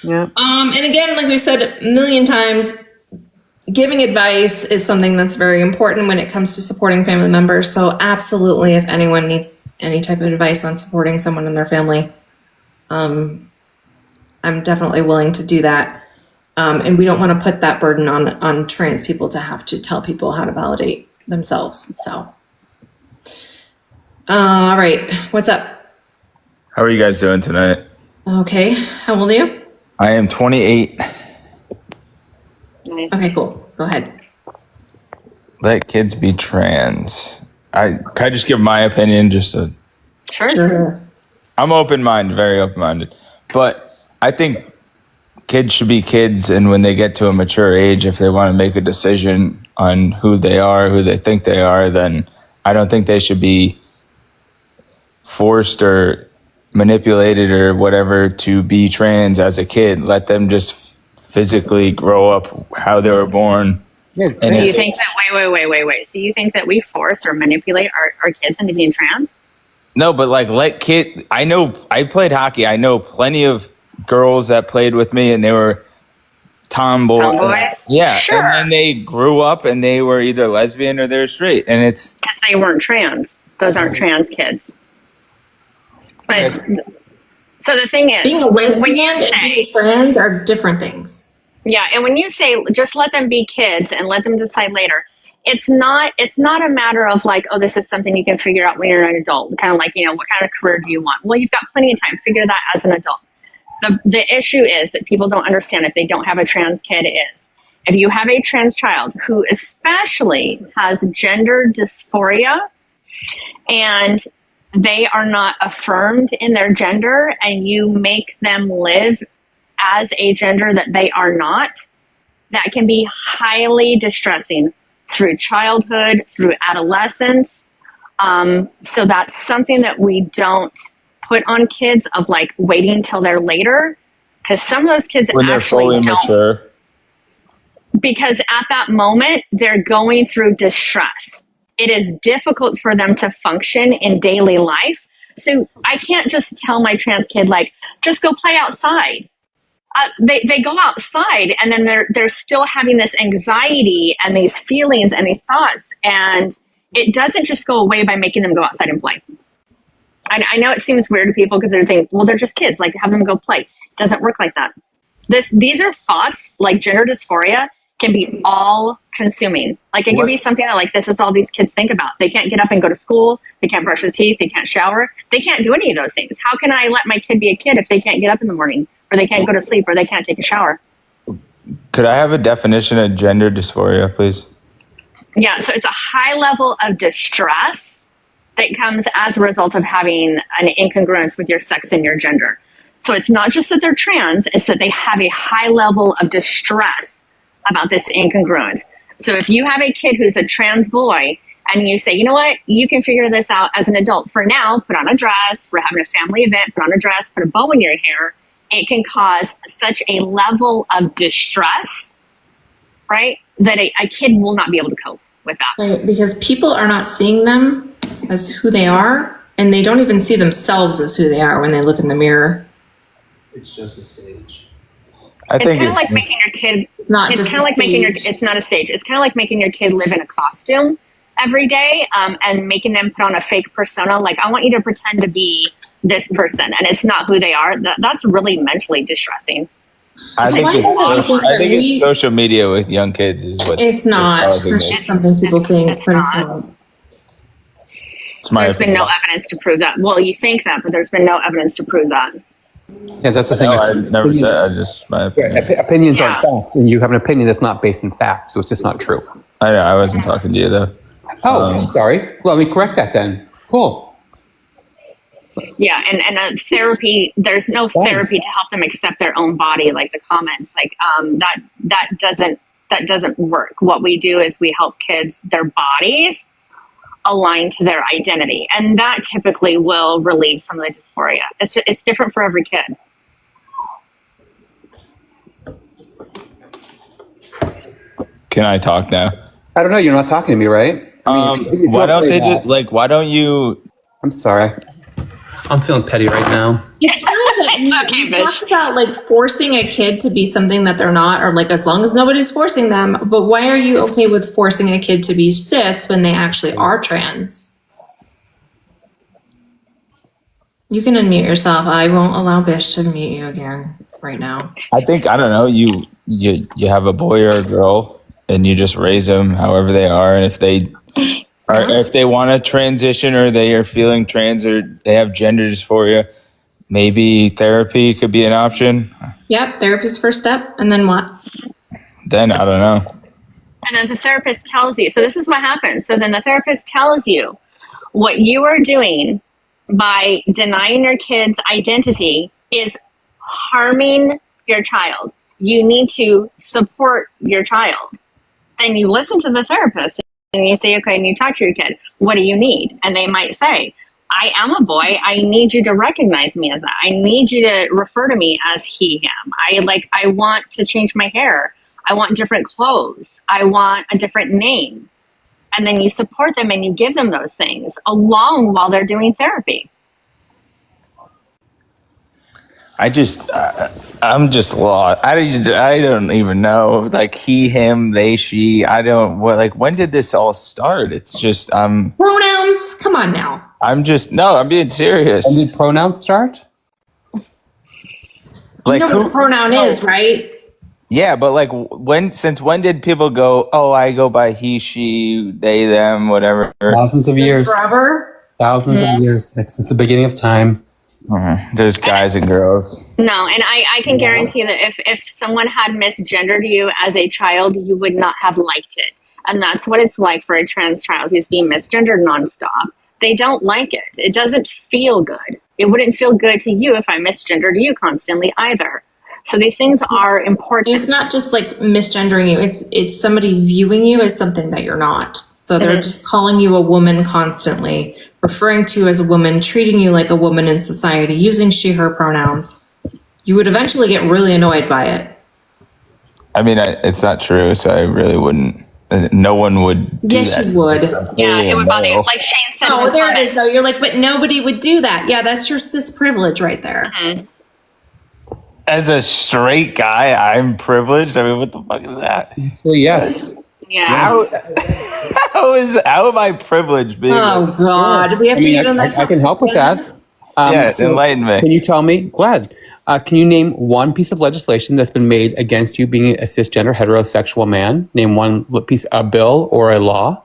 yeah. And again, like we've said a million times, giving advice is something that's very important when it comes to supporting family members. So absolutely, if anyone needs any type of advice on supporting someone in their family, I'm definitely willing to do that. And we don't want to put that burden on trans people to have to tell people how to validate themselves. So, all right, what's up? How are you guys doing tonight? Okay, how old are you? I am 28. Okay, cool. Go ahead. Let kids be trans. Can I just give my opinion? Sure. I'm open-minded, very open-minded. But I think kids should be kids, and when they get to a mature age, if they want to make a decision on who they are, who they think they are, then I don't think they should be forced or manipulated or whatever to be trans as a kid. Let them just physically grow up how they were born. So you think that, wait. So you think that we force or manipulate our kids into being trans? No, but like I played hockey. I know plenty of girls that played with me and they were tomboys. Yeah. Sure. And then they grew up and they were either lesbian or they're straight. And it's Because they weren't trans. Those aren't trans kids. But so the thing is, Being a lesbian and being trans are different things. yeah, and when you say just let them be kids and let them decide later, it's not a matter of like, oh, this is something you can figure out when you're an adult. Kind of like, what kind of career do you want? Well, you've got plenty of time. Figure that as an adult. The issue is that people don't understand if they don't have a trans kid is if you have a trans child who especially has gender dysphoria and they are not affirmed in their gender and you make them live as a gender that they are not, that can be highly distressing through childhood, through adolescence. So that's something that we don't put on kids of like waiting until they're later. Because some of those kids when they're actually fully don't. mature. Because at that moment, they're going through distress. It is difficult for them to function in daily life. So I can't just tell my trans kid, like, just go play outside. They go outside and then they're still having this anxiety and these feelings and these thoughts. And it doesn't just go away by making them go outside and play. I know it seems weird to people because they're thinking, well, they're just kids, like have them go play. It doesn't work like that. These are thoughts like gender dysphoria can be all consuming. Like it can be something that like, this is all these kids think about. They can't get up and go to school. They can't brush their teeth. They can't shower. They can't do any of those things. How can I let my kid be a kid if they can't get up in the morning or they can't go to sleep or they can't take a shower? Could I have a definition of gender dysphoria, please? Yeah. So it's a high level of distress that comes as a result of having an incongruence with your sex and your gender. So it's not just that they're trans, it's that they have a high level of distress about this incongruence. So if you have a kid who's a trans boy and you say, you know what, you can figure this out as an adult. For now, put on a dress, we're having a family event, put on a dress, put a bow in your hair. It can cause such a level of distress, right, that a kid will not be able to cope with that. Right, because people are not seeing them as who they are, and they don't even see themselves as who they are when they look in the mirror. It's just a stage. It's kind of like making your kid. Not it's just kind of a like making your. stage. It's not a stage. It's kind of like making your kid live in a costume every day, and making them put on a fake persona. Like I want you to pretend to be this person, and it's not who they are. That's really mentally distressing. I So think why is it that you think I that think we- it's social media with young kids is what. It's not. causing It's it. just something people think. It's not. It's my There's been opinion. no evidence to prove that. Well, you think that, but there's been no evidence to prove that. Yeah, that's the thing. No, I never said. I just my opinion. Opinions aren't facts, and you have an opinion that's not based in fact, so it's just not true. I know. I wasn't talking to you though. Oh, sorry. Well, let me correct that then. Cool. Yeah, and therapy. There's no therapy to help them accept their own body, like the comments. Like that doesn't work. What we do is we help kids their bodies align to their identity, and that typically will relieve some of the dysphoria. It's different for every kid. Can I talk now? I don't know. You're not talking to me, right? Why don't they just like? Why don't you? I'm sorry. I'm feeling petty right now. It's true that you talked about like forcing a kid to be something that they're not, or like as long as nobody's forcing them. But why are you okay with forcing a kid to be cis when they actually are trans? You can unmute yourself. I won't allow Bish to mute you again right now. I think I don't know. You have a boy or a girl, and you just raise them however they are, and if they want to transition or they are feeling trans or they have gender dysphoria, maybe therapy could be an option. Yep, therapist's first step, and then what? Then I don't know. And then the therapist tells you. So this is what happens. So then the therapist tells you what you are doing by denying your kid's identity is harming your child. You need to support your child. Then you listen to the therapist and you say, okay, and you talk to your kid, what do you need? And they might say, I am a boy. I need you to recognize me as that. I need you to refer to me as he, him. I want to change my hair. I want different clothes. I want a different name. And then you support them and you give them those things along while they're doing therapy. I'm just lost. I don't even know. Like he, him, they, she. I don't. What? Like when did this all start? It's just Pronouns. Come on now. I'm being serious. When did pronouns start? Like you know what a pronoun is, right? Yeah, but like since when did people go, oh, I go by he, she, they, them, whatever? Thousands of years. Forever? Thousands of years. Like, since the beginning of time. There's guys and girls. No, and I can guarantee that if someone had misgendered you as a child, you would not have liked it. And that's what it's like for a trans child who's being misgendered nonstop. They don't like it. It doesn't feel good. It wouldn't feel good to you if I misgendered you constantly either. So these things are important. It's not just like misgendering you. It's somebody viewing you as something that you're not. So they're just calling you a woman constantly, referring to you as a woman, treating you like a woman in society, using she, her pronouns. You would eventually get really annoyed by it. I mean, it's not true, so I really wouldn't. No one would. Yes, you would. Yeah, it would bother you. Like Shane said. Oh, there it is, though. You're like, but nobody would do that. Yeah, that's your cis privilege right there. Mm-hmm. As a straight guy, I'm privileged. I mean, what the fuck is that? Well, yes. Yeah. How am I privileged? Being Oh God, we have to get on that. I can help with that. Enlighten me. Can you tell me, Glad? Can you name one piece of legislation that's been made against you being a cisgender heterosexual man? Name one piece, a bill or a law.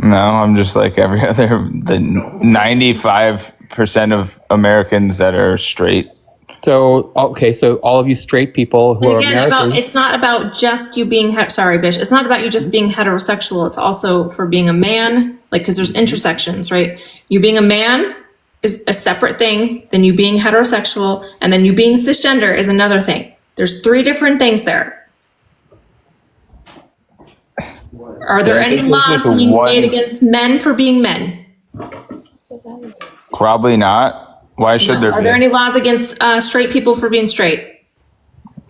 No, I'm just like every other. The 95% of Americans that are straight. So okay, so all of you straight people who are Americans. It's not about just you being sorry, Bish. It's not about you just being heterosexual. It's also for being a man, like because there's intersections, right? You being a man is a separate thing than you being heterosexual, and then you being cisgender is another thing. There's 3 different things there. Are there any laws being made against men for being men? Probably not. Why should there be? Are there any laws against straight people for being straight?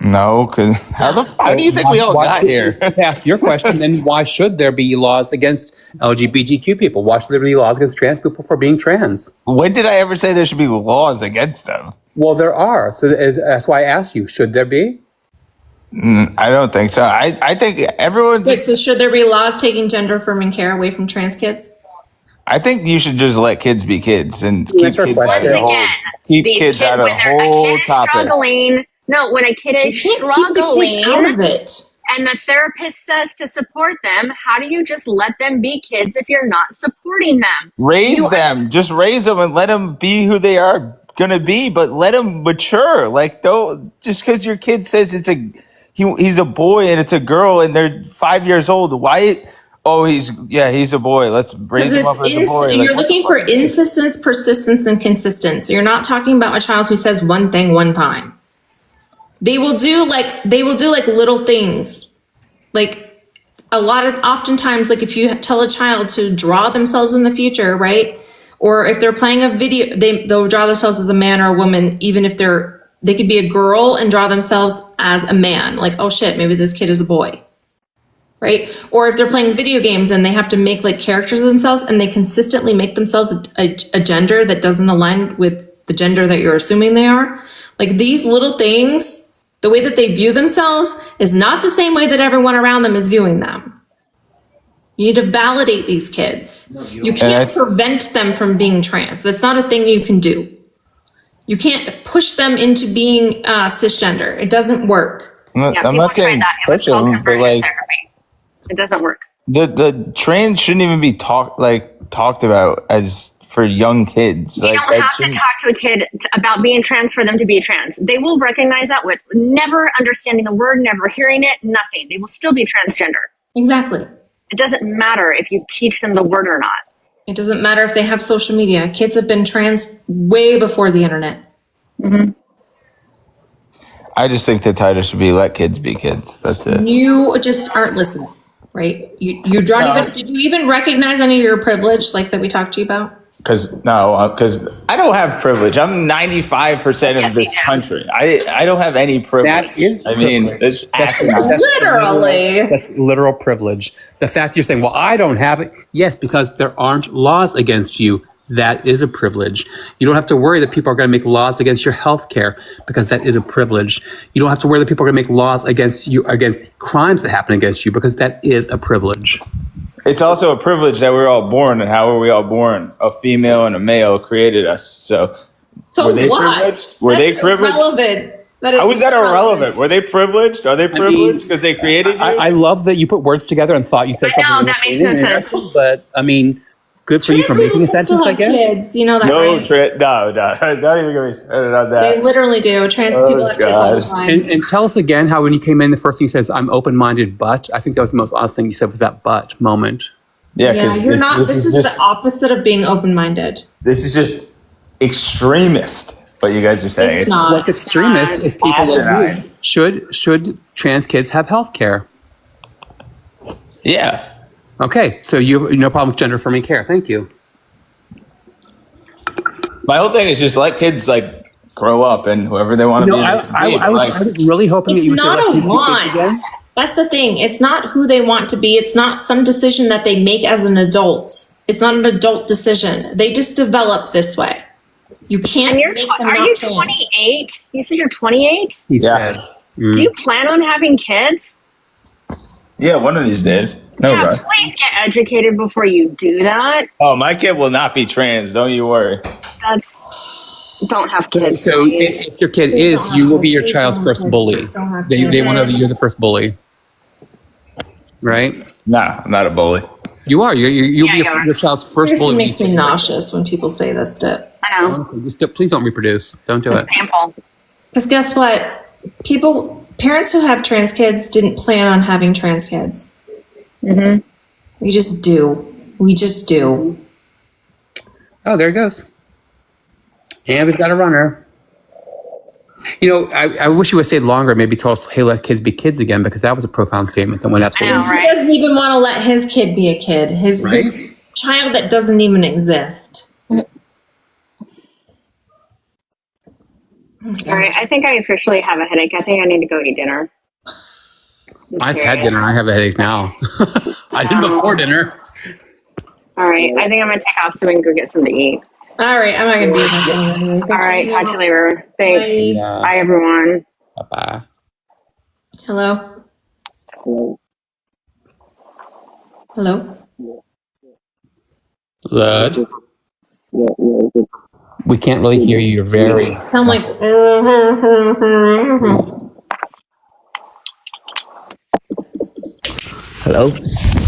No, because how do you think we all got here? To ask your question, then why should there be laws against LGBTQ people? Why should there be laws against trans people for being trans? When did I ever say there should be laws against them? Well, there are. So that's why I asked you, should there be? I don't think so. I think everyone. Wait, so should there be laws taking gender affirming care away from trans kids? I think you should just let kids be kids and keep kids out of the whole. Keep These kids out of when the they're- a whole kid is topic. struggling, No, when a kid is You can't keep the kids out of it. and the therapist says to support them, how do you just let them be kids if you're not supporting them? Raise them, just raise them and let them be who they are gonna be, but let them mature. Like, don't just because your kid says he's a boy and it's a girl and they're 5 years old. Why? Oh, he's a boy. Let's raise him up as a boy. You're looking for insistence, persistence, and consistency. You're not talking about a child who says one thing one time. They will do like little things. Like oftentimes, like if you tell a child to draw themselves in the future, right? Or if they're playing a video, they'll draw themselves as a man or a woman, even if they could be a girl and draw themselves as a man. Like, oh shit, maybe this kid is a boy. Right? Or if they're playing video games and they have to make like characters of themselves and they consistently make themselves a gender that doesn't align with the gender that you're assuming they are. Like these little things, the way that they view themselves is not the same way that everyone around them is viewing them. You need to validate these kids. You can't prevent them from being trans. That's not a thing you can do. You can't push them into being cisgender. It doesn't work. I'm not saying push them, but like it doesn't work. The trans shouldn't even be talked about as for young kids. You don't have to talk to a kid about being trans for them to be trans. They will recognize that with never understanding the word, never hearing it, nothing. They will still be transgender. Exactly. It doesn't matter if you teach them the word or not. It doesn't matter if they have social media. Kids have been trans way before the internet. Mm-hmm. I just think the title should be "Let Kids Be Kids." That's it. You just aren't listening, right? Did you even recognize any of your privilege, like that we talked to you about? Because I don't have privilege. I'm 95% of this country. I don't have any privilege. That is I mean, privilege. that's Literally. That's literal privilege. The fact you're saying, well, I don't have it. Yes, because there aren't laws against you. That is a privilege. You don't have to worry that people are going to make laws against your health care because that is a privilege. You don't have to worry that people are going to make laws against you, against crimes that happen against you because that is a privilege. It's also a privilege that we're all born, and how were we all born? A female and a male created us. So were they privileged? Were they privileged? Irrelevant. How is that irrelevant? Were they privileged? Are they privileged because they created you? I love that you put words together and thought you said something. I know, that makes no sense. But I mean, good for you for making a sentence, I guess. Kids, you know that, No, right? no, don't even get me started on that. They literally do. Trans people have kids all the time. And tell us again how when you came in, the first thing you said is, I'm open-minded, but I think that was the most honest thing you said was that but moment. Yeah, you're not. This is the opposite of being open-minded. This is just extremist. What you guys are saying. It's not. What's extremist is people like you. Should trans kids have health care? Yeah. Okay, so you have no problem with gender affirming care. Thank you. My whole thing is just let kids like grow up and whoever they want to be. I was really hoping It's that you would not say, a let kids be kids again. want. That's the thing. It's not who they want to be. It's not some decision that they make as an adult. It's not an adult decision. They just develop this way. You can't. And you're make them are not you trans. 28? You said you're 28? He said. Do you plan on having kids? Yeah, one of these days. No yeah, rush. please get educated before you do that. Oh, my kid will not be trans. Don't you worry. Don't have kids. So if your kid is, you will be your child's first bully. They want to be you're the first bully, right? Nah, I'm not a bully. You are. You'll be your child's first Seriously, bully. makes me nauseous when people say this stuff. I know. Please don't reproduce. Don't do It's it. painful. Because guess what? Parents who have trans kids didn't plan on having trans kids. Mm-hmm. We just do. We just do. Oh, there it goes. And we've got a runner. You know, I wish you would have stayed longer. Maybe told us, hey, let kids be kids again, because that was a profound statement that went absolutely. He doesn't even want to let his kid be a kid. His child that doesn't even exist. All right, I think I officially have a headache. I think I need to go eat dinner. I've had dinner. I have a headache now. I did before dinner. All right, I think I'm going to take off so we can go get something to eat. All right, I'm not going to be in this anyway. All right, catch you later. Thanks. Bye. Bye, everyone. Bye-bye. Hello? Hello? Lud. We can't really hear you. You're very. Sound like. Hello?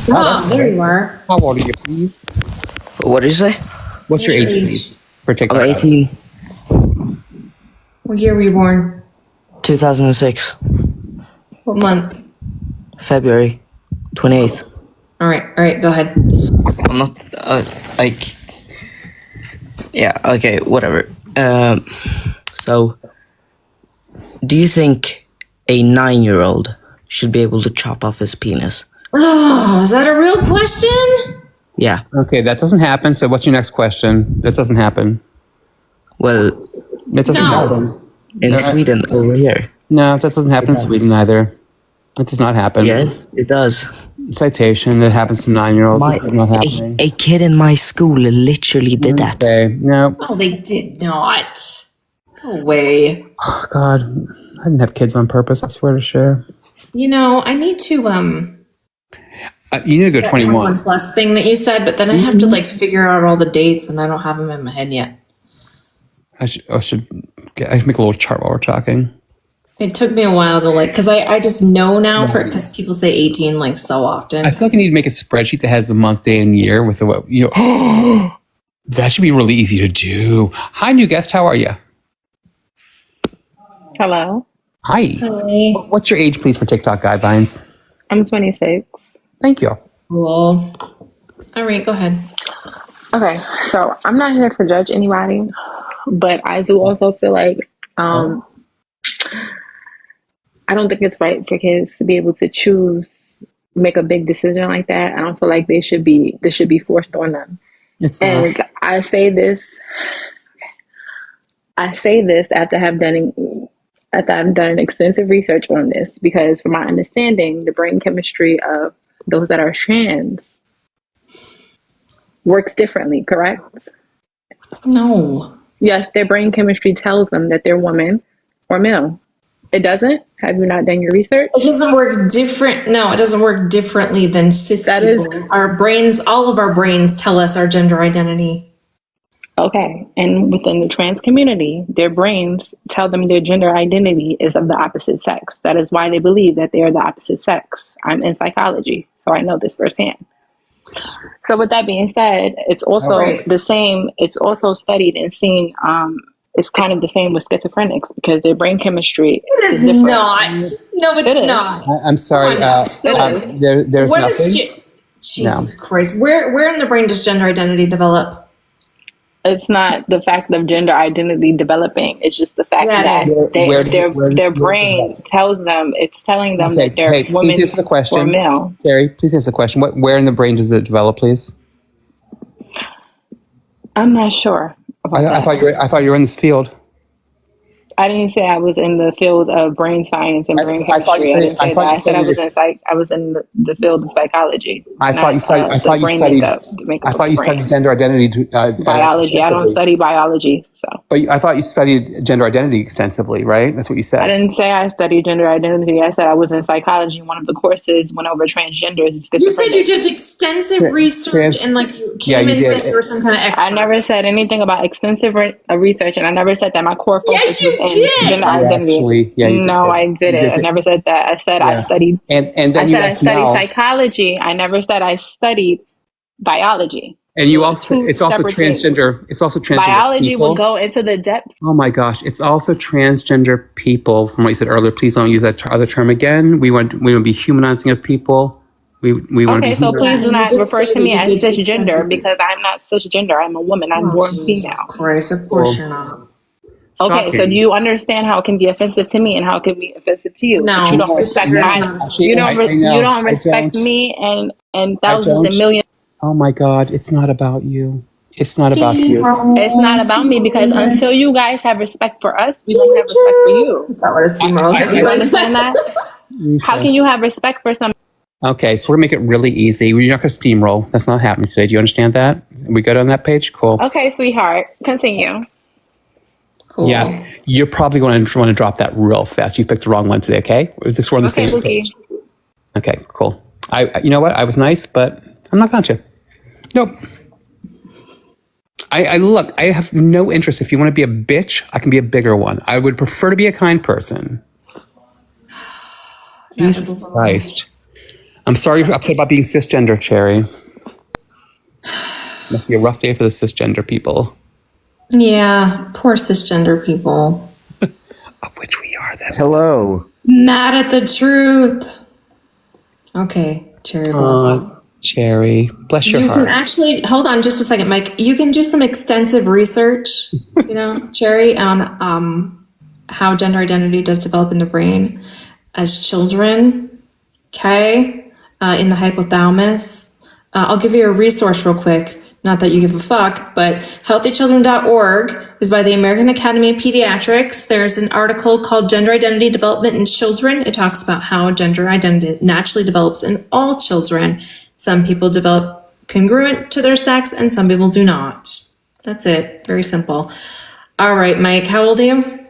Oh, there you are. How old are you, please? What did you say? What's your age, please? For TikTok. I'm 18. What year were you born? 2006. What month? February 28th. All right, go ahead. I'm not, like... Yeah, okay, whatever. So, do you think a 9-year-old should be able to chop off his penis? Oh, is that a real question? Yeah. Okay, that doesn't happen. So what's your next question? That doesn't happen. Well, That doesn't happen. in Sweden, over here. No, that doesn't happen in Sweden either. It does not happen. Yes, it does. Citation, it happens to 9-year-olds. It's not happening. A kid in my school literally did that. Okay, no. Oh, they did not. No way. Oh, God. I didn't have kids on purpose, I swear to share. You know, I need to You need to go that 21. plus thing that you said, but then I have to like figure out all the dates, and I don't have them in my head yet. I should make a little chart while we're talking. It took me a while to like, because I just know now because people say 18 like so often. I feel like I need to make a spreadsheet that has the month, day, and year with the, that should be really easy to do. Hi, new guest. How are you? Hello. Hi. What's your age, please, for TikTok guidelines? I'm 26. Thank you. Cool. All right, go ahead. Okay, so I'm not here to judge anybody, but I do also feel like I don't think it's right for kids to be able to choose, make a big decision like that. I don't feel like this should be forced on them. It's and not. I say this after I've done extensive research on this, because from my understanding, the brain chemistry of those that are trans works differently, correct? No. Yes, their brain chemistry tells them that they're woman or male. It doesn't? Have you not done your research? It doesn't work different. No, it doesn't work differently than cis people. Our brains, all of our brains tell us our gender identity. Okay. And within the trans community, their brains tell them their gender identity is of the opposite sex. That is why they believe that they are the opposite sex. I'm in psychology, so I know this firsthand. So with that being said, it's also the same. It's also studied and seen. It's kind of the same with schizophrenics because their brain chemistry is different. Not. No, it's not. I'm sorry. There's What nothing. is Jesus Christ? Where in the brain does gender identity develop? It's not the fact of gender identity developing. It's just the fact Yeah, it that their brain tells them, it's telling them that they're women please answer the question. or male. Carrie, please answer the question. Where in the brain does it develop, please? I'm not sure. I thought you were in this field. I didn't say I was in the field of brain science and brain I thought you chemistry. said- I said I was in the field of psychology. I thought you studied. I thought you studied gender identity. Biology. I don't study biology, so. But I thought you studied gender identity extensively, right? That's what you said. I didn't say I studied gender identity. I said I was in psychology. One of the courses went over transgenders. You said you did extensive research and like you came and said you were some kind of expert. I never said anything about extensive research, and I never said that my core focus was in gender identity. You did No, say I didn't. I never said that. I said I studied. And then I you said I asked studied Mel, psychology. I never said I studied biology. and you also it's also separate things. transgender. It's also transgender. Biology people. will go into the depths. Oh my gosh! It's also transgender people. From what you said earlier, please don't use that other term again. We want to be humanizing of people. We want to Okay, be. so please do not refer to me as cisgender extensive because I'm not cisgender. I'm a woman. I'm born female. Christ, of course you're not. Okay, so do you understand how it can be offensive to me and how it can be offensive to you? No, But you don't respect Actually, you don't I don't respect me and thousands and millions. Oh my God! It's not about you. It's not about you. It's not about me because until you guys have respect for us, we don't have respect for you. Is that what a steamroll is? You understand that? How can you have respect for somebody? Okay, so we're gonna make it really easy. We're not gonna steamroll. That's not happening today. Do you understand that? We good on that page? Cool. Okay, sweetheart, continue. Cool. Yeah, you're probably going to want to drop that real fast. You picked the wrong one today. Okay, is this we're on the Okay, same Pookie. page? Okay, cool. You know what? I was nice, but I'm not going to. Nope. I look, I have no interest. If you want to be a bitch, I can be a bigger one. I would prefer to be a kind person. Jesus Christ. I'm sorry you're upset about being cisgender, Cherry. Must be a rough day for the cisgender people. Yeah, poor cisgender people. Of which we are then. Hello. Mad at the truth. Okay, Cherry Blossom. Cherry, bless your You heart. can actually, hold on just a second, Mike. You can do some extensive research, Cherry, on how gender identity does develop in the brain as children, okay, in the hypothalamus. I'll give you a resource real quick. Not that you give a fuck, but healthychildren.org is by the American Academy of Pediatrics. There's an article called Gender Identity Development in Children. It talks about how gender identity naturally develops in all children. Some people develop congruent to their sex and some people do not. That's it. Very simple. All right, Mike, how old are you?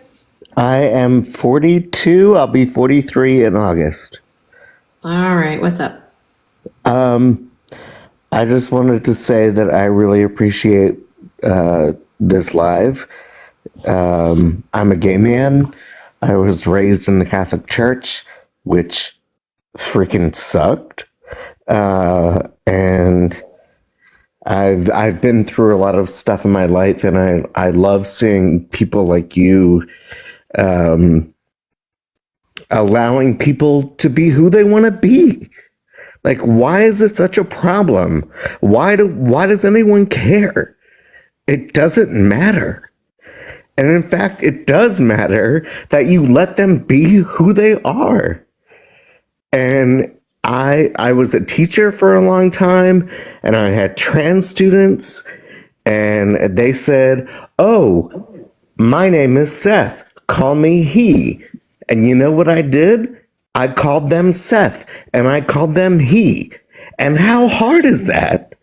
I am 42. I'll be 43 in August. All right, what's up? I just wanted to say that I really appreciate this live. I'm a gay man. I was raised in the Catholic Church, which freaking sucked. And I've been through a lot of stuff in my life, and I love seeing people like you allowing people to be who they want to be. Like, why is it such a problem? Why does anyone care? It doesn't matter. And in fact, it does matter that you let them be who they are. And I was a teacher for a long time, and I had trans students, and they said, "Oh, my name is Seth. Call me he." And you know what I did? I called them Seth, and I called them he. And how hard is that?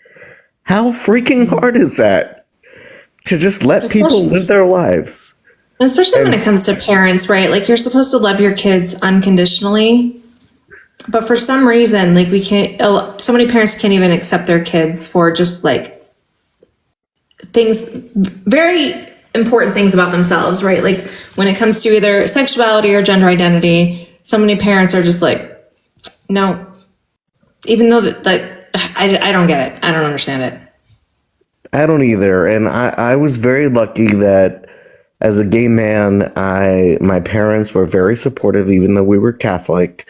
How freaking hard is that? To just let people live their lives. Especially when it comes to parents, right? Like, you're supposed to love your kids unconditionally. But for some reason, like, so many parents can't even accept their kids for just like things, very important things about themselves, right? Like, when it comes to either sexuality or gender identity, so many parents are just like, no, even though that, like, I don't get it. I don't understand it. I don't either. And I was very lucky that as a gay man, my parents were very supportive, even though we were Catholic.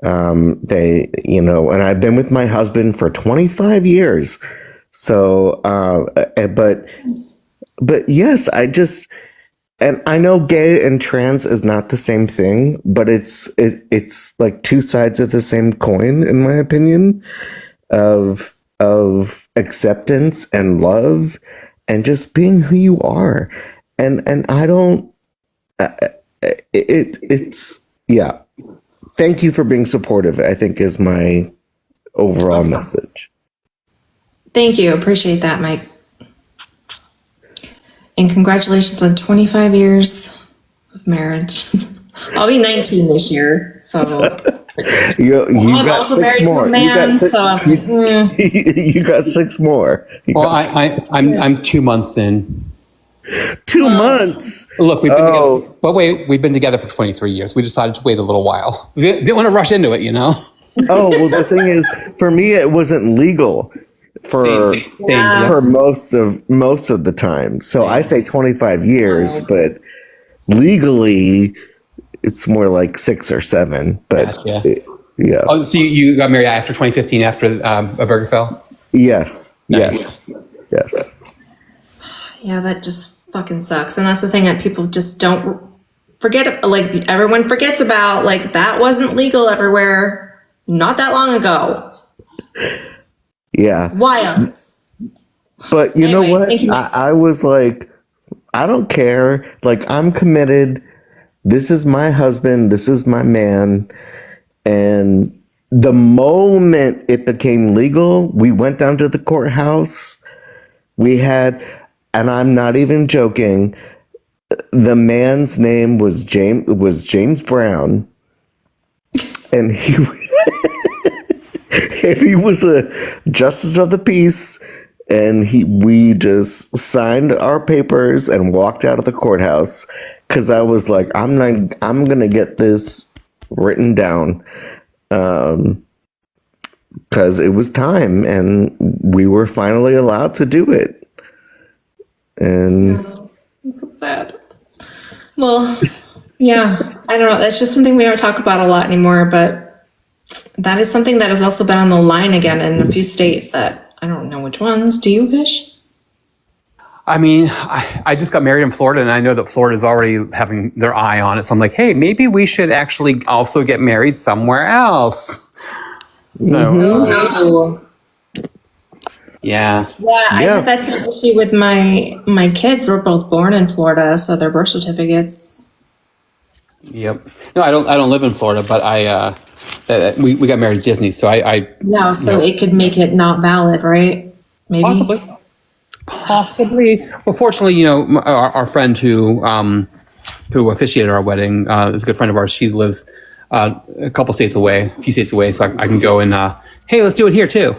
They, and I've been with my husband for 25 years. So, but yes, and I know gay and trans is not the same thing, but it's like two sides of the same coin, in my opinion, of acceptance and love and just being who you are. And I don't, yeah. Thank you for being supportive, I think, is my overall message. Thank you. Appreciate that, Mike. And congratulations on 25 years of marriage. I'll be 19 this year, so. I'm got also 6 married more. to a man, You got 6 more. I'm 2 months in. 2 months. Look, we've been together. But wait, we've been together for 23 years. We decided to wait a little while. We didn't want to rush into it, Oh, well, the thing is, for me, it wasn't legal for most of the time. So I say 25 years, but legally, it's more like 6 or 7. But yeah. Oh, so you got married after 2015, after Obergefell? Yes. Nice. Yes. Yeah, that just fucking sucks. And that's the thing that people just don't forget. Like, everyone forgets about. Like, that wasn't legal everywhere not that long ago. Yeah. Wild. But you know what? I was like, I don't care. Like, I'm committed. This is my husband. This is my man. And the moment it became legal, we went down to the courthouse. We had, and I'm not even joking, the man's name was James Brown. And he was a justice of the peace, and we just signed our papers and walked out of the courthouse because I was like, I'm gonna get this written down, because it was time and we were finally allowed to do it. And That's so sad. Well, yeah, I don't know. That's just something we don't talk about a lot anymore, but that is something that has also been on the line again in a few states that I don't know which ones. Do you, Fish? I mean, I just got married in Florida, and I know that Florida is already having their eye on it. So I'm like, hey, maybe we should actually also get married somewhere else. So, yeah. Yeah, I had that same issue with my kids. Were both born in Florida, so their birth certificates. Yep. No, I don't live in Florida, but we got married at Disney, so I No, so it could make it not valid, right? Maybe. Possibly. Well, fortunately, our friend who officiated our wedding is a good friend of ours. She lives a few states away, so I can go and hey, let's do it here too.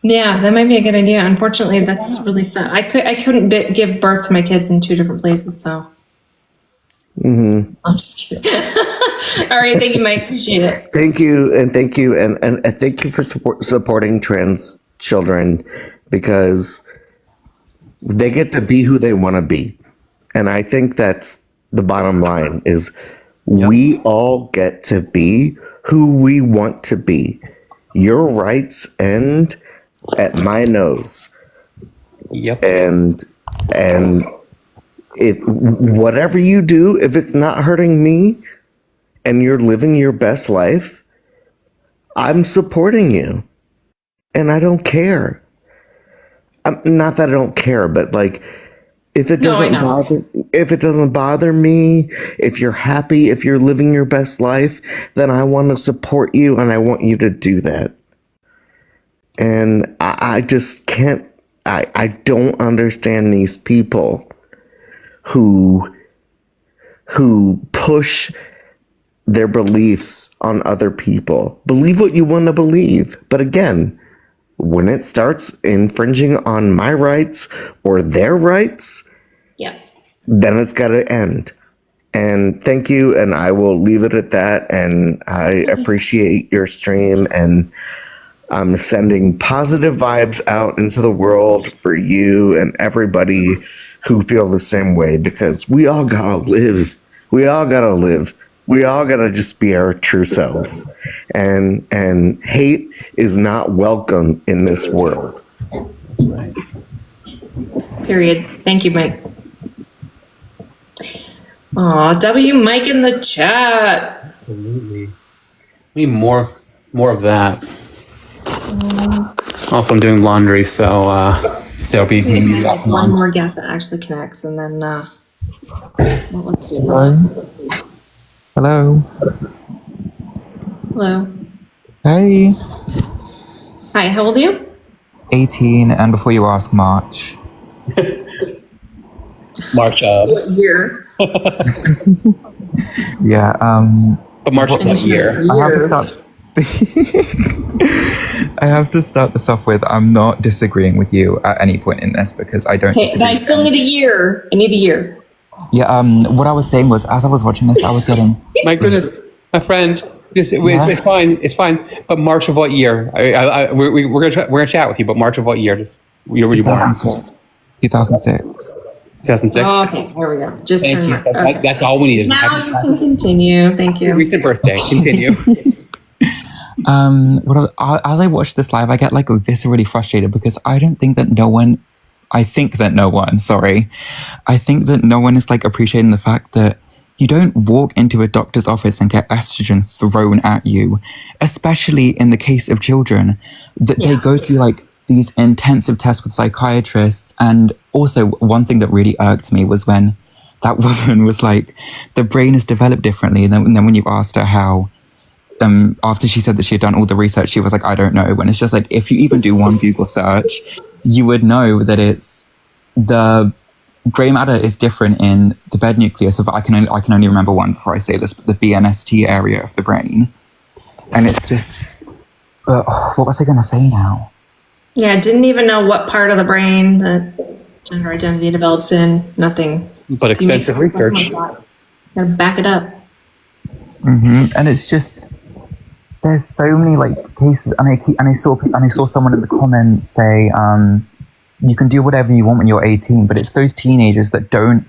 Yeah, that might be a good idea. Unfortunately, that's really sad. I couldn't give birth to my kids in 2 different places, so. I'm just kidding. All right, thank you, Mike. Appreciate it. Thank you, and thank you for supporting trans children, because they get to be who they want to be. And I think that's the bottom line is we all get to be who we want to be. Your rights end at my nose. Yep. And whatever you do, if it's not hurting me and you're living your best life, I'm supporting you. And I don't care. Not that I don't care, but like, if it doesn't bother me, if you're happy, if you're living your best life, then I want to support you and I want you to do that. And I just can't, I don't understand these people who push their beliefs on other people. Believe what you want to believe. But again, when it starts infringing on my rights or their rights, then it's got to end. And thank you, and I will leave it at that. And I appreciate your stream, and I'm sending positive vibes out into the world for you and everybody who feel the same way, because we all gotta live. We all gotta live. We all gotta just be our true selves. And hate is not welcome in this world. That's right. Period. Thank you, Mike. Aw, W Mike in the chat. Absolutely. We need more of that. Also, I'm doing laundry, so there'll be one more guest that actually connects, and then let's see. Hello. Hello. Hey. Hi, how old are you? 18, and before you ask, March. March of. What year? Yeah, But March of what year? I have to start this off with, I'm not disagreeing with you at any point in this, because I don't Hey, disagree. but I still need a year. I need a year. Yeah, what I was saying was, as I was watching this, I was getting... My goodness, my friend, it's fine. It's fine. But March of what year? We're gonna chat with you. But March of what year? Just were you born? 2006. 2006. Oh, okay, there we go. Just Thank turn you. my. Okay. That's all we needed. Now you can continue. Thank you. Recent birthday. Continue. As I watch this live, I get like viscerally frustrated, because I think that no one is like appreciating the fact that you don't walk into a doctor's office and get estrogen thrown at you, especially in the case of children, that they go through like these intensive tests with psychiatrists. And also one thing that really irked me was when that woman was like, the brain is developed differently. And then when you asked her how, after she said that she had done all the research, she was like, I don't know. When it's just like, if you even do one Google search, you would know that it's the gray matter is different in the bed nucleus of, I can only remember one before I say this, but the BNST area of the brain. And it's just, what was I going to say now? Yeah, didn't even know what part of the brain that gender identity develops in. Nothing. But So you make extensive something research. like that. Gotta back it up. And it's just there's so many like cases, and I saw someone in the comments say, you can do whatever you want when you're 18, but it's those teenagers that don't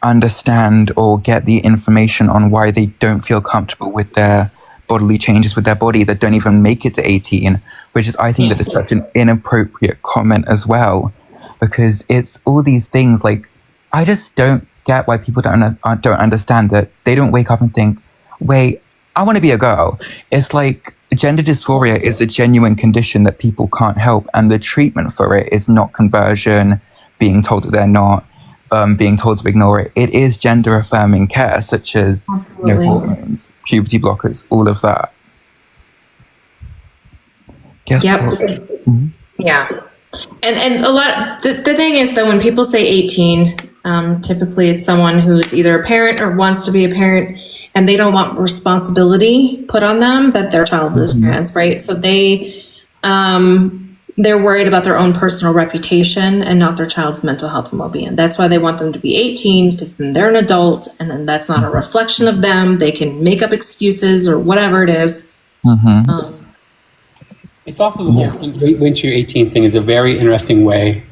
understand or get the information on why they don't feel comfortable with their bodily changes with their body that don't even make it to 18, which is I think that is such an inappropriate comment as well, because it's all these things like I just don't get why people don't understand that they don't wake up and think, wait, I want to be a girl. It's like gender dysphoria is a genuine condition that people can't help, and the treatment for it is not conversion, being told that they're not, being told to ignore it. It is gender affirming care, such as hormones, puberty blockers, all of that. Guess what? Yeah. And a lot, the thing is though, when people say 18, typically it's someone who's either a parent or wants to be a parent, and they don't want responsibility put on them that their child is trans, right? So they're worried about their own personal reputation and not their child's mental health and well-being. That's why they want them to be 18, because then they're an adult, and then that's not a reflection of them. They can make up excuses or whatever it is. It's also the whole thing, when you're 18 thing is a very interesting way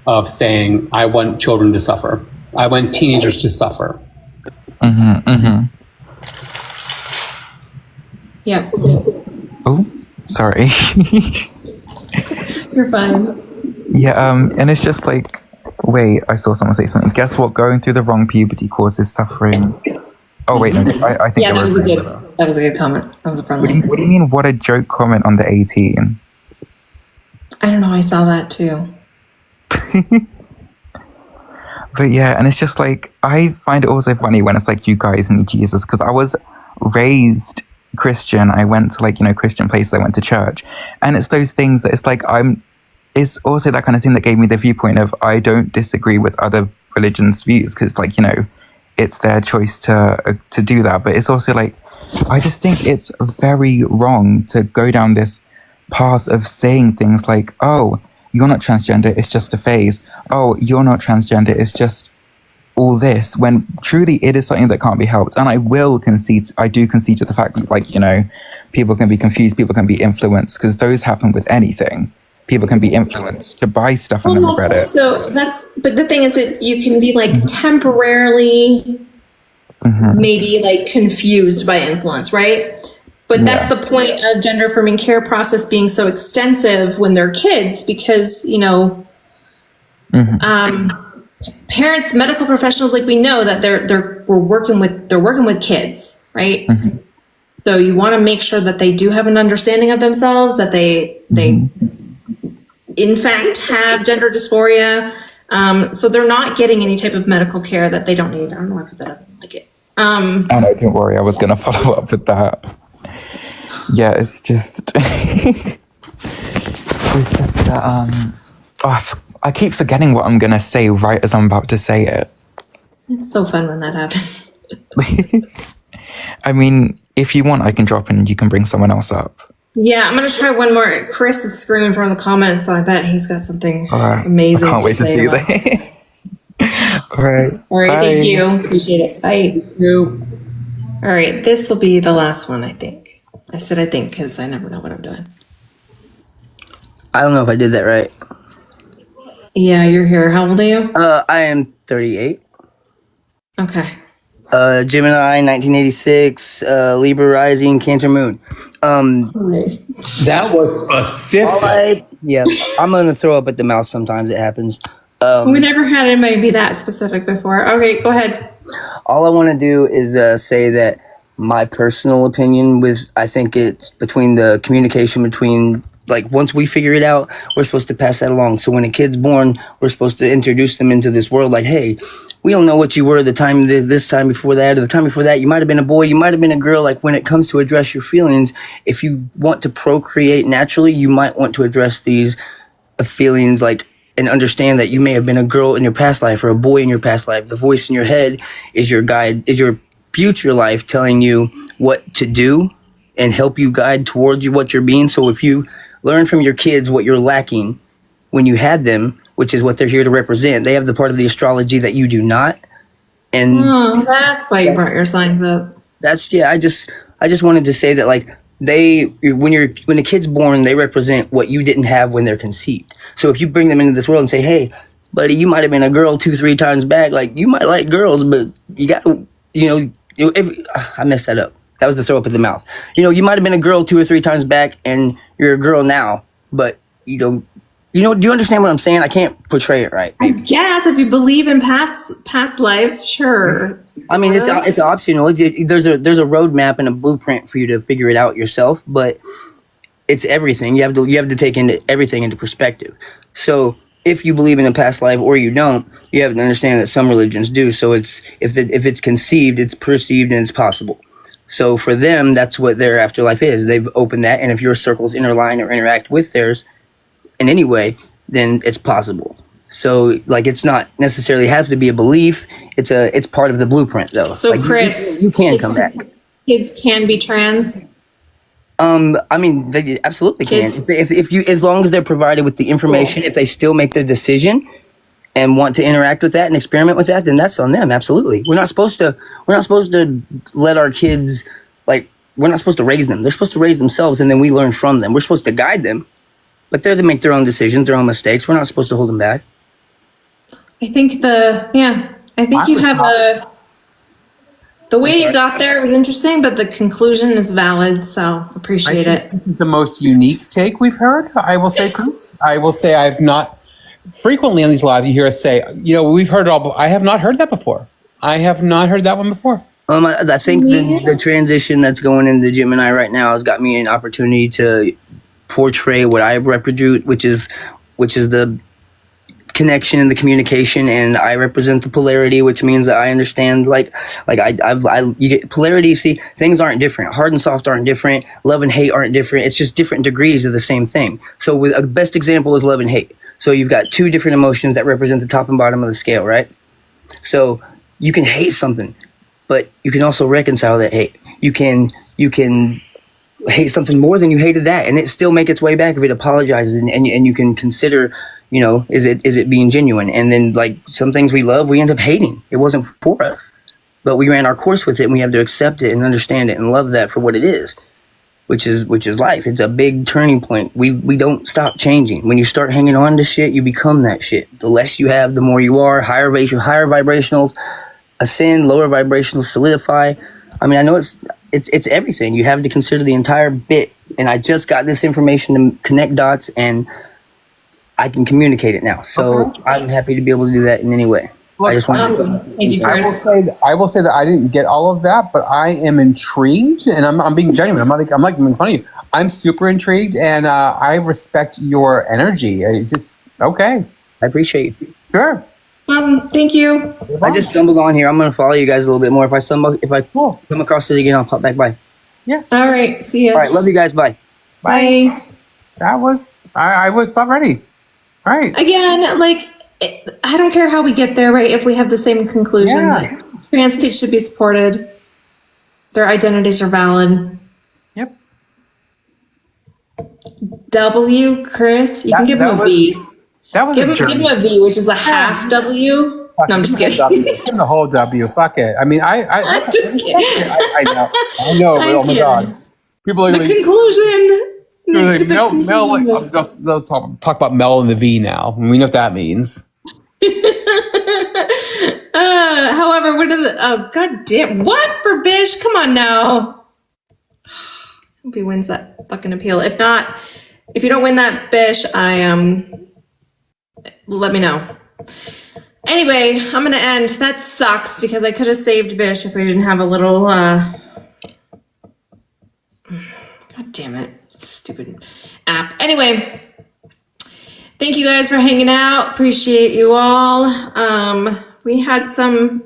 of saying, I want children to suffer. I want teenagers to suffer. Yep. Oh, sorry. You're fine. Yeah, and it's just like, wait, I saw someone say something. Guess what? Going through the wrong puberty causes suffering. Oh wait, no, I think Yeah, that was a good comment. That was a friendly. What do you mean? What a joke comment on the 18. I don't know. I saw that too. But yeah, and it's just like I find it also funny when it's like you guys need Jesus, because I was raised Christian. I went to Christian places. I went to church, and it's those things that it's like it's also that kind of thing that gave me the viewpoint of I don't disagree with other religions' views, because it's their choice to do that. But it's also like I just think it's very wrong to go down this path of saying things like, oh, you're not transgender, it's just a phase. Oh, you're not transgender, it's just all this, when truly it is something that can't be helped. And I do concede to the fact that people can be confused, people can be influenced, because those happen with anything. People can be influenced to buy stuff and then regret it. So but the thing is that you can be temporarily maybe confused by influence, right? But that's the point of gender affirming care process being so extensive when they're kids, because parents, medical professionals, we know that they're working with kids, right? So you want to make sure that they do have an understanding of themselves, that they in fact have gender dysphoria, so they're not getting any type of medical care that they don't need. I don't know why I put that up like it. Oh no, don't worry, I was gonna follow up with that. Yeah, it's just it's just that I keep forgetting what I'm gonna say right as I'm about to say it. It's so fun when that happens. I mean, if you want, I can drop in and you can bring someone else up. Yeah, I'm gonna try one more. Chris is screaming from the comments, so I bet he's got something amazing. I can't wait to see about this. All right. All right, Bye. thank you. Appreciate it. Bye. Thank you. All right, this will be the last one, I think. I said I think because I never know what I'm doing. I don't know if I did that right. Yeah, you're here. How old are you? I am 38. Okay. Gemini, 1986, Libra rising, Cancer moon. That was specific. Yeah, I'm gonna throw up at the mouth sometimes. It happens. We never had anybody be that specific before. Okay, go ahead. All I want to do is say that my personal opinion I think it's between the communication between, once we figure it out, we're supposed to pass that along. So when a kid's born, we're supposed to introduce them into this world hey, we don't know what you were this time before that, or the time before that. You might have been a boy, you might have been a girl. When it comes to address your feelings, if you want to procreate naturally, you might want to address these feelings and understand that you may have been a girl in your past life or a boy in your past life. The voice in your head is your guide, is your future life telling you what to do and help you guide towards what you're being. So if you learn from your kids what you're lacking, when you had them, which is what they're here to represent. They have the part of the astrology that you do not. And that's why you brought your signs up. That's I just wanted to say that, like, when a kid's born, they represent what you didn't have when they're conceived. So if you bring them into this world and say, hey, buddy, you might have been a girl 2-3 times back, like, you might like girls, but you got to, I messed that up. That was the throw up at the mouth. You might have been a girl 2 or 3 times back and you're a girl now, but do you understand what I'm saying? I can't portray it right. I guess if you believe in past lives, sure. I mean, it's optional. There's a roadmap and a blueprint for you to figure it out yourself, but it's everything. You have to take everything into perspective. So if you believe in a past life or you don't, you have to understand that some religions do. So if it's conceived, it's perceived, and it's possible. So for them, that's what their afterlife is. They've opened that, and if your circles interline or interact with theirs in any way, then it's possible. So, like, it's not necessarily have to be a belief. It's part of the blueprint, though. So, like, Chris, you can come back. Kids can be trans. I mean, they absolutely can. If you, as long as they're provided with the information, if they still make the decision and want to interact with that and experiment with that, then that's on them. Absolutely. We're not supposed to let our kids, like, we're not supposed to raise them. They're supposed to raise themselves, and then we learn from them. We're supposed to guide them, but they're to make their own decisions, their own mistakes. We're not supposed to hold them back. I think you have the way you got there was interesting, but the conclusion is valid, so appreciate it. This is the most unique take we've heard, I will say, Chris. I will say I've not, frequently on these lives, you hear us say, we've heard it all, but I have not heard that before. I have not heard that one before. I think the transition that's going into Gemini right now has got me an opportunity to portray what I represent, which is the connection and the communication, and I represent the polarity, which means that I understand, you get polarity. See, things aren't different. Hard and soft aren't different. Love and hate aren't different. It's just different degrees of the same thing. So with a best example is love and hate. So you've got 2 different emotions that represent the top and bottom of the scale, right? So you can hate something, but you can also reconcile that hate. You can hate something more than you hated that, and it still make its way back if it apologizes, and you can consider, is it being genuine? And then, like, some things we love, we end up hating. It wasn't for us, but we ran our course with it, and we have to accept it and understand it and love that for what it is, which is life. It's a big turning point. We don't stop changing. When you start hanging on to shit, you become that shit. The less you have, the more you are. Higher vibrationals ascend, lower vibrationals solidify. I mean, I know it's everything. You have to consider the entire bit. And I just got this information to connect dots, and I can communicate it now. So I'm happy to be able to do that in any way. Look, I just want I will say that I didn't get all of that, but I am intrigued, and I'm being genuine. I'm like making fun of you. I'm super intrigued, and I respect your energy. It's just okay. I appreciate you. Sure. Awesome. Thank you. I just stumbled on here. I'm going to follow you guys a little bit more. If I come across it again, I'll pop back by. Yeah. All right. See ya. All right. Love you guys. Bye. Bye. I was not ready. All right. Again, I don't care how we get there, right? If we have the same conclusion that trans kids should be supported, their identities are valid. Yep. W, Chris, you can give him a V. That was give him a V, which is a half W. No, I'm just kidding. Give him the whole W. Fuck it. I mean, I'm just kidding. I know. But oh my god, people are the conclusion. They'll talk about Mel and the V now. We know what that means. However, god damn, what for Bish? Come on now. Hope he wins that fucking appeal. If not, if you don't win that, Bish, let me know. Anyway, I'm gonna end. That sucks because I could have saved Bish if we didn't have a little god damn it. Stupid app. Anyway, thank you guys for hanging out. Appreciate you all. We had some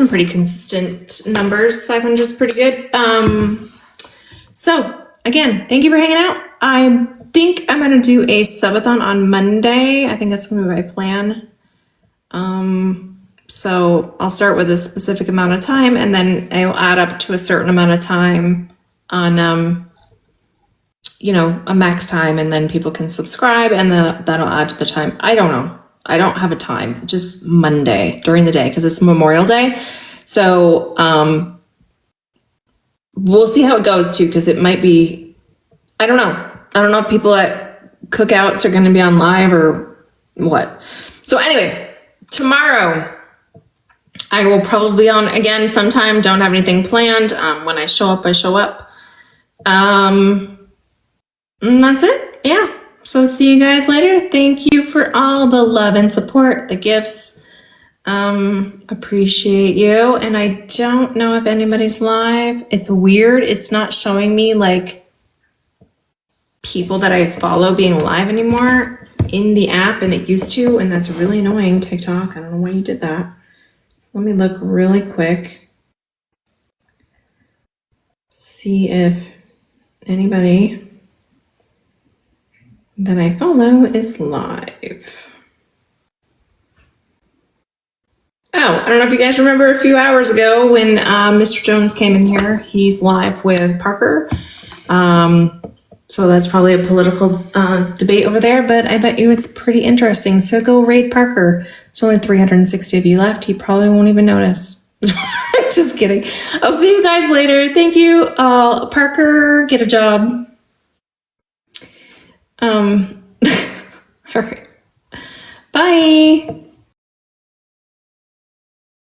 pretty consistent numbers. 500 is pretty good. So again, thank you for hanging out. I think I'm gonna do a subathon on Monday. I think that's gonna be my plan. So I'll start with a specific amount of time, and then I'll add up to a certain amount of time on a max time, and then people can subscribe, and then that'll add to the time. I don't know. I don't have a time, just Monday during the day because it's Memorial Day. So we'll see how it goes too, because it might be, I don't know. I don't know if people at cookouts are going to be on live or what. So anyway, tomorrow I will probably be on again sometime. Don't have anything planned. When I show up, I show up. And that's it. Yeah. So see you guys later. Thank you for all the love and support, the gifts. Appreciate you. And I don't know if anybody's live. It's weird. It's not showing me like people that I follow being live anymore in the app, and it used to, and that's really annoying. TikTok, I don't know why you did that. So let me look really quick. See if anybody that I follow is live. Oh, I don't know if you guys remember a few hours ago when Mr. Jones came in here. He's live with Parker. So that's probably a political debate over there, but I bet you it's pretty interesting. So go raid Parker. There's only 360 of you left. He probably won't even notice. Just kidding. I'll see you guys later. Thank you. Parker, get a job. All right. Bye.